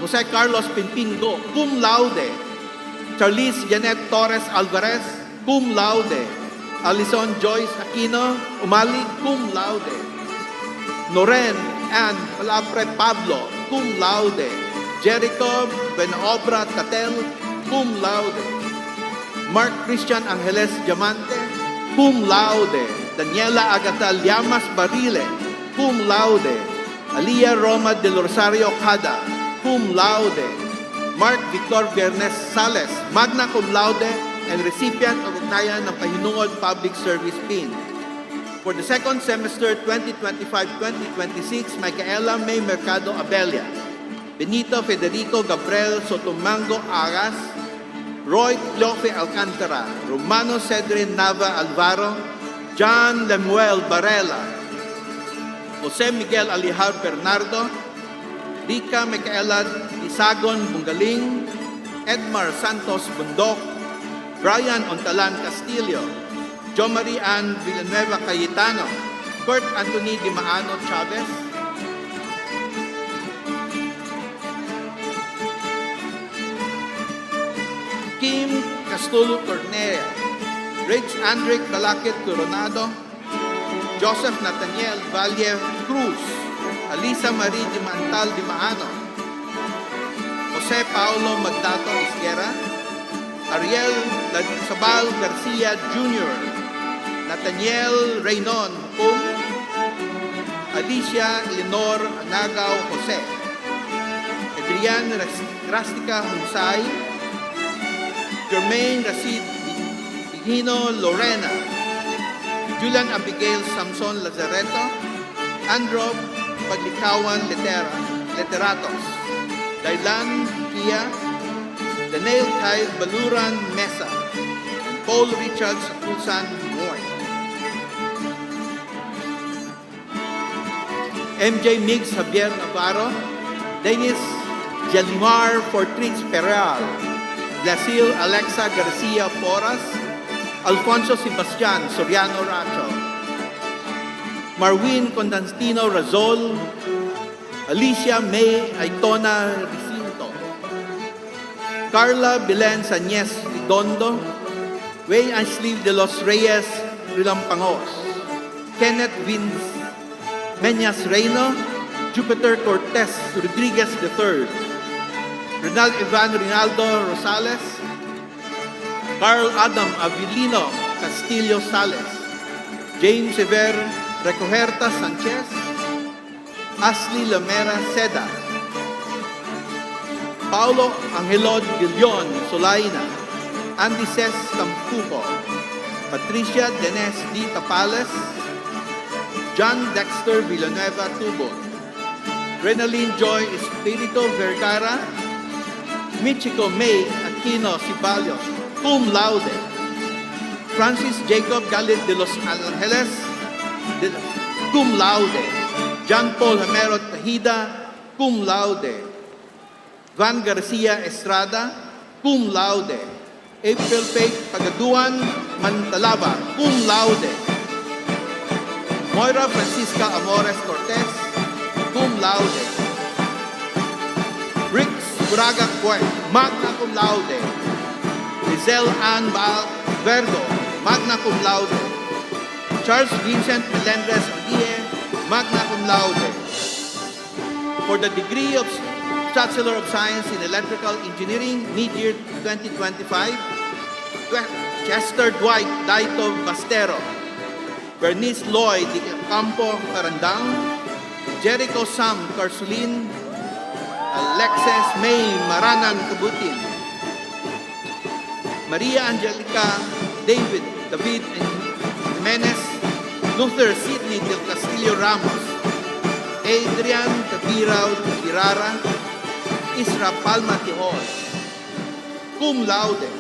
Jose Carlos Pimpingo, cum laude, Charlize Janet Torres Alvarez, cum laude, Alison Joyce Aquino Umali, cum laude, Noren Ann Palapre Pablo, cum laude, Jericho Benobra Tatel, cum laude, Mark Christian Angeles Diamante, cum laude, Daniela Agata Llamas Barile, cum laude, Alia Roma del Rosario Cada, cum laude, Mark Victor Viernes Sales, magna cum laude, and recipient of Ugnayan ng Pahinungod Public Service Pin. For the second semester 2025-2026, Micaela May Mercado Abelia, Benito Federico Gabriel Sotomango Aras, Roy Clofe Alcantara, Romano Cedrin Nava Alvaro, John Lemuel Barela, Jose Miguel Alijar Bernardo, Rica Micaela Isagon Bungaling, Edmar Santos Bundok, Brian Ontalan Castillo, Jo Marie Ann Villanueva Cayetano, Kurt Anthony Di Maano Chavez, Kim Castulo Cornea, Rich Andric Balakit Coronado, Joseph Nathaniel Valle Cruz, Alisa Marie Di Mantal Di Maano, Jose Paulo Magdato Isguera, Ariel Sabal Garcia Jr., Nathaniel Reynon Pum, Alicia Eleanor Anagaw Jose, Adrian Rastica Hunsay, Jermaine Rasid Bigino Lorena, Julian Abigail Samson Lazareto, Andro Paglikawan Literatos, Dailan Kia, Daniel Kyle Baluran Mesa, and Paul Richards Acusan Moy. MJ Mix Javier Navarro, Dennis Jalimar Fortrix Peral, Glasil Alexa Garcia Porras, Alfonso Sebastian Soriano Racho, Marwin Constantino Razol, Alicia May Aitona Ricinto, Carla Belen Sañez Redondo, Wayne Ashley de los Reyes Rilampangos, Kenneth Vince Meñas Reino, Jupiter Cortez Rodriguez III, Renal Ivan Rinaldo Rosales, Carl Adam Avilino Castillo Sales, James Sever Recogerta Sanchez, Ashley Lamera Seda, Paulo Angelo Gilion Solaina, Andy Ces Campupo, Patricia Denes D. Tapales, John Dexter Villanueva Tubo, Renaline Joy Espirito Vergara, Michiko May Aquino Ciballos, cum laude, Francis Jacob Galit de los Angeles, cum laude, John Paul Hamero Tahida, cum laude, Van Garcia Estrada, cum laude, April Faith Pagaduan Mantalaba, cum laude, Moira Francisca Amores Cortez, cum laude, Rix Braga Cuet, magna cum laude, Giselle Ann Verdo, magna cum laude, Charles Vincent Melendres Odie, magna cum laude. For the degree of Bachelor of Science in Electrical Engineering, mid-year 2025, Chester Dwight Daito Bastero, Bernice Lloyd Di Campo Carandang, Jericho Sam Carsulin, Alexis May Maranan Kabutin, Maria Angelica David Jimenez, Luther Sidney del Castillo Ramos, Adrian Tabirao Tirara, Isra Palma Tihol, cum laude.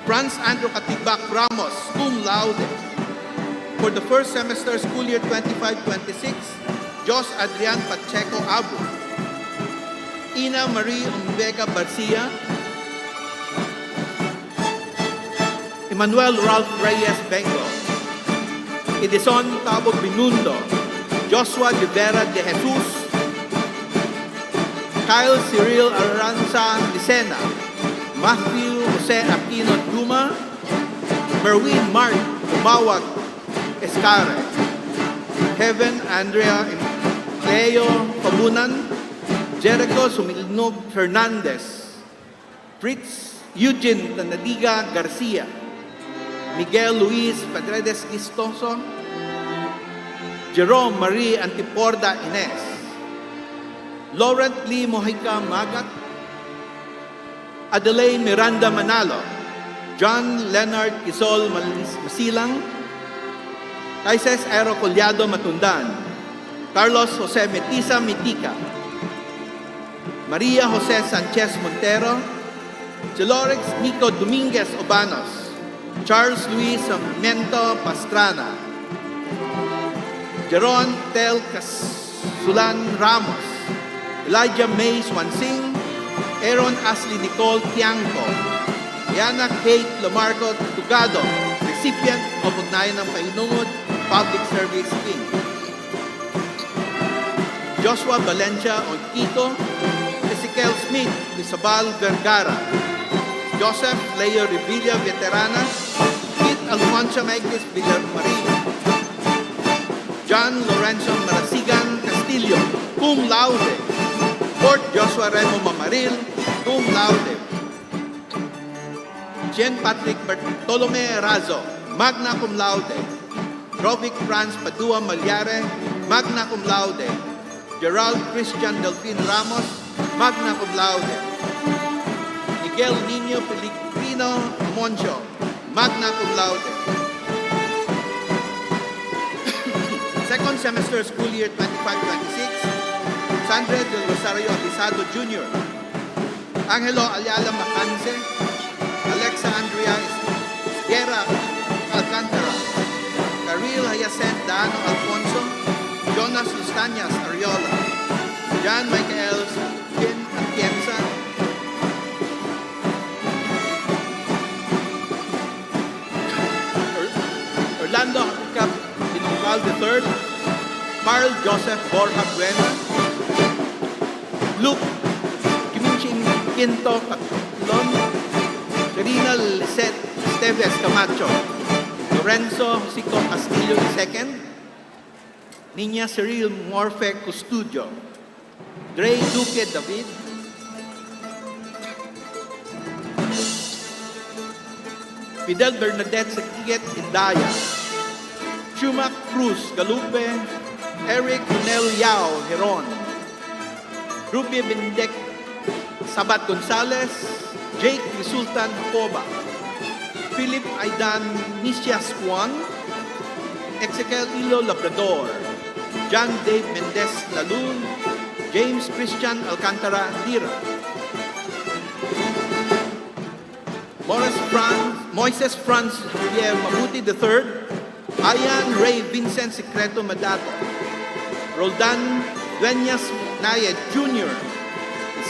Franz Andrew Katibak Ramos, cum laude. For the first semester, school year 25-26, Jos Adrian Pacheco Abu, Ina Marie Umbega Barcia, Emmanuel Ralph Reyes Bengo, Edison Cabo Binundo, Joshua Rivera de Jesus, Kyle Cyril Aranza Licena, Matthew Jose Aquino Duma, Merwin Mark Umawag Escare, Kevin Andrea Leo Pabunan, Jericho Sumilnog Fernandez, Fritz Eugene Tanadiga Garcia, Miguel Luis Padredes Gistoso, Jerome Marie Antiporda Ines, Laurent Lee Mojica Magat, Adelaide Miranda Manalo, John Leonard Quizol Masilang, Taises Aero Collado Matundan, Carlos Jose Metiza Mitica, Maria Jose Sanchez Montero, Chilorix Nico Dominguez Obanos, Charles Luis Mento Pastrana, Jeron Tel Casulan Ramos, Elijah May Swansing, Aaron Ashley Nicole Tiangco, Yana Kate Lamarco Tugado, recipient of Ugnayan ng Pahinungod Public Service King. Joshua Valencia Onquito, Ezekiel Smith Isabal Vergara, Joseph Leo Revilla Veterana, Kit Alfonso Maigis Villarmarin, John Lorenzo Marasigan Castillo, cum laude. Fort Joshua Remo Mamaril, cum laude. Jean Patrick Bartolome Razo, magna cum laude. Rovic Franz Padua Malyare, magna cum laude. Gerald Christian Delfin Ramos, magna cum laude. Miguel Nino Pellegrino Moncho, magna cum laude. Second semester school year 25-26, Sandra del Rosario Abisado Jr., Angelo Ayala Macanse, Alexa Andrea Esguerra Alcantara, Caril Hayacent Dano Alfonso, Jonas Lustañas Ariola, John Michael Pin Atienza, Orlando Hakuka Pinungal III, Carl Joseph Borja Buena, Luke Kiminchin Quinto Catlon, Karina Lisette Esteves Camacho, Lorenzo Sico Castillo II, Niña Cyril Morfe Custudio, Dre Duque David, Fidel Bernadette Sequiet Indaya, Chumac Cruz Galupe, Eric Nel Yao Heron, Ruby Bendek Sabat Gonzalez, Jake Sultan Poba, Philip Aidan Nicias Juan, Ezekiel Ilo Labrador, John Dave Mendez Lalun, James Christian Alcantara Lira, Moises Franz Javier Mabuti III, Ayan Ray Vincent Secreto Madato, Roldan Dueñas Nayed Jr.,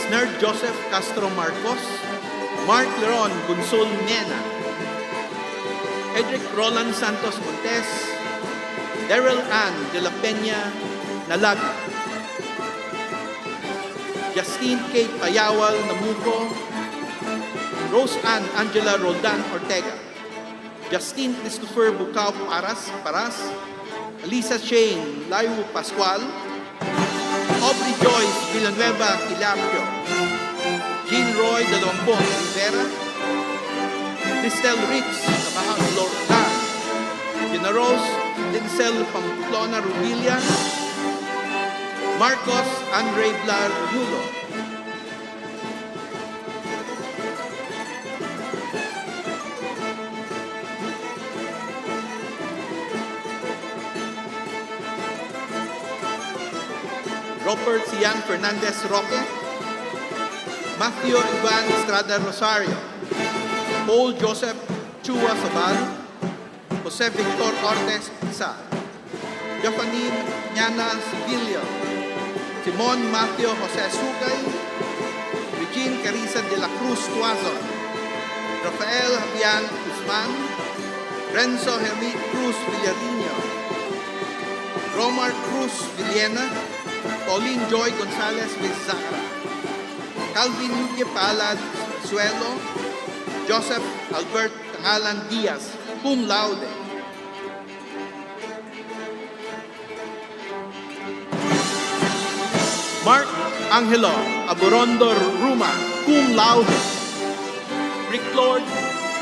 Snerd Joseph Castro Marcos, Mark Leron Gonzol Mena, Edric Roland Santos Montes, Daryl Ann de la Peña Nalaga, Justine Kate Payawal Namuco, Rose Ann Angela Roldan Ortega, Justine Christopher Bucao Paras, Elisa Shane Laiwu Pascual, Aubrey Joyce Villanueva Quilapio, Jean Roy Dalompong Rivera, Cristel Rix Lordan, Gina Rose Lincel Pamplona Rubilla, Marcos Andre Blar Nulo. Robert Sian Fernandez Roque, Matthew Ivan Estrada Rosario, Paul Joseph Chua Sabal, Jose Victor Ortiz Pisa, Japanine Ñana Sibilio, Simon Matthew Jose Sugay, Regine Carissa de la Cruz Tuazon, Rafael Javian Guzman, Renzo Henry Cruz Villarino, Romar Cruz Villena, Pauline Joy Gonzalez Vizcara, Calvin Luque Palad Suelo, Joseph Albert Tangalan Diaz, cum laude. Mark Angelo Aborondo Ruma, cum laude. Rick Lord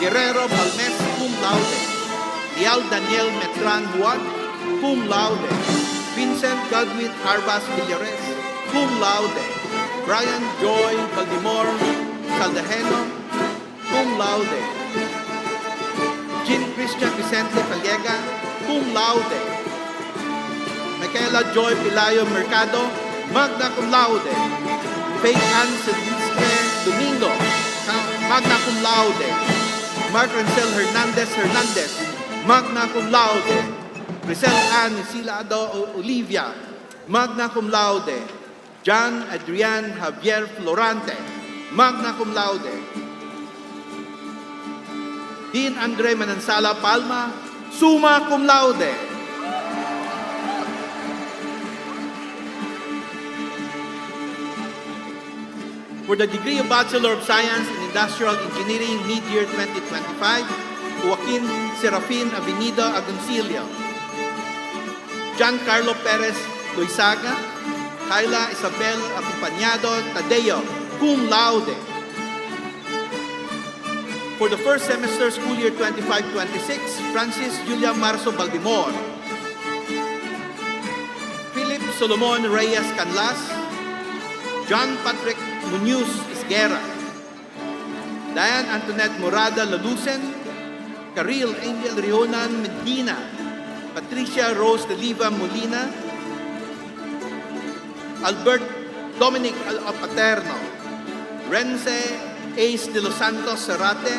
Guerrero Balmes, cum laude. Lial Daniel Metran Buat, cum laude. Vincent Godwin Arbas Villares, cum laude. Brian Joy Valdemor Caldejeno, cum laude. Jean Christian Vicente Pallega, cum laude. Michaela Joy Pilayo Mercado, magna cum laude. Faith Ann Silvestre Domingo, magna cum laude. Mark Rancel Hernandez, magna cum laude. Grisel Ann Isilado Olivia, magna cum laude. John Adrian Javier Florante, magna cum laude. Dean Andre Manansala Palma, summa cum laude. For the degree of Bachelor of Science in Industrial Engineering mid-year 2025, Joaquin Serafin Avenido Agoncillo, Giancarlo Perez Loizaga, Kyla Isabel Acompañado Tadeo, cum laude. For the first semester school year 25-26, Francis Julia Marzo Baldemor, Philip Solomon Reyes Canlas, John Patrick Muñoz Isguera, Diane Antoinette Morada Lalucen, Caril Angel Rionan Medina, Patricia Rose de Liva Molina, Albert Dominic Paterno, Renze Ace de los Santos Serrate,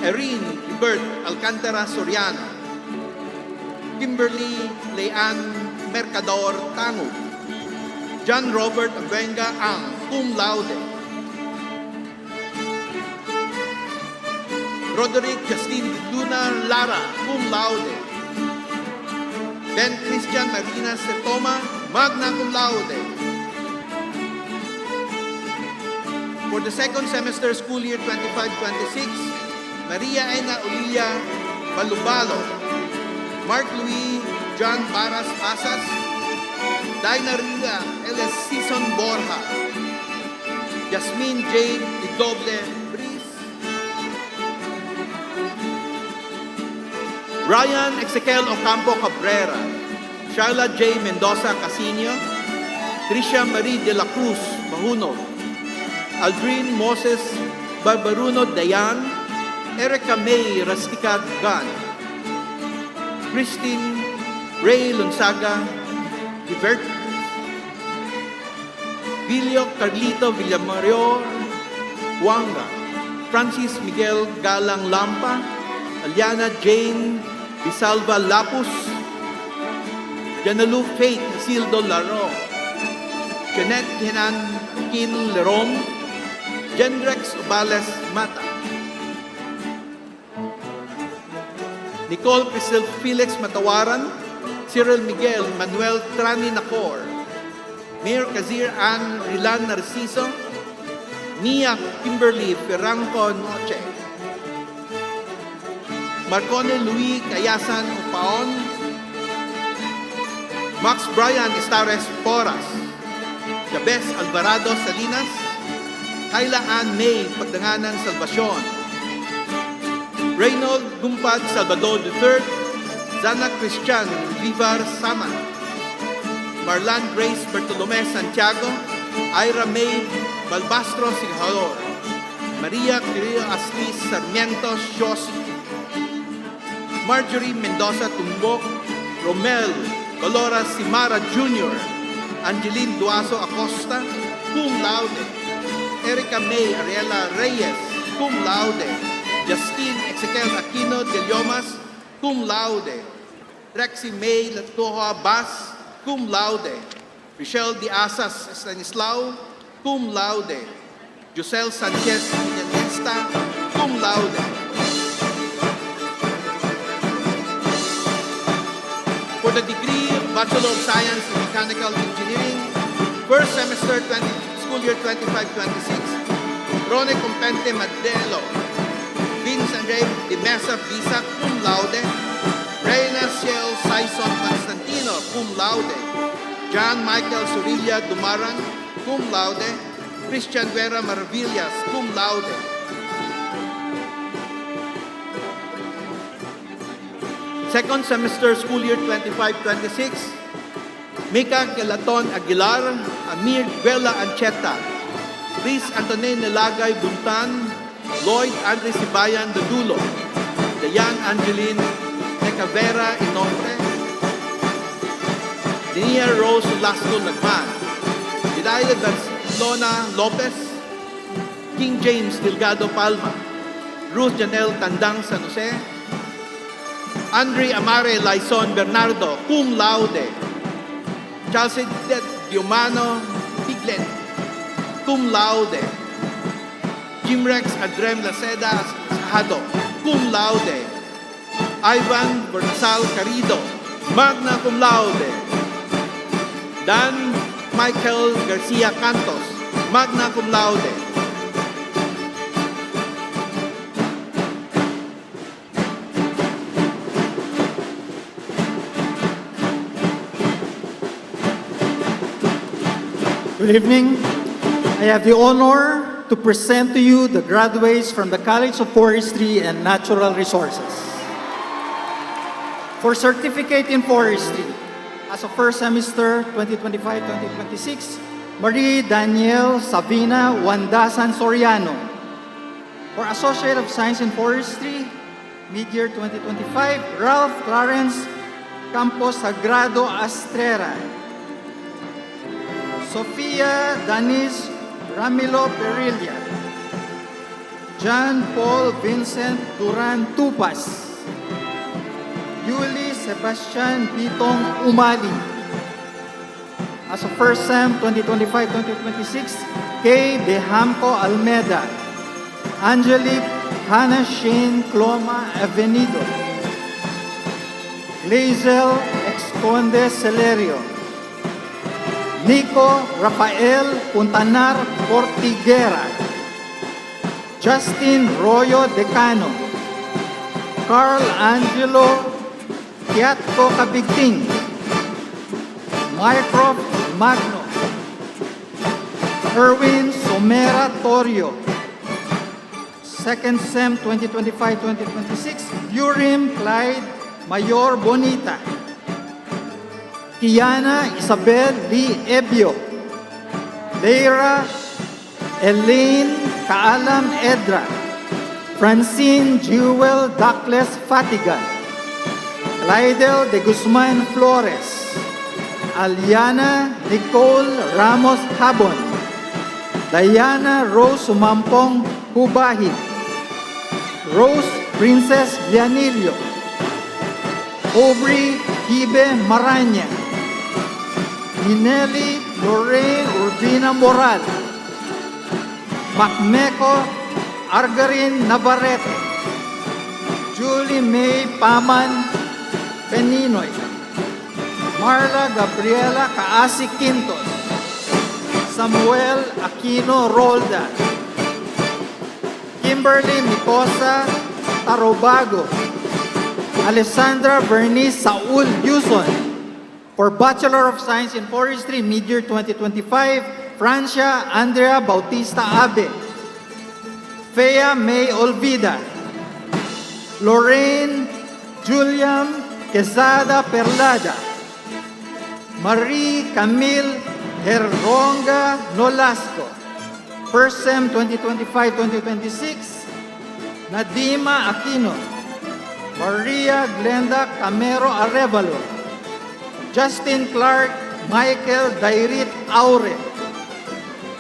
Erin Hubert Alcantara Soriano, Kimberly Leanne Mercador Tango, John Robert Abenga Ang, cum laude. Roderick Justin Luna Lara, cum laude. Ben Christian Marina Setoma, magna cum laude. For the second semester school year 25-26, Maria Ena Olilia Balubalo, Mark Louis John Baras Pasas, Dina Rila L.S. Season Borja, Jasmine Jane Idoble Briz, Ryan Ezequiel Ocampo Cabrera, Charla J. Mendoza Casino, Tricia Marie de la Cruz Mahuno, Aldrin Moses Barbaruno Dayan, Erica May Rastica Gan, Christine Ray Lunsaga Divert, Vilio Carlito Villamario Huanga, Francis Miguel Galang Lampa, Aliana Jane Bisalva Lapus, Janalu Faith Sildo Laro, Jeanette Henan Kin Lerom, Jendrex Obales Mata, Nicole Priscil Felix Matawaran, Cyril Miguel Manuel Trani Nacor, Mayor Kazir Ann Rilan Narciso, Nia Kimberly Ferranco Noche, Marcone Luis Cayasan Upaon, Max Brian Estares Poras, Jabez Alvarado Salinas, Kayla Ann May Pagdanganan Salvacion, Reynold Gumpad Salvador III, Zana Christian Vivar Saman, Marlan Grace Bartolome Santiago, Ira May Balbastro Sighalor, Maria Quirino Aslis Sarmiento Shosi, Marjorie Mendoza Tumbok, Romel Valora Simara Jr., Angeline Duaso Acosta, cum laude, Erica May Ariela Reyes, cum laude, Justine Ezequiel Aquino de Lyomas, cum laude, Rexy May Latoha Bas, cum laude, Michelle de Asas Stanislao, cum laude, Josel Sanchez Pinelesta, cum laude. For the degree of Bachelor of Science in Mechanical Engineering, first semester school year 25-26, Rone Compente Madelo, Vince Andre de Mesa Bisa, cum laude, Reina Ciel Saison Constantino, cum laude, John Michael Sorilla Dumaran, cum laude, Christian Vera Maravillas, cum laude. Second semester school year 25-26, Mika Kelaton Aguilar, Amir Guela Ancheta, Chris Antonin Nelagay Buntan, Lloyd Andre Sibayan Dadulo, Dayan Angeline Necavera Inombre, Denia Rose Lasco Lagman, Hidayah Barcelona Lopez, King James Delgado Palma, Ruth Janelle Tandang San Jose, Andre Amare Laison Bernardo, cum laude, Chelsea Diomano Piglet, cum laude, Jimrex Adrem Laceda Sahado, cum laude, Ivan Bernasal Carido, magna cum laude, Dan Michael Garcia Cantos, magna cum laude. Good evening. I have the honor to present to you the graduates from the College of Forestry and Natural Resources. For Certificate in Forestry, as of first semester 2025-2026, Marie Danielle Sabina Wandasan Soriano. For Associate of Science in Forestry, mid-year 2025, Ralph Clarence Campos Sagrado Astrera. Sofia Danis Ramilo Perilla, John Paul Vincent Duran Tupas, Yuli Sebastian Bitong Umali. As of first SEM 2025-2026, Kay Dehamco Almeda, Angelique Hannah Shane Cloma Avenido, Glazel Exconde Celerio, Nico Rafael Puntanar Portiguera, Justin Royo Decano, Carl Angelo Kiatko Kabigting, Mycroft Magno, Erwin Somera Torio, second SEM 2025-2026, Urim Clyde Mayor Bonita, Kiana Isabel Lee Ebio, Leira Elaine Kaalam Edra, Francine Jewel Douglas Fatigan, Clydel de Guzman Flores, Aliana Nicole Ramos Habon, Diana Rose Sumampong Hubahid, Rose Princess Lianilio, Aubrey Hibe Maranya, Ninelli Lorraine Urbina Moral, Macmeco Argarin Navarrete, Julie May Paman Peninoy, Marla Gabriela Kaasi Quintos, Samuel Aquino Rolda, Kimberly Micosa Tarobago, Alessandra Bernice Saul Yuson. For Bachelor of Science in Forestry, mid-year 2025, Francia Andrea Bautista Abe, Fea May Olvida, Lorraine Juliam Quezada Perlada, Marie Camille Herronga Nolasco, First Sem 2025-2026, Nadima Aquino, Maria Glenda Camero Arevalo, Justin Clark, Michael Dairit Aure,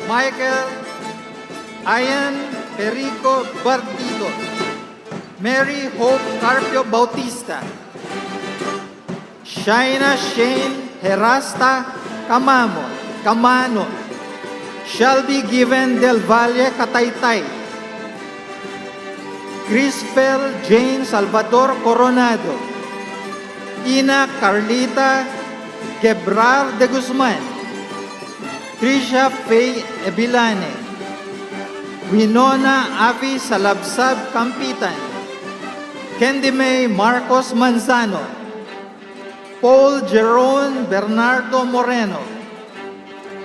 Michael Ian Perico Bartido, Mary Hope Carpio Bautista, Shaina Shane Herasta Camano, Shelby Given Del Valle Cataytay, Crispel Jane Salvador Coronado, Ina Carlita Gebrar de Guzman, Trisha Faye Ebilane, Winona Avi Salabsab Campitan, Candy May Marcos Manzano, Paul Jerome Bernardo Moreno,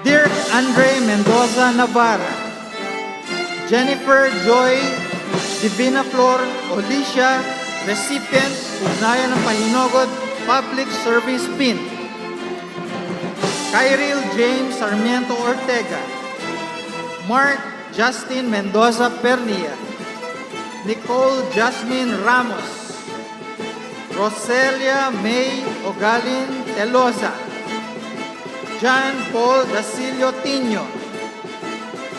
Dirk Andre Mendoza Navarra, Jennifer Joy Divina Flor Alicia, recipient, Ugnayan ng Pahinogod Public Service Pin. Kyril James Sarmiento Ortega, Mark Justin Mendoza Pernia, Nicole Jasmine Ramos, Roselia May Ogalin Telosa, John Paul Dasilio Tino,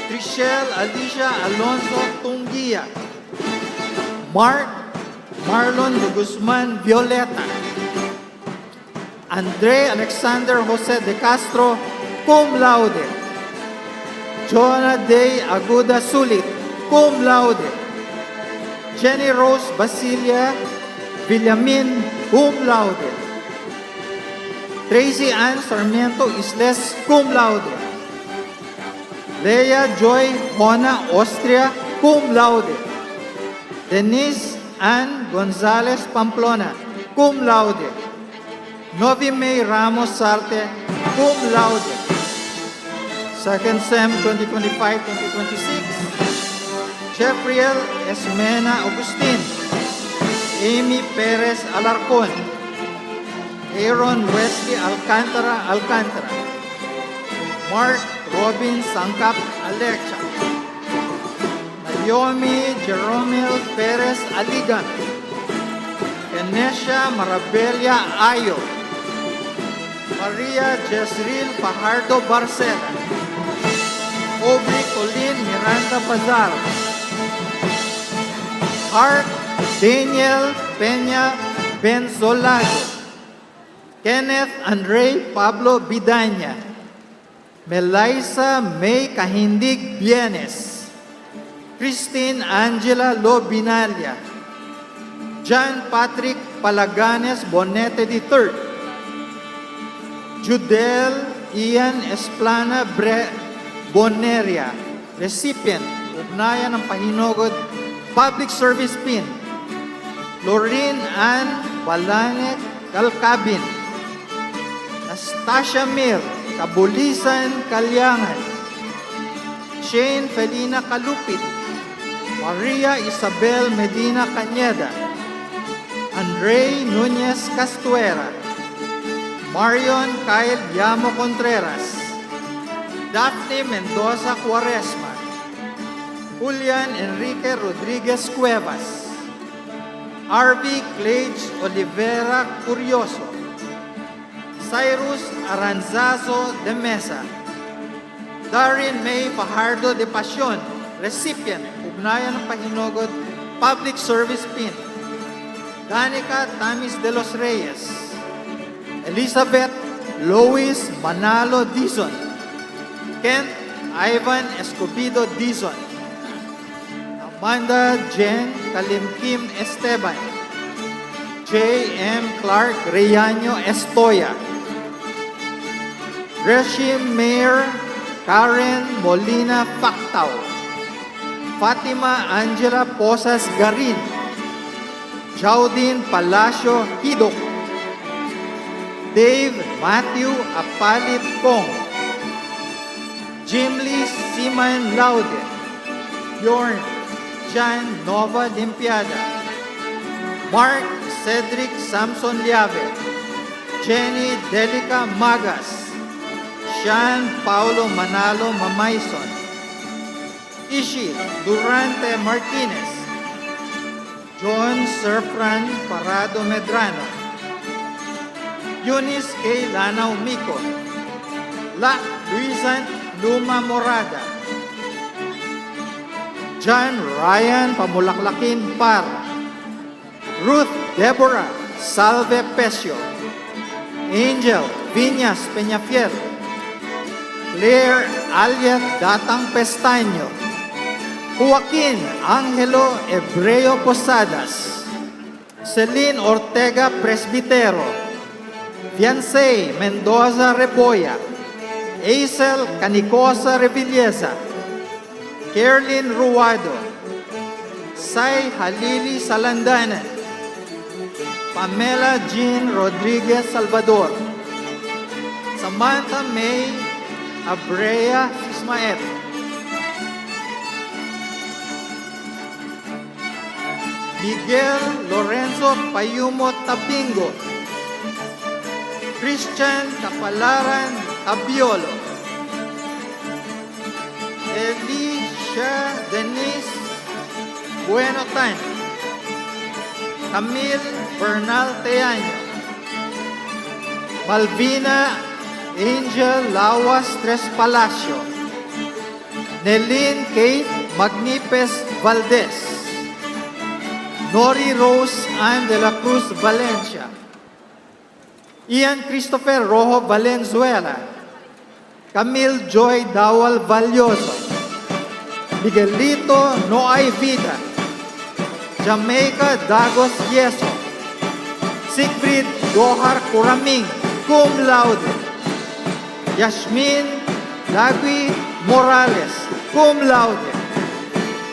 Trishelle Alicia Alonso Tungia, Mark Marlon de Guzman Violeta, Andre Alexander Jose de Castro, cum laude, Jonah Day Aguda Sulit, cum laude, Jenny Rose Basilia Villamin, cum laude, Tracy Ann Sarmiento Isles, cum laude, Leia Joy Mona Austria, cum laude, Denise Ann Gonzalez Pamplona, cum laude, Novi May Ramos Sarte, cum laude, Second Sem 2025-2026, Jeffriel Esmena Agustin, Amy Perez Alarcon, Aaron Wesley Alcantara, Mark Robin Sangkap Alexa, Naomi Jeromel Perez Aligan, Kenesha Marabella Ayo, Maria Jezreel Fajardo Barcela, Aubrey Colin Miranda Pazar, Hart Daniel Peña Benzolago, Kenneth Andre Pablo Bidaña, Melaisa May Kahindig Bienes, Christine Angela Lobinalia, John Patrick Palaganes Bonete III, Judel Ian Esplana Boneria, recipient, Ugnayan ng Pahinogod Public Service Pin, Lorraine Ann Balane Calcabin, Nastasia Mir Kabulisan Kalyangan, Shane Felina Kalupit, Maria Isabel Medina Cañeda, Andre Nunez Castuera, Marion Kyle Yamo Contreras, Daphne Mendoza Cuaresma, Julian Enrique Rodriguez Cuevas, RV Clage Olivera Curioso, Cyrus Aranzazo de Mesa, Darin May Fajardo de Pasión, recipient, Ugnayan ng Pahinogod Public Service Pin, Danica Tamis de los Reyes, Elizabeth Lois Manalo Dizon, Kent Ivan Escobido Dizon, Amanda Jen Kalimkim Esteban, J.M. Clark Reyaño Estoya, Reshim Mayor Karen Molina Factao, Fatima Angela Posas Garin, Jaudin Palacio Hidok, Dave Matthew Apalit Kong, Jimly Siman Laude, Bjorn Jan Nova Limpiada, Mark Cedric Samson Liave, Jenny Delica Magas, Sean Paulo Manalo Mamaison, Ishi Durante Martinez, John Serfran Parado Medrano, Eunice K. Lanao Mico, La Luisan Luma Morada, John Ryan Pamulaklakin Par, Ruth Deborah Salve Pesio, Angel Viñas Peñafiel, Claire Aliet Datang Pestaño, Joaquin Angelo Ebreo Posadas, Celine Ortega Presbitero, Fiancé Mendoza Repoya, Aisel Canicosa Revilleza, Kerlin Ruado, Sai Halili Salandanan, Pamela Jean Rodriguez Salvador, Samantha May Abrea Ismael, Miguel Lorenzo Payumo Tabingo, Christian Kapalaran Abiolo, Elisha Denise Bueno Tan, Camille Bernal Teaño, Malvina Angel Lawas Tres Palacio, Nelin Kate Magnipes Valdez, Nori Rose Ann de la Cruz Valencia, Ian Christopher Rojo Valenzuela, Camille Joy Dawal Valioso, Miguelito Noay Vida, Jamaica Dagos Yeso, Siegfried Dohar Kuraming, cum laude, Yasmin Dagui Morales, cum laude,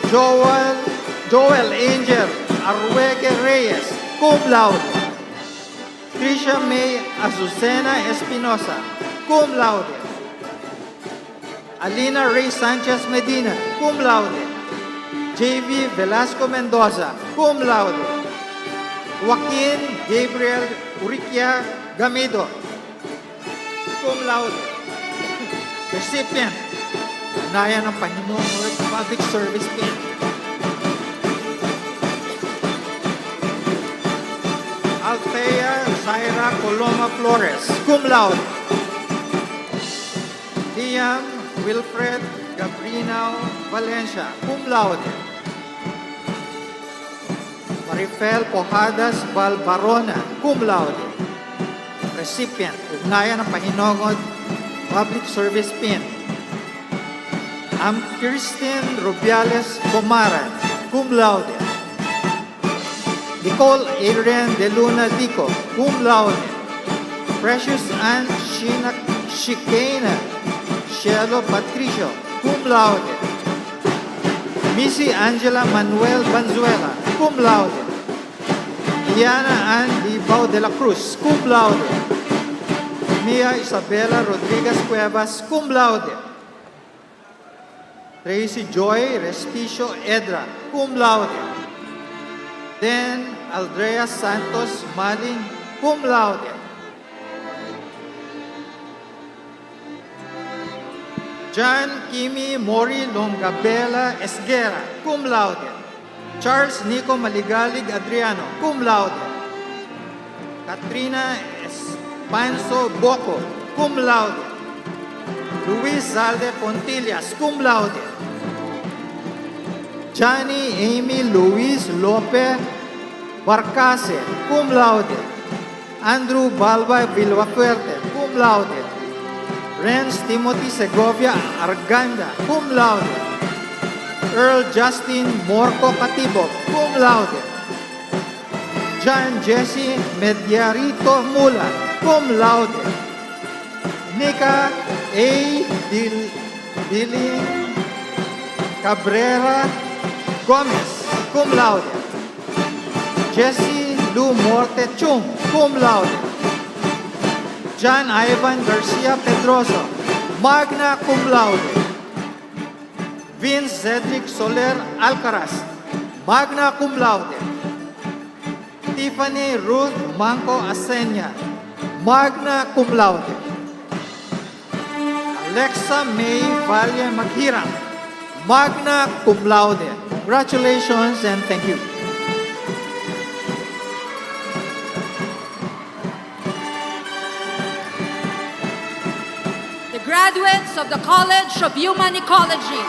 Joel Angel Arruegue Reyes, cum laude, Trisha May Azucena Espinosa, cum laude, Alina Ray Sanchez Medina, cum laude, J.V. Velasco Mendoza, cum laude, Joaquin Gabriel Uriquia Gamido, cum laude, recipient, Naya ng Panginoon Public Service Pin, Althea Zaira Coloma Flores, cum laude, Liam Wilfred Gabrinao Valencia, cum laude, Marifel Pojadas Balbarona, cum laude, recipient, Ugnayan ng Panginoon Public Service Pin, Kirsten Rubiales Comaran, cum laude, Nicole Adrian De Luna Dico, cum laude, Precious Ann Shikena Cielo Patricio, cum laude, Missy Angela Manuel Banzuela, cum laude, Diana Ann Libao de la Cruz, cum laude, Mia Isabela Rodriguez Cuevas, cum laude, Tracy Joy Respicio Edra, cum laude, then Aldrea Santos Malin, cum laude, John Kimi Mori Longabela Esguera, cum laude, Charles Nico Maligalig Adriano, cum laude, Katrina Espanso Boco, cum laude, Luis Zalde Pontillas, cum laude, Johnny Amy Luis Lope Barcase, cum laude, Andrew Balba Villafuerte, cum laude, Renz Timothy Segovia Arganda, cum laude, Earl Justin Morco Katibo, cum laude, John Jesse Mediarito Mula, cum laude, Nika A. Diling Cabrera Gomez, cum laude, Jesse Lu Morte Chung, cum laude, John Ivan Garcia Pedroso, magna cum laude, Vince Cedric Soler Alcaraz, magna cum laude, T. Tiffany Ruth Manco Asenya, magna cum laude. Alexa May Valle Maghirang, magna cum laude. Congratulations and thank you. The graduates of the College of Human Ecology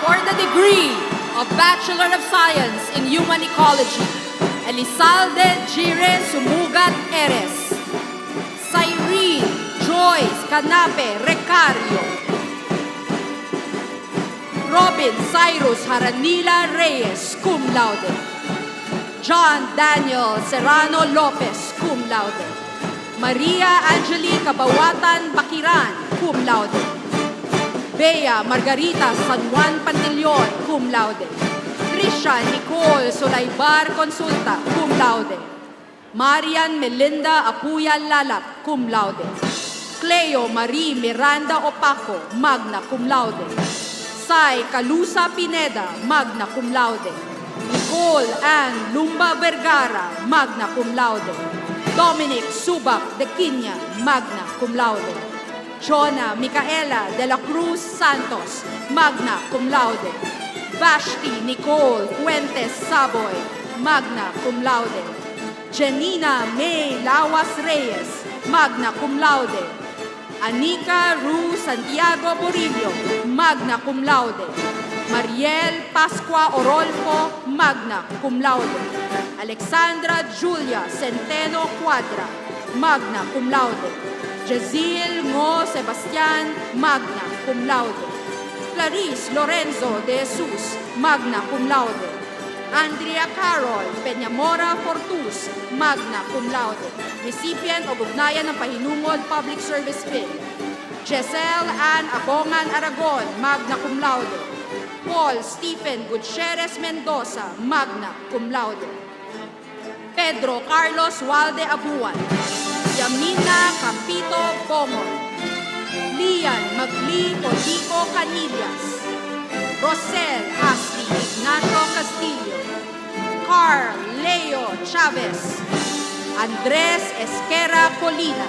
for the degree of Bachelor of Science in Human Ecology, Elizalde Gire Sumugat Eres, Cyrene Joyce Canape Recario, Robin Cyrus Haranila Reyes, cum laude, John Daniel Serrano Lopez, cum laude, Maria Angelica Bawatan Bakiran, cum laude, Bea Margarita San Juan Pantilion, cum laude, Trisha Nicole Solaybar Consulta, cum laude, Marian Melinda Apuya Lalap, cum laude, Cleo Marie Miranda Opaco, magna cum laude, Sai Calusa Pineda, magna cum laude, Nicole Ann Lumba Vergara, magna cum laude, Dominic Subak de Quiña, magna cum laude, Jonah Micaela de la Cruz Santos, magna cum laude, Vashti Nicole Fuentes Saboy, magna cum laude, Janina May Lawas Reyes, magna cum laude, Anika Ru Santiago Borillo, magna cum laude, Mariel Pascua Orolfo, magna cum laude, Alexandra Julia Centeno Cuadra, magna cum laude, Jazil Ngo Sebastian, magna cum laude, Clarice Lorenzo de Jesus, magna cum laude, Andrea Carol Peñamora Fortus, magna cum laude, recipient of Ugnayan ng Pahinungod Public Service Bill, Giselle Ann Abongan Aragon, magna cum laude, Paul Stephen Gutierrez Mendoza, magna cum laude, Pedro Carlos Walde Abuan, Yamina Campito Bomon, Lian Magli Podico Canillas, Rosel Ashley Ignacio Castillo, Carl Leo Chavez, Andres Esquera Colina,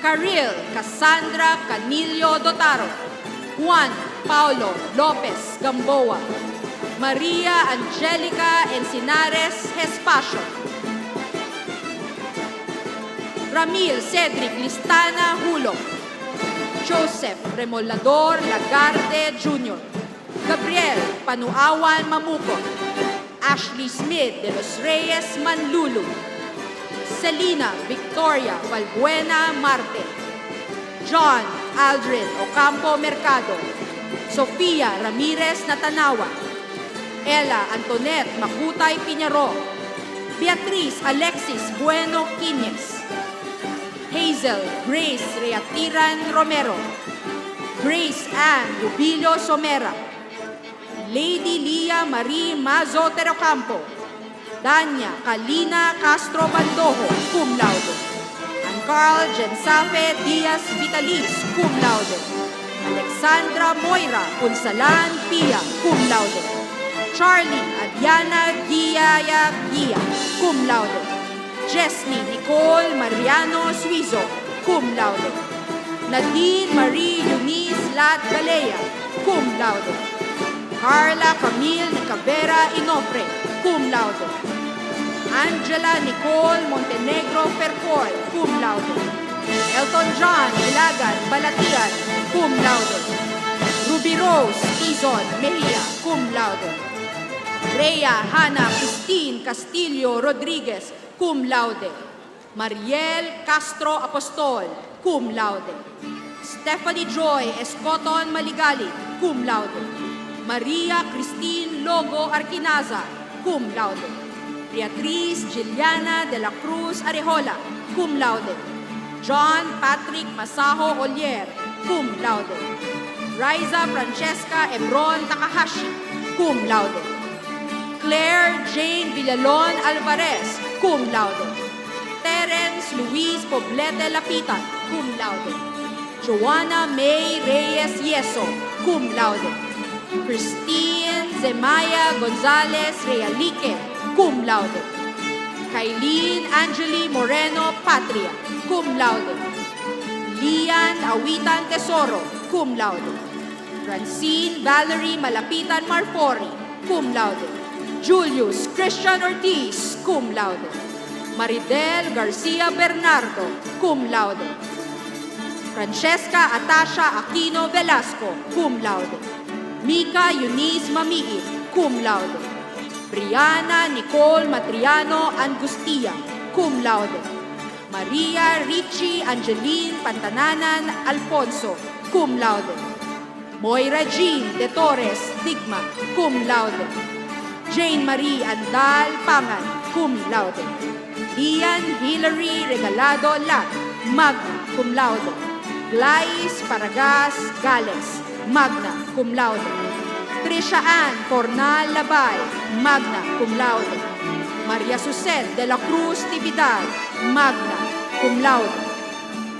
Caril Cassandra Canillo Dotaro, Juan Paulo Lopez Gamboa, Maria Angelica Encinares Espacio, Ramil Cedric Listana Hulo, Joseph Remolador Lagarde Jr., Gabriel Panuawan Mamuco, Ashley Smith de los Reyes Manlulu, Selina Victoria Valbuena Marte, John Aldrin Ocampo Mercado, Sofia Ramirez Natanawa, Ella Antoinette Makutay Piñaro, Beatriz Alexis Bueno Quinez, Hazel Grace Reatiran Romero, Grace Ann Rubilio Somera, Lady Lia Marie Mazo Terocampo, Danya Kalina Castro Bandojo, cum laude, and Carl Jensafe Diaz Vitalis, cum laude, Alexandra Moira Punsalan Pia, cum laude, Charlie Adriana Guiaya Guia, cum laude, Jesney Nicole Mariano Suizo, cum laude, Nadine Marie Eunice Lat Galea, cum laude, Carla Camille Nicavera Inofre, cum laude, Angela Nicole Montenegro Percoy, cum laude, Elton John Ilagan Balatian, cum laude, Ruby Rose Tizon Mejia, cum laude, Rhea Hannah Christine Castillo Rodriguez, cum laude, Mariel Castro Apostol, cum laude, Stephanie Joy Escoton Maligali, cum laude, Maria Christine Logo Arquinaza, cum laude, Beatriz Giliana de la Cruz Arejola, cum laude, John Patrick Masaho Olier, cum laude, Riza Francesca Ebron Takahashi, cum laude, Claire Jane Villalon Alvarez, cum laude, Terence Luis Poblete Lapitan, cum laude, Joanna May Reyes Yeso, cum laude, Christine Zemaya Gonzalez Realique, cum laude, Kailin Angeli Moreno Patria, cum laude. Lian Awitan Tesoro, cum laude. Francine Valerie Malapitan Marfori, cum laude. Julius Christian Ortiz, cum laude. Maridel Garcia Bernardo, cum laude. Francesca Atasha Aquino Velasco, cum laude. Mika Eunice Mamii, cum laude. Brianna Nicole Matriano Angustia, cum laude. Maria Richie Angeline Pantananan Alfonso, cum laude. Moira Jean De Torres Digma, cum laude. Jane Marie Andal Pangan, cum laude. Ian Hilary Regalado Lat, magna, cum laude. Glais Paragas Gales, magna, cum laude. Trisha Ann Cornal Labay, magna, cum laude. Maria Suset de la Cruz Tividad, magna, cum laude.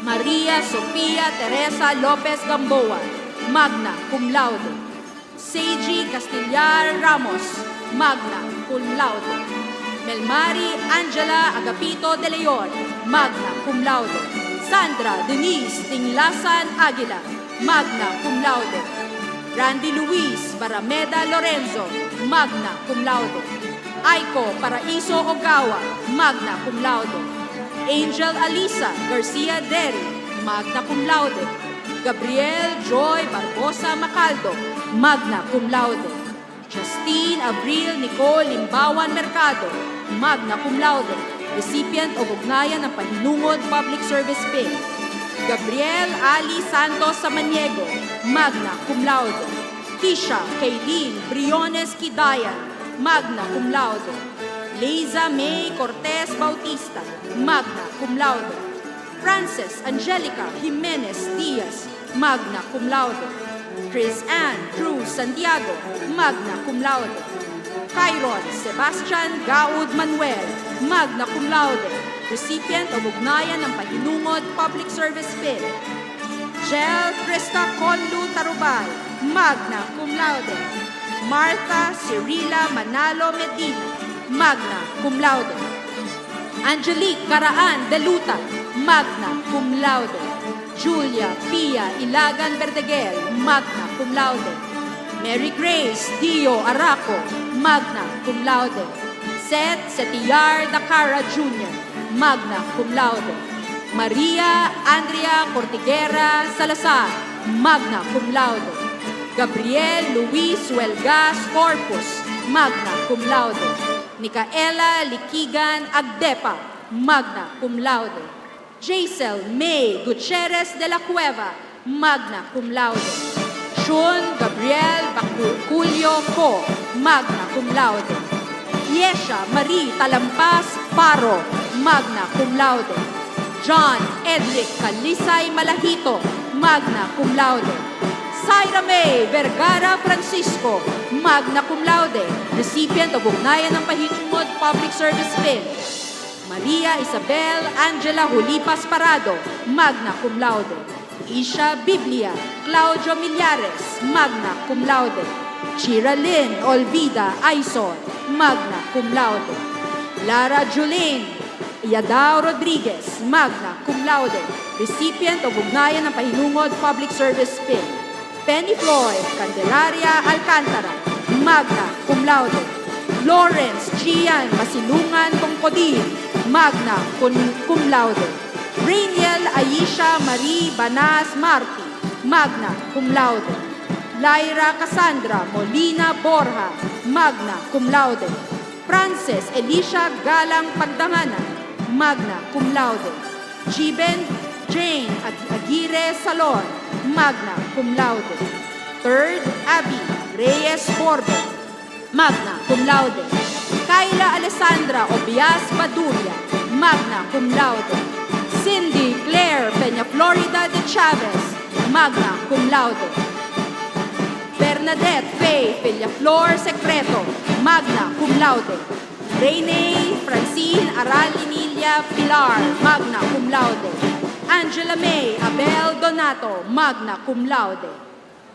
Maria Sofia Teresa Lopez Gamboa, magna, cum laude. Seiji Castillar Ramos, magna, cum laude. Melmari Angela Agapito de Leon, magna, cum laude. Sandra Denise Tinglasan Aguila, magna, cum laude. Randy Luis Barameda Lorenzo, magna, cum laude. Aiko Paraiso Ogawa, magna, cum laude. Angel Alisa Garcia Deri, magna, cum laude. Gabriel Joy Barbosa Macaldo, magna, cum laude. Justine Abril Nicole Limbawan Mercado, magna, cum laude. Recipient of Ugnayan ng Pahinungod Public Service Pin. Gabriel Ali Santos Samaniego, magna, cum laude. Kisha Kaylin Briones Kidayan, magna, cum laude. Leiza May Cortez Bautista, magna, cum laude. Frances Angelica Jimenez Diaz, magna, cum laude. Chris Ann Cruz Santiago, magna, cum laude. Kyron Sebastian Gaud Manuel, magna, cum laude. Recipient of Ugnayan ng Pahinungod Public Service Pin. Jel Krista Conlu Tarubay, magna, cum laude. Martha Cirila Manalo Medina, magna, cum laude. Angelique Caraan Deluta, magna, cum laude. Julia Pia Ilagan Verdeguel, magna, cum laude. Mary Grace Dio Araco, magna, cum laude. Seth Setiyar Dakara Jr., magna, cum laude. Maria Andrea Cortiguera Salazar, magna, cum laude. Gabriel Luis Huelgas Corpus, magna, cum laude. Nicaela Liquigan Agdepa, magna, cum laude. Jaisel May Gutierrez de la Cueva, magna, cum laude. Sean Gabriel Baculio Co, magna, cum laude. Yesha Marie Talampas Paro, magna, cum laude. John Edric Calisay Malahito, magna, cum laude. Syra May Vergara Francisco, magna, cum laude. Recipient of Ugnayan ng Pahinungod Public Service Pin. Maria Isabel Angela Julipas Parado, magna, cum laude. Isha Biblia Claudio Millares, magna, cum laude. Chira Lynn Olvida Aison, magna, cum laude. Lara Julene Yadao Rodriguez, magna, cum laude. Recipient of Ugnayan ng Pahinungod Public Service Pin. Penny Floyd Candelaria Alcantara, magna, cum laude. Lawrence Gian Masilungan Tongkodin, magna, cum laude. Rainiel Aisha Marie Banas Marti, magna, cum laude. Lyra Cassandra Molina Borja, magna, cum laude. Frances Elisha Galang Pagdanganan, magna, cum laude. Jiben Jane Aguirre Salon, magna, cum laude. Third, Abby Reyes Borbe, magna, cum laude. Kayla Alessandra Obias Baduria, magna, cum laude. Cindy Claire Peña Florida de Chavez, magna, cum laude. Bernadette Faye Villaflor Secreto, magna, cum laude. Rene Francine Aralinilla Pilar, magna, cum laude. Angela May Abel Donato, magna, cum laude.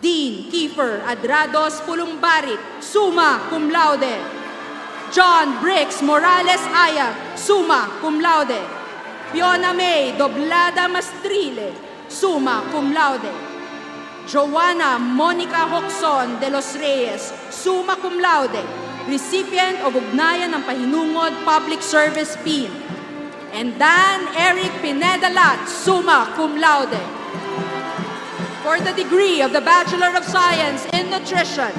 Dean Kiefer Adrados Pulumbarit, summa cum laude. John Briggs Morales Ayag, summa cum laude. Fiona May Doblada Mastrile, summa cum laude. Joanna Monica Hoxon de los Reyes, summa cum laude, recipient of Ugnayan ng Pahinungod Public Service Pin. And Dan Eric Pineda Lat, summa cum laude. For the degree of the Bachelor of Science in Nutrition,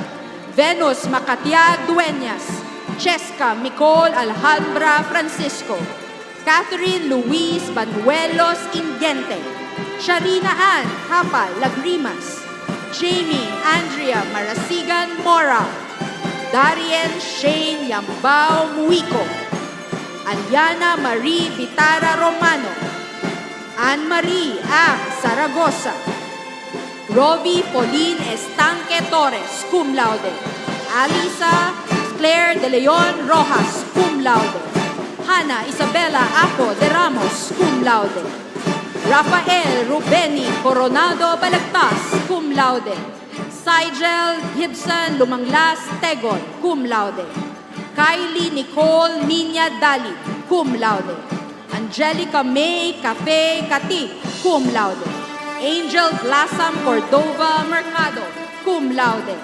Venus Macatiag Dueñas, Cheska Micol Alhambra Francisco, Catherine Luis Banuelos Ingente, Sharina Ann Hapal Lagrimas, Jamie Andrea Marasigan Mora, Darien Shane Yambao Muico, Aliana Marie Bitara Romano, Anne-Marie A. Zaragoza, Roby Pauline Estanque Torres, cum laude. Alisa Claire de Leon Rojas, cum laude. Hannah Isabela Aco de Ramos, cum laude. Rafael Rubeni Coronado Balagtas, cum laude. Sigel Gibson Lumanglas Tegon, cum laude. Kylie Nicole Minya Dali, cum laude. Angelica May Cafe Kati, cum laude. Angel Blossom Cordova Mercado, cum laude.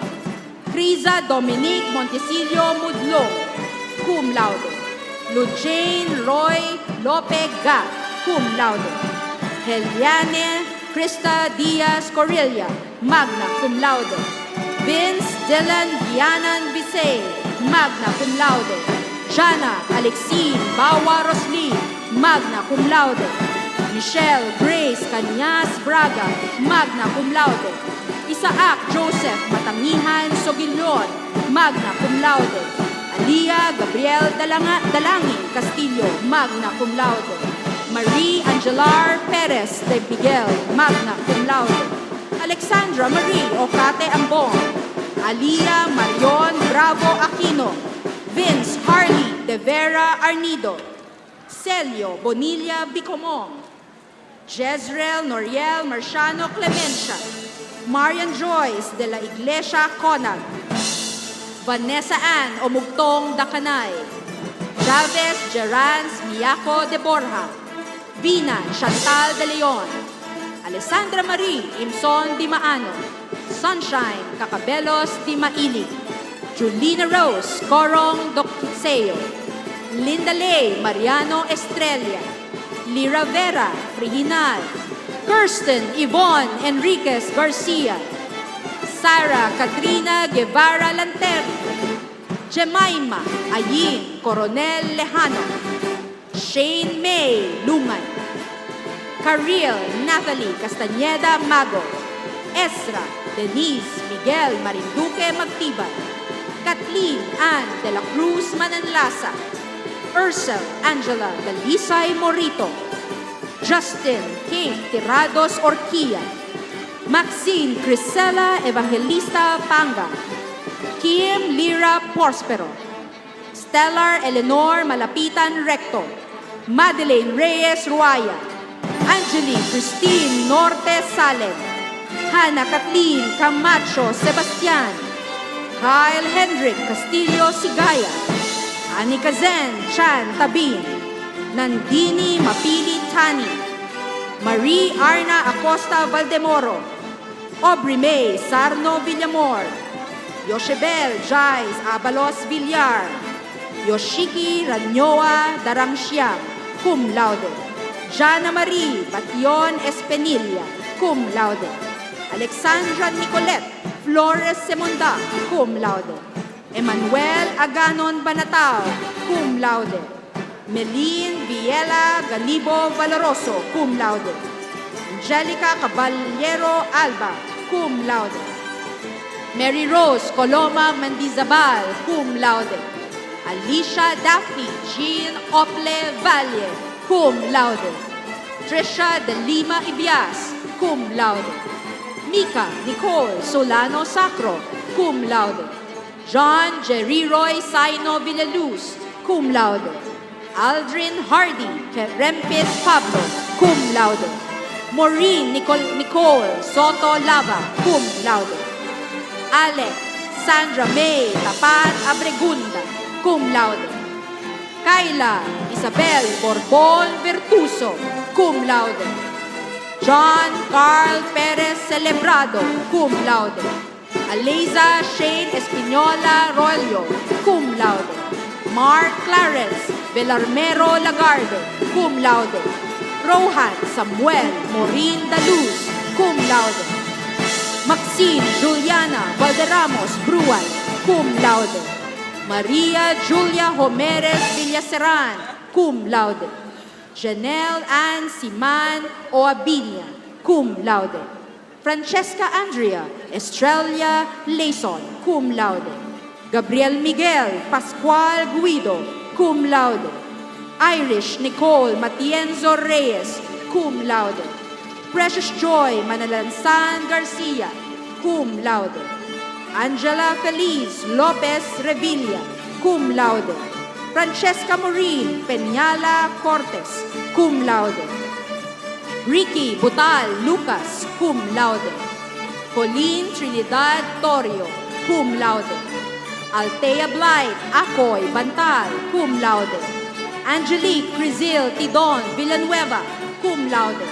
Criza Dominique Montesilio Mudlong, cum laude. Lujane Roy Lope Ga, cum laude. Heliane Krista Diaz Corilla, magna cum laude. Vince Dylan Gianan Bisay, magna cum laude. Jana Alexine Bawa Roslin, magna cum laude. Michelle Grace Cañas Braga, magna cum laude. Isaac Joseph Matangihan Sogilyon, magna cum laude. Alia Gabriel Dalangin Castillo, magna cum laude. Marie Angelar Perez de Miguel, magna cum laude. Alexandra Marie Ocate Ambong, Alia Marion Bravo Aquino, Vince Harley de Vera Arnido, Celio Bonilla Bicomong, Jezreel Noriel Marciano Clemencia, Marian Joyce de la Iglesia Conag, Vanessa Ann Omugtong Dakanay, Chavez Gerans Miyako de Borja, Vina Chantal de Leon, Alessandra Marie Imson Di Maano, Sunshine Cacabelos Di Maili, Julina Rose Corong Docseo, Linda Lay Mariano Estrella, Lira Vera Friginal, Kirsten Yvonne Enriquez Garcia, Sarah Katrina Guevara Lantero, Jemima Ayin Coronel Lejano, Shane May Lungan, Karil Natalie Castañeda Mago, Ezra Denise Miguel Marinduque Magtibay, Kathleen Ann de la Cruz Mananlasa, Ursel Angela Dalisay Morito, Justin Kate Tirados Orquilla, Maxine Crisela Evangelista Panga, Kim Lira Prospero, Stellar Eleanor Malapitan Recto, Madeleine Reyes Ruaya, Angeli Christine Norte Salem, Hannah Kathleen Camacho Sebastian, Kyle Hendrick Castillo Sigaya, Anika Zen Chan Tabin, Nandini Mapili Tani, Marie Arna Acosta Valdemoro, Aubrey May Sarno Villamor, Yoshebel Jais Abalos Villar, Yoshiki Ranyoa Daramsiam, cum laude. Jana Marie Bation Espinilla, cum laude. Alexandra Nicolette Flores Semonda, cum laude. Emmanuel Aganon Banatao, cum laude. Melin Viela Galibo Valoroso, cum laude. Angelica Caballero Alba, cum laude. Mary Rose Coloma Mandizabal, cum laude. Alicia Daphne Jean Ople Valle, cum laude. Trisha de Lima Ibias, cum laude. Mika Nicole Solano Sacro, cum laude. John Jerry Roy Saino Villaluz, cum laude. Aldrin Hardy Rempis Pablo, cum laude. Maureen Nicole Soto Lava, cum laude. Alex Sandra May Tapat Abregunda, cum laude. Kayla Isabel Borbon Vertuso, cum laude. John Carl Perez Celebrado, cum laude. Aliza Shane Espinola Roelio, cum laude. Mark Clarence Belarmero Lagarde, cum laude. Rohan Samuel Morin Daluz, cum laude. Maxine Juliana Valderramos Bruan, cum laude. Maria Julia Homeres Villaseran, cum laude. Janelle Ann Siman Oabinia, cum laude. Francesca Andrea Estrella Leison, cum laude. Gabriel Miguel Pascual Guido, cum laude. Irish Nicole Matienzo Reyes, cum laude. Precious Joy Manalansan Garcia, cum laude. Angela Feliz Lopez Revilla, cum laude. Francesca Maureen Peñala Cortes, cum laude. Ricky Butal Lucas, cum laude. Colleen Trinidad Torio, cum laude. Altea Blight Acoy Bantal, cum laude. Angelique Crizil Tidon Villanueva, cum laude.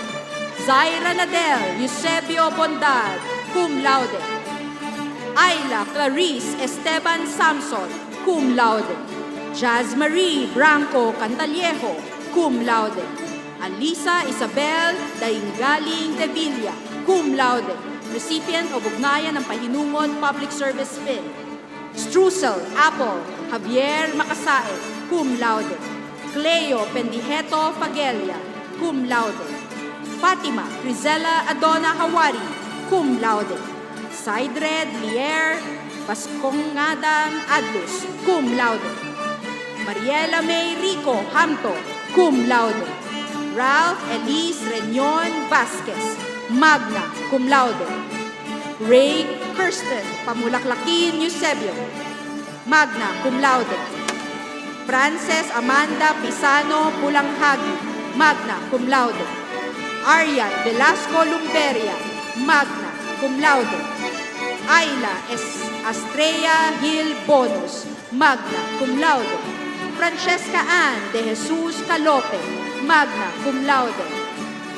Zaira Nadel Eusebio Bondad, cum laude. Ayla Clarice Esteban Samson, cum laude. Jazz Marie Branco Cantaliejo, cum laude. Alisa Isabel Daingaling de Villa, cum laude. Recipient of Ugnayan ng Pahinungon Public Service Pin. Strusel Apple Javier Macasae, cum laude. Cleo Pendijeto Fagelia, cum laude. Fatima Crizela Adona Hawari, cum laude. Saidred Lier Bascongadang Adlus, cum laude. Mariela May Rico Hamto, cum laude. Ralph Elise Reñon Vasquez, magna, cum laude. Ray Kirsten Pamulaklakin Eusebio, magna, cum laude. Frances Amanda Pisano Pulanghagi, magna, cum laude. Arian Velasco Lumberia, magna, cum laude. Ayla Estrella Gil Bonus, magna, cum laude. Francesca Ann de Jesus Calope, magna, cum laude.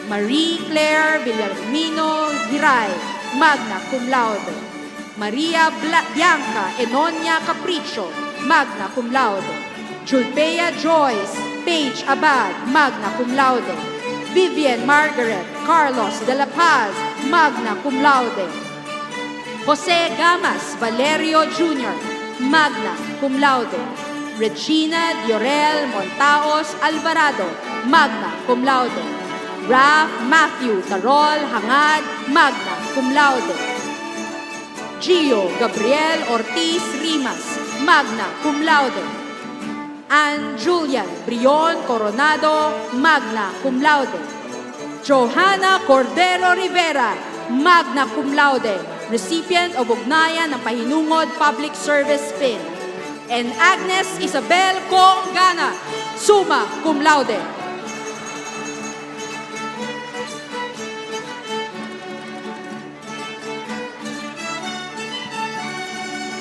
Marie Claire Villarmino Giray, magna, cum laude. Maria Bianca Enonia Capricho, magna, cum laude. Julpea Joyce Page Abad, magna, cum laude. Vivian Margaret Carlos de la Paz, magna, cum laude. Jose Gamas Valerio Jr., magna, cum laude. Regina Diorel Montaos Alvarado, magna, cum laude. Ralph Matthew Tarol Hangad, magna, cum laude. Gio Gabriel Ortiz Rimas, magna, cum laude. Ann Julian Brion Coronado, magna, cum laude. Johanna Cordero Rivera, magna, cum laude. Recipient of Ugnayan ng Pahinungod Public Service Pin. And Agnes Isabel Congana, summa cum laude.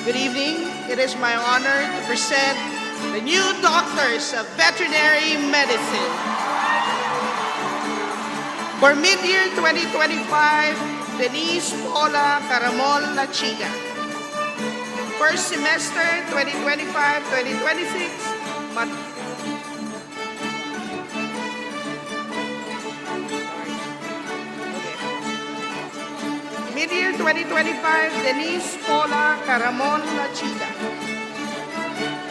Good evening. It is my honor to present the new doctors of veterinary medicine. For mid-year 2025, Denise Paula Caramol La Chica. First semester 2025-2026, Mid-year 2025, Denise Paula Caramon La Chica.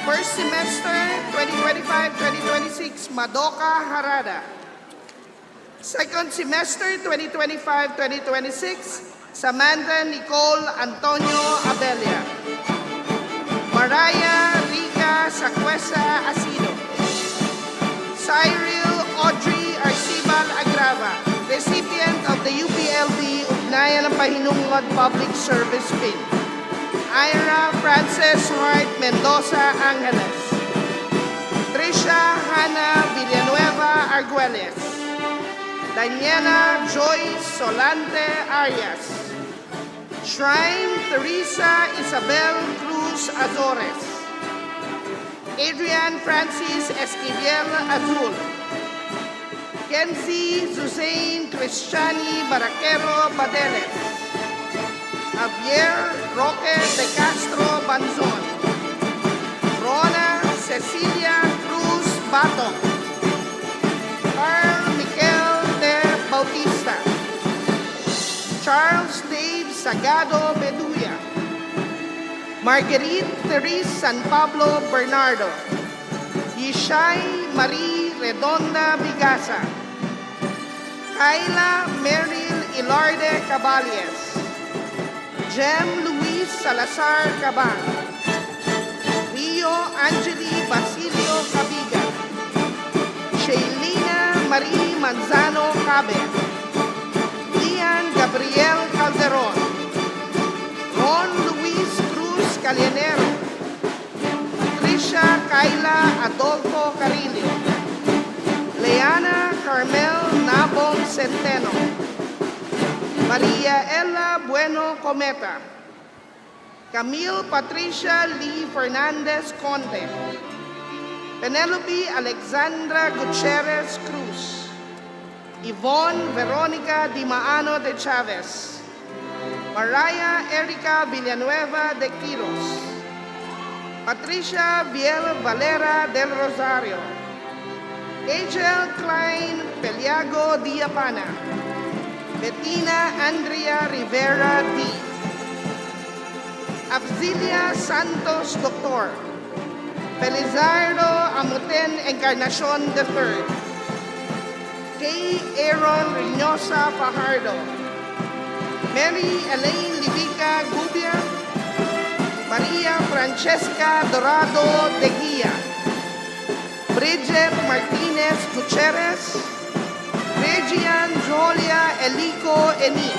First semester 2025-2026, Madoka Harada. Second semester 2025-2026, Samantha Nicole Antonio Abelia. Mariah Rica Sacuesa Asido. Cyril Audrey Arcibal Agrava, recipient of the UPLB Ugnayan ng Pahinungod Public Service Pin. Ira Frances Hart Mendoza Angeles. Trisha Hannah Villanueva Arguelles. Daniela Joyce Solante Arias. Shrine Teresa Isabel Cruz Azores. Adrian Francis Esquivel Azul, Kenzie Zuzain Cristiani Baraquero Badeles, Javier Roque de Castro Banzon, Rona Cecilia Cruz Bato, Carl Miquel de Bautista, Charles Dave Sagado Beduya, Marguerite Therese San Pablo Bernardo, Yishai Marie Redonda Bigasa, Kayla Meryl Ilarde Cabales, Jem Luis Salazar Cabang, Rio Angeli Basilio Cabiga, Shailina Marie Manzano Cabe, Lian Gabriel Calderon, Ron Luis Cruz Calienero, Patricia Kayla Adolfo Carillo, Leana Carmel Nabong Centeno, Maria Ella Bueno Cometa, Camille Patricia Lee Fernandez Conde, Penelope Alexandra Gutierrez Cruz, Yvonne Veronica Di Maano de Chavez, Mariah Erica Villanueva de Quiros, Patricia Viel Valera del Rosario, Angel Klein Peliago Diapana, Bettina Andrea Rivera D, Abzilia Santos Doctor, Felizardo Amuten Encarnacion III, Kay Aaron Reynosa Fajardo, Mary Elaine Libica Gubia, Maria Francesca Dorado de Guia, Bridget Martinez Gutierrez, Regian Jolia Elico Eni,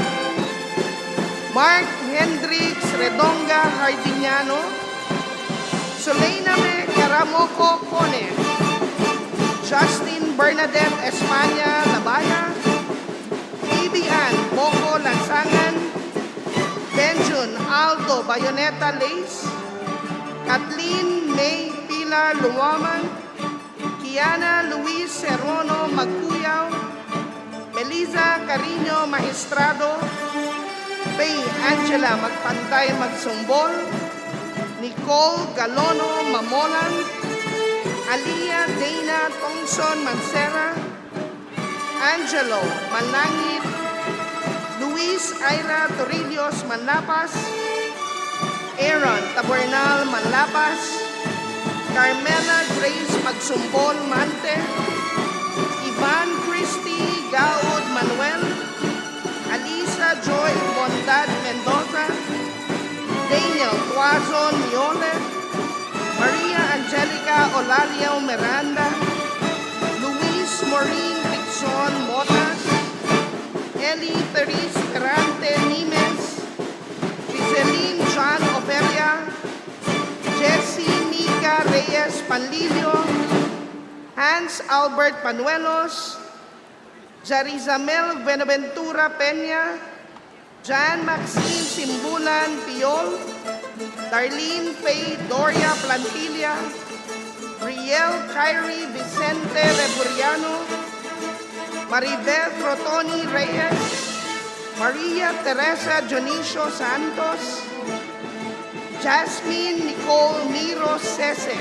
Mark Hendrix Redonga Hardiniano, Soleyname Caramoco Cone, Justin Bernadette España Labaya, Bibian Boco Lansangan, Benjun Aldo Bayoneta Lace, Kathleen May Pilar Luwaman, Kiana Luis Serrono Magkuyaw, Melissa Carino Maestrado, Pay Angela Magpantay Magsumbol, Nicole Galono Mamolan, Alia Dana Thompson Mancera, Angelo Manangit, Luis Ira Torrillos Manlapas, Aaron Tabernal Manlapas, Carmela Grace Magsumbol Mante, Ivan Christy Gaud Manuel, Alisa Joy Bondad Mendoza, Daniel Tuazon Miole, Maria Angelica Olalio Miranda, Luis Maureen Dixon Motas, Ellie Therese Ferrante Nimes, Giseline John Ofelia, Jessie Mika Reyes Panlilio, Hans Albert Panuelos, Jarizamel Benaventura Peña, Jan Maxine Simbulan Piol, Darlene Faye Doria Plantilla, Riel Kyrie Vicente Reburiano, Maribel Trotoni Reyes, Maria Teresa Dionisio Santos, Jasmine Nicole Miro Sese,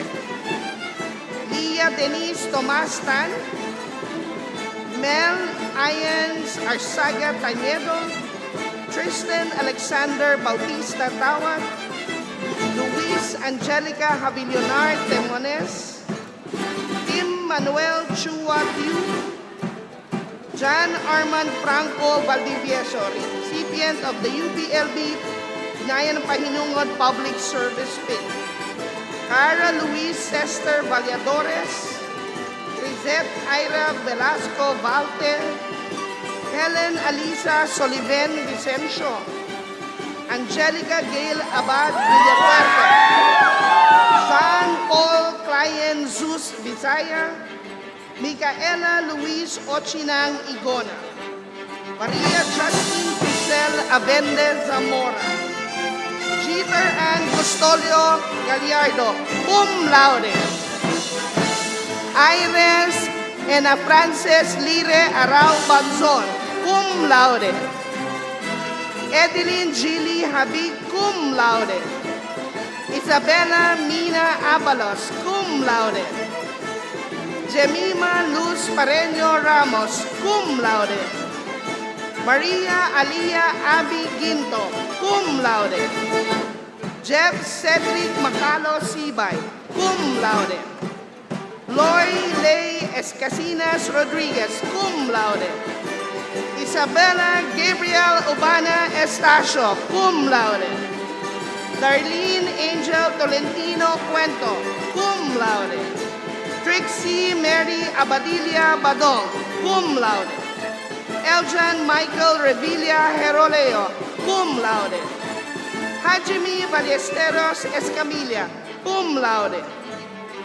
Leah Denise Tomas Tan, Mel Ayans Arsaga Tañedo, Tristan Alexander Bautista Tawag, Luis Angelica Havillonar Temones, Tim Manuel Chua Tiu, John Armand Franco Valdivieso, recipient of the UPLB Binayan ng Pahinungod Public Service Pin, Cara Luis Cester Valladores, Rizette Ira Velasco Valte, Helen Alisa Soliven Vicencio, Angelica Gail Abad Villapuerto, Jean Paul Client Zeus Visaya, Micaela Luis Ochinang Igona, Maria Justin Crisel Avendez Zamora, Jeter Ann Custolio Gallardo, cum laude. Ires and Frances Lire Arau Banzon, cum laude. Edeline Gili Habib, cum laude. Isabella Mina Abalos, cum laude. Jemima Luz Pareño Ramos, cum laude. Maria Alia Abi Ginto, cum laude. Jeff Cedric Macalo Sibay, cum laude. Lori Ley Escasinas Rodriguez, cum laude. Isabella Gabriel Ubana Estacio, cum laude. Darlene Angel Tolentino Cuento, cum laude. Trixie Mary Abadilla Badong, cum laude. Eljan Michael Revilla Heroleo, cum laude. Hajimi Ballesteros Escamilla, cum laude.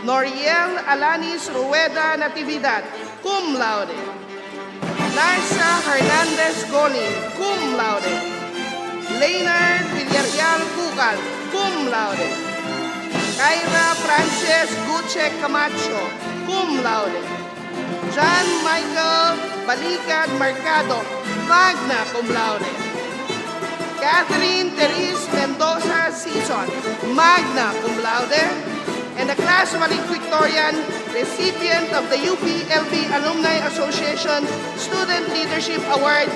Noriel Alanis Rueda Natividad, cum laude. Larsa Hernandez Golin, cum laude. Leonard Villarreal Cucal, cum laude. Kyra Frances Guche Camacho, cum laude. John Michael Balicad Mercado, magna cum laude. Catherine Therese Mendoza Season, magna cum laude. And the class valedictorian, recipient of the UPLB Alumni Association Student Leadership Award,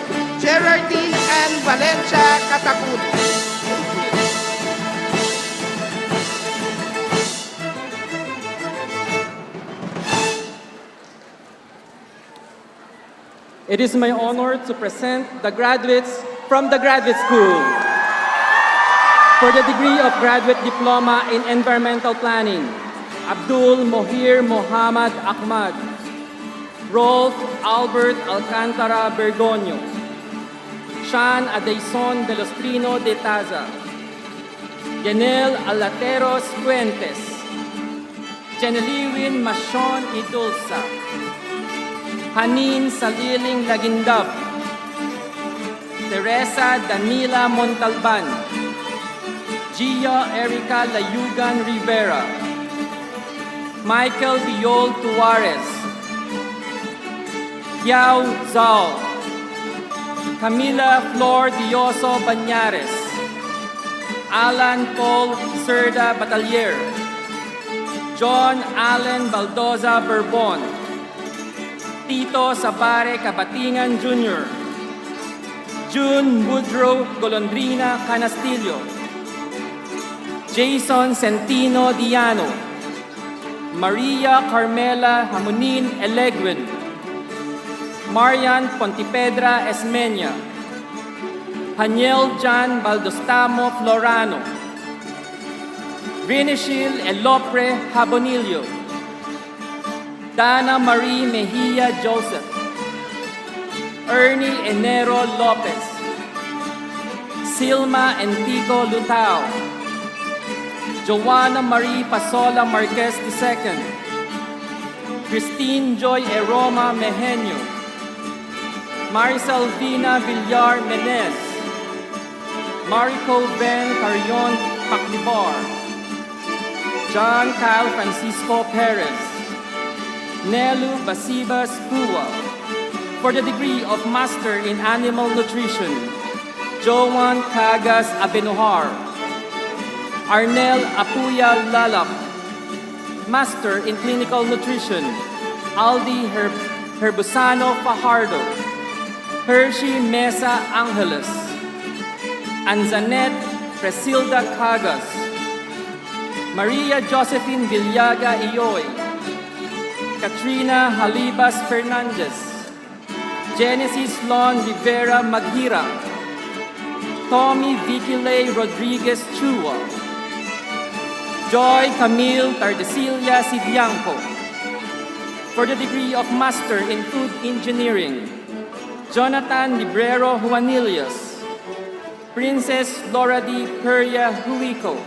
Gerardine Ann Valencia Catacud. It is my honor to present the graduates from the Graduate School for the degree of Graduate Diploma in Environmental Planning. Abdul Mohir Mohammad Ahmad, Rolf Albert Alcantara Bergonio, Sean Adeison de los Trino de Taza, Yanel Alateros Fuentes, Jeneliwin Machon Idulsa, Hanin Saliling Lagindab, Teresa Danila Montalban, Gia Erica Layugan Rivera, Michael Biol Tuarez, Yao Zhao, Camila Flor Dioso Banyares, Alan Paul Cerda Batalier, John Allen Baldoza Bourbon, Tito Sabare Cabatingan Jr., June Woodrow Golondrina Canastillo, Jason Centino Diano, Maria Carmela Hamunin Elegwin, Marian Pontipedra Esmeña, Haniel Jan Baldostamo Florano, Vinishil Elopre Habonillo, Dana Marie Mejia Joseph, Ernie Enero Lopez, Silma Entico Lutao, Joanna Marie Pasola Marquez II, Christine Joy Eroma Mejenio, Maricel Vina Villar Menez, Marico Ben Carion Paclibar, John Kyle Francisco Perez, Nelu Basibas Pua, for the degree of Master in Animal Nutrition, Joan Cagas Abenuhar, Arnel Apuya Lalap, Master in Clinical Nutrition, Aldi Herbusano Fajardo, Hershey Mesa Angeles, Anzanet Presilda Cagas, Maria Josephine Villaga Iyoy, Katrina Halibas Fernandez, Genesis Lon Rivera Maghira, Tommy Vicky Rodriguez Chua, Joy Camille Tardesilia Sidianco, for the degree of Master in Food Engineering, Jonathan Librero Juanilius, Princess Laura D. Peria Huico,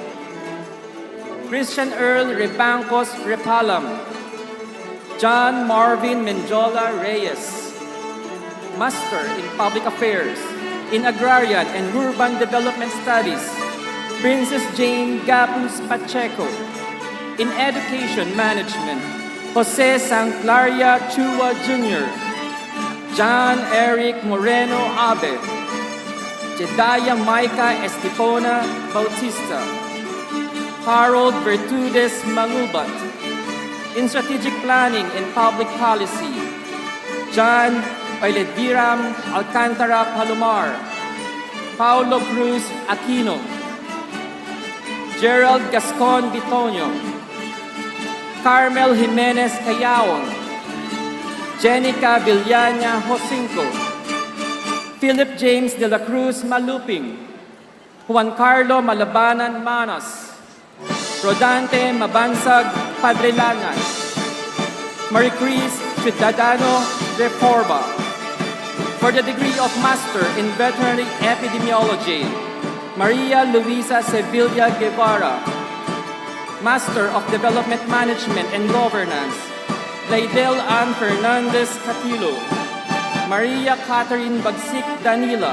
Christian Earl Rebancos Repalam, John Marvin Menjola Reyes, Master in Public Affairs, in Agrarian and Urban Development Studies, Princess Jane Gapus Pacheco, in Education Management, Jose Sanclaria Chua Jr., John Eric Moreno Abe, Jedaya Micah Estipona Bautista, Harold Bertudes Mangubat. In Strategic Planning and Public Policy, John Oilediram Alcantara Palomar, Paulo Cruz Aquino, Gerald Gascon Bitonio, Carmel Jimenez Cayaon, Jenica Villana Josinco, Philip James de la Cruz Maluping, Juan Carlo Malabanan Manas, Rodante Mabansag Padrelanan, Marie Cris Ciudadano Reforba. For the degree of Master in Veterinary Epidemiology, Maria Luisa Sevilla Guevara. Master of Development Management and Governance, Laidel Ann Fernandez Catilo, Maria Catherine Bagsik Danila,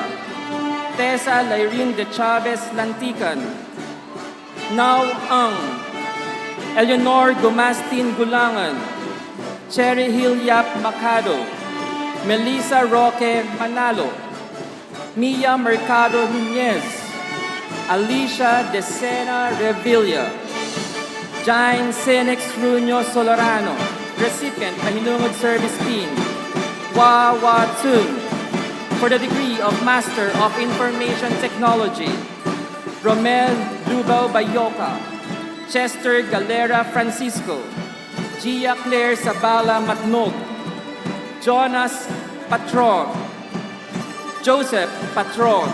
Tessa Lyrene de Chavez Lantican, Now Ang, Eleanor Gumastin Gulangan, Cherry Hill Yap Macado, Melissa Roque Manalo, Mia Mercado Nunez, Alicia Decena Revilla, Jain Senex Ruño Solorano, recipient Pahinungod Service Team, Wawa Tsung, for the degree of Master of Information Technology, Romel Lubao Bayoka, Chester Galera Francisco, Gia Claire Sabala Matnog, Jonas Patron, Joseph Patron,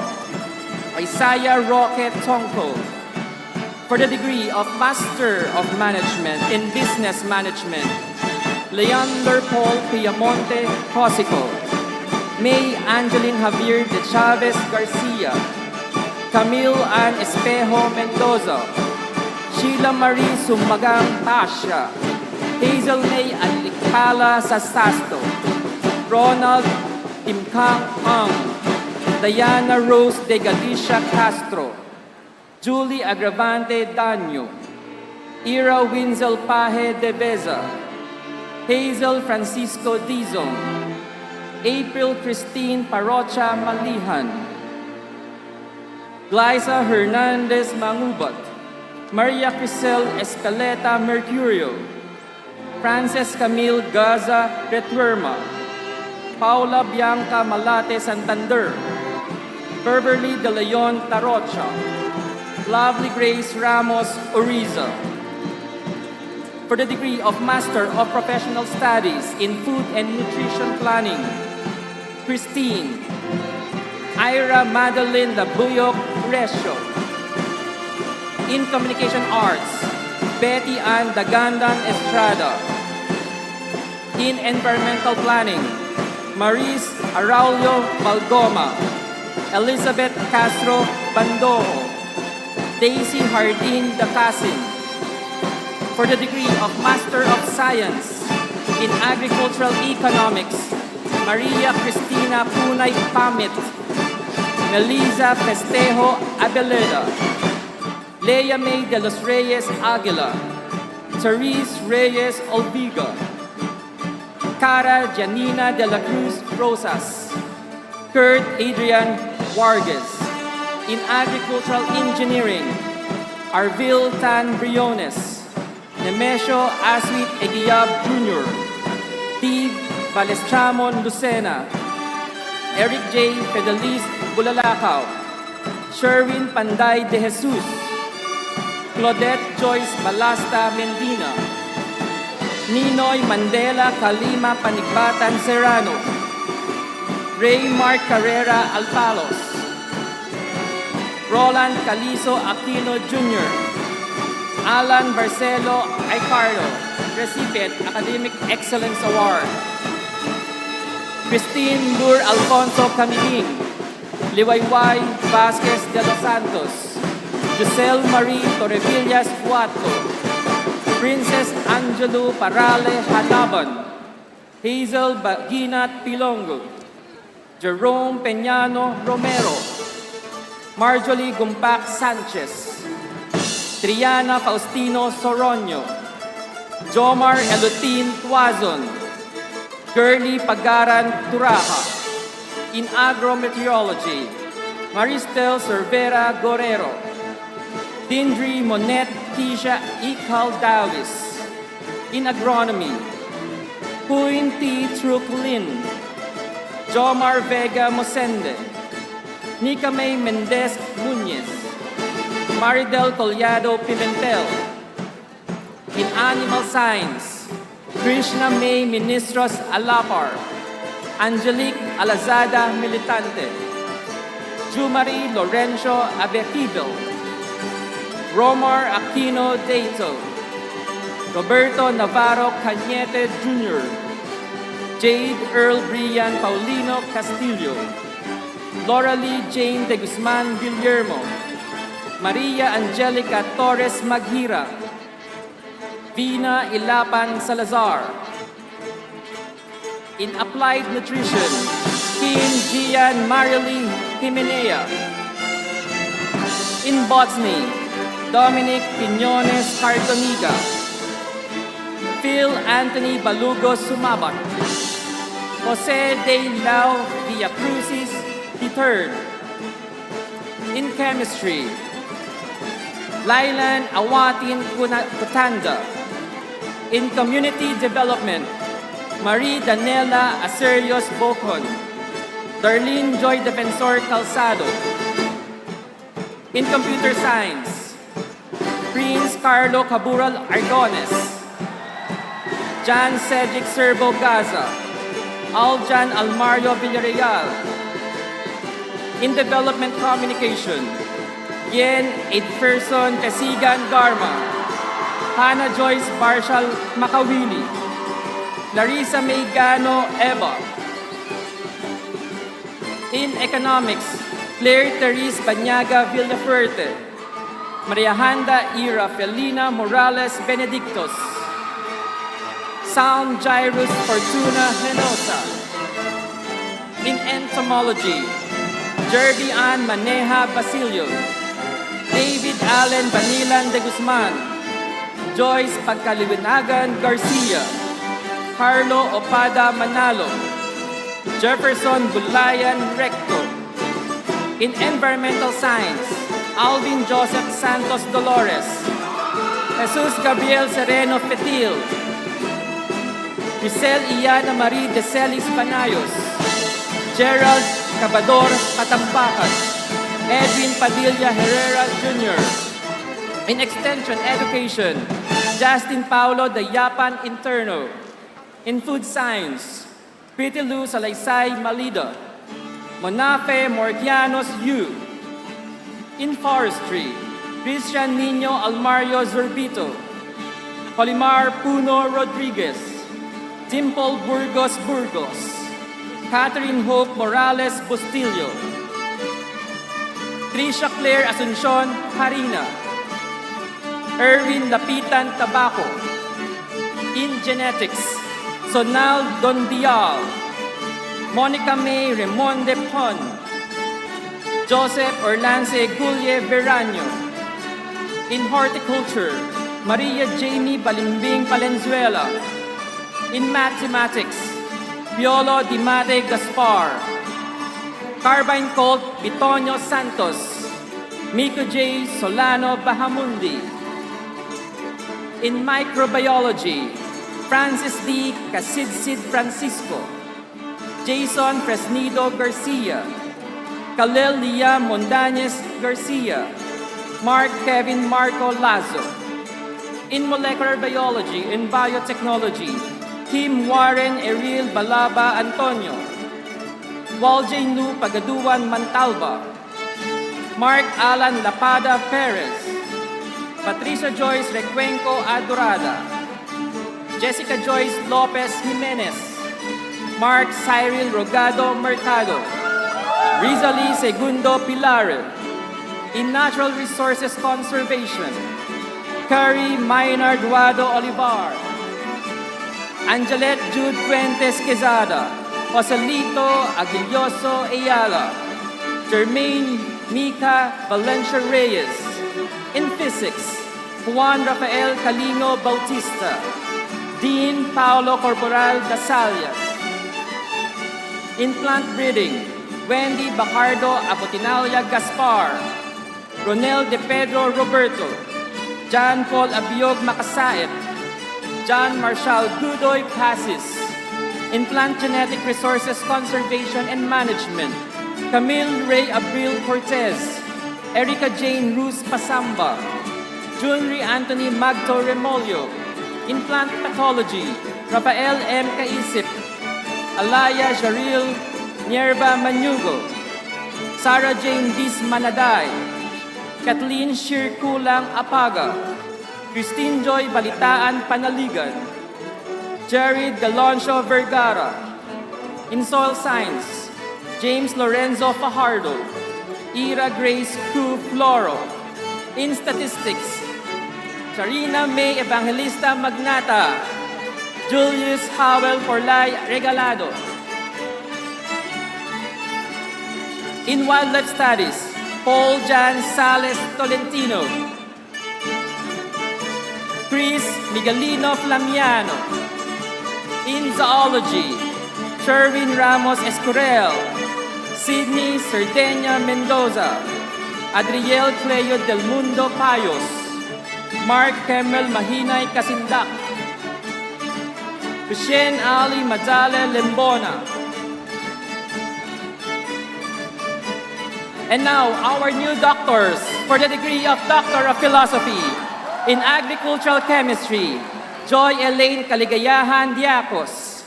Isaiah Roque Tongko, for the degree of Master of Management in Business Management, Leander Paul Piamonte Cosico, May Angeline Javier de Chavez Garcia, Camille Ann Espejo Mendoza, Sheila Marie Sumagang Pasha, Hazel May Alikala Sasasto, Ronald Timkang Ang, Diana Rose de Galicia Castro, Julie Agravante Danyo, Ira Winzel Paje de Beza, Hazel Francisco Dizon, April Christine Parocha Malihan, Glyza Hernandez Mangubat, Maria Crisel Escaleta Mercurio, Frances Camille Gaza Retuerma, Paula Bianca Malate Santander, Beverly De Leon Tarocha, Lovely Grace Ramos Oriza. For the degree of Master of Professional Studies in Food and Nutrition Planning, Christine, Ira Madeline Labuyok Resio. In Communication Arts, Betty Ann Dagandan Estrada. In Environmental Planning, Maris Araulio Balgoma, Elizabeth Castro Bandojo, Daisy Hardin Dacasin. For the degree of Master of Science in Agricultural Economics, Maria Cristina Punay Pamit, Melissa Festejo Abeleda, Leia May de los Reyes Aguila, Therese Reyes Olviga, Cara Janina de la Cruz Rosas, Kurt Adrian Vargas. In Agricultural Engineering, Arvil Tan Briones, Nemesio Aswit Eguiab Jr., Steve Balestramon Lucena, Eric J. Fedeliz Bulalakaw, Sherwin Panday de Jesus, Claudette Joyce Balasta Mendina, Ninoy Mandela Kalima Panigbatan Serrano, Ray Mark Carrera Alpalos, Roland Calizo Aquino Jr., Alan Barcelo Aicardo, recipient Academic Excellence Award, Christine Lur Alfonso Camilling, Liwayway Vasquez de los Santos, Giselle Marie Torrevillas Cuatro, Princess Angelo Parale Hanaban, Hazel Baginat Pilongo, Jerome Peñano Romero, Marjorie Gumpak Sanchez, Triana Faustino Soronio, Jomar Elutin Tuazon, Girly Pagaran Turaja. In agrometeorology, Maristel Cervera Guerrero, Dindri Monet Kisha Ikal Davis. In agronomy, Puin T. Truklin, Jomar Vega Mosende, Nika May Mendez Muñez, Maridel Collado Pimentel. In animal science, Krishna May Ministros Alapar, Angelique Alazada Militante, Jumari Lorenzo Abequivel, Romar Aquino Dato, Roberto Navarro Cañete Jr., Jade Earl Brian Paulino Castillo, Laura Lee Jane de Guzman Guillermo, Maria Angelica Torres Maghira, Vina Ilapan Salazar. In applied nutrition, Kim Gian Marilee Jimenea. In botany, Dominic Piñones Cardoniga, Phil Anthony Balugo Sumabat, Jose De Lau Villacrucis III. In chemistry, Lailan Awatin Kutanda. In community development, Marie Daniela Acerios Bocon, Darlene Joy Defensor Calzado. In computer science, Prince Carlo Cabural Argones, Jan Cedric Serbo Gaza, Aljan Almario Villarreal. In development communication, Yen Edferson Tesigan Garma, Hannah Joyce Marshall Makawili, Larissa Maygano Eva. In economics, Claire Therese Banyaga Villafuerte, Maria Handa Ira Felina Morales Benedictos, Sound Jairus Fortuna Henosa. In entomology, Jerby Ann Maneja Basilio, David Allen Banilan de Guzman, Joyce Pagkaliwinagan Garcia, Carlo Opada Manalo, Jefferson Bulayan Recto. In environmental science, Alvin Joseph Santos Dolores, Jesus Gabriel Sereno Fetil, Giselle Iana Marie de Celis Panayos, Gerald Cabador Katambakan, Edwin Padilla Herrera Jr. In extension education, Justin Paulo de Yapan Interno. In food science, Pretty Lou Salaysay Malida, Monafe Morgianos Yu. In forestry, Christian Nino Almario Zurbito, Polimar Puno Rodriguez, Dimple Burgos Burgos, Catherine Hope Morales Bustillo, Trisha Claire Asuncion Harina, Erwin Lapitan Tabaco. In genetics, Sonal Dondial, Monica May Remonde Pon, Joseph Orlance Gulle Verano. In horticulture, Maria Jamie Balimbing Valenzuela. In mathematics, Piolo Dimade Gaspar, Carbine Colt Bitonio Santos, Miko J. Solano Bahamundi. In microbiology, Francis D. Casidsid Francisco, Jason Fresnido Garcia, Khalil Lia Mondañez Garcia, Mark Kevin Marco Lazo. In molecular biology and biotechnology, Kim Warren Eril Balaba Antonio, Walje Nu Pagaduan Mantalba, Mark Alan Lapada Perez, Patricia Joyce Recuenco Adorada, Jessica Joyce Lopez Jimenez, Mark Cyril Rogado Mercado, Rizali Segundo Pilar. In natural resources conservation, Carrie Maynard Duado Olivar, Angelette Jude Fuentes Quezada, Joselito Aguilioso Ayala, Jermaine Mika Valencia Reyes. In physics, Juan Rafael Calino Bautista, Dean Paulo Corporal Casalias. In plant breeding, Wendy Bacardo Abotinalia Gaspar, Ronel De Pedro Roberto, John Paul Abiog Makasait, John Marshall Gudoy Pasis. In plant genetic resources conservation and management, Camille Ray Abril Cortez, Erica Jane Ruz Pasamba, Junri Anthony Magto Remolio. In plant pathology, Rafael M. Kaisip, Alaya Jaril Nierba Manyugo, Sarah Jane Diz Manaday, Kathleen Shirkulang Apaga, Christine Joy Balitaan Panaligan, Jerry Galoncio Vergara. In soil science, James Lorenzo Fajardo, Ira Grace Q. Floro. In statistics, Charina May Evangelista Magnata, Julius Howell Forlay Regalado. In wildlife studies, Paul Jan Sales Tolentino, Chris Miguelino Flamiano. In zoology, Sherwin Ramos Escurel, Sidney Cerdeña Mendoza, Adriel Cleo Del Mundo Payos, Mark Kemmel Mahinay Kasindak, Hussein Ali Majale Lembona. And now, our new doctors for the degree of Doctor of Philosophy in Agricultural Chemistry, Joy Elaine Kaligayahan Diacos.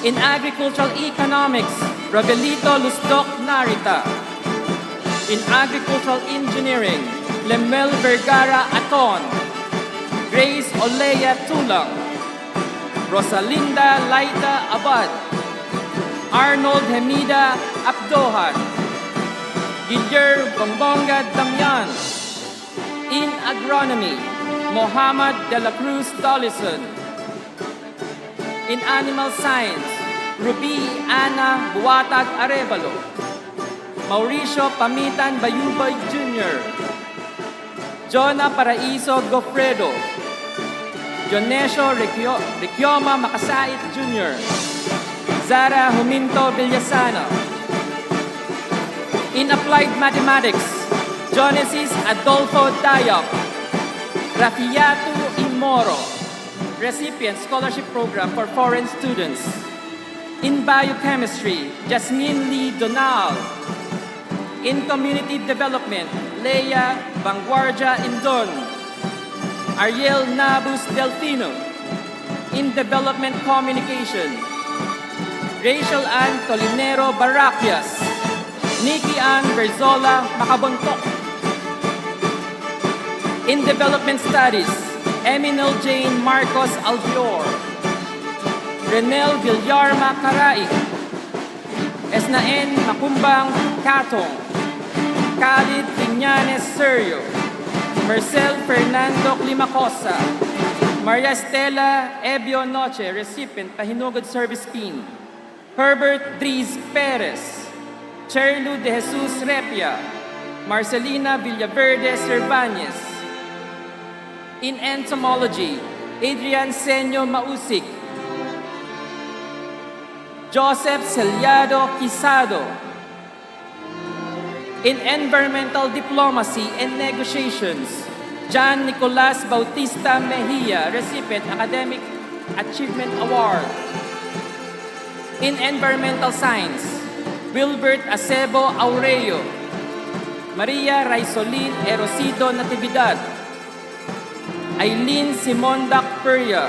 In Agricultural Economics, Rabelito Lusdok Narita. In Agricultural Engineering, Lemuel Vergara Aton, Grace Olea Tulang, Rosalinda Laita Abad, Arnold Hemida Abdohan, Guillermo Bongbonga Damian. In Agronomy, Mohammad De La Cruz Dollison. In Animal Science, Ruby Ana Buatag Arevalo, Mauricio Pamitan Bayubay Jr., Jonah Paraiso Gofredo, Jonesio Riquioma Makasait Jr., Zara Huminto Villasana. In Applied Mathematics, Jonesis Adolfo Dayop, Rafiatu Imoro, recipient scholarship program for foreign students. In Biochemistry, Jasmine Lee Donal. In Community Development, Leia Vanguardia Indon, Ariel Nabus Delfino. In Development Communication, Rachel Ann Tolinero Baraquias, Nikki Ann Berzola Macabontok. In Development Studies, Eminel Jane Marcos Albior, Renel Villarma Caraig, Esnaen Macumbang Catong, Khalid Piñanes Sergio, Marcel Fernando Climacosa, Maria Estela Ebio Noche, recipient Pahinugod Service Pin, Herbert Dries Perez, Cherlu De Jesus Repia, Marcelina Villaverde Cervantes. In Entomology, Adrian Senyo Mausik, Joseph Celiado Quisado. In Environmental Diplomacy and Negotiations, John Nicolas Bautista Mejia, recipient Academic Achievement Award. In Environmental Science, Wilbert Acebo Aurelio, Maria Raisolin Erosido Natividad, Aileen Simondak Peria,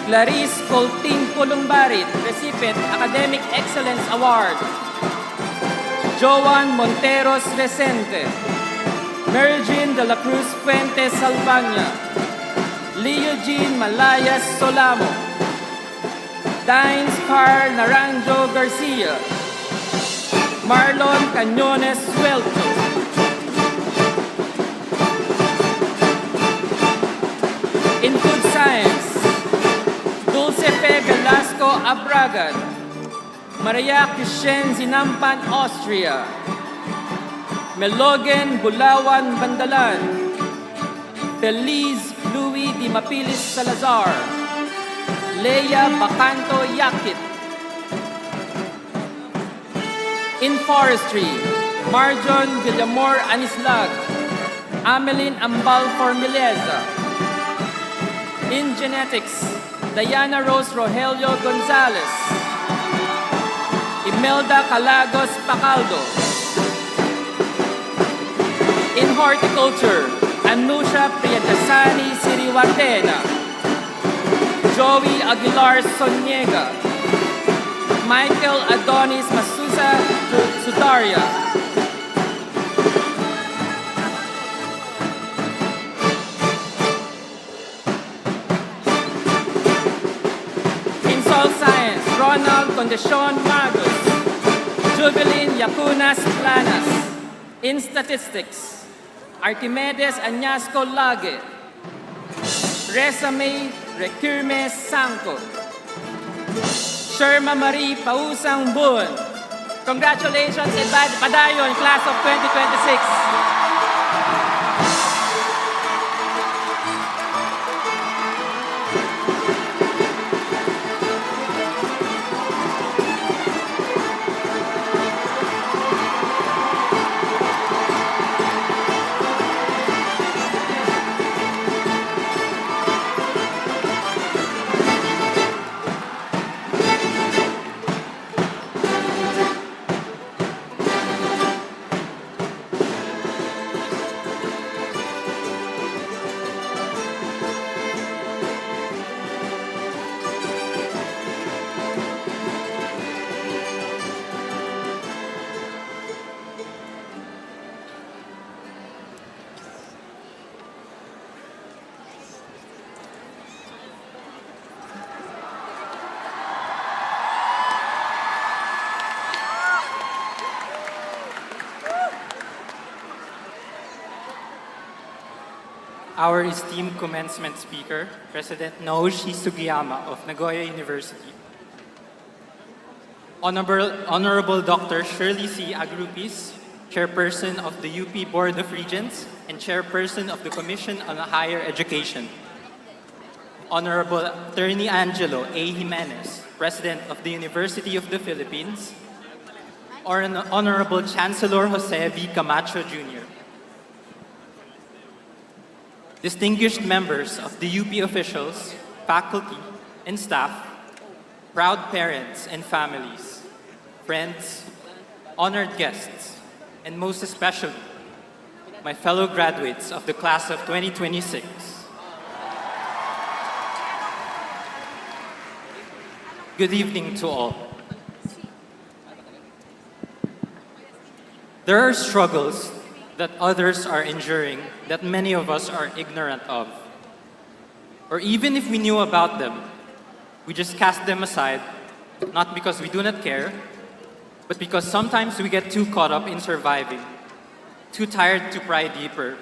Clarice Colting Columbarit, recipient Academic Excellence Award. Joan Monteros Resente, Mergin De La Cruz Fuentes Salvania, Leo Jean Malayas Solamo, Dines Car Naranjo Garcia, Marlon Cañones Suelto. In Food Science, Dulce Fe Velasco Abragan, Maria Christian Zinampan Austria, Melogen Bulawan Bandalan, Feliz Louis Di Mapilis Salazar, Leia Bacanto Yakit. In forestry, Marjon Villamor Anislag, Ameline Ambal Formileza. In genetics, Diana Rose Rogelio Gonzalez, Imelda Calagos Pacaldo. In horticulture, Anusha Priyatasani Siriwardena, Joey Aguilar Soniega, Michael Adonis Masusa Sudaria. In soil science, Ronald Condecion Magos, Jubilin Yacunas Planas. In statistics, Archimedes Añasco Lage, Resame Recurme Sanko, Sherma Marie Pausang Buon. Congratulations and padayon, class of 2026. Our esteemed commencement speaker, President Naoshi Sugiyama of Nagoya University. Honorable Dr. Shirley C. Agrupis, Chairperson of the UP Board of Regents and Chairperson of the Commission on Higher Education. Honorable Attorney Angelo A. Jimenez, President of the University of the Philippines. Honorable Chancellor Jose V. Camacho Jr. Distinguished members of the UP officials, faculty, and staff, proud parents and families, friends, honored guests, and most especially, my fellow graduates of the class of 2026. Good evening to all. There are struggles that others are enduring that many of us are ignorant of. Or even if we knew about them, we just cast them aside, not because we do not care, but because sometimes we get too caught up in surviving, too tired to pry deeper,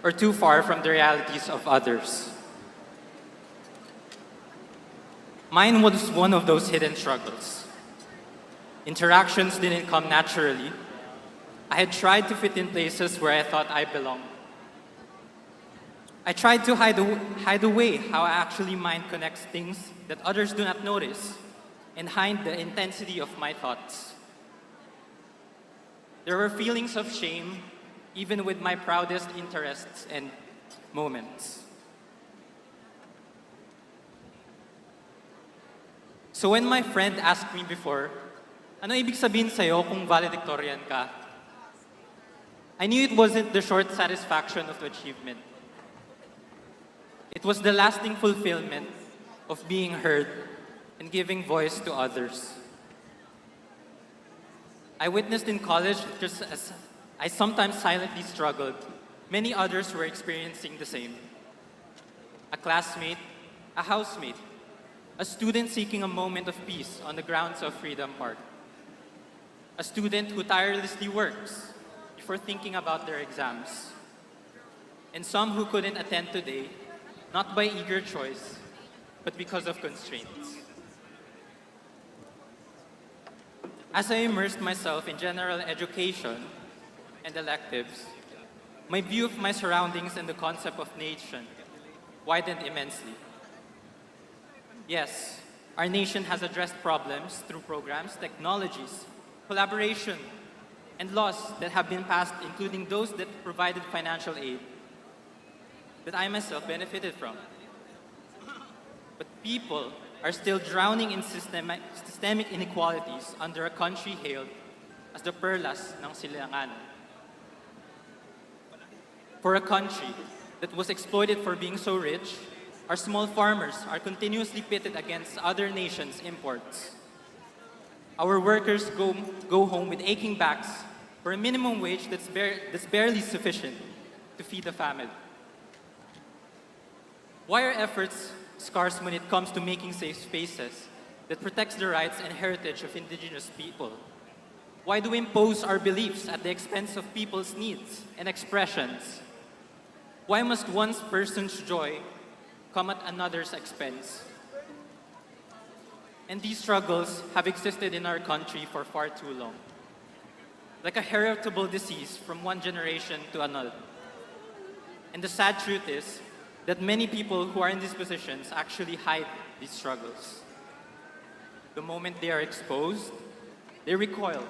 or too far from the realities of others. Mine was one of those hidden struggles. Interactions didn't come naturally. I had tried to fit in places where I thought I belonged. I tried to hide away how I actually mind connects things that others do not notice and hide the intensity of my thoughts. There were feelings of shame even with my proudest interests and moments. So when my friend asked me before, ano ibig sabihin sa'yo kung valedictorian ka? I knew it wasn't the short satisfaction of achievement. It was the lasting fulfillment of being heard and giving voice to others. I witnessed in college, just as I sometimes silently struggled, many others were experiencing the same. A classmate, a housemate, a student seeking a moment of peace on the grounds of Freedom Park. A student who tirelessly works before thinking about their exams. And some who couldn't attend today, not by eager choice, but because of constraints. As I immersed myself in general education and electives, my view of my surroundings and the concept of nation widened immensely. Yes, our nation has addressed problems through programs, technologies, collaboration, and laws that have been passed, including those that provided financial aid that I myself benefited from. But people are still drowning in systemic inequalities under a country hailed as the perlas ng silanganan. For a country that was exploited for being so rich, our small farmers are continuously pitted against other nations' imports. Our workers go home with aching backs for a minimum wage that's barely sufficient to feed a family. Why are efforts scarce when it comes to making safe spaces that protects the rights and heritage of indigenous people? Why do we impose our beliefs at the expense of people's needs and expressions? Why must one person's joy come at another's expense? And these struggles have existed in our country for far too long, like a heritable disease from one generation to another. And the sad truth is that many people who are in these positions actually hide these struggles. The moment they are exposed, they recoil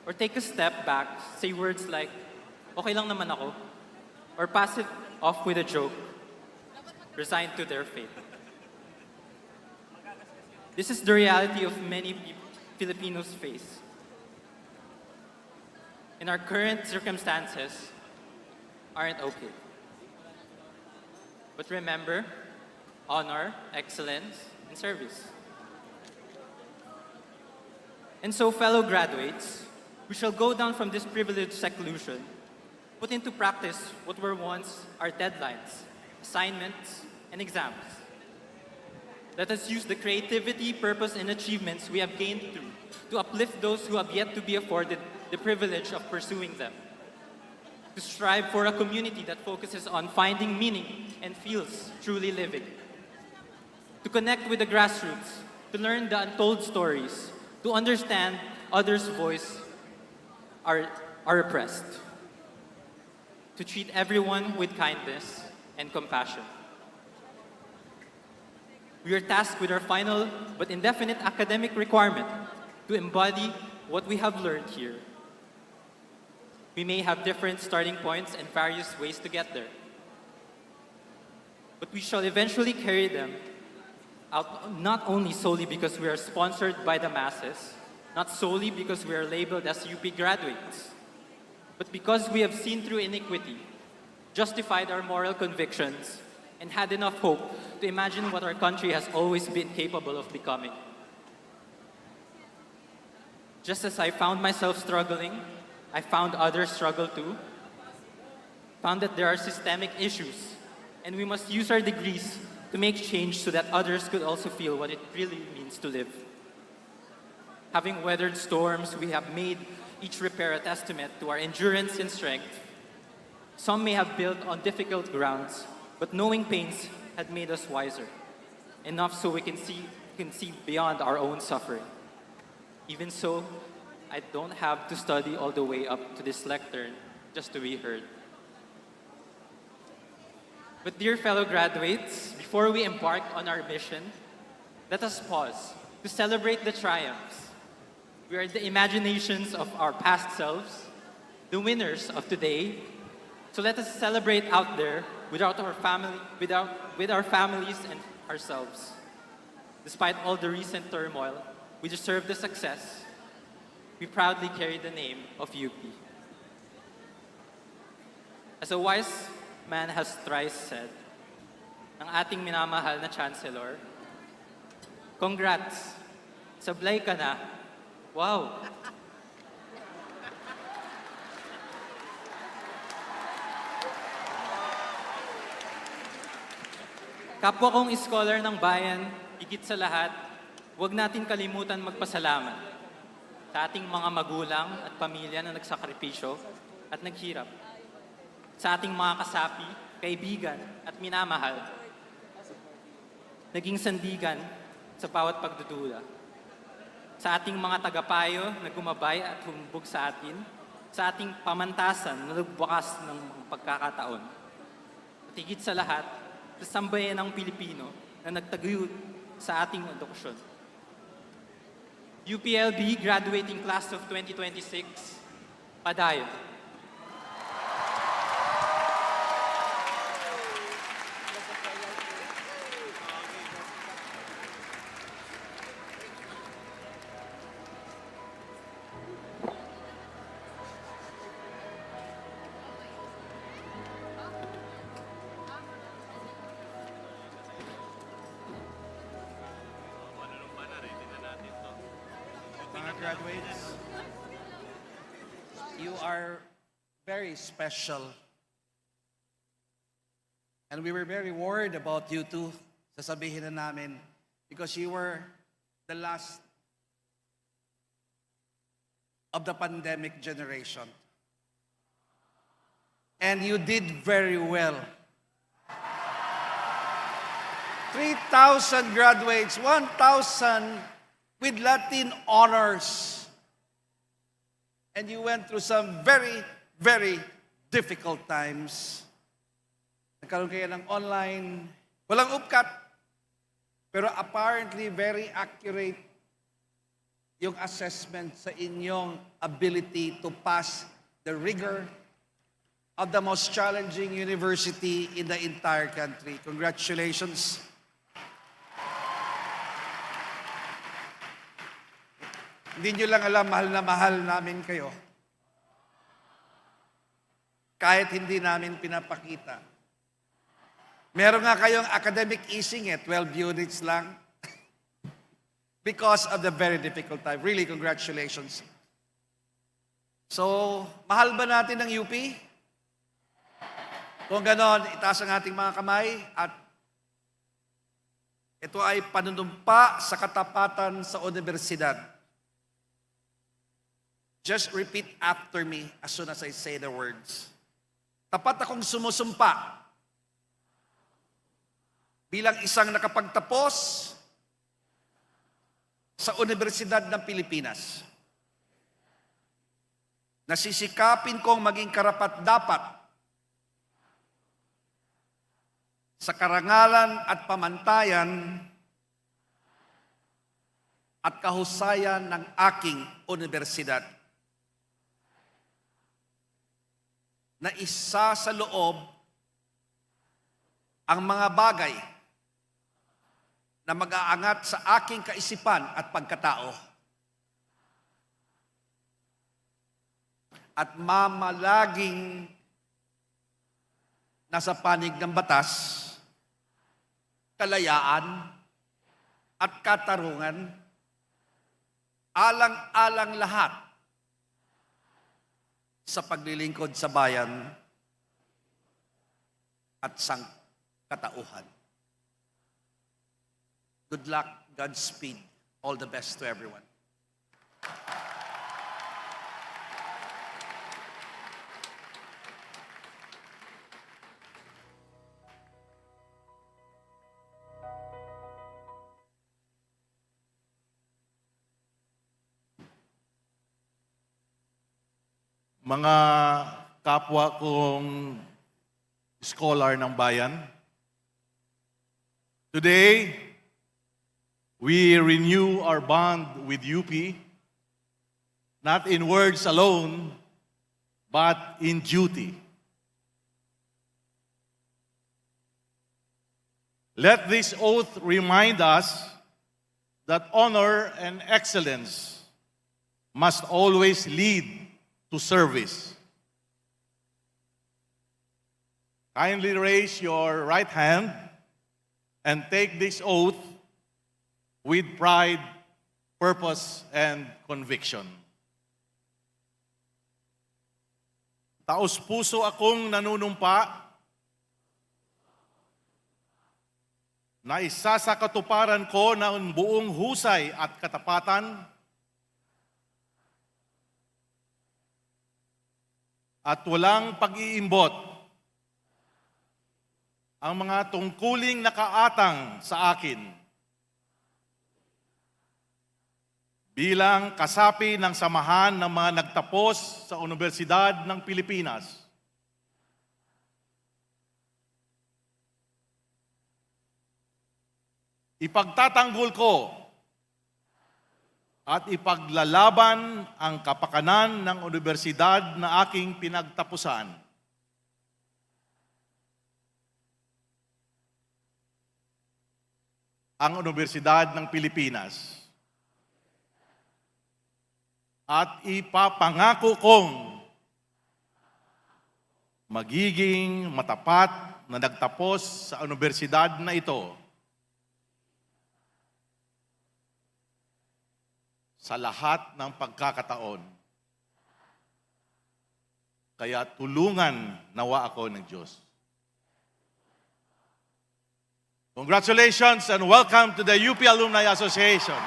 or take a step back, say words like, "Okay lang naman ako," or pass it off with a joke, resigned to their fate. This is the reality of many Filipinos face. And our current circumstances aren't okay. But remember, honor, excellence, and service. And so, fellow graduates, we shall go down from this privileged seclusion, put into practice what were once our deadlines, assignments, and exams. Let us use the creativity, purpose, and achievements we have gained through to uplift those who have yet to be afforded the privilege of pursuing them. To strive for a community that focuses on finding meaning and feels truly living. To connect with the grassroots, to learn the untold stories, to understand others' voice are oppressed. To treat everyone with kindness and compassion. We are tasked with our final but indefinite academic requirement to embody what we have learned here. We may have different starting points and various ways to get there, but we shall eventually carry them out not only solely because we are sponsored by the masses, not solely because we are labeled as UP graduates, but because we have seen through iniquity, justified our moral convictions, and had enough hope to imagine what our country has always been capable of becoming. Just as I found myself struggling, I found others struggle too, found that there are systemic issues, and we must use our degrees to make change so that others could also feel what it really means to live. Having weathered storms, we have made each repair a testament to our endurance and strength. Some may have built on difficult grounds, but knowing pains had made us wiser, enough so we can see beyond our own suffering. Even so, I don't have to study all the way up to this lectern just to be heard. But dear fellow graduates, before we embark on our mission, let us pause to celebrate the triumphs. We are the imaginations of our past selves, the winners of today. So let us celebrate out there with our families and ourselves. Despite all the recent turmoil, we deserve the success. We proudly carry the name of UP. As a wise man has thrice said, ng ating minamahal na Chancellor, congrats, sablay ka na. Wow! Kapwa kong scholar ng bayan, higit sa lahat, huwag natin kalimutan magpasalamat sa ating mga magulang at pamilya na nagsakripisyo at naghirap. Sa ating mga kasapi, kaibigan at minamahal, naging sandigan sa bawat pagdududa. Sa ating mga tagapayo na gumabay at humubog sa atin, sa ating pamantasan na nagbukas ng pagkakataon. At higit sa lahat, sa sambayan ng Pilipino na sa ating edukasyon. UPLB Graduating Class of 2026, padayon. Mga graduates, you are very special. And we were very worried about you too, sasabihin na namin, because you were the last of the pandemic generation. And you did very well. 3,000 graduates, 1,000 with Latin honors. And you went through some very, very difficult times. Nagkaroon kayo ng online, walang upkat, pero apparently very accurate yung assessment sa inyong ability to pass the rigor of the most challenging university in the entire country. Congratulations. Hindi nyo lang alam, mahal na mahal namin kayo. Kahit hindi namin pinapakita. Meron nga kayong academic easing 12 units lang. Because of the very difficult time. Really, congratulations. So, mahal ba natin ang UP? Kung ganon, itaas ang ating mga kamay at ito ay panunumpa sa katapatan sa universidad. Just repeat after me as soon as I say the words. Tapat akong sumusumpa bilang isang nakapagtapos sa Universidad ng Pilipinas. Nasisikapin kong maging karapat-dapat sa karangalan at pamantayan at kahusayan ng aking universidad. Na isa sa loob ang mga bagay na mag-aangat sa aking kaisipan at pagkatao. At mamalaging nasa panig ng batas, kalayaan at katarungan, alang-alang lahat sa paglilingkod sa bayan at sangkatauhan. Good luck, Godspeed, all the best to everyone. Mga kapwa kong scholar ng bayan, today, we renew our bond with UP, not in words alone, but in duty. Let this oath remind us that honor and excellence must always lead to service. Kindly raise your right hand and take this oath with pride, purpose, and conviction. Taos-puso akong nanunumpa na isa sa katuparan ko ng buong husay at katapatan at walang pag-iimbot ang mga tungkuling nakaatang sa akin bilang kasapi ng samahan ng mga nagtapos sa Universidad ng Pilipinas. ipagtatanggol ko at ipaglalaban ang kapakanan ng universidad na aking pinagtapusan. Ang Universidad ng Pilipinas. At ipapangako kong magiging matapat na nagtapos sa universidad na ito sa lahat ng pagkakataon. Kaya tulungan nawa ako ng Diyos. Congratulations and welcome to the UP Alumni Association.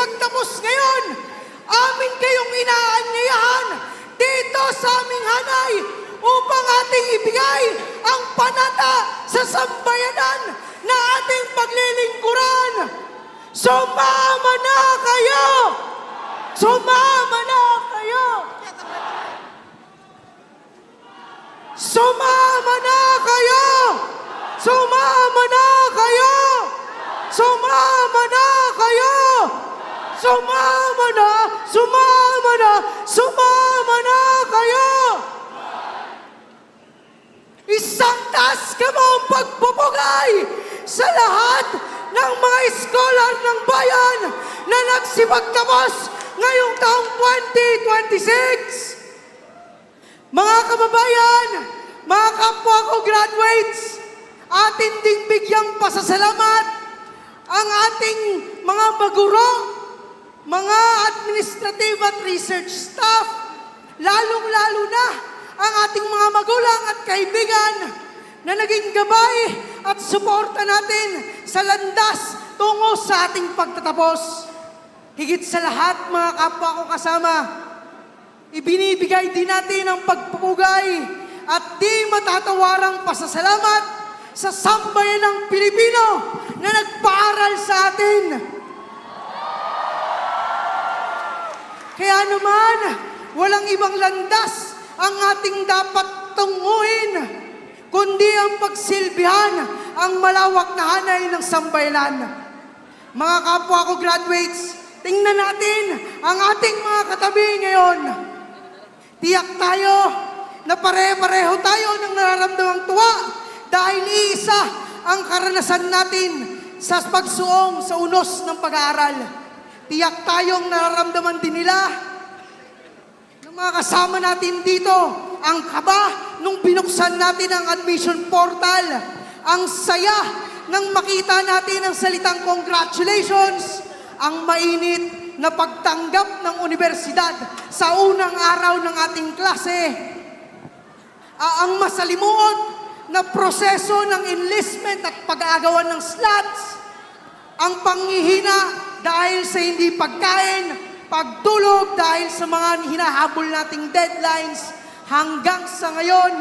magtapos ngayon, amin kayong inaanyayahan dito sa aming hanay upang ating ibigay ang panata sa sambayanan na ating paglilingkuran. Sumama na kayo! Sumama na kayo! Sumama na kayo! Sumama na kayo! Sumama na kayo! Sumama na! Sumama na! Sumama na kayo! Isang taas kamang pagpupugay sa lahat ng mga scholar ng bayan na nagsipagtapos ngayong taong 2026. Mga kababayan, mga kapwa ko graduates, atin ding bigyang pasasalamat ang ating mga maguro, mga administrative at research staff, lalong-lalo na ang ating mga magulang at kaibigan na naging gabay at suporta natin sa landas tungo sa ating pagtatapos. Higit sa lahat, mga kapwa ko kasama, ibinibigay din natin ang pagpupugay at di matatawarang pasasalamat sa sambayanang Pilipino na nagpaaral sa atin. Kaya naman, walang ibang landas ang ating dapat tunguhin, kundi ang pagsilbihan ang malawak na hanay ng sambayanan. Mga kapwa ko graduates, tingnan natin ang ating mga katabi ngayon. Tiyak tayo na pare-pareho tayo ng nararamdamang tuwa dahil iisa ang karanasan natin sa pagsuong sa unos ng pag-aaral. Tiyak tayong nararamdaman din nila ng mga kasama natin dito ang kaba nung binuksan natin ang admission portal. Ang saya nang makita natin ang salitang congratulations, ang mainit na pagtanggap ng universidad sa unang araw ng ating klase, ang masalimuot na proseso ng enlistment at pag-aagawan ng slots, ang panghihina dahil sa hindi pagkain, pagtulog dahil sa mga hinahabol nating deadlines, hanggang sa ngayon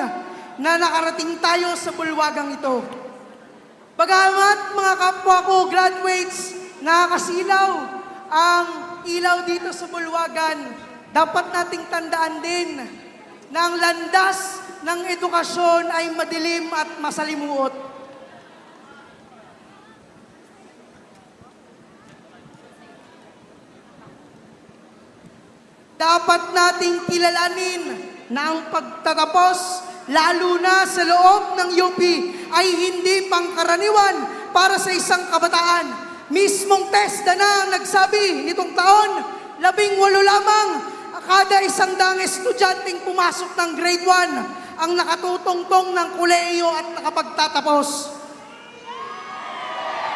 na nakarating tayo sa bulwagang ito. Bagamat mga kapwa ko graduates, nakakasilaw ang ilaw dito sa bulwagan, dapat nating tandaan din na ang landas ng edukasyon ay madilim at masalimuot. Dapat nating kilalanin na ang pagtatapos, lalo na sa loob ng UP, ay hindi pangkaraniwan para sa isang kabataan. Mismong TESDA na ang nagsabi nitong taon, 18 lamang kada 100 estudyanteng pumasok ng grade 1 ang nakatutungtong ng kolehiyo at nakapagtatapos.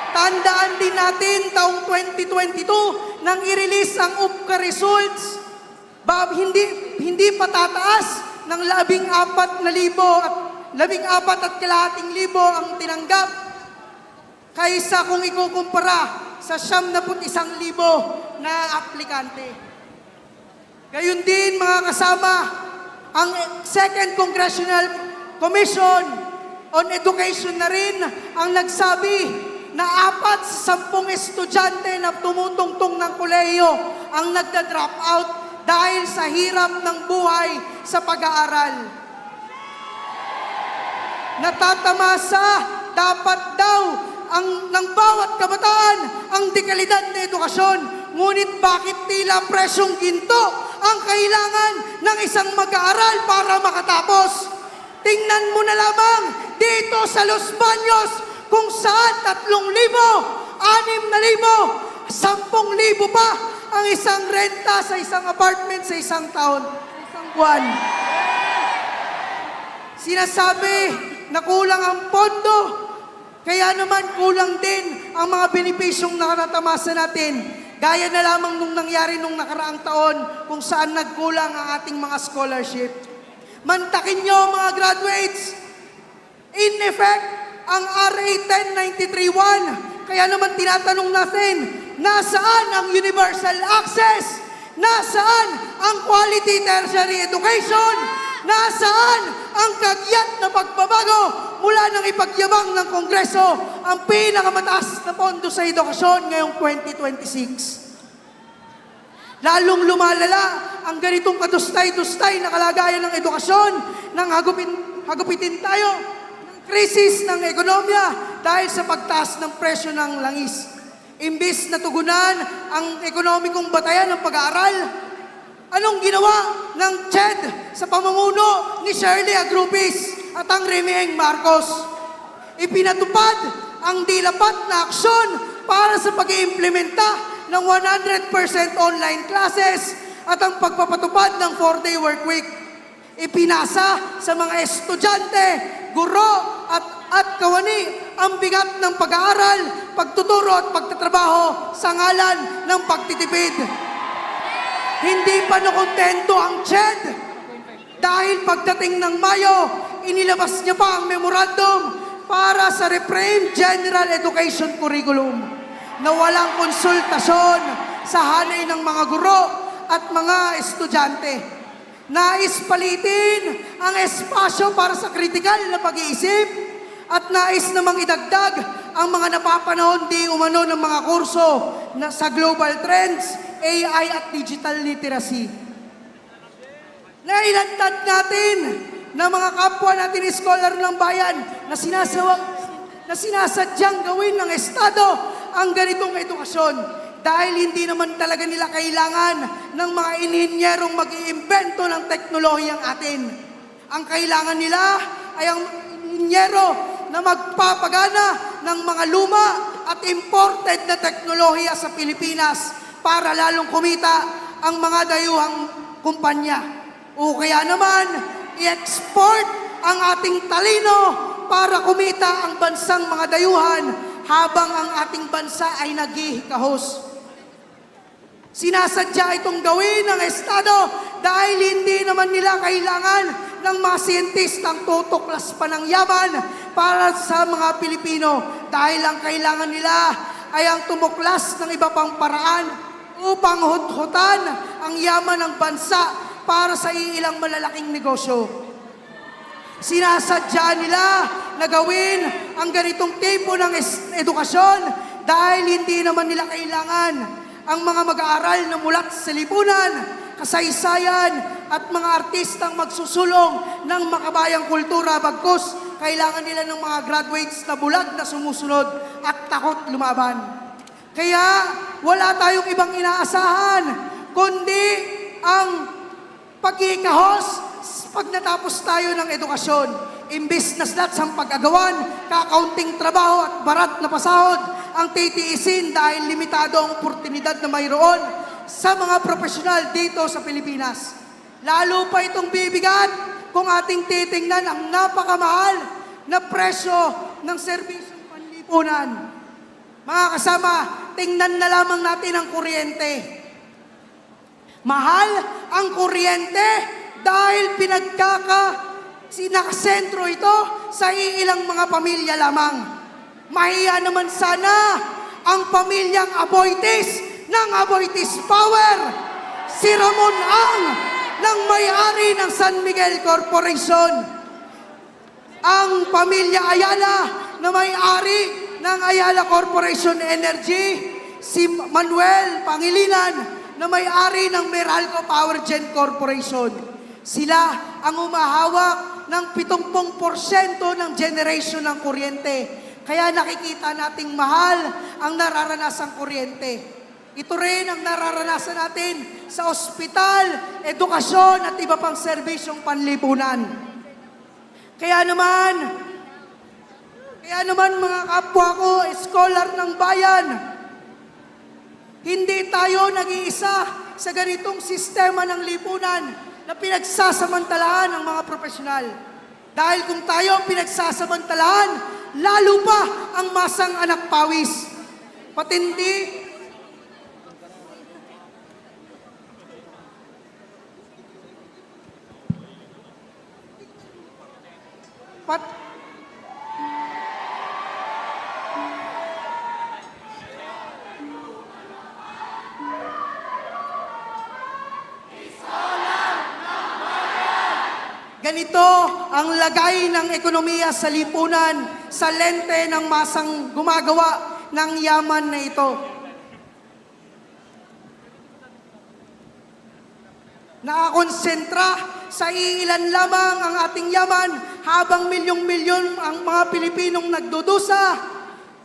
Tandaan din natin taong 2022 nang i-release ang UPCA results, hindi pa tataas ng 14,000 ang tinanggap kaysa kung ikukumpara sa 71,000 na aplikante. Gayun din mga kasama, ang Second Congressional Commission on Education na rin ang nagsabi na 4 sa 10 estudyante na tumutungtong ng kolehiyo ang nagda-drop out dahil sa hirap ng buhay sa pag-aaral. Natatamasa dapat daw ng bawat kabataan ang dekalidad na edukasyon. Ngunit bakit tila presyong ginto ang kailangan ng isang mag-aaral para makatapos? Tingnan mo na lamang dito sa Los Baños kung saan 3,000, 6,000, 10,000 pa ang isang renta sa isang apartment sa isang taon, isang buwan. Sinasabi na kulang ang pondo, kaya naman kulang din ang mga benepisyong nakatamasa natin. Gaya na lamang nung nangyari nung nakaraang taon kung saan nagkulang ang ating mga scholarship. Mantakin nyo mga graduates, in effect, ang RA 10931, kaya naman tinatanong natin, nasaan ang universal access? Nasaan ang quality tertiary education? Nasaan ang kagyat na pagbabago mula nang ipagyabang ng Kongreso ang pinakamataas na pondo sa edukasyon ngayong 2026? Lalong lumalala ang ganitong kadustay-dustay na kalagayan ng edukasyon nang hagupitin tayo ng krisis ng ekonomiya dahil sa pagtaas ng presyo ng langis. Imbis na tugunan ang ekonomikong batayan ng pag-aaral, anong ginawa ng CHED sa pamumuno ni Shirley Agrupis at ang Remieng Marcos? Ipinatupad ang dilapat na aksyon para sa pag-iimplementa ng 100% online classes at ang pagpapatupad ng 4-day work week. Ipinasa sa mga estudyante, guro at kawani ang bigat ng pag-aaral, pagtuturo at pagtatrabaho sa ngalan ng pagtitipid. Hindi pa nakontento ang CHED dahil pagdating ng Mayo, inilabas niya pa ang memorandum para sa Reframed General Education Curriculum na walang konsultasyon sa hanay ng mga guro at mga estudyante. Nais palitin ang espasyo para sa kritikal na pag-iisip at nais namang idagdag ang mga napapanahon di umano ng mga kurso na sa global trends, AI at digital literacy. Nailantad natin na mga kapwa natin scholar ng bayan na sinasadyang gawin ng Estado ang ganitong edukasyon dahil hindi naman talaga nila kailangan ng mga inhinyerong mag-iimbento ng teknolohiyang atin. Ang kailangan nila ay ang inhinyero na magpapagana ng mga luma at imported na teknolohiya sa Pilipinas para lalong kumita ang mga dayuhang kumpanya. O kaya naman, i-export ang ating talino para kumita ang bansang mga dayuhan habang ang ating bansa ay naghihikahos. Sinasadya itong gawin ng Estado dahil hindi naman nila kailangan ng mga siyentistang tutuklas pa ng yaman para sa mga Pilipino dahil ang kailangan nila ay ang tumuklas ng iba pang paraan upang hut-hutan ang yaman ng bansa para sa iilang malalaking negosyo. Sinasadya nila na gawin ang ganitong tipo ng edukasyon dahil hindi naman nila kailangan ang mga mag-aaral na mulat sa lipunan, kasaysayan at mga artistang magsusulong ng makabayang kultura bagkus kailangan nila ng mga graduates na bulag na sumusunod at takot lumaban. Kaya wala tayong ibang inaasahan kundi ang pagkikahos pag natapos tayo ng edukasyon. Imbis na slot sa pag-agawan, kakaunting trabaho at barat na pasahod ang titiisin dahil limitado ang oportunidad na mayroon sa mga profesional dito sa Pilipinas. Lalo pa itong bibigat kung ating titingnan ang napakamahal na presyo ng serbisyong panlipunan. Mga kasama, tingnan na lamang natin ang kuryente. Mahal ang kuryente dahil nakasentro ito sa iilang mga pamilya lamang. Mahiya naman sana ang pamilyang Aboitis ng Aboitis Power, si Ramon Ang ng may-ari ng San Miguel Corporation, ang pamilya Ayala na may-ari ng Ayala Corporation Energy, si Manuel Pangilinan na may-ari ng Meralco Power Gen Corporation. Sila ang umahawak ng 70% ng generation ng kuryente. Kaya nakikita nating mahal ang nararanasang kuryente. Ito rin ang nararanasan natin sa ospital, edukasyon at iba pang serbisyong panlipunan. Kaya naman mga kapwa ko, scholar ng bayan, hindi tayo nag-iisa sa ganitong sistema ng lipunan na pinagsasamantalahan ng mga profesional. Dahil kung tayo ang pinagsasamantalahan, lalo pa ang masang anak pawis. Patindi, ganito ang lagay ng ekonomiya sa lipunan sa lente ng masang gumagawa ng yaman na ito. Nakakonsentra sa iilan lamang ang ating yaman habang milyong-milyon ang mga Pilipinong nagdudusa,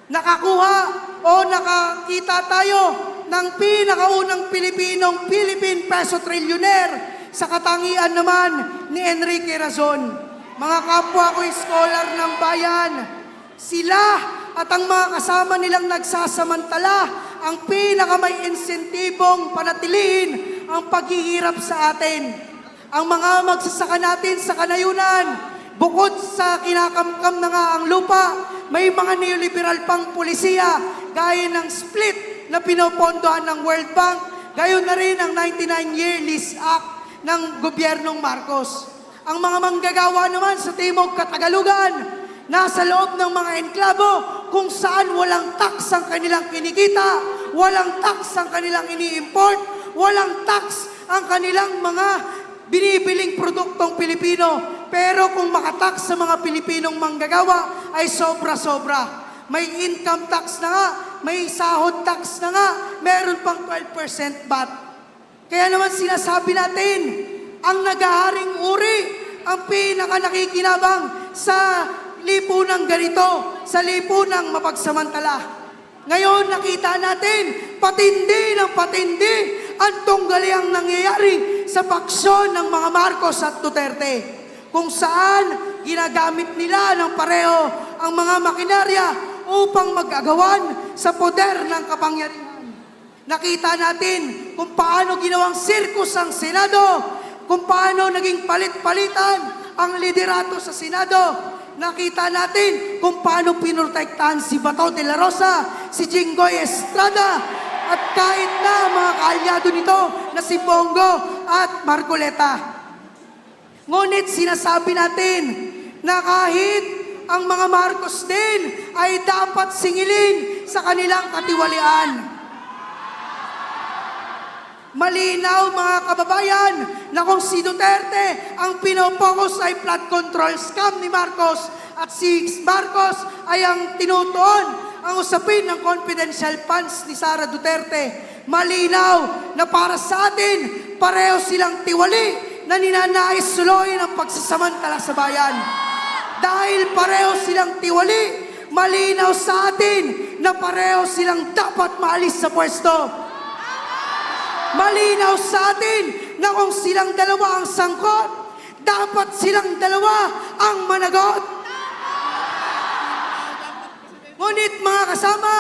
nakakuha o nakakita tayo ng pinakaunang Pilipinong Philippine Peso Trillionaire sa katangian naman ni Enrique Razon. Mga kapwa ko scholar ng bayan, sila at ang mga kasama nilang nagsasamantala ang pinakamay insentibong panatilihin ang paghihirap sa atin. Ang mga magsasaka natin sa kanayunan, bukod sa kinakamkam na nga ang lupa, may mga neoliberal pang pulisiya gaya ng split na pinopondohan ng World Bank, gayon na rin ang 99-year lease act ng gobyernong Marcos. Ang mga manggagawa naman sa Timog Katagalugan, nasa loob ng mga enklabo kung saan walang tax ang kanilang kinikita, walang tax ang kanilang ini-import, walang tax ang kanilang mga binibiling produktong Pilipino. Pero kung makatax sa mga Pilipinong manggagawa ay sobra-sobra. May income tax na nga, may sahod tax na nga, meron pang 12% VAT. Kaya naman sinasabi natin, ang nagaharing uri, ang pinaka-nakikinabang sa lipunang ganito, sa lipunang mapagsamantala. Ngayon nakita natin, patindi ng patindi ang tunggali ang nangyayari sa paksyon ng mga Marcos at Duterte, kung saan ginagamit nila ng pareho ang mga makinarya upang mag-agawan sa poder ng kapangyarihan. Nakita natin kung paano ginawang sirkus ang Senado, kung paano naging palit-palitan ang liderato sa Senado. Nakita natin kung paano pinrotektahan si Bato de la Rosa, si Jinggoy Estrada, at kahit na mga kaalyado nito na si Bongo at Marcoleta. Ngunit sinasabi natin na kahit ang mga Marcos din ay dapat singilin sa kanilang katiwalian. Malinaw mga kababayan na kung si Duterte ang pinopokus ay flood control scam ni Marcos at si Marcos ay ang tinutuon ang usapin ng confidential funds ni Sara Duterte. Malinaw na para sa atin, pareho silang tiwali na ninanais suluhin ang pagsasamantala sa bayan. Dahil pareho silang tiwali, malinaw sa atin na pareho silang dapat maalis sa pwesto. Malinaw sa atin na kung silang dalawa ang sangkot, dapat silang dalawa ang managot. Ngunit mga kasama,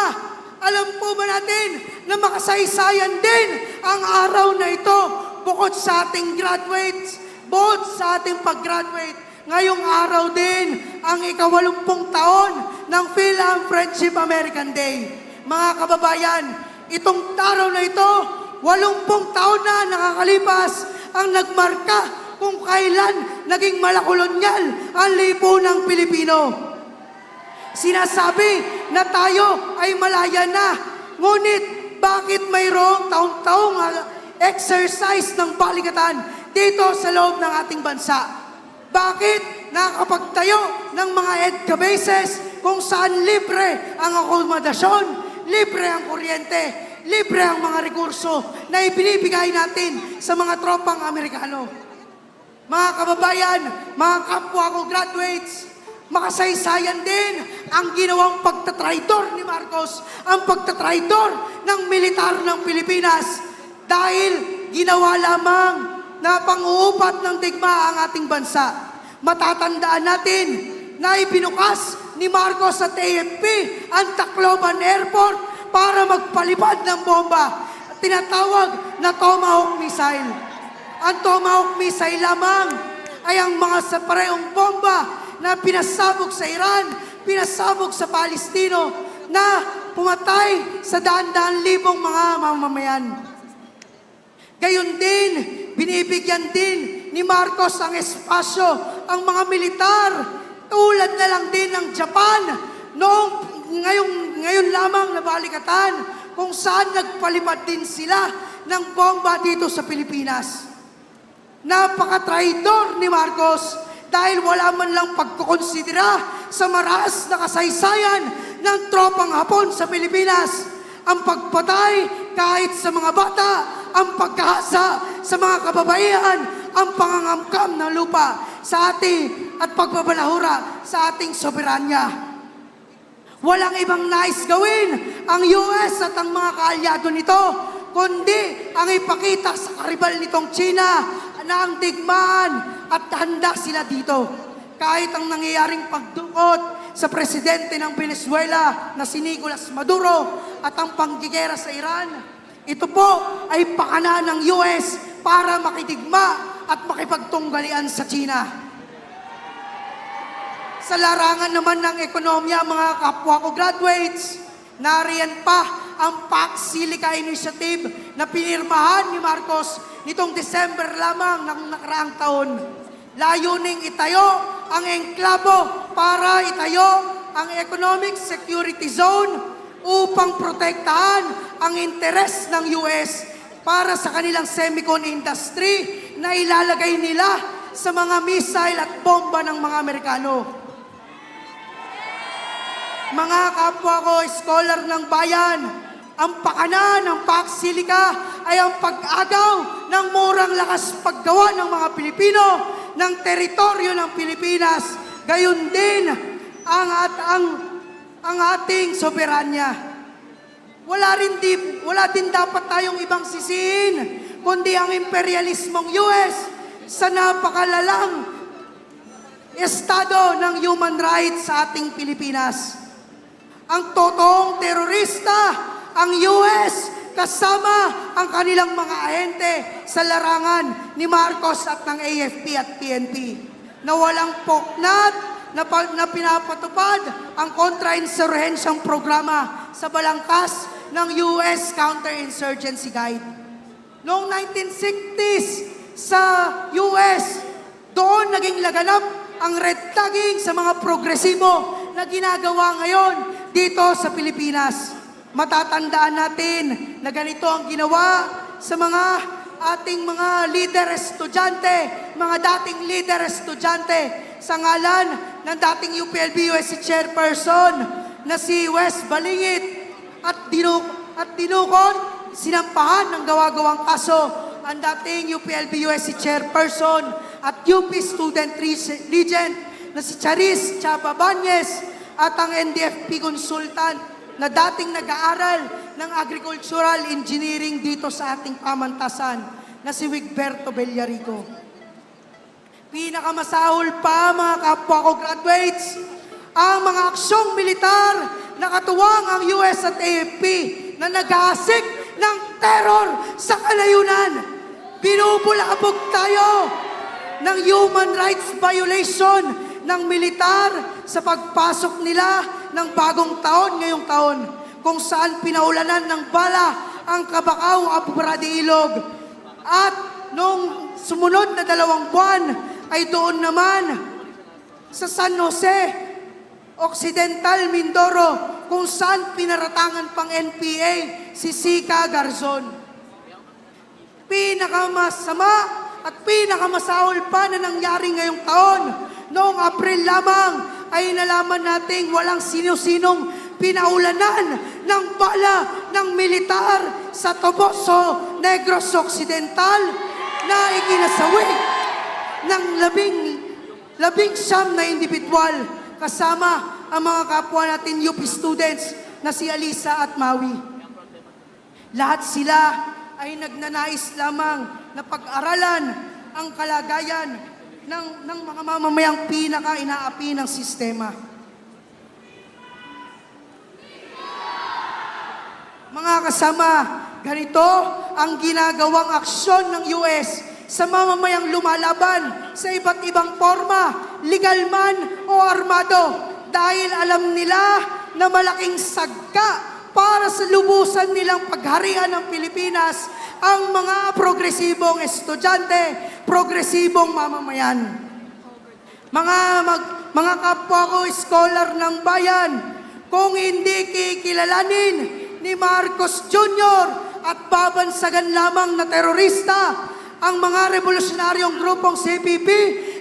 alam po ba natin na makasaysayan din ang araw na ito bukod sa ating graduates, bukod sa ating pag-graduate. Ngayong araw din ang ika-80 taon ng PhilAm Friendship American Day. Mga kababayan, itong araw na ito, 80 taon na nakakalipas ang nagmarka kung kailan naging malakolonyal ang lipunang Pilipino. Sinasabi na tayo ay malaya na, ngunit bakit mayroong taong-taong exercise ng balikatan dito sa loob ng ating bansa? Bakit nakakapagtayo ng mga EDCA bases kung saan libre ang akomodasyon, libre ang kuryente, libre ang mga rekurso na ibinibigay natin sa mga tropang Amerikano? Mga kababayan, mga kapwa ko graduates, makasaysayan din ang ginawang pagtatraidor ni Marcos, ang pagtatraidor ng militar ng Pilipinas dahil ginawa lamang na pang-uupat ng digma ang ating bansa. Matatandaan natin na ibinukas ni Marcos at AFP ang Tacloban Airport para magpalipad ng bomba, tinatawag na Tomahawk missile. Ang Tomahawk missile lamang ay ang mga saparehong bomba na pinasabog sa Iran, pinasabog sa Palestino, na pumatay sa daan-daan libong mga mamamayan. Gayon din, binibigyan din ni Marcos ang espasyo, ang mga militar, tulad na lang din ng Japan, ngayon lamang na balikatan, kung saan nagpalipad din sila ng bomba dito sa Pilipinas. Napaka-traidor ni Marcos, dahil wala man lang pagkukonsidera sa maras na kasaysayan ng tropang Hapon sa Pilipinas. Ang pagpatay kahit sa mga bata, ang pagkahasa sa mga kababaihan, ang pangangamkam ng lupa sa ating at pagbabalahura sa ating soberanya. Walang ibang nais gawin ang US at ang mga kaalyado nito, kundi ang ipakita sa karibal nitong China na ang digmaan at handa sila dito. Kahit ang nangyayaring pagdukot sa presidente ng Venezuela na si Nicolas Maduro at ang panggigera sa Iran, ito po ay pakana ng US para makidigma at makipagtunggalian sa China. Sa larangan naman ng ekonomiya, mga kapwa ko graduates, nariyan pa ang Pax Silica Initiative na pinirmahan ni Marcos nitong December lamang ng nakaraang taon. Layuning itayo ang engklabo para itayo ang Economic Security Zone upang protektahan ang interes ng US para sa kanilang semicon industry na ilalagay nila sa mga missile at bomba ng mga Amerikano. Mga kapwa ko, scholar ng bayan, ang pakana ng Pax Silica ay ang pag-agaw ng murang lakas paggawa ng mga Pilipino ng teritoryo ng Pilipinas, gayon din ang ating soberanya. Wala din dapat tayong ibang sisihin, kundi ang imperialismong US sa napakalalang estado ng human rights sa ating Pilipinas. Ang totoong terorista, ang US, kasama ang kanilang mga ahente sa larangan ni Marcos at ng AFP at PNP, na walang poknat na pinapatupad ang kontra-insurhensyang programa sa balangkas ng US Counterinsurgency Guide. Noong 1960s sa US, doon naging laganap ang red tagging sa mga progresibo na ginagawa ngayon dito sa Pilipinas. Matatandaan natin na ganito ang ginawa sa mga ating mga leader estudyante, mga dating leader estudyante sa ngalan ng dating UPLB USC chairperson na si Wes Balingit at dinukon, sinampahan ng gawa-gawang kaso ang dating UPLB USC chairperson at UP student regent na si Charis Chapa Banyes at ang NDFP consultant na dating nag-aaral ng agricultural engineering dito sa ating pamantasan na si Wigberto Bellarico. Pinakamasahol pa, mga kapwa ko graduates, ang mga aksyong militar na katuwang ang US at AFP na nag-aasik ng terror sa kalayunan. Binubulabog tayo ng human rights violation ng militar sa pagpasok nila ng bagong taon ngayong taon, kung saan pinaulanan ng bala ang Kabakaw at Brady Ilog. At noong sumunod na 2 buwan ay doon naman sa San Jose, Occidental Mindoro, kung saan pinaratangan pang NPA si Sika Garzon. Pinakamasama at pinakamasahol pa na nangyari ngayong taon, noong April lamang ay nalaman nating walang sino-sinong pinaulanan ng bala ng militar sa Toboso, Negros Occidental na ikinasawi ng 19 na individual kasama ang mga kapwa natin UP students na si Alisa at Maui. Lahat sila ay nagnanais lamang na pag-aralan ang kalagayan ng mga mamamayang pinaka-inaapi ng sistema. Mga kasama, ganito ang ginagawang aksyon ng US sa mamamayang lumalaban sa iba't ibang forma, legal man o armado, dahil alam nila na malaking sagka para sa lubusan nilang pagharian ng Pilipinas ang mga progresibong estudyante, progresibong mamamayan. Mga kapwa ko, scholar ng bayan, kung hindi kikilalanin ni Marcos Jr. at babansagan lamang na terorista ang mga revolusyonaryong grupong CPP,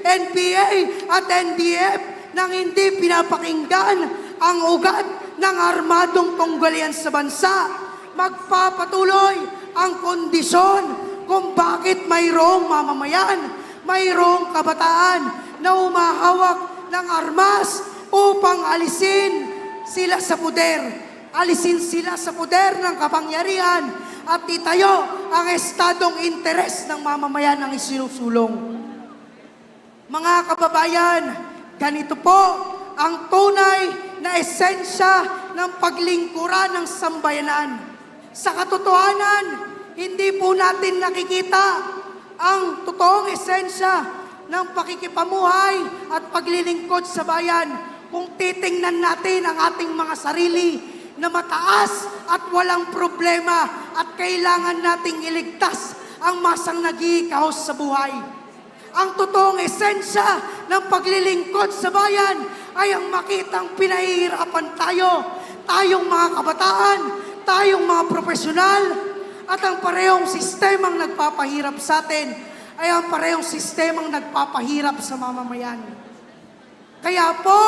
NPA at NDF nang hindi pinapakinggan ang ugat ng armadong tunggalian sa bansa, magpapatuloy ang kondisyon kung bakit mayroong mamamayan, mayroong kabataan na umahawak ng armas upang alisin sila sa puder. Alisin sila sa puder ng kapangyarihan at itayo ang estadong interes ng mamamayan ang isinusulong. Mga kababayan, ganito po ang tunay na esensya ng paglingkuran ng sambayanan. Sa katotohanan, hindi po natin nakikita ang totoong esensya ng pakikipamuhay at paglilingkod sa bayan kung titingnan natin ang ating mga sarili na mataas at walang problema at kailangan nating iligtas ang masang nag-iikahos sa buhay. Ang totoong esensya ng paglilingkod sa bayan ay ang makitang pinahihirapan tayong mga kabataan, tayong mga profesional, at ang parehong sistemang nagpapahirap sa atin ay ang parehong sistemang nagpapahirap sa mamamayan. Kaya po,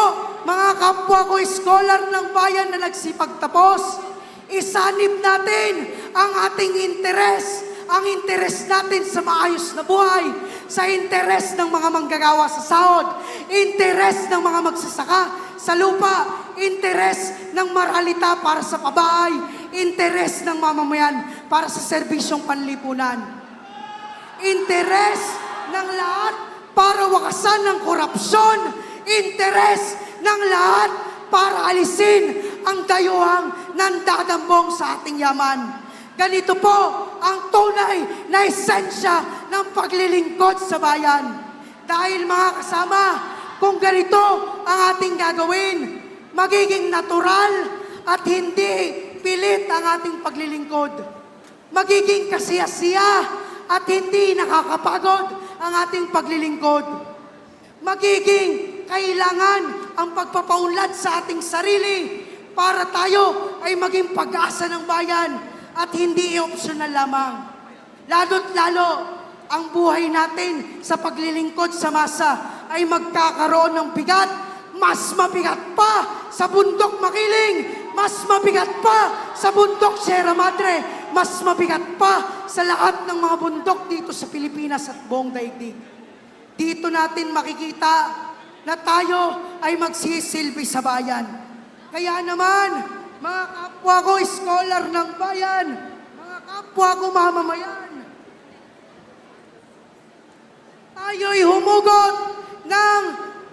mga kapwa ko scholar ng bayan na nagsipagtapos, isanib natin ang ating interes, ang interes natin sa maayos na buhay, sa interes ng mga manggagawa sa sahod, interes ng mga magsasaka sa lupa, interes ng maralita para sa pabahay, interes ng mamamayan para sa serbisyong panlipunan. Interes ng lahat para wakasan ng korupsyon, interes ng lahat para alisin ang dayuhang nandadambong sa ating yaman. Ganito po ang tunay na esensya ng paglilingkod sa bayan. Dahil mga kasama, kung ganito ang ating gagawin, magiging natural at hindi pilit ang ating paglilingkod. Magiging kasiyasiya at hindi nakakapagod ang ating paglilingkod. Magiging kailangan ang pagpapaunlad sa ating sarili para tayo ay maging pag-asa ng bayan at hindi optional lamang. Lalo't lalo, ang buhay natin sa paglilingkod sa masa ay magkakaroon ng bigat, mas mabigat pa sa bundok Makiling, mas mabigat pa sa bundok Sierra Madre, mas mabigat pa sa lahat ng mga bundok dito sa Pilipinas at buong daigdig. Dito natin makikita na tayo ay magsisilbi sa bayan. Kaya naman, mga kapwa ko scholar ng bayan, mga kapwa ko mamamayan, tayo'y humugot ng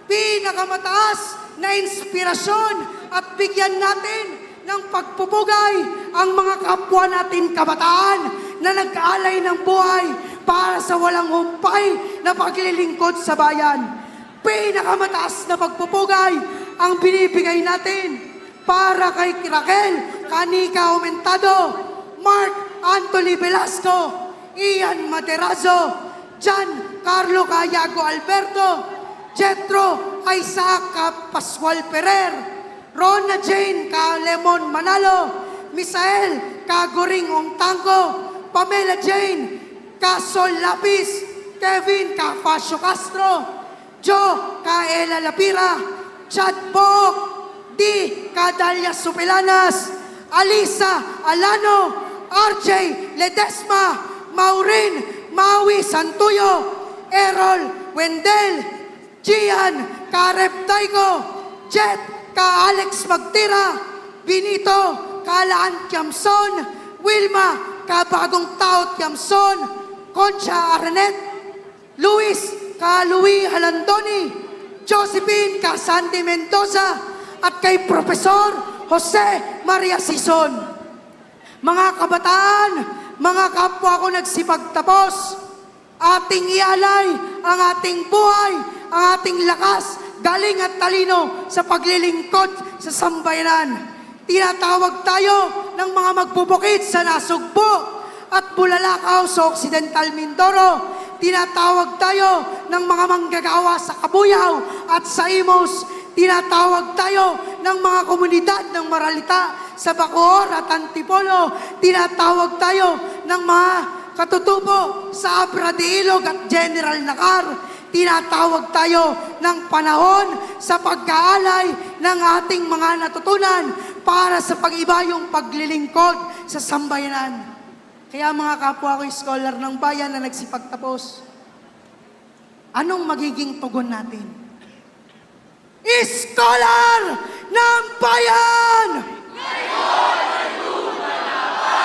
pinakamataas na inspirasyon at bigyan natin ng pagpupugay ang mga kapwa natin kabataan na nag-aalay ng buhay para sa walang humpay na paglilingkod sa bayan. Pinakamataas na pagpupugay ang binibigay natin para kay Raquel Canica Aumentado, Mark Anthony Velasco, Ian Materazo, John Carlo Cayago Alberto, Jetro Isaac Pascual Ferrer, Rona Jane Lemon Manalo, Misael Goring Ongtango, Pamela Jane Casol Lapis, Kevin Fascio Castro, Joe Ella Lapira, Chad Book, D. Cadalia Supelanas, Alisa Alano, RJ Ledesma, Maureen Maui Santuyo, Errol Wendel, Gian Kareb Taigo, Jet Alex Magtira, Benito Kalaan Kiamson, Wilma Bagong Taot Kiamson, Concha Aranet, Luis Louis Halandoni, Josephine Sandy Mendoza, at kay Profesor Jose Maria Sison. Mga kabataan, mga kapwa ko nagsipagtapos, ating ialay ang ating buhay, ang ating lakas, galing at talino sa paglilingkod sa sambayanan. Tinatawag tayo ng mga magbubukid sa Nasugbo at Bulalakaw sa Occidental Mindoro. Tinatawag tayo ng mga manggagawa sa Kabuyaw at sa Imos. Tinatawag tayo ng mga komunidad ng Maralita sa Bacoor at Antipolo. Tinatawag tayo ng mga katutubo sa Abra de Ilog at General Nakar. Tinatawag tayo ng panahon sa pag-aalay ng ating mga natutunan para sa pag-ibayong paglilingkod sa sambayanan. Kaya mga kapwa ko scholar ng bayan na nagsipagtapos, anong magiging tugon natin? Iskolar ng Bayan!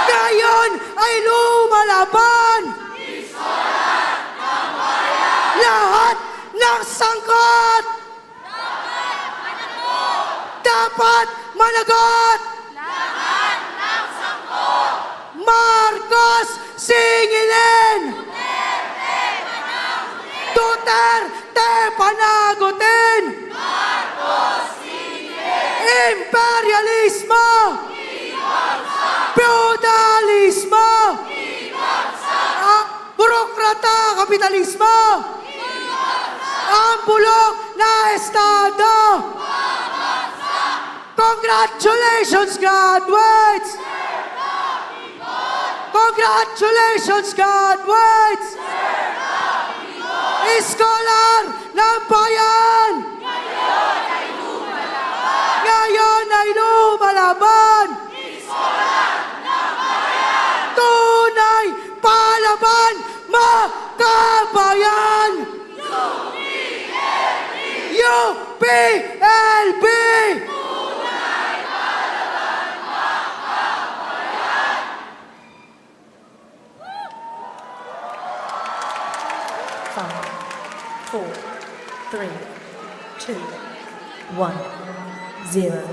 Ngayon ay lumalaban! Lahat ng sangkot! Dapat managot! Marcos singilin! Duterte panagutin! Imperialismo! Feudalismo! Burokrata kapitalismo! Ang bulok na estado! Congratulations, graduates! Congratulations, graduates! Iskolar ng Bayan! Ngayon ay lumalaban! Tunay palaban, makabayan! UPLB! Five, four, three, two, one, zero.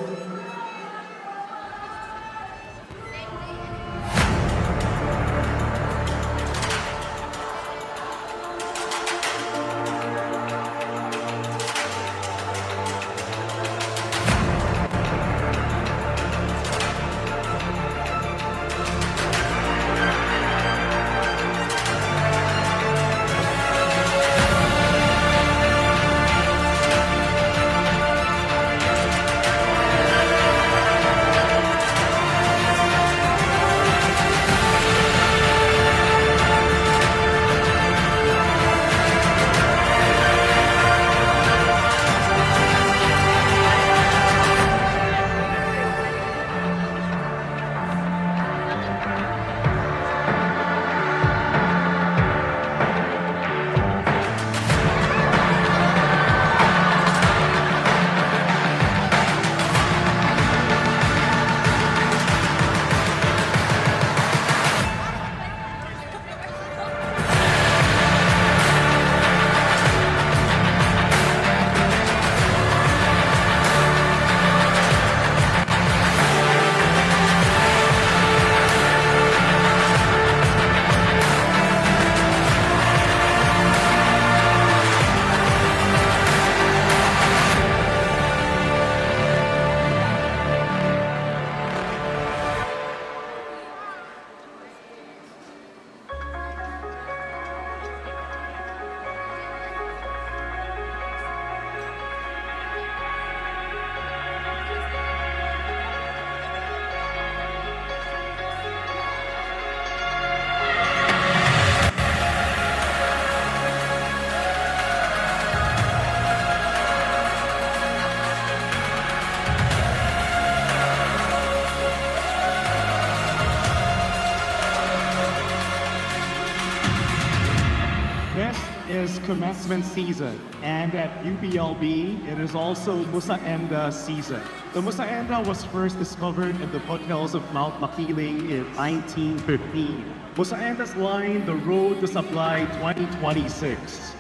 This is commencement season, and at UPLB, it is also Musaenda season. The Musaenda was first discovered in the foothills of Mount Makiling in 1915. Musaendas line the road to supply 2026.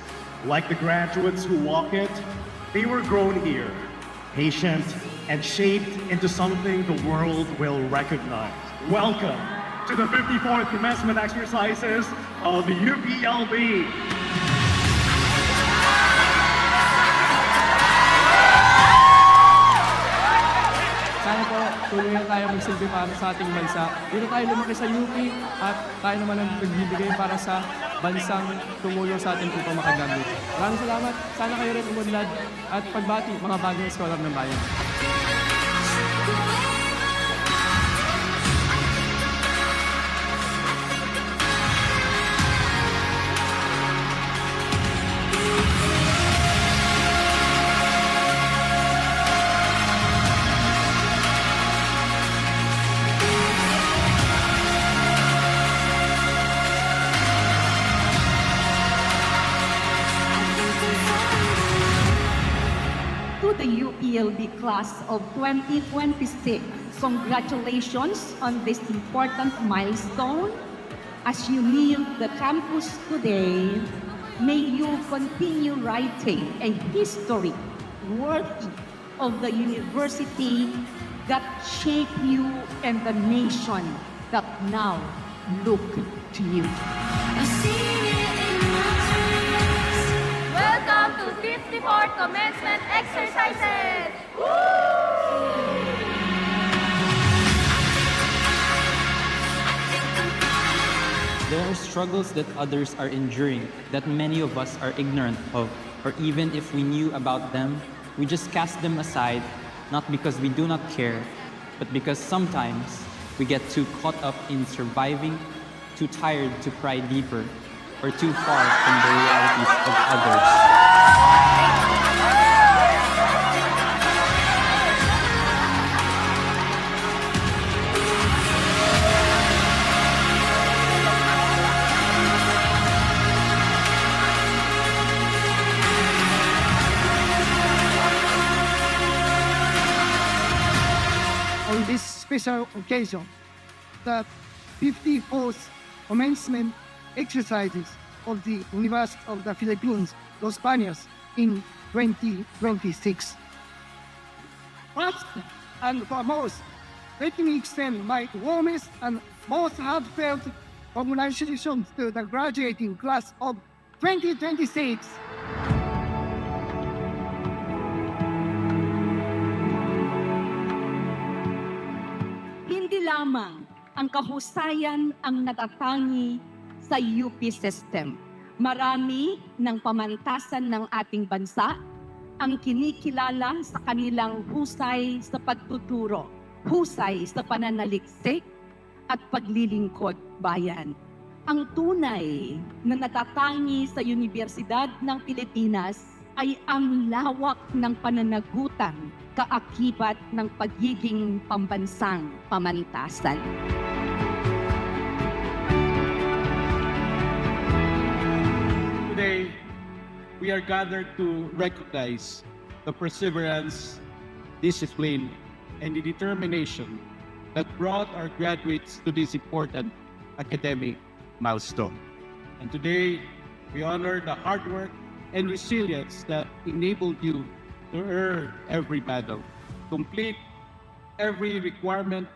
Like the graduates who walk it, they were grown here, patient, and shaped into something the world will recognize. Welcome to the 54th commencement exercises of the UPLB. Sana po tuloy na tayo magsilbi para sa ating bansa. Dito tayo lumaki sa UP at tayo naman ang nagbibigay para sa bansang tumulong sa atin upang makagamit. Maraming salamat. Sana kayo rin umunlad at pagbati mga bagong scholar ng bayan. To the UPLB class of 2026, congratulations on this important milestone. As you leave the campus today, may you continue writing a history worthy of the university that shaped you and the nation that now look to you. Welcome to 54th Commencement Exercises! There are struggles that others are enduring that many of us are ignorant of, or even if we knew about them, we just cast them aside, not because we do not care, but because sometimes we get too caught up in surviving, too tired to pry deeper, or too far from the realities of others. On this special occasion, the 54th commencement exercises of the University of the Philippines, Los Baños in 2026. First and foremost, let me extend my warmest and most heartfelt congratulations to the graduating class of 2026. Hindi lamang ang kahusayan ang natatangi sa UP system. Marami ng pamantasan ng ating bansa ang kinikilala sa kanilang husay sa pagtuturo, husay sa pananaliksik at paglilingkod bayan. Ang tunay na natatangi sa Universidad ng Pilipinas ay ang lawak ng pananagutan kaakibat ng pagiging pambansang pamantasan. Today, we are gathered to recognize the perseverance, discipline, and the determination that brought our graduates to this important academic milestone. And today, we honor the hard work and resilience that enabled you to earn every battle, complete every requirement,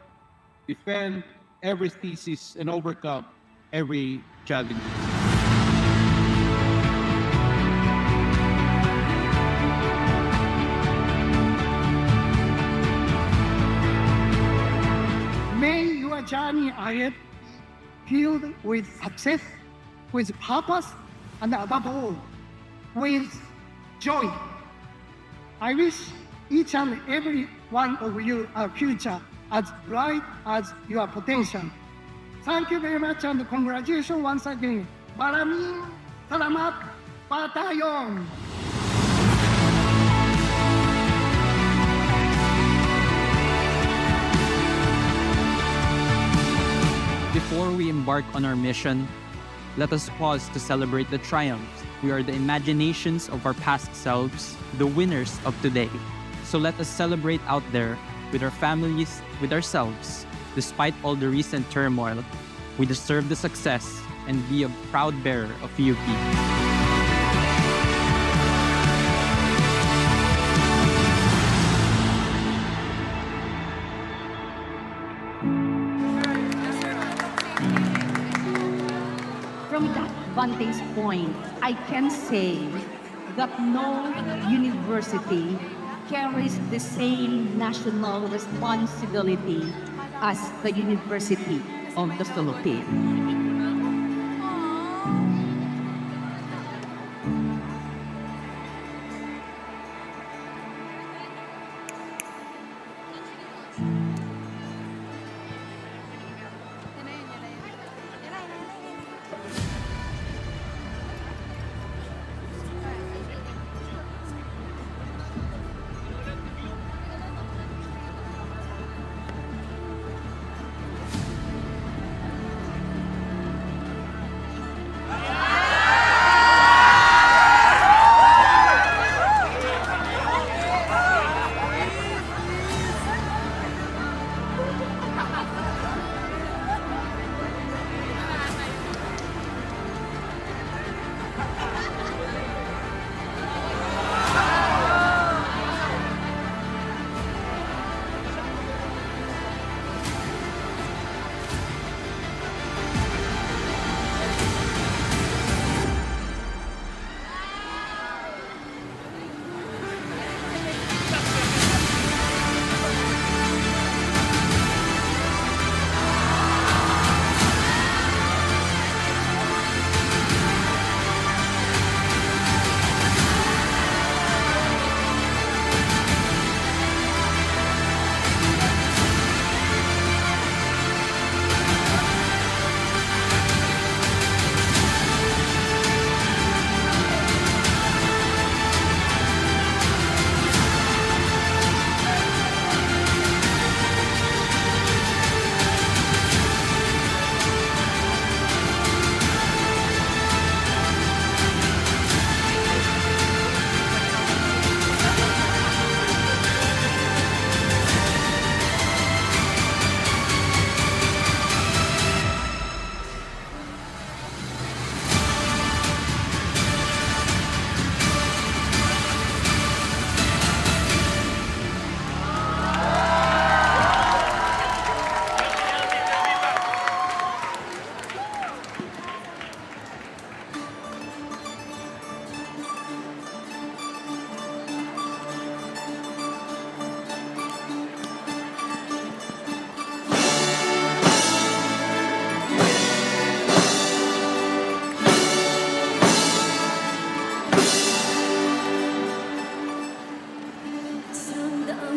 defend every thesis, and overcome every challenge. May your journey ahead filled with success, with purpose, and above all, with joy. I wish each and every one of you a future as bright as your potential. Thank you very much and congratulations once again. Maraming salamat, Patayon! Before we embark on our mission, let us pause to celebrate the triumphs. We are the imaginations of our past selves, the winners of today. So let us celebrate out there with our families, with ourselves. Despite all the recent turmoil, we deserve the success and be a proud bearer of UP. From that vantage point, I can say that no university carries the same national responsibility as the University of the Philippines.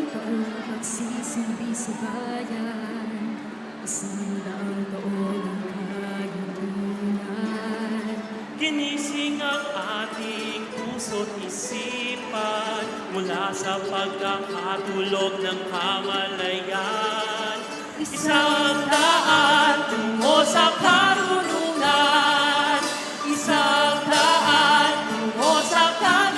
taong pagsisilbi sa bayan, 100 taon ng kayunan. Ginising ang ating puso't isipan mula sa pagkakatulog ng kamalayan. Isang daan tungo sa karunungan, isang daan tungo sa karunungan.